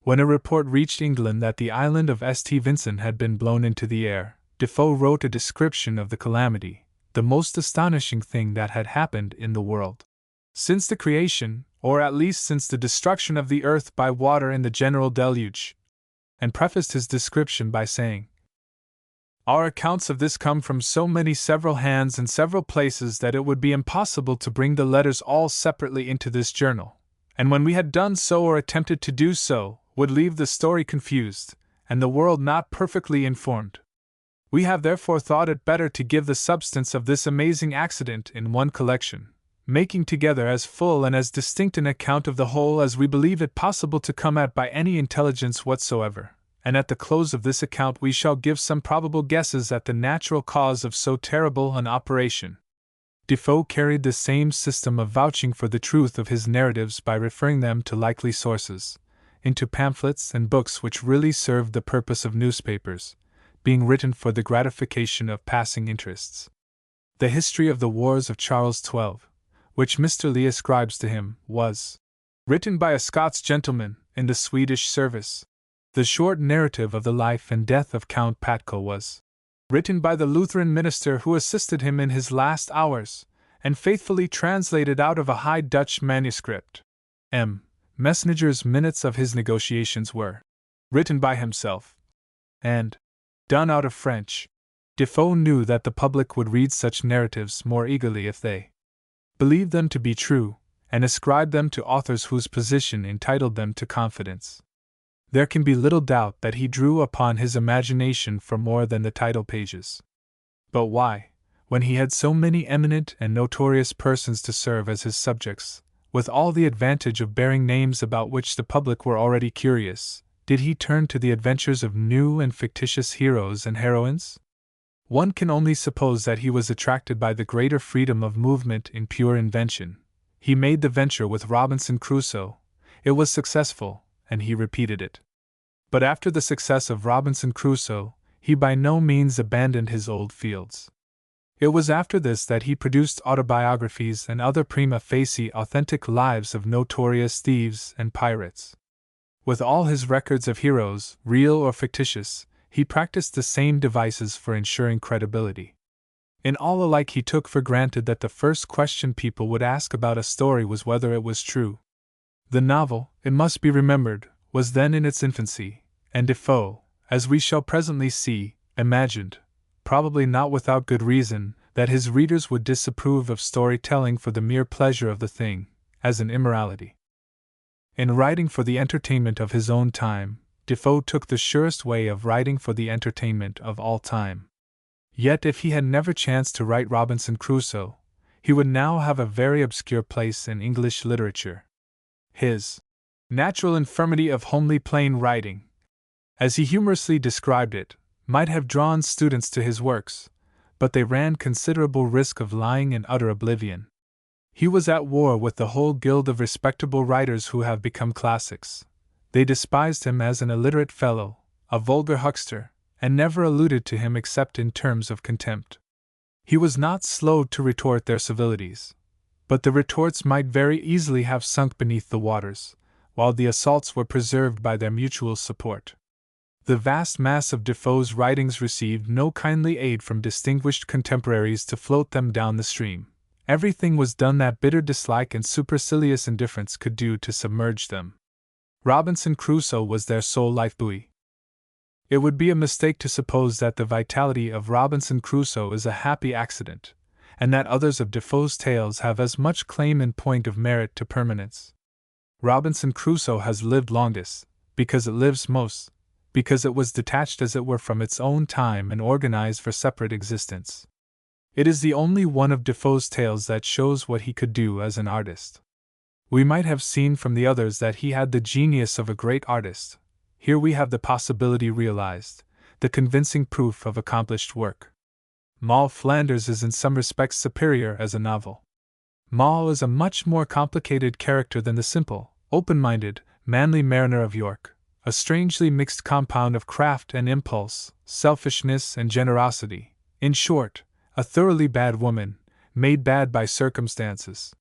When a report reached England that the island of St. Vincent had been blown into the air, Defoe wrote a description of the calamity, the most astonishing thing that had happened in the world since the creation, or at least since the destruction of the earth by water in the general deluge, and prefaced his description by saying, "Our accounts of this come from so many several hands and several places that it would be impossible to bring the letters all separately into this journal, and when we had done so or attempted to do so, would leave the story confused, and the world not perfectly informed. We have therefore thought it better to give the substance of this amazing accident in one collection, making together as full and as distinct an account of the whole as we believe it possible to come at by any intelligence whatsoever, and at the close of this account we shall give some probable guesses at the natural cause of so terrible an operation." Defoe carried the same system of vouching for the truth of his narratives by referring them to likely sources, into pamphlets and books which really served the purpose of newspapers, being written for the gratification of passing interests. The history of the wars of Charles XII, which Mr. Lee ascribes to him, was written by a Scots gentleman in the Swedish service. The short narrative of the life and death of Count Patko was written by the Lutheran minister who assisted him in his last hours, and faithfully translated out of a High Dutch manuscript. Messenger's minutes of his negotiations were written by himself, and done out of French. Defoe knew that the public would read such narratives more eagerly if they believed them to be true, and ascribed them to authors whose position entitled them to confidence. There can be little doubt that he drew upon his imagination for more than the title pages. But why, when he had so many eminent and notorious persons to serve as his subjects, with all the advantage of bearing names about which the public were already curious, did he turn to the adventures of new and fictitious heroes and heroines? One can only suppose that he was attracted by the greater freedom of movement in pure invention. He made the venture with Robinson Crusoe. It was successful, and he repeated it. But after the success of Robinson Crusoe, he by no means abandoned his old fields. It was after this that he produced autobiographies and other prima facie authentic lives of notorious thieves and pirates. With all his records of heroes, real or fictitious, he practiced the same devices for ensuring credibility. In all alike he took for granted that the first question people would ask about a story was whether it was true. The novel, it must be remembered, was then in its infancy, and Defoe, as we shall presently see, imagined, probably not without good reason, that his readers would disapprove of storytelling for the mere pleasure of the thing, as an immorality. In writing for the entertainment of his own time, Defoe took the surest way of writing for the entertainment of all time. Yet if he had never chanced to write Robinson Crusoe, he would now have a very obscure place in English literature. His natural infirmity of homely plain writing, as he humorously described it, might have drawn students to his works, but they ran considerable risk of lying in utter oblivion. He was at war with the whole guild of respectable writers who have become classics. They despised him as an illiterate fellow, a vulgar huckster, and never alluded to him except in terms of contempt. He was not slow to retort their civilities, but the retorts might very easily have sunk beneath the waters, while the assaults were preserved by their mutual support. The vast mass of Defoe's writings received no kindly aid from distinguished contemporaries to float them down the stream, Everything was done that bitter dislike and supercilious indifference could do to submerge them. Robinson Crusoe was their sole lifebuoy. It would be a mistake to suppose that the vitality of Robinson Crusoe is a happy accident, and that others of Defoe's tales have as much claim in point of merit to permanence. Robinson Crusoe has lived longest, because it lives most, because it was detached as it were from its own time and organized for separate existence. It is the only one of Defoe's tales that shows what he could do as an artist. We might have seen from the others that he had the genius of a great artist. Here we have the possibility realized, the convincing proof of accomplished work. Moll Flanders is in some respects superior as a novel. Moll is a much more complicated character than the simple, open-minded, manly mariner of York, a strangely mixed compound of craft and impulse, selfishness and generosity, in short, a thoroughly bad woman, made bad by circumstances.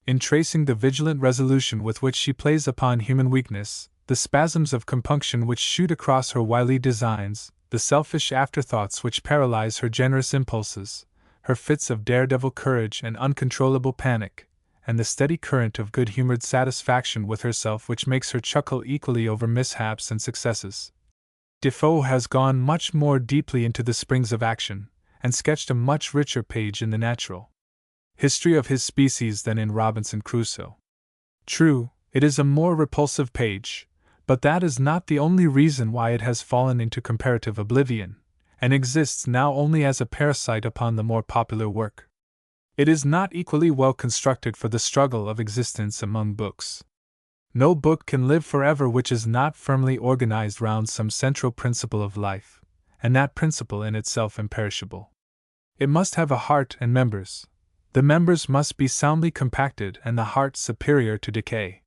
In tracing the vigilant resolution with which she plays upon human weakness, the spasms of compunction which shoot across her wily designs, the selfish afterthoughts which paralyze her generous impulses, her fits of daredevil courage and uncontrollable panic, and the steady current of good-humored satisfaction with herself which makes her chuckle equally over mishaps and successes. Defoe has gone much more deeply into the springs of action, and sketched a much richer page in the natural history of his species than in Robinson Crusoe. True, it is a more repulsive page, but that is not the only reason why it has fallen into comparative oblivion, and exists now only as a parasite upon the more popular work. It is not equally well constructed for the struggle of existence among books. No book can live forever which is not firmly organized round some central principle of life, and that principle in itself imperishable. It must have a heart and members. The members must be soundly compacted and the heart superior to decay.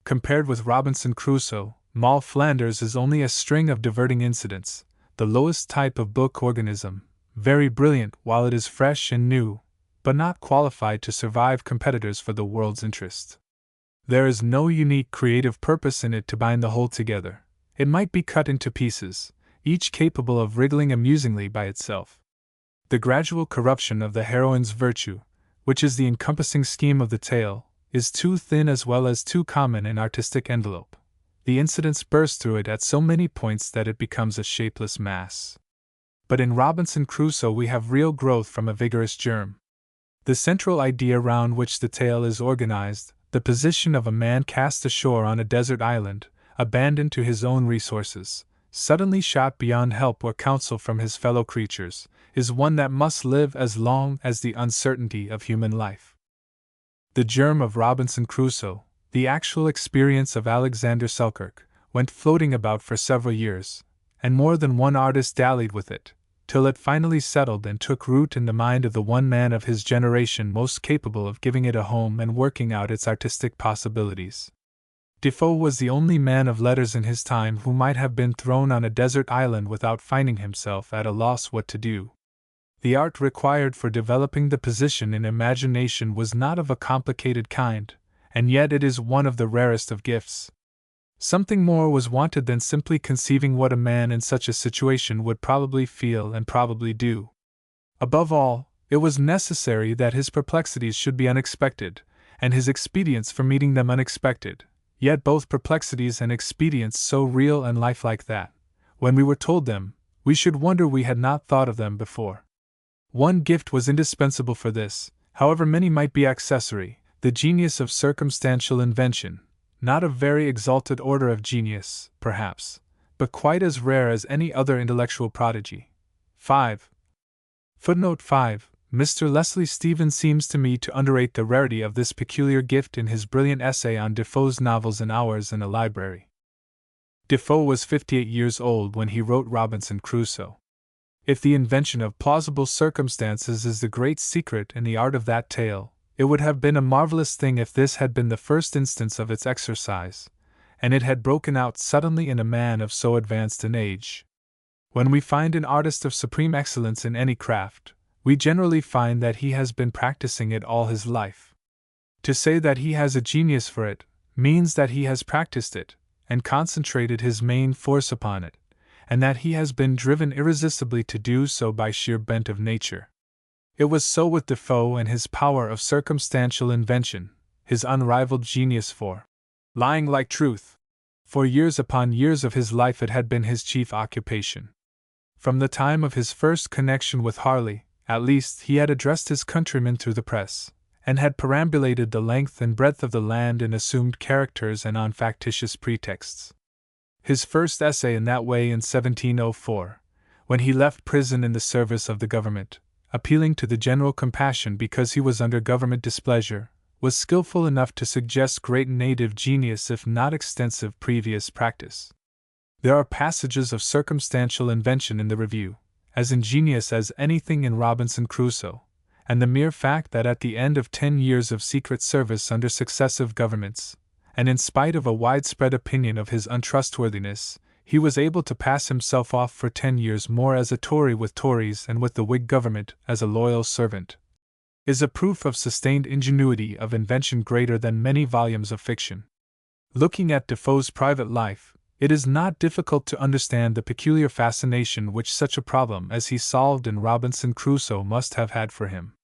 Compared with Robinson Crusoe, Moll Flanders is only a string of diverting incidents, the lowest type of book organism, very brilliant while it is fresh and new, but not qualified to survive competitors for the world's interest. There is no unique creative purpose in it to bind the whole together. It might be cut into pieces, each capable of wriggling amusingly by itself. The gradual corruption of the heroine's virtue, which is the encompassing scheme of the tale, is too thin as well as too common an artistic envelope. The incidents burst through it at so many points that it becomes a shapeless mass. But in Robinson Crusoe we have real growth from a vigorous germ. The central idea round which the tale is organized, the position of a man cast ashore on a desert island, abandoned to his own resources, suddenly shot beyond help or counsel from his fellow creatures, is one that must live as long as the uncertainty of human life. The germ of Robinson Crusoe, the actual experience of Alexander Selkirk, went floating about for several years, and more than one artist dallied with it, till it finally settled and took root in the mind of the one man of his generation most capable of giving it a home and working out its artistic possibilities. Defoe was the only man of letters in his time who might have been thrown on a desert island without finding himself at a loss what to do. The art required for developing the position in imagination was not of a complicated kind, and yet it is one of the rarest of gifts. Something more was wanted than simply conceiving what a man in such a situation would probably feel and probably do. Above all, it was necessary that his perplexities should be unexpected, and his expedients for meeting them unexpected, yet both perplexities and expedients so real and lifelike that, when we were told them, we should wonder we had not thought of them before. One gift was indispensable for this, however many might be accessory, the genius of circumstantial invention, not a very exalted order of genius, perhaps, but quite as rare as any other intellectual prodigy. 5. Footnote 5. Mr. Leslie Stephen seems to me to underrate the rarity of this peculiar gift in his brilliant essay on Defoe's novels and Hours in a Library. Defoe was 58 years old when he wrote Robinson Crusoe. If the invention of plausible circumstances is the great secret in the art of that tale, it would have been a marvelous thing if this had been the first instance of its exercise, and it had broken out suddenly in a man of so advanced an age. When we find an artist of supreme excellence in any craft, we generally find that he has been practicing it all his life. To say that he has a genius for it, means that he has practiced it, and concentrated his main force upon it, and that he has been driven irresistibly to do so by sheer bent of nature. It was so with Defoe and his power of circumstantial invention, his unrivaled genius for lying like truth. For years upon years of his life it had been his chief occupation. From the time of his first connection with Harley, at least, he had addressed his countrymen through the press, and had perambulated the length and breadth of the land in assumed characters and on factitious pretexts. His first essay in that way in 1704, when he left prison in the service of the government, appealing to the general compassion because he was under government displeasure, was skillful enough to suggest great native genius if not extensive previous practice. There are passages of circumstantial invention in the review, as ingenious as anything in Robinson Crusoe, and the mere fact that at the end of 10 years of secret service under successive governments, and in spite of a widespread opinion of his untrustworthiness, he was able to pass himself off for 10 years more as a Tory with Tories and with the Whig government as a loyal servant, is a proof of sustained ingenuity of invention greater than many volumes of fiction. Looking at Defoe's private life, it is not difficult to understand the peculiar fascination which such a problem as he solved in Robinson Crusoe must have had for him.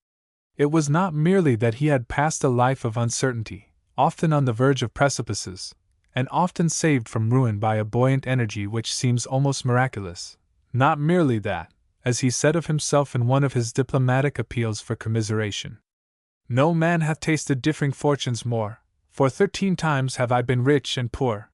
It was not merely that he had passed a life of uncertainty, often on the verge of precipices, and often saved from ruin by a buoyant energy which seems almost miraculous, not merely that, as he said of himself in one of his diplomatic appeals for commiseration, "No man hath tasted differing fortunes more, for 13 times have I been rich and poor."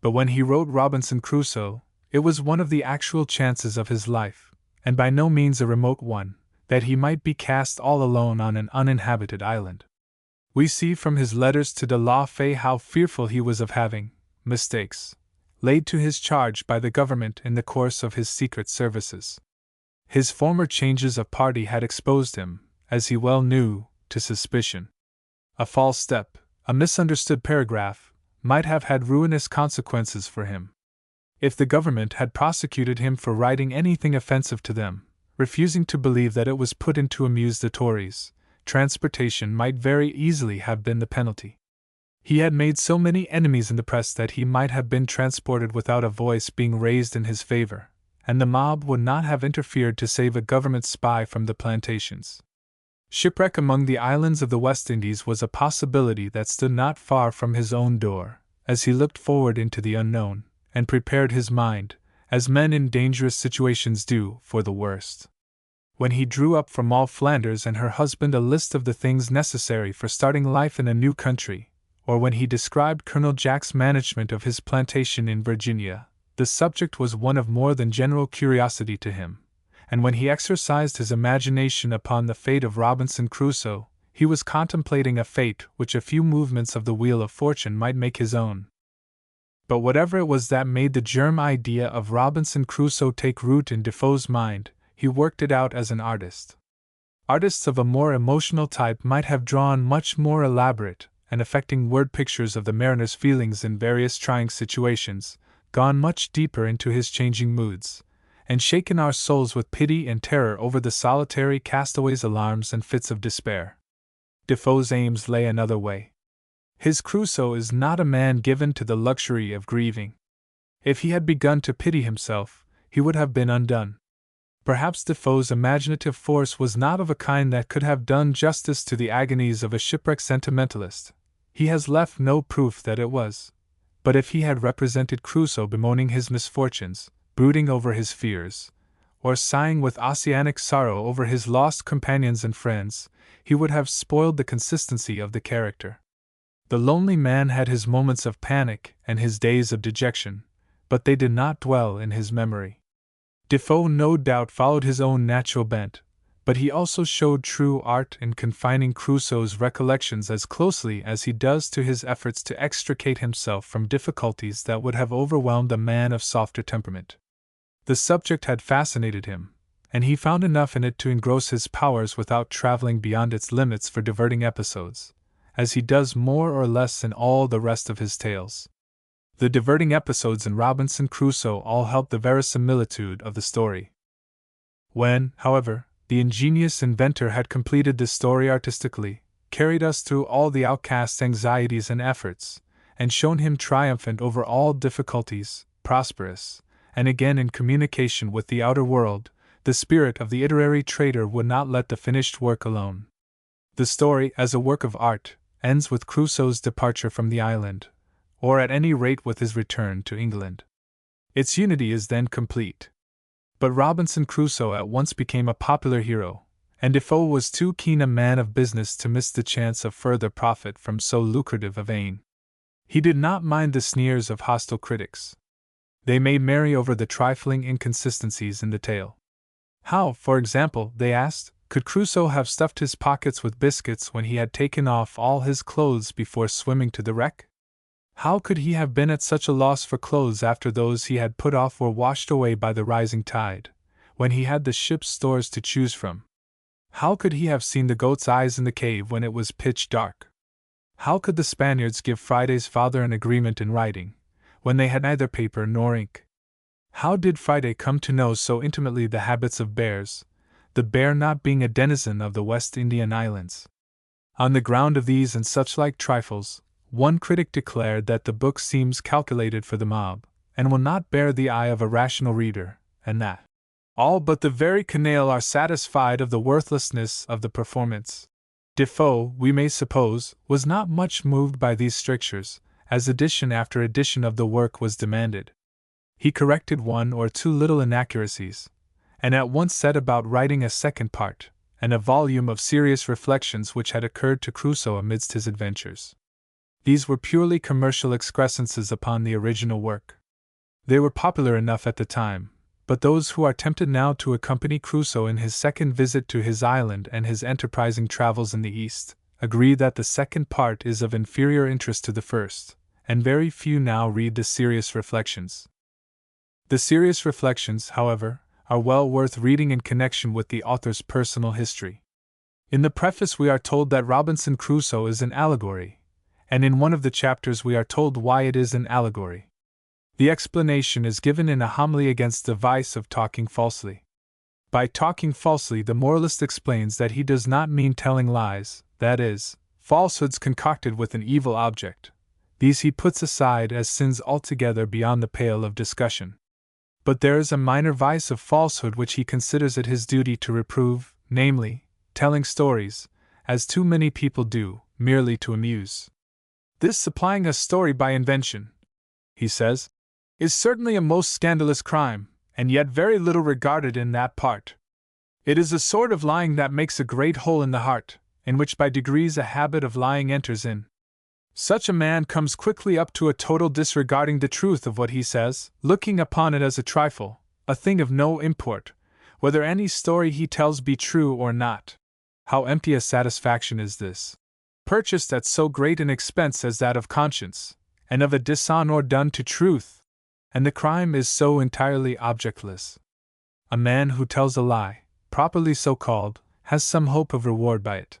But when he wrote Robinson Crusoe, it was one of the actual chances of his life, and by no means a remote one, that he might be cast all alone on an uninhabited island. We see from his letters to de la Fay how fearful he was of having mistakes laid to his charge by the government in the course of his secret services. His former changes of party had exposed him, as he well knew, to suspicion. A false step, a misunderstood paragraph, might have had ruinous consequences for him. If the government had prosecuted him for writing anything offensive to them, refusing to believe that it was put in to amuse the Tories, transportation might very easily have been the penalty. He had made so many enemies in the press that he might have been transported without a voice being raised in his favor, and the mob would not have interfered to save a government spy from the plantations. Shipwreck among the islands of the West Indies was a possibility that stood not far from his own door, as he looked forward into the unknown, and prepared his mind, as men in dangerous situations do, for the worst. When he drew up for Moll Flanders and her husband a list of the things necessary for starting life in a new country, or when he described Colonel Jack's management of his plantation in Virginia, the subject was one of more than general curiosity to him, and when he exercised his imagination upon the fate of Robinson Crusoe, he was contemplating a fate which a few movements of the wheel of fortune might make his own. But whatever it was that made the germ idea of Robinson Crusoe take root in Defoe's mind, he worked it out as an artist. Artists of a more emotional type might have drawn much more elaborate and affecting word pictures of the mariner's feelings in various trying situations, gone much deeper into his changing moods, and shaken our souls with pity and terror over the solitary castaway's alarms and fits of despair. Defoe's aims lay another way. His Crusoe is not a man given to the luxury of grieving. If he had begun to pity himself, he would have been undone. Perhaps Defoe's imaginative force was not of a kind that could have done justice to the agonies of a shipwrecked sentimentalist. He has left no proof that it was. But if he had represented Crusoe bemoaning his misfortunes, brooding over his fears, or sighing with oceanic sorrow over his lost companions and friends, he would have spoiled the consistency of the character. The lonely man had his moments of panic and his days of dejection, but they did not dwell in his memory. Defoe no doubt followed his own natural bent, but he also showed true art in confining Crusoe's recollections as closely as he does to his efforts to extricate himself from difficulties that would have overwhelmed a man of softer temperament. The subject had fascinated him, and he found enough in it to engross his powers without traveling beyond its limits for diverting episodes, as he does more or less in all the rest of his tales. The diverting episodes in Robinson Crusoe all help the verisimilitude of the story. When, however, the ingenious inventor had completed the story artistically, carried us through all the outcast's anxieties and efforts, and shown him triumphant over all difficulties, prosperous, and again in communication with the outer world, the spirit of the literary trader would not let the finished work alone. The story, as a work of art, ends with Crusoe's departure from the island, or at any rate with his return to England. Its unity is then complete. But Robinson Crusoe at once became a popular hero, and Defoe was too keen a man of business to miss the chance of further profit from so lucrative a vein. He did not mind the sneers of hostile critics. They made merry over the trifling inconsistencies in the tale. How, for example, they asked, could Crusoe have stuffed his pockets with biscuits when he had taken off all his clothes before swimming to the wreck? How could he have been at such a loss for clothes after those he had put off were washed away by the rising tide, when he had the ship's stores to choose from? How could he have seen the goat's eyes in the cave when it was pitch dark? How could the Spaniards give Friday's father an agreement in writing, when they had neither paper nor ink? How did Friday come to know so intimately the habits of bears, the bear not being a denizen of the West Indian islands? On the ground of these and such like trifles, one critic declared that the book seems calculated for the mob, and will not bear the eye of a rational reader, and that all but the very canaille are satisfied of the worthlessness of the performance. Defoe, we may suppose, was not much moved by these strictures, as edition after edition of the work was demanded. He corrected one or two little inaccuracies, and at once set about writing a second part, and a volume of serious reflections which had occurred to Crusoe amidst his adventures. These were purely commercial excrescences upon the original work. They were popular enough at the time, but those who are tempted now to accompany Crusoe in his second visit to his island and his enterprising travels in the East, agree that the second part is of inferior interest to the first, and very few now read the serious reflections. The serious reflections, however, are well worth reading in connection with the author's personal history. In the preface we are told that Robinson Crusoe is an allegory, and in one of the chapters we are told why it is an allegory. The explanation is given in a homily against the vice of talking falsely. By talking falsely, the moralist explains that he does not mean telling lies, that is, falsehoods concocted with an evil object. These he puts aside as sins altogether beyond the pale of discussion. But there is a minor vice of falsehood which he considers it his duty to reprove, namely, telling stories, as too many people do, merely to amuse. This supplying a story by invention, he says, is certainly a most scandalous crime, and yet very little regarded in that part. It is a sort of lying that makes a great hole in the heart, in which by degrees a habit of lying enters in. Such a man comes quickly up to a total disregarding the truth of what he says, looking upon it as a trifle, a thing of no import, whether any story he tells be true or not. How empty a satisfaction is this, purchased at so great an expense as that of conscience, and of a dishonor done to truth! And the crime is so entirely objectless. A man who tells a lie, properly so called, has some hope of reward by it.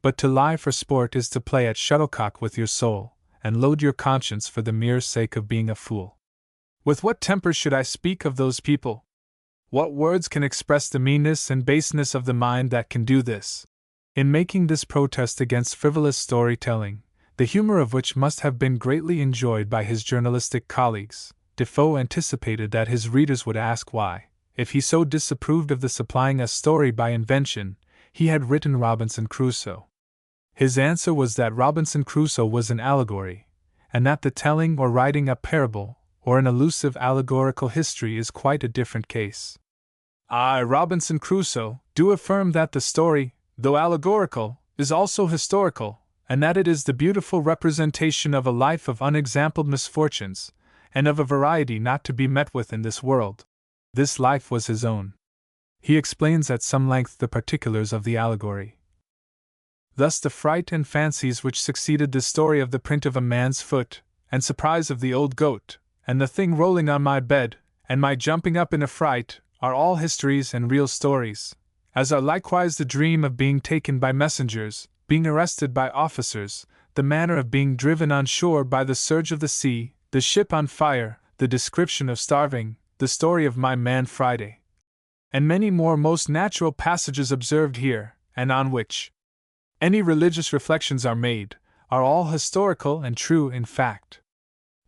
But to lie for sport is to play at shuttlecock with your soul, and load your conscience for the mere sake of being a fool. With what temper should I speak of those people? What words can express the meanness and baseness of the mind that can do this? In making this protest against frivolous storytelling, the humor of which must have been greatly enjoyed by his journalistic colleagues, Defoe anticipated that his readers would ask why, if he so disapproved of the supplying a story by invention, he had written Robinson Crusoe. His answer was that Robinson Crusoe was an allegory, and that the telling or writing a parable, or an elusive allegorical history is quite a different case. I, Robinson Crusoe, do affirm that the story, though allegorical, is also historical, and that it is the beautiful representation of a life of unexampled misfortunes, and of a variety not to be met with in this world. This life was his own. He explains at some length the particulars of the allegory. Thus the fright and fancies which succeeded the story of the print of a man's foot, and surprise of the old goat, and the thing rolling on my bed, and my jumping up in a fright, are all histories and real stories, as are likewise the dream of being taken by messengers, being arrested by officers, the manner of being driven on shore by the surge of the sea, the ship on fire, the description of starving, the story of my man Friday, and many more most natural passages observed here, and on which any religious reflections are made, are all historical and true in fact.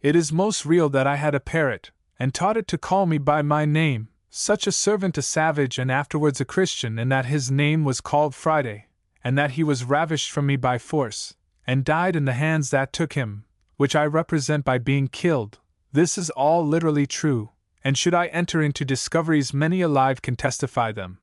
It is most real that I had a parrot, and taught it to call me by my name, such a servant a savage and afterwards a Christian, and that his name was called Friday, and that he was ravished from me by force, and died in the hands that took him, which I represent by being killed. This is all literally true, and should I enter into discoveries many alive can testify them.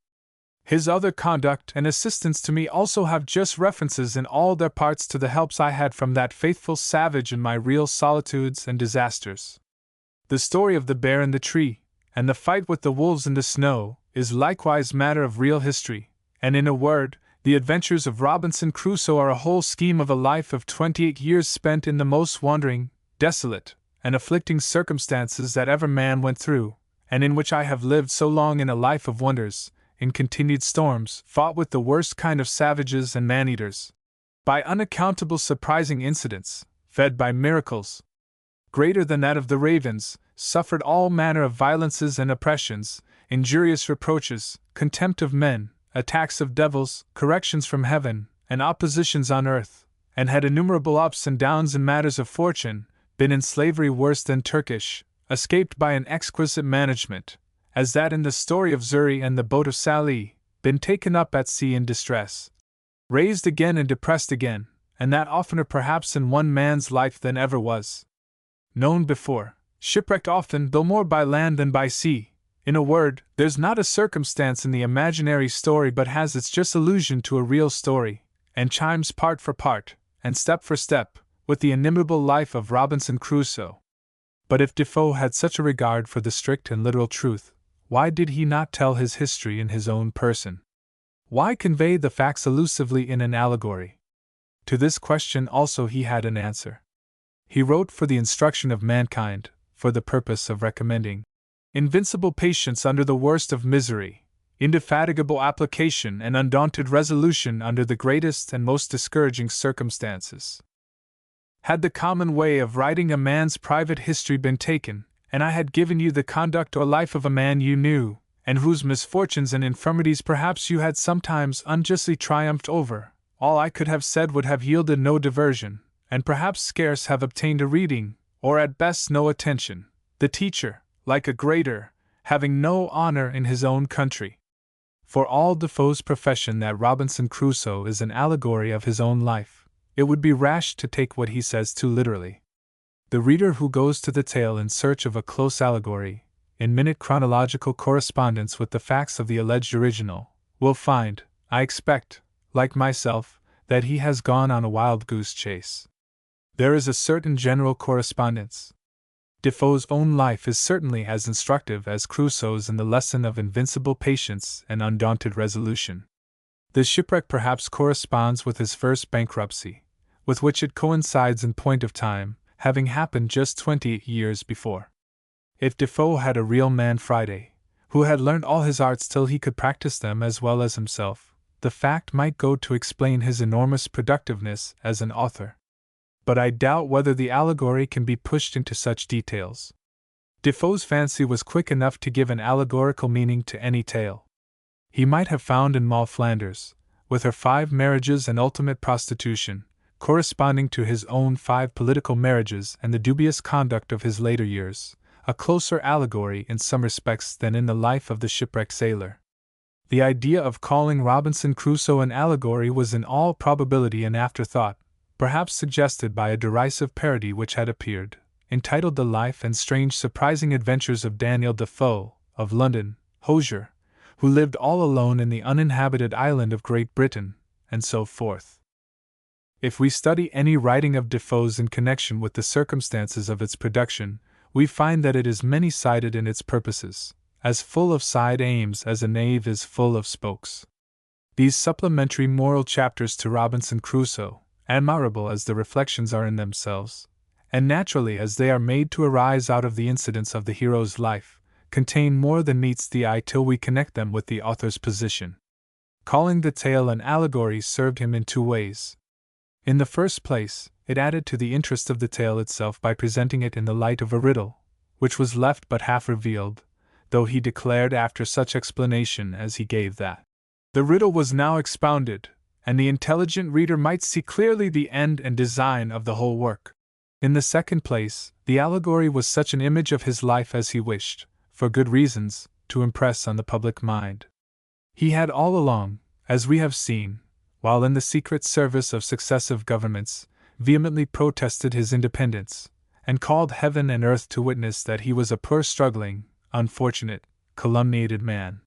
His other conduct and assistance to me also have just references in all their parts to the helps I had from that faithful savage in my real solitudes and disasters. The story of the bear in the tree, and the fight with the wolves in the snow, is likewise matter of real history, and in a word, the adventures of Robinson Crusoe are a whole scheme of a life of 28 years spent in the most wandering, desolate, and afflicting circumstances that ever man went through, and in which I have lived so long in a life of wonders, in continued storms, fought with the worst kind of savages and man-eaters, by unaccountable surprising incidents, fed by miracles greater than that of the ravens, suffered all manner of violences and oppressions, injurious reproaches, contempt of men, attacks of devils, corrections from heaven, and oppositions on earth, and had innumerable ups and downs in matters of fortune, been in slavery worse than Turkish, escaped by an exquisite management, as that in the story of Xury and the boat of Sallee, been taken up at sea in distress, raised again and depressed again, and that oftener perhaps in one man's life than ever was known before, shipwrecked often though more by land than by sea. In a word, there's not a circumstance in the imaginary story but has its just allusion to a real story, and chimes part for part, and step for step, with the inimitable life of Robinson Crusoe. But if Defoe had such a regard for the strict and literal truth, why did he not tell his history in his own person? Why convey the facts elusively in an allegory? To this question also he had an answer. He wrote for the instruction of mankind, for the purpose of recommending invincible patience under the worst of misery, indefatigable application and undaunted resolution under the greatest and most discouraging circumstances. Had the common way of writing a man's private history been taken, and I had given you the conduct or life of a man you knew, and whose misfortunes and infirmities perhaps you had sometimes unjustly triumphed over, all I could have said would have yielded no diversion, and perhaps scarce have obtained a reading, or at best no attention, the teacher, like a grader, having no honor in his own country. For all Defoe's profession that Robinson Crusoe is an allegory of his own life, it would be rash to take what he says too literally. The reader who goes to the tale in search of a close allegory, in minute chronological correspondence with the facts of the alleged original, will find, I expect, like myself, that he has gone on a wild goose chase. There is a certain general correspondence. Defoe's own life is certainly as instructive as Crusoe's in the lesson of invincible patience and undaunted resolution. The shipwreck perhaps corresponds with his first bankruptcy, with which it coincides in point of time, having happened just 20 years before. If Defoe had a real man Friday, who had learned all his arts till he could practice them as well as himself, the fact might go to explain his enormous productiveness as an author. But I doubt whether the allegory can be pushed into such details. Defoe's fancy was quick enough to give an allegorical meaning to any tale. He might have found in Moll Flanders, with her 5 marriages and ultimate prostitution, corresponding to his own 5 political marriages and the dubious conduct of his later years, a closer allegory in some respects than in the life of the shipwrecked sailor. The idea of calling Robinson Crusoe an allegory was in all probability an afterthought, perhaps suggested by a derisive parody which had appeared, entitled The Life and Strange Surprising Adventures of Daniel Defoe, of London, Hosier, who lived all alone in the uninhabited island of Great Britain, and so forth. If we study any writing of Defoe's in connection with the circumstances of its production, we find that it is many-sided in its purposes, as full of side aims as a nave is full of spokes. These supplementary moral chapters to Robinson Crusoe, admirable as the reflections are in themselves, and naturally as they are made to arise out of the incidents of the hero's life, contain more than meets the eye till we connect them with the author's position. Calling the tale an allegory served him in 2 ways. In the first place, it added to the interest of the tale itself by presenting it in the light of a riddle, which was left but half revealed, though he declared after such explanation as he gave that the riddle was now expounded, and the intelligent reader might see clearly the end and design of the whole work. In the second place, the allegory was such an image of his life as he wished, for good reasons, to impress on the public mind. He had all along, as we have seen, while in the secret service of successive governments, vehemently protested his independence, and called heaven and earth to witness that he was a poor struggling, unfortunate, calumniated man.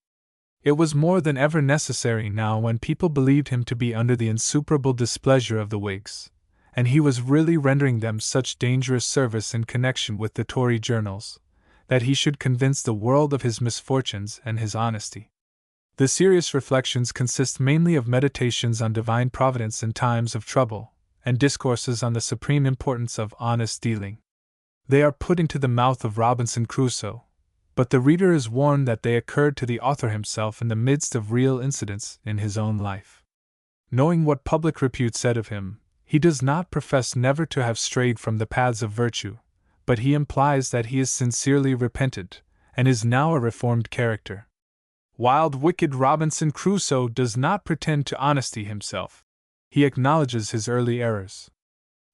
It was more than ever necessary now when people believed him to be under the insuperable displeasure of the Whigs, and he was really rendering them such dangerous service in connection with the Tory journals, that he should convince the world of his misfortunes and his honesty. The serious reflections consist mainly of meditations on divine providence in times of trouble, and discourses on the supreme importance of honest dealing. They are put into the mouth of Robinson Crusoe, but the reader is warned that they occurred to the author himself in the midst of real incidents in his own life. Knowing what public repute said of him, he does not profess never to have strayed from the paths of virtue, but he implies that he is sincerely repentant, and is now a reformed character. Wild, wicked Robinson Crusoe does not pretend to honesty himself. He acknowledges his early errors.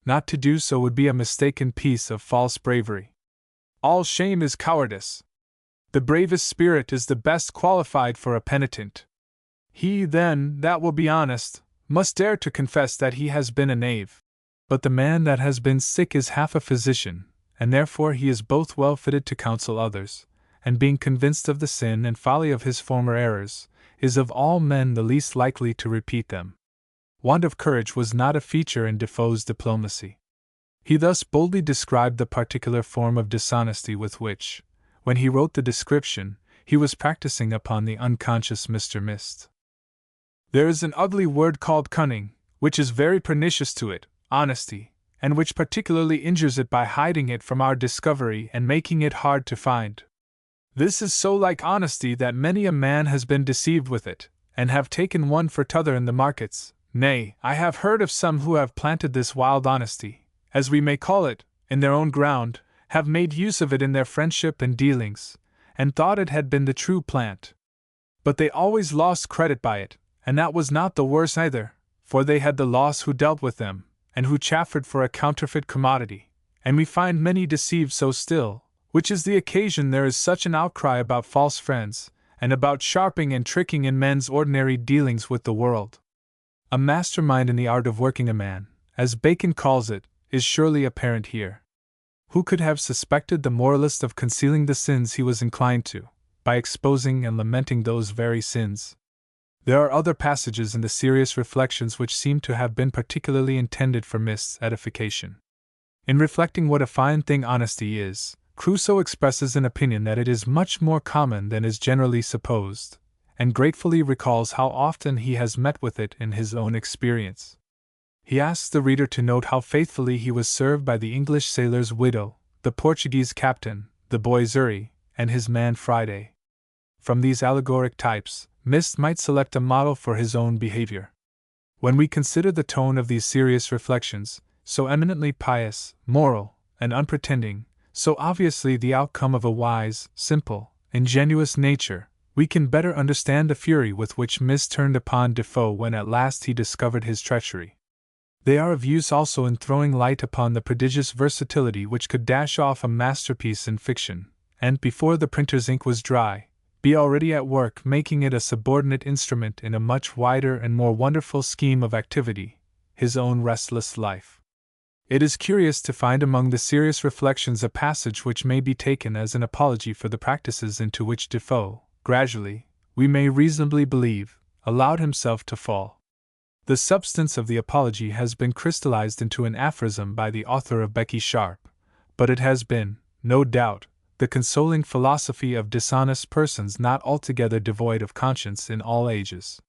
Not to do so would be a mistaken piece of false bravery. All shame is cowardice. The bravest spirit is the best qualified for a penitent. He, then, that will be honest, must dare to confess that he has been a knave. But the man that has been sick is half a physician, and therefore he is both well fitted to counsel others, and being convinced of the sin and folly of his former errors, is of all men the least likely to repeat them. Want of courage was not a feature in Defoe's diplomacy. He thus boldly described the particular form of dishonesty with which, when he wrote the description, he was practicing upon the unconscious Mr. Mist. There is an ugly word called cunning, which is very pernicious to it, honesty, and which particularly injures it by hiding it from our discovery and making it hard to find. This is so like honesty that many a man has been deceived with it, and have taken one for t'other in the markets. Nay, I have heard of some who have planted this wild honesty, as we may call it, in their own ground, have made use of it in their friendship and dealings, and thought it had been the true plant. But they always lost credit by it, and that was not the worse either, for they had the loss who dealt with them, and who chaffered for a counterfeit commodity, and we find many deceived so still, which is the occasion there is such an outcry about false friends, and about sharping and tricking in men's ordinary dealings with the world. A mastermind in the art of working a man, as Bacon calls it, is surely apparent here. Who could have suspected the moralist of concealing the sins he was inclined to, by exposing and lamenting those very sins? There are other passages in the serious reflections which seem to have been particularly intended for Mist's edification. In reflecting what a fine thing honesty is, Crusoe expresses an opinion that it is much more common than is generally supposed, and gratefully recalls how often he has met with it in his own experience. He asks the reader to note how faithfully he was served by the English sailor's widow, the Portuguese captain, the boy Xury, and his man Friday. From these allegoric types, Mist might select a model for his own behavior. When we consider the tone of these serious reflections, so eminently pious, moral, and unpretending, so obviously the outcome of a wise, simple, ingenuous nature, we can better understand the fury with which Mist turned upon Defoe when at last he discovered his treachery. They are of use also in throwing light upon the prodigious versatility which could dash off a masterpiece in fiction, and before the printer's ink was dry, be already at work making it a subordinate instrument in a much wider and more wonderful scheme of activity, his own restless life. It is curious to find among the serious reflections a passage which may be taken as an apology for the practices into which Defoe, gradually, we may reasonably believe, allowed himself to fall. The substance of the apology has been crystallized into an aphorism by the author of Becky Sharp, but it has been, no doubt, the consoling philosophy of dishonest persons not altogether devoid of conscience in all ages.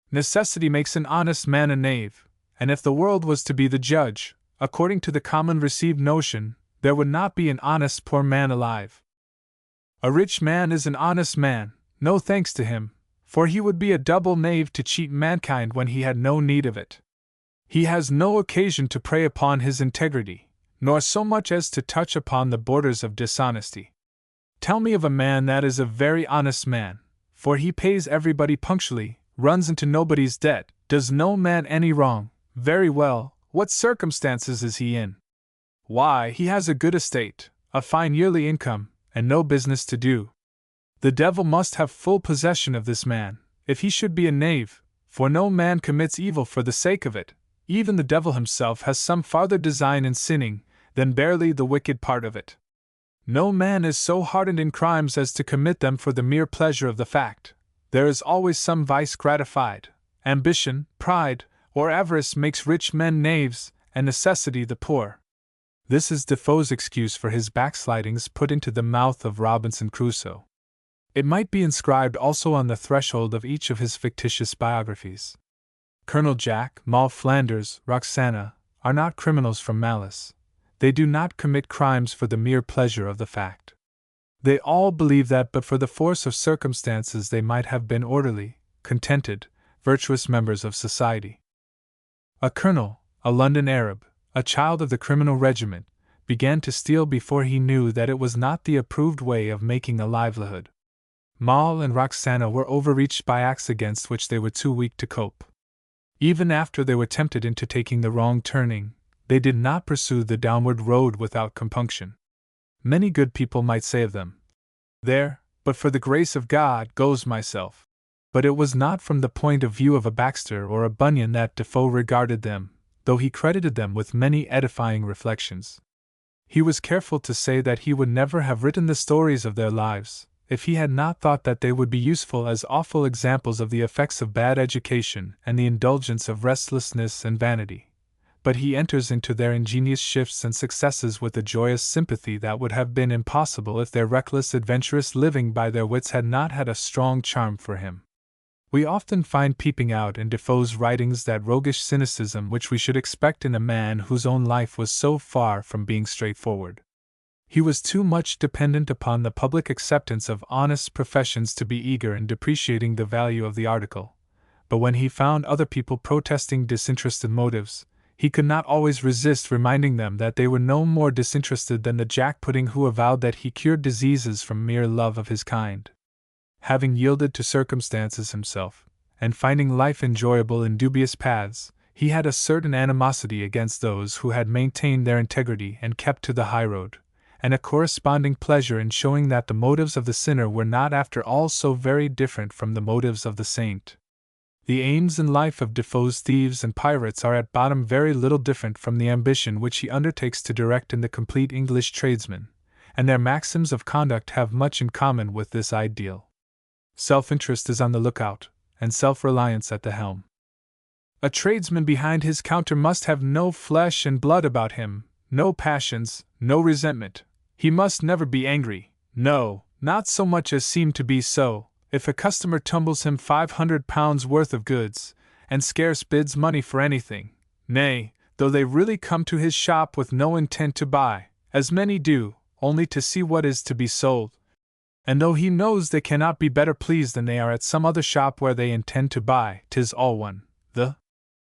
Necessity makes an honest man a knave, and if the world was to be the judge, according to the common received notion, there would not be an honest poor man alive. A rich man is an honest man, no thanks to him, for he would be a double knave to cheat mankind when he had no need of it. He has no occasion to prey upon his integrity, nor so much as to touch upon the borders of dishonesty. Tell me of a man that is a very honest man, for he pays everybody punctually, runs into nobody's debt, does no man any wrong. Very well, what circumstances is he in? Why, he has a good estate, a fine yearly income, and no business to do. The devil must have full possession of this man, if he should be a knave, for no man commits evil for the sake of it. Even the devil himself has some farther design in sinning than barely the wicked part of it. No man is so hardened in crimes as to commit them for the mere pleasure of the fact. There is always some vice gratified. Ambition, pride, or avarice makes rich men knaves, and necessity the poor. This is Defoe's excuse for his backslidings put into the mouth of Robinson Crusoe. It might be inscribed also on the threshold of each of his fictitious biographies. Colonel Jack, Moll Flanders, Roxana, are not criminals from malice. They do not commit crimes for the mere pleasure of the fact. They all believe that but for the force of circumstances they might have been orderly, contented, virtuous members of society. A colonel, a London Arab, a child of the criminal regiment, began to steal before he knew that it was not the approved way of making a livelihood. Moll and Roxana were overreached by acts against which they were too weak to cope. Even after they were tempted into taking the wrong turning, they did not pursue the downward road without compunction. Many good people might say of them, "There, but for the grace of God, goes myself." But it was not from the point of view of a Baxter or a Bunyan that Defoe regarded them, though he credited them with many edifying reflections. He was careful to say that he would never have written the stories of their lives, if he had not thought that they would be useful as awful examples of the effects of bad education and the indulgence of restlessness and vanity. But he enters into their ingenious shifts and successes with a joyous sympathy that would have been impossible if their reckless, adventurous living by their wits had not had a strong charm for him. We often find peeping out in Defoe's writings that roguish cynicism which we should expect in a man whose own life was so far from being straightforward. He was too much dependent upon the public acceptance of honest professions to be eager in depreciating the value of the article, but when he found other people protesting disinterested motives, he could not always resist reminding them that they were no more disinterested than the jack-pudding who avowed that he cured diseases from mere love of his kind. Having yielded to circumstances himself, and finding life enjoyable in dubious paths, he had a certain animosity against those who had maintained their integrity and kept to the high road, and a corresponding pleasure in showing that the motives of the sinner were not after all so very different from the motives of the saint. The aims in life of Defoe's thieves and pirates are at bottom very little different from the ambition which he undertakes to direct in the Complete English Tradesman, and their maxims of conduct have much in common with this ideal. Self-interest is on the lookout, and self-reliance at the helm. A tradesman behind his counter must have no flesh and blood about him, no passions, no resentment. He must never be angry, no, not so much as seem to be so, if a customer tumbles him £500 worth of goods, and scarce bids money for anything, nay, though they really come to his shop with no intent to buy, as many do, only to see what is to be sold. And though he knows they cannot be better pleased than they are at some other shop where they intend to buy, 'tis all one. The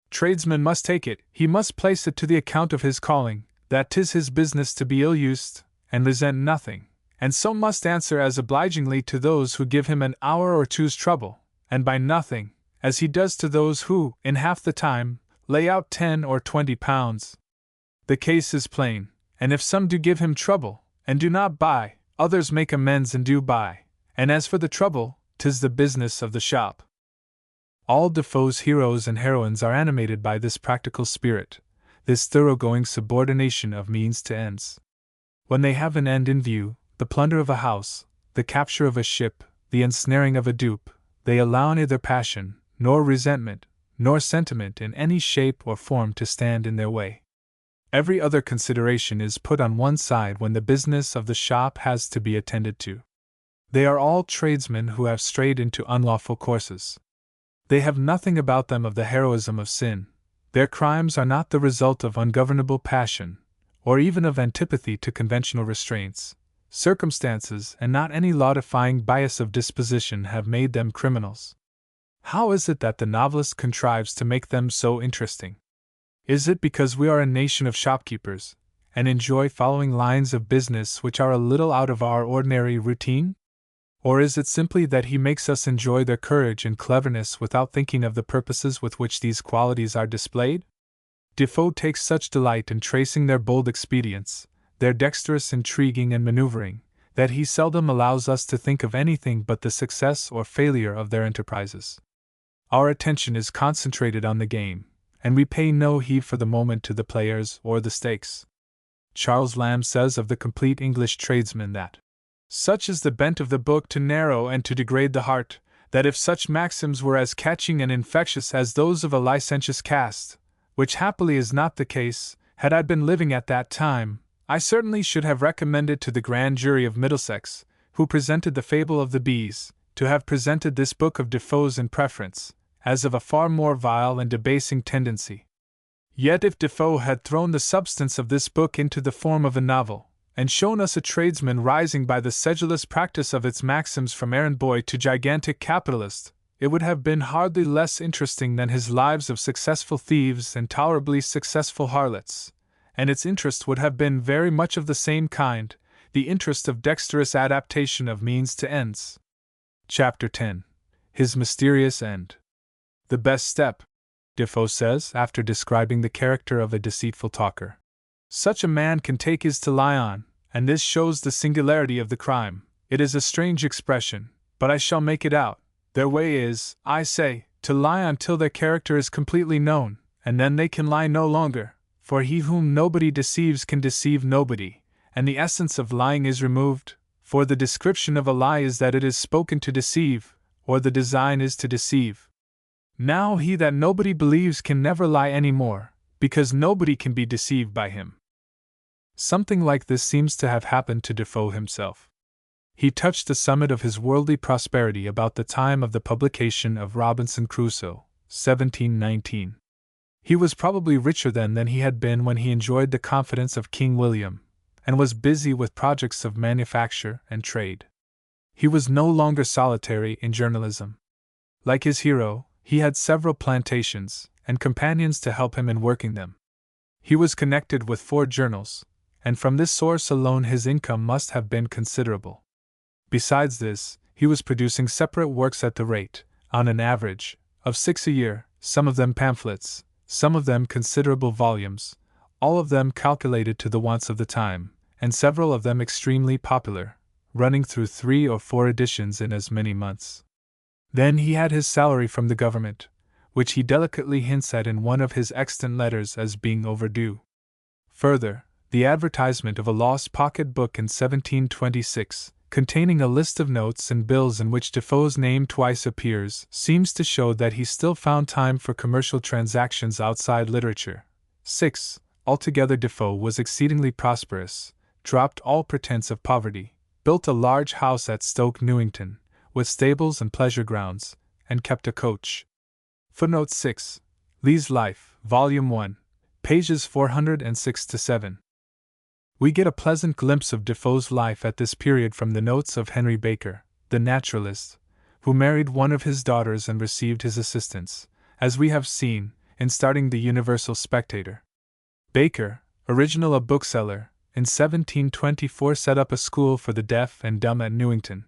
tradesman must take it, he must place it to the account of his calling, that 'tis his business to be ill-used, and resent nothing, and so must answer as obligingly to those who give him an hour or two's trouble, and by nothing, as he does to those who, in half the time, lay out £10 or £20. The case is plain, and if some do give him trouble, and do not buy, others make amends and do buy, and as for the trouble, 'tis the business of the shop. All Defoe's heroes and heroines are animated by this practical spirit, this thoroughgoing subordination of means to ends. When they have an end in view, the plunder of a house, the capture of a ship, the ensnaring of a dupe, they allow neither passion, nor resentment, nor sentiment in any shape or form to stand in their way. Every other consideration is put on one side when the business of the shop has to be attended to. They are all tradesmen who have strayed into unlawful courses. They have nothing about them of the heroism of sin. Their crimes are not the result of ungovernable passion, or even of antipathy to conventional restraints. Circumstances and not any law-defying bias of disposition have made them criminals. How is it that the novelist contrives to make them so interesting? Is it because we are a nation of shopkeepers, and enjoy following lines of business which are a little out of our ordinary routine? Or is it simply that he makes us enjoy their courage and cleverness without thinking of the purposes with which these qualities are displayed? Defoe takes such delight in tracing their bold expedients, their dexterous intriguing and maneuvering, that he seldom allows us to think of anything but the success or failure of their enterprises. Our attention is concentrated on the game, and we pay no heed for the moment to the players or the stakes. Charles Lamb says of the complete English tradesman that, "Such is the bent of the book to narrow and to degrade the heart, that if such maxims were as catching and infectious as those of a licentious caste, which happily is not the case, had I been living at that time, I certainly should have recommended to the grand jury of Middlesex, who presented the Fable of the Bees, to have presented this book of Defoe's in preference, as of a far more vile and debasing tendency." Yet if Defoe had thrown the substance of this book into the form of a novel, and shown us a tradesman rising by the sedulous practice of its maxims from errand boy to gigantic capitalist, it would have been hardly less interesting than his lives of successful thieves and tolerably successful harlots, and its interest would have been very much of the same kind, the interest of dexterous adaptation of means to ends. Chapter 10. His Mysterious End. The best step, Defoe says after describing the character of a deceitful talker, such a man can take is to lie on, and this shows the singularity of the crime. It is a strange expression, but I shall make it out. Their way is, I say, to lie on till their character is completely known, and then they can lie no longer, for he whom nobody deceives can deceive nobody, and the essence of lying is removed, for the description of a lie is that it is spoken to deceive, or the design is to deceive. Now he that nobody believes can never lie any more, because nobody can be deceived by him. Something like this seems to have happened to Defoe himself. He touched the summit of his worldly prosperity about the time of the publication of Robinson Crusoe, 1719. He was probably richer then than he had been when he enjoyed the confidence of King William, and was busy with projects of manufacture and trade. He was no longer solitary in journalism. Like his hero, he had several plantations, and companions to help him in working them. He was connected with 4 journals, and from this source alone his income must have been considerable. Besides this, he was producing separate works at the rate, on an average, of 6 a year, some of them pamphlets, some of them considerable volumes, all of them calculated to the wants of the time, and several of them extremely popular, running through 3 or 4 editions in as many months. Then he had his salary from the government, which he delicately hints at in one of his extant letters as being overdue. Further, the advertisement of a lost pocket book in 1726, containing a list of notes and bills in which Defoe's name twice appears, seems to show that he still found time for commercial transactions outside literature. 6. Altogether Defoe was exceedingly prosperous, dropped all pretense of poverty, built a large house at Stoke Newington, with stables and pleasure grounds, and kept a coach. Footnote 6. Lee's Life, Volume 1, pages 406-7. We get a pleasant glimpse of Defoe's life at this period from the notes of Henry Baker, the naturalist, who married one of his daughters and received his assistance, as we have seen, in starting the Universal Spectator. Baker, original a bookseller, in 1724 set up a school for the deaf and dumb at Newington.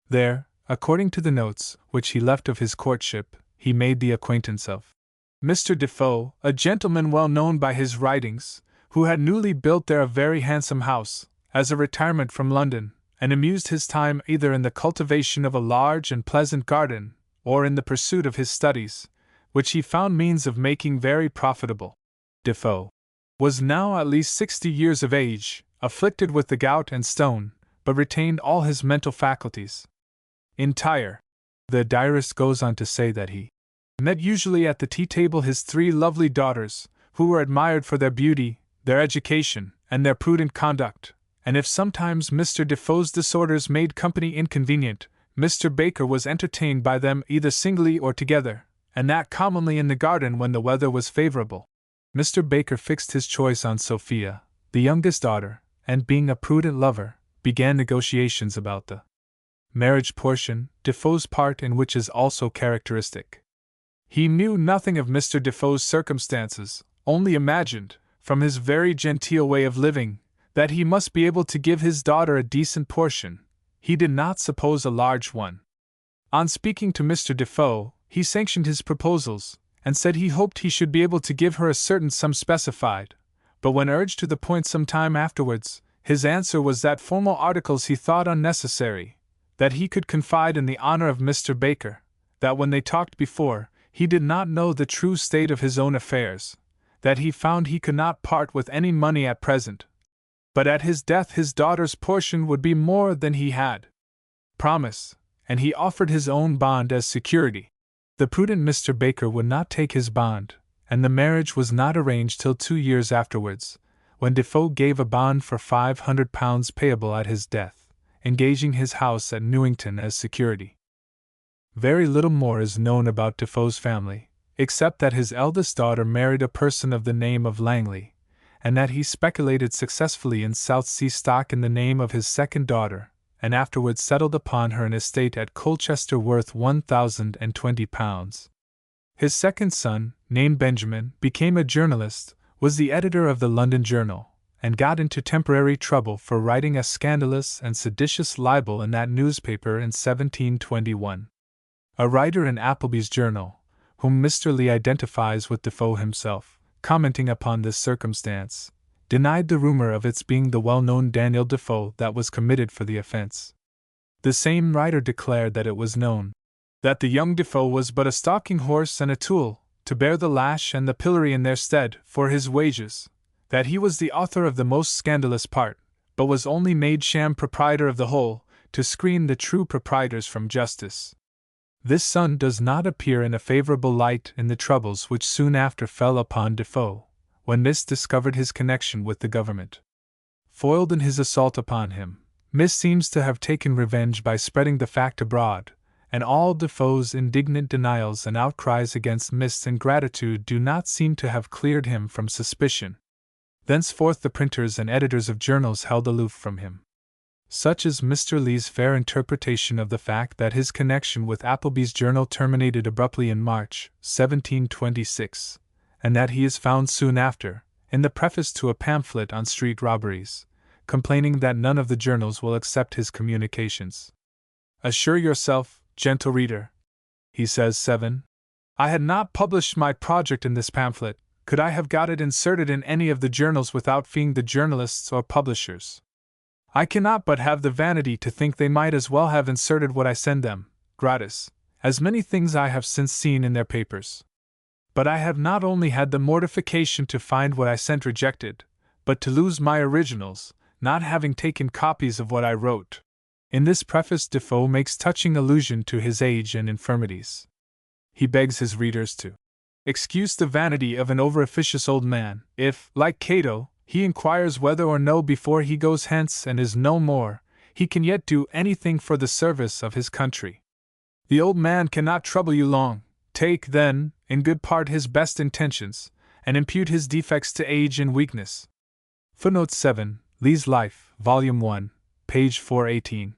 There, according to the notes which he left of his courtship, he made the acquaintance of Mr. Defoe, a gentleman well known by his writings, who had newly built there a very handsome house, as a retirement from London, and amused his time either in the cultivation of a large and pleasant garden, or in the pursuit of his studies, which he found means of making very profitable. Defoe was now at least 60 years of age, afflicted with the gout and stone, but retained all his mental faculties entire. The diarist goes on to say that he met usually at the tea-table his 3 lovely daughters, who were admired for their beauty, their education, and their prudent conduct, and if sometimes Mr. Defoe's disorders made company inconvenient, Mr. Baker was entertained by them either singly or together, and that commonly in the garden when the weather was favorable. Mr. Baker fixed his choice on Sophia, the youngest daughter, and being a prudent lover, began negotiations about the marriage portion, Defoe's part in which is also characteristic. He knew nothing of Mr. Defoe's circumstances, only imagined, from his very genteel way of living, that he must be able to give his daughter a decent portion. He did not suppose a large one. On speaking to Mr. Defoe, he sanctioned his proposals, and said he hoped he should be able to give her a certain sum specified, but when urged to the point some time afterwards, His answer was that formal articles he thought unnecessary, that he could confide in the honor of Mr. Baker, that when they talked before, he did not know the true state of his own affairs, that he found he could not part with any money at present, but at his death his daughter's portion would be more than he had promised, and he offered his own bond as security. The prudent Mr. Baker would not take his bond, and the marriage was not arranged till 2 years afterwards, when Defoe gave a bond for £500 payable at his death, engaging his house at Newington as security. Very little more is known about Defoe's family, except that his eldest daughter married a person of the name of Langley, and that he speculated successfully in South Sea stock in the name of his second daughter, and afterwards settled upon her an estate at Colchester worth £1,020. His second son, named Benjamin, became a journalist, was the editor of the London Journal, and got into temporary trouble for writing a scandalous and seditious libel in that newspaper in 1721. A writer in Appleby's Journal, whom Mr. Lee identifies with Defoe himself, commenting upon this circumstance, denied the rumor of its being the well-known Daniel Defoe that was committed for the offense. The same writer declared that it was known that the young Defoe was but a stalking horse and a tool, to bear the lash and the pillory in their stead for his wages, that he was the author of the most scandalous part, but was only made sham proprietor of the whole, to screen the true proprietors from justice. This son does not appear in a favorable light in the troubles which soon after fell upon Defoe, when Miss discovered his connection with the government. Foiled in his assault upon him, Miss seems to have taken revenge by spreading the fact abroad, and all Defoe's indignant denials and outcries against Miss' ingratitude do not seem to have cleared him from suspicion. Thenceforth the printers and editors of journals held aloof from him. Such is Mr. Lee's fair interpretation of the fact that his connection with Appleby's Journal terminated abruptly in March, 1726, and that he is found soon after, in the preface to a pamphlet on street robberies, complaining that none of the journals will accept his communications. Assure yourself, gentle reader, he says 7. I had not published my project in this pamphlet, could I have got it inserted in any of the journals without feeing the journalists or publishers. I cannot but have the vanity to think they might as well have inserted what I send them, gratis, as many things I have since seen in their papers. But I have not only had the mortification to find what I sent rejected, but to lose my originals, not having taken copies of what I wrote. In this preface Defoe makes touching allusion to his age and infirmities. He begs his readers to excuse the vanity of an over-officious old man, if, like Cato, he inquires whether or no before he goes hence and is no more, he can yet do anything for the service of his country. The old man cannot trouble you long. Take, then, in good part his best intentions, and impute his defects to age and weakness. Footnote 7, Lee's Life, Volume 1, page 418.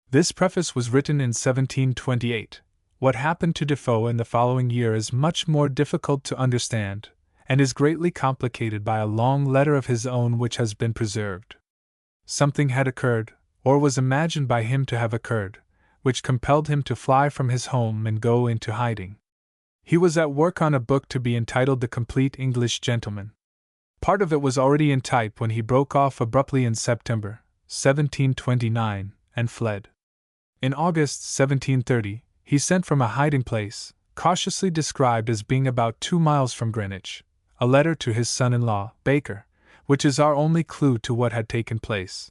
This preface was written in 1728. What happened to Defoe in the following year is much more difficult to understand, and is greatly complicated by a long letter of his own which has been preserved. Something had occurred, or was imagined by him to have occurred, which compelled him to fly from his home and go into hiding. He was at work on a book to be entitled The Complete English Gentleman. Part of it was already in type when he broke off abruptly in September, 1729, and fled. In August 1730, he sent from a hiding-place, cautiously described as being about 2 miles from Greenwich, a letter to his son-in-law, Baker, which is our only clue to what had taken place.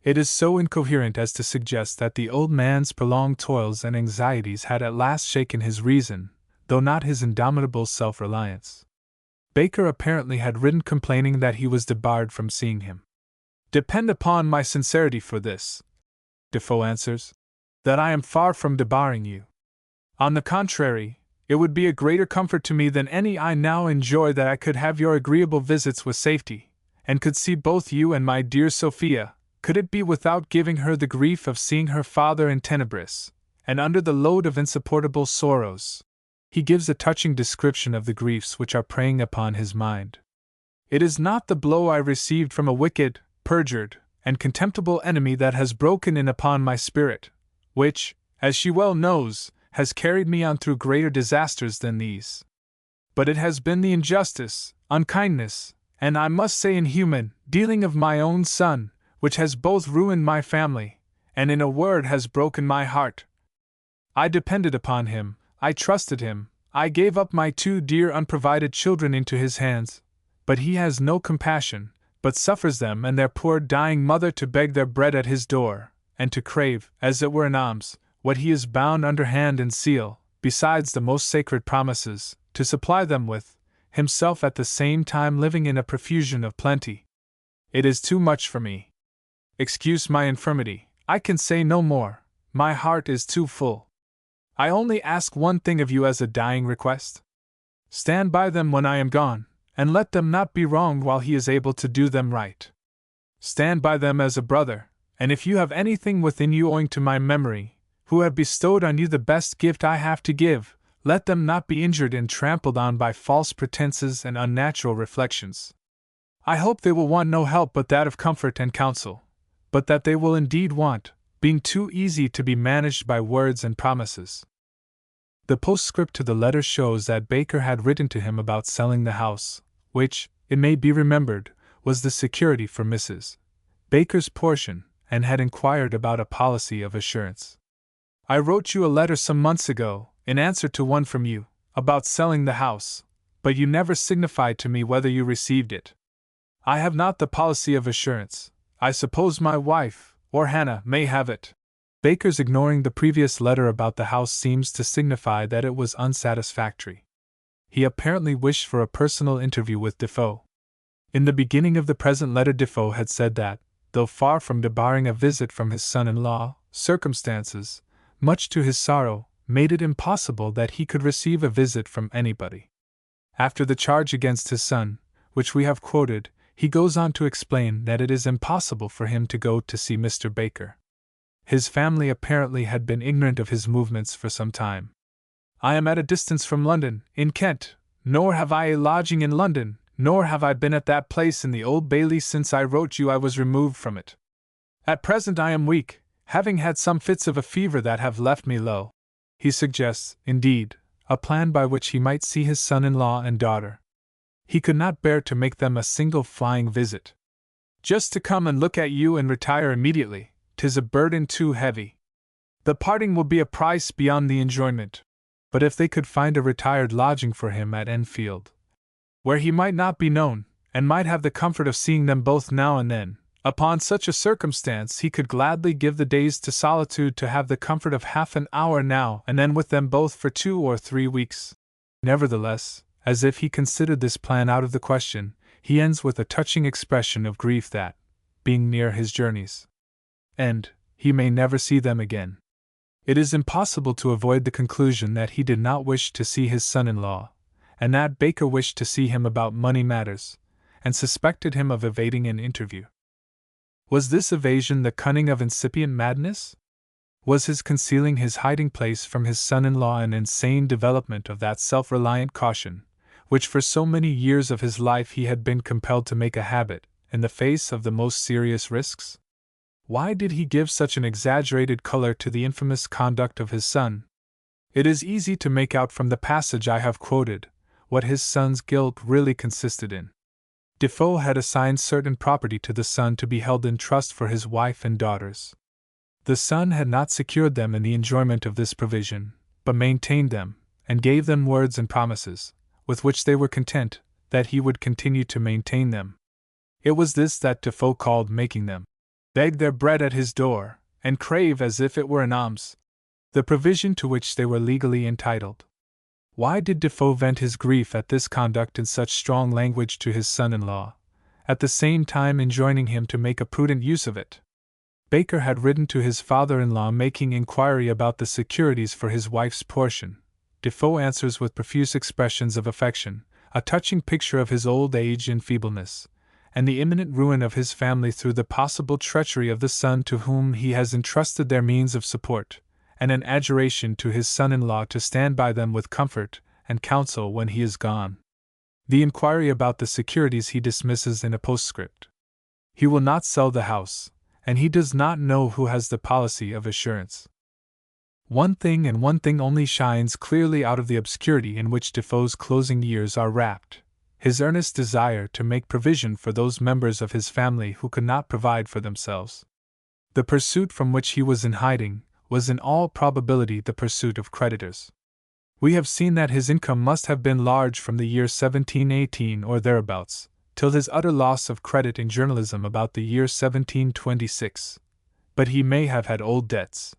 It is so incoherent as to suggest that the old man's prolonged toils and anxieties had at last shaken his reason, though not his indomitable self-reliance. Baker apparently had written complaining that he was debarred from seeing him. Depend upon my sincerity for this, Defoe answers, that I am far from debarring you. On the contrary, it would be a greater comfort to me than any I now enjoy that I could have your agreeable visits with safety, and could see both you and my dear Sophia, could it be without giving her the grief of seeing her father in Tenebris, and under the load of insupportable sorrows. He gives a touching description of the griefs which are preying upon his mind. It is not the blow I received from a wicked, perjured, and contemptible enemy that has broken in upon my spirit, which, as she well knows, has carried me on through greater disasters than these. But it has been the injustice, unkindness, and I must say inhuman, dealing of my own son, which has both ruined my family, and in a word has broken my heart. I depended upon him, I trusted him, I gave up my 2 dear unprovided children into his hands, but he has no compassion, but suffers them and their poor dying mother to beg their bread at his door, and to crave, as it were an alms, what he is bound under hand and seal, besides the most sacred promises, to supply them with, himself at the same time living in a profusion of plenty. It is too much for me. Excuse my infirmity, I can say no more, my heart is too full. I only ask one thing of you as a dying request. Stand by them when I am gone, and let them not be wronged while he is able to do them right. Stand by them as a brother, and if you have anything within you owing to my memory, who have bestowed on you the best gift I have to give, let them not be injured and trampled on by false pretenses and unnatural reflections. I hope they will want no help but that of comfort and counsel, but that they will indeed want, being too easy to be managed by words and promises. The postscript to the letter shows that Baker had written to him about selling the house, which, it may be remembered, was the security for Mrs. Baker's portion, and had inquired about a policy of assurance. I wrote you a letter some months ago, in answer to one from you, about selling the house, but you never signified to me whether you received it. I have not the policy of assurance. I suppose my wife, or Hannah, may have it. Baker's ignoring the previous letter about the house seems to signify that it was unsatisfactory. He apparently wished for a personal interview with Defoe. In the beginning of the present letter, Defoe had said that, though far from debarring a visit from his son-in-law, circumstances, much to his sorrow, made it impossible that he could receive a visit from anybody. After the charge against his son, which we have quoted, he goes on to explain that it is impossible for him to go to see Mr. Baker. His family apparently had been ignorant of his movements for some time. I am at a distance from London, in Kent, nor have I a lodging in London, nor have I been at that place in the Old Bailey since I wrote you I was removed from it. At present I am weak, having had some fits of a fever that have left me low. He suggests, indeed, a plan by which he might see his son-in-law and daughter. He could not bear to make them a single flying visit. Just to come and look at you and retire immediately, 'tis a burden too heavy. The parting will be a price beyond the enjoyment. But if they could find a retired lodging for him at Enfield, where he might not be known, and might have the comfort of seeing them both now and then, upon such a circumstance he could gladly give the days to solitude to have the comfort of half an hour now and then with them both for 2 or 3 weeks. Nevertheless, as if he considered this plan out of the question, he ends with a touching expression of grief that, being near his journey's end, he may never see them again. It is impossible to avoid the conclusion that he did not wish to see his son-in-law, and that Baker wished to see him about money matters, and suspected him of evading an interview. Was this evasion the cunning of incipient madness? Was his concealing his hiding-place from his son-in-law an insane development of that self-reliant caution, which for so many years of his life he had been compelled to make a habit, in the face of the most serious risks? Why did he give such an exaggerated color to the infamous conduct of his son? It is easy to make out from the passage I have quoted, what his son's guilt really consisted in. Defoe had assigned certain property to the son to be held in trust for his wife and daughters. The son had not secured them in the enjoyment of this provision, but maintained them, and gave them words and promises, with which they were content, that he would continue to maintain them. It was this that Defoe called making them beg their bread at his door, and crave as if it were an alms, the provision to which they were legally entitled. Why did Defoe vent his grief at this conduct in such strong language to his son-in-law, at the same time enjoining him to make a prudent use of it? Baker had written to his father-in-law making inquiry about the securities for his wife's portion. Defoe answers with profuse expressions of affection, a touching picture of his old age and feebleness, and the imminent ruin of his family through the possible treachery of the son to whom he has entrusted their means of support, and an adjuration to his son-in-law to stand by them with comfort and counsel when he is gone. The inquiry about the securities he dismisses in a postscript. He will not sell the house, and he does not know who has the policy of assurance. One thing and one thing only shines clearly out of the obscurity in which Defoe's closing years are wrapped: his earnest desire to make provision for those members of his family who could not provide for themselves. The pursuit from which he was in hiding was in all probability the pursuit of creditors. We have seen that his income must have been large from the year 1718 or thereabouts, till his utter loss of credit in journalism about the year 1726. But he may have had old debts.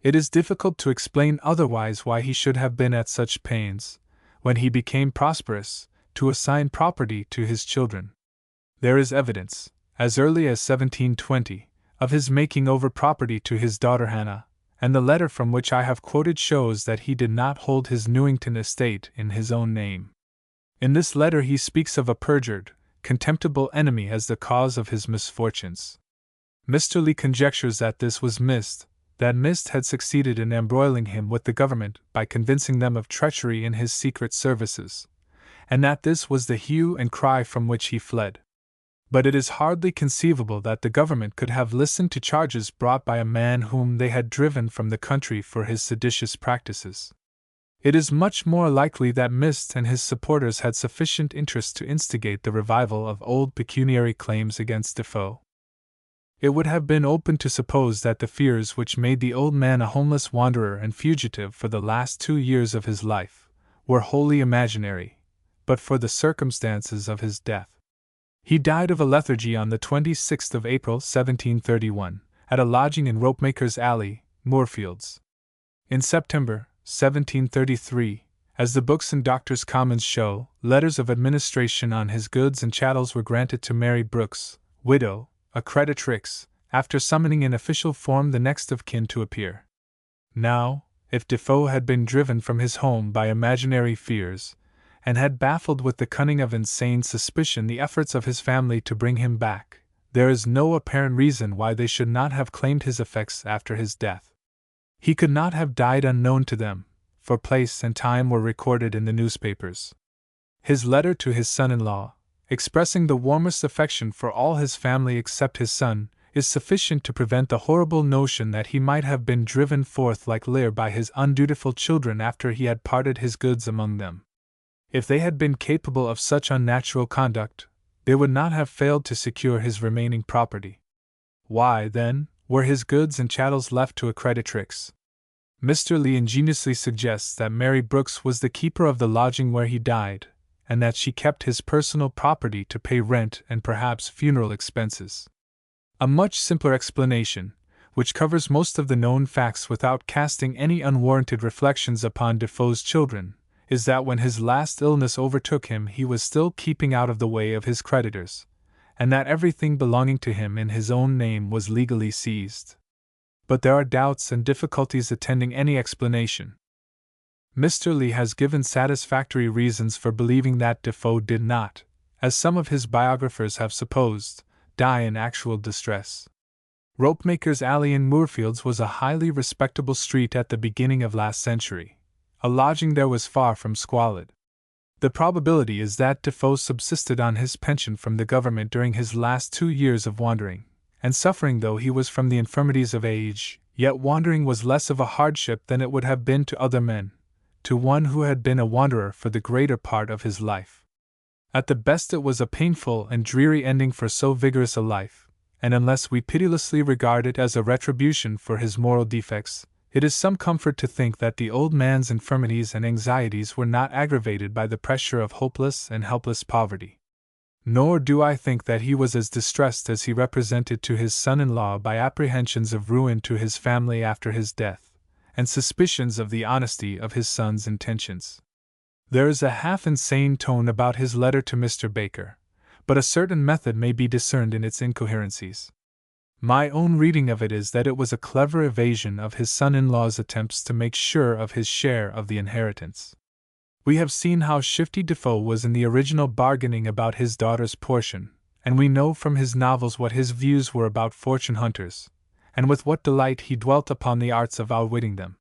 It is difficult to explain otherwise why he should have been at such pains, when he became prosperous, to assign property to his children. There is evidence, as early as 1720, of his making over property to his daughter Hannah, and the letter from which I have quoted shows that he did not hold his Newington estate in his own name. In this letter he speaks of a perjured, contemptible enemy as the cause of his misfortunes. Mr. Lee conjectures that this was Mist, that Mist had succeeded in embroiling him with the government by convincing them of treachery in his secret services, and that this was the hue and cry from which he fled. But it is hardly conceivable that the government could have listened to charges brought by a man whom they had driven from the country for his seditious practices. It is much more likely that Mist and his supporters had sufficient interest to instigate the revival of old pecuniary claims against Defoe. It would have been open to suppose that the fears which made the old man a homeless wanderer and fugitive for the last 2 years of his life were wholly imaginary, but for the circumstances of his death. He died of a lethargy on the 26th of April, 1731, at a lodging in Ropemaker's Alley, Moorfields. In September, 1733, as the books and Doctors' Commons show, letters of administration on his goods and chattels were granted to Mary Brooks, widow, a creditrix, after summoning in official form the next of kin to appear. Now, if Defoe had been driven from his home by imaginary fears, and had baffled with the cunning of insane suspicion the efforts of his family to bring him back, there is no apparent reason why they should not have claimed his effects after his death. He could not have died unknown to them, for place and time were recorded in the newspapers. His letter to his son-in-law, expressing the warmest affection for all his family except his son, is sufficient to prevent the horrible notion that he might have been driven forth like Lear by his undutiful children after he had parted his goods among them. If they had been capable of such unnatural conduct, they would not have failed to secure his remaining property. Why, then, were his goods and chattels left to a creditrix? Mr. Lee ingeniously suggests that Mary Brooks was the keeper of the lodging where he died, and that she kept his personal property to pay rent and perhaps funeral expenses. A much simpler explanation, which covers most of the known facts without casting any unwarranted reflections upon Defoe's children, is that when his last illness overtook him he was still keeping out of the way of his creditors, and that everything belonging to him in his own name was legally seized. But there are doubts and difficulties attending any explanation. Mr. Lee has given satisfactory reasons for believing that Defoe did not, as some of his biographers have supposed, die in actual distress. Ropemaker's Alley in Moorfields was a highly respectable street at the beginning of last century. A lodging there was far from squalid. The probability is that Defoe subsisted on his pension from the government during his last 2 years of wandering, and suffering though he was from the infirmities of age, yet wandering was less of a hardship than it would have been to other men, to one who had been a wanderer for the greater part of his life. At the best it was a painful and dreary ending for so vigorous a life, and unless we pitilessly regard it as a retribution for his moral defects, it is some comfort to think that the old man's infirmities and anxieties were not aggravated by the pressure of hopeless and helpless poverty. Nor do I think that he was as distressed as he represented to his son-in-law by apprehensions of ruin to his family after his death, and suspicions of the honesty of his son's intentions. There is a half-insane tone about his letter to Mr. Baker, but a certain method may be discerned in its incoherencies. My own reading of it is that it was a clever evasion of his son-in-law's attempts to make sure of his share of the inheritance. We have seen how shifty Defoe was in the original bargaining about his daughter's portion, and we know from his novels what his views were about fortune hunters, and with what delight he dwelt upon the arts of outwitting them.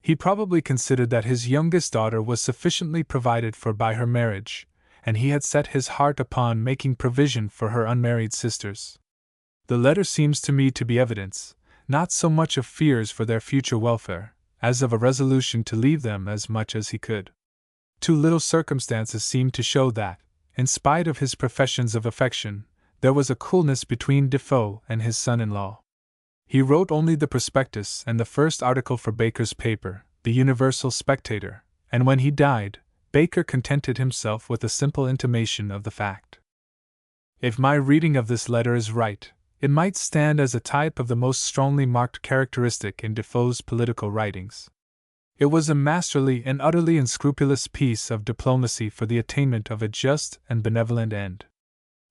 He probably considered that his youngest daughter was sufficiently provided for by her marriage, and he had set his heart upon making provision for her unmarried sisters. The letter seems to me to be evidence, not so much of fears for their future welfare, as of a resolution to leave them as much as he could. Too little circumstances seem to show that, in spite of his professions of affection, there was a coolness between Defoe and his son-in-law. He wrote only the prospectus and the first article for Baker's paper, the Universal Spectator, and when he died, Baker contented himself with a simple intimation of the fact. If my reading of this letter is right, it might stand as a type of the most strongly marked characteristic in Defoe's political writings. It was a masterly and utterly unscrupulous piece of diplomacy for the attainment of a just and benevolent end.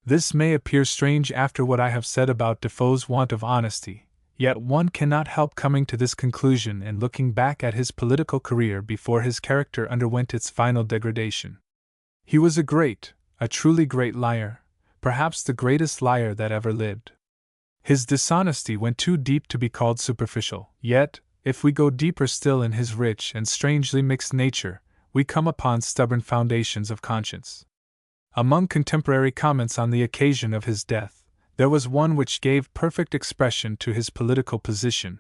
This may appear strange after what I have said about Defoe's want of honesty, yet one cannot help coming to this conclusion and looking back at his political career before his character underwent its final degradation. He was a truly great liar, perhaps the greatest liar that ever lived. His dishonesty went too deep to be called superficial, yet, if we go deeper still in his rich and strangely mixed nature, we come upon stubborn foundations of conscience. Among contemporary comments on the occasion of his death, there was one which gave perfect expression to his political position.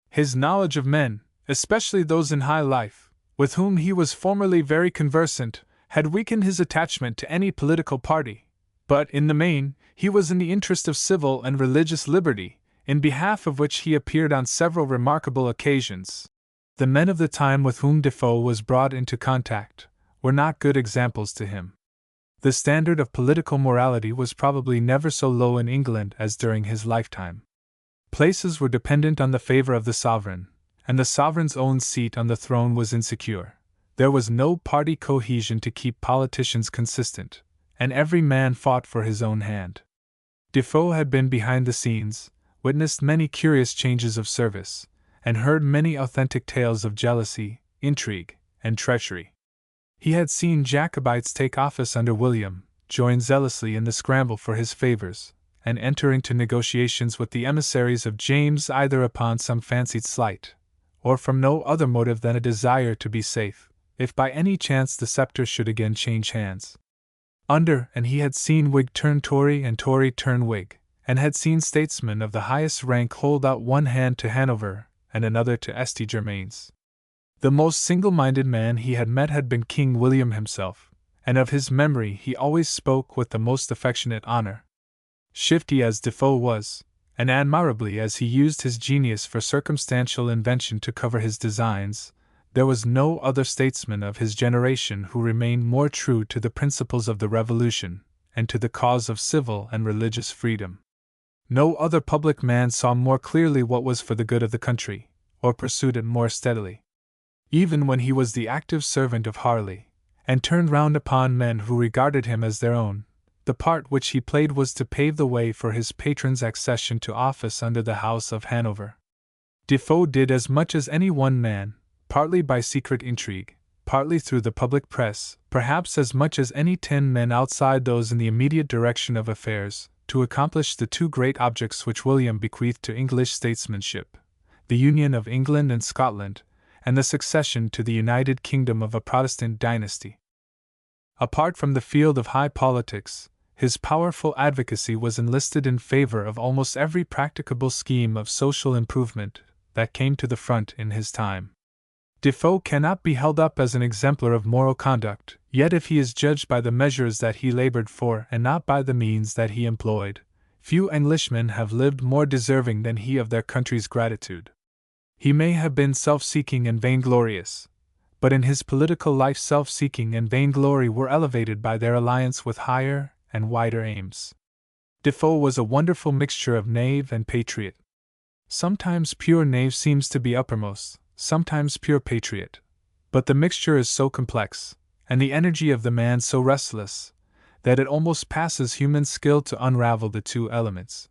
His knowledge of men, especially those in high life, with whom he was formerly very conversant, had weakened his attachment to any political party, but, in the main, he was in the interest of civil and religious liberty, in behalf of which he appeared on several remarkable occasions. The men of the time with whom Defoe was brought into contact were not good examples to him. The standard of political morality was probably never so low in England as during his lifetime. Places were dependent on the favor of the sovereign, and the sovereign's own seat on the throne was insecure. There was no party cohesion to keep politicians consistent, and every man fought for his own hand. Defoe had been behind the scenes, witnessed many curious changes of service, and heard many authentic tales of jealousy, intrigue, and treachery. He had seen Jacobites take office under William, join zealously in the scramble for his favors, and enter into negotiations with the emissaries of James either upon some fancied slight, or from no other motive than a desire to be safe, if by any chance the scepter should again change hands. And he had seen Whig turn Tory and Tory turn Whig, and had seen statesmen of the highest rank hold out one hand to Hanover and another to St. Germain's. The most single-minded man he had met had been King William himself, and of his memory he always spoke with the most affectionate honor. Shifty as Defoe was, and admirably as he used his genius for circumstantial invention to cover his designs, there was no other statesman of his generation who remained more true to the principles of the Revolution, and to the cause of civil and religious freedom. No other public man saw more clearly what was for the good of the country, or pursued it more steadily. Even when he was the active servant of Harley, and turned round upon men who regarded him as their own, the part which he played was to pave the way for his patron's accession to office under the House of Hanover. Defoe did as much as any one man, partly by secret intrigue, partly through the public press, perhaps as much as any 10 men outside those in the immediate direction of affairs, to accomplish the two great objects which William bequeathed to English statesmanship: the union of England and Scotland, and the succession to the United Kingdom of a Protestant dynasty. Apart from the field of high politics, his powerful advocacy was enlisted in favor of almost every practicable scheme of social improvement that came to the front in his time. Defoe cannot be held up as an exemplar of moral conduct, yet if he is judged by the measures that he labored for and not by the means that he employed, few Englishmen have lived more deserving than he of their country's gratitude. He may have been self-seeking and vainglorious, but in his political life self-seeking and vainglory were elevated by their alliance with higher and wider aims. Defoe was a wonderful mixture of knave and patriot. Sometimes pure knave seems to be uppermost, sometimes pure patriot, but the mixture is so complex, and the energy of the man so restless, that it almost passes human skill to unravel the two elements.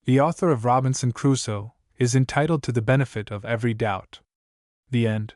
The author of Robinson Crusoe is entitled to the benefit of every doubt. The end.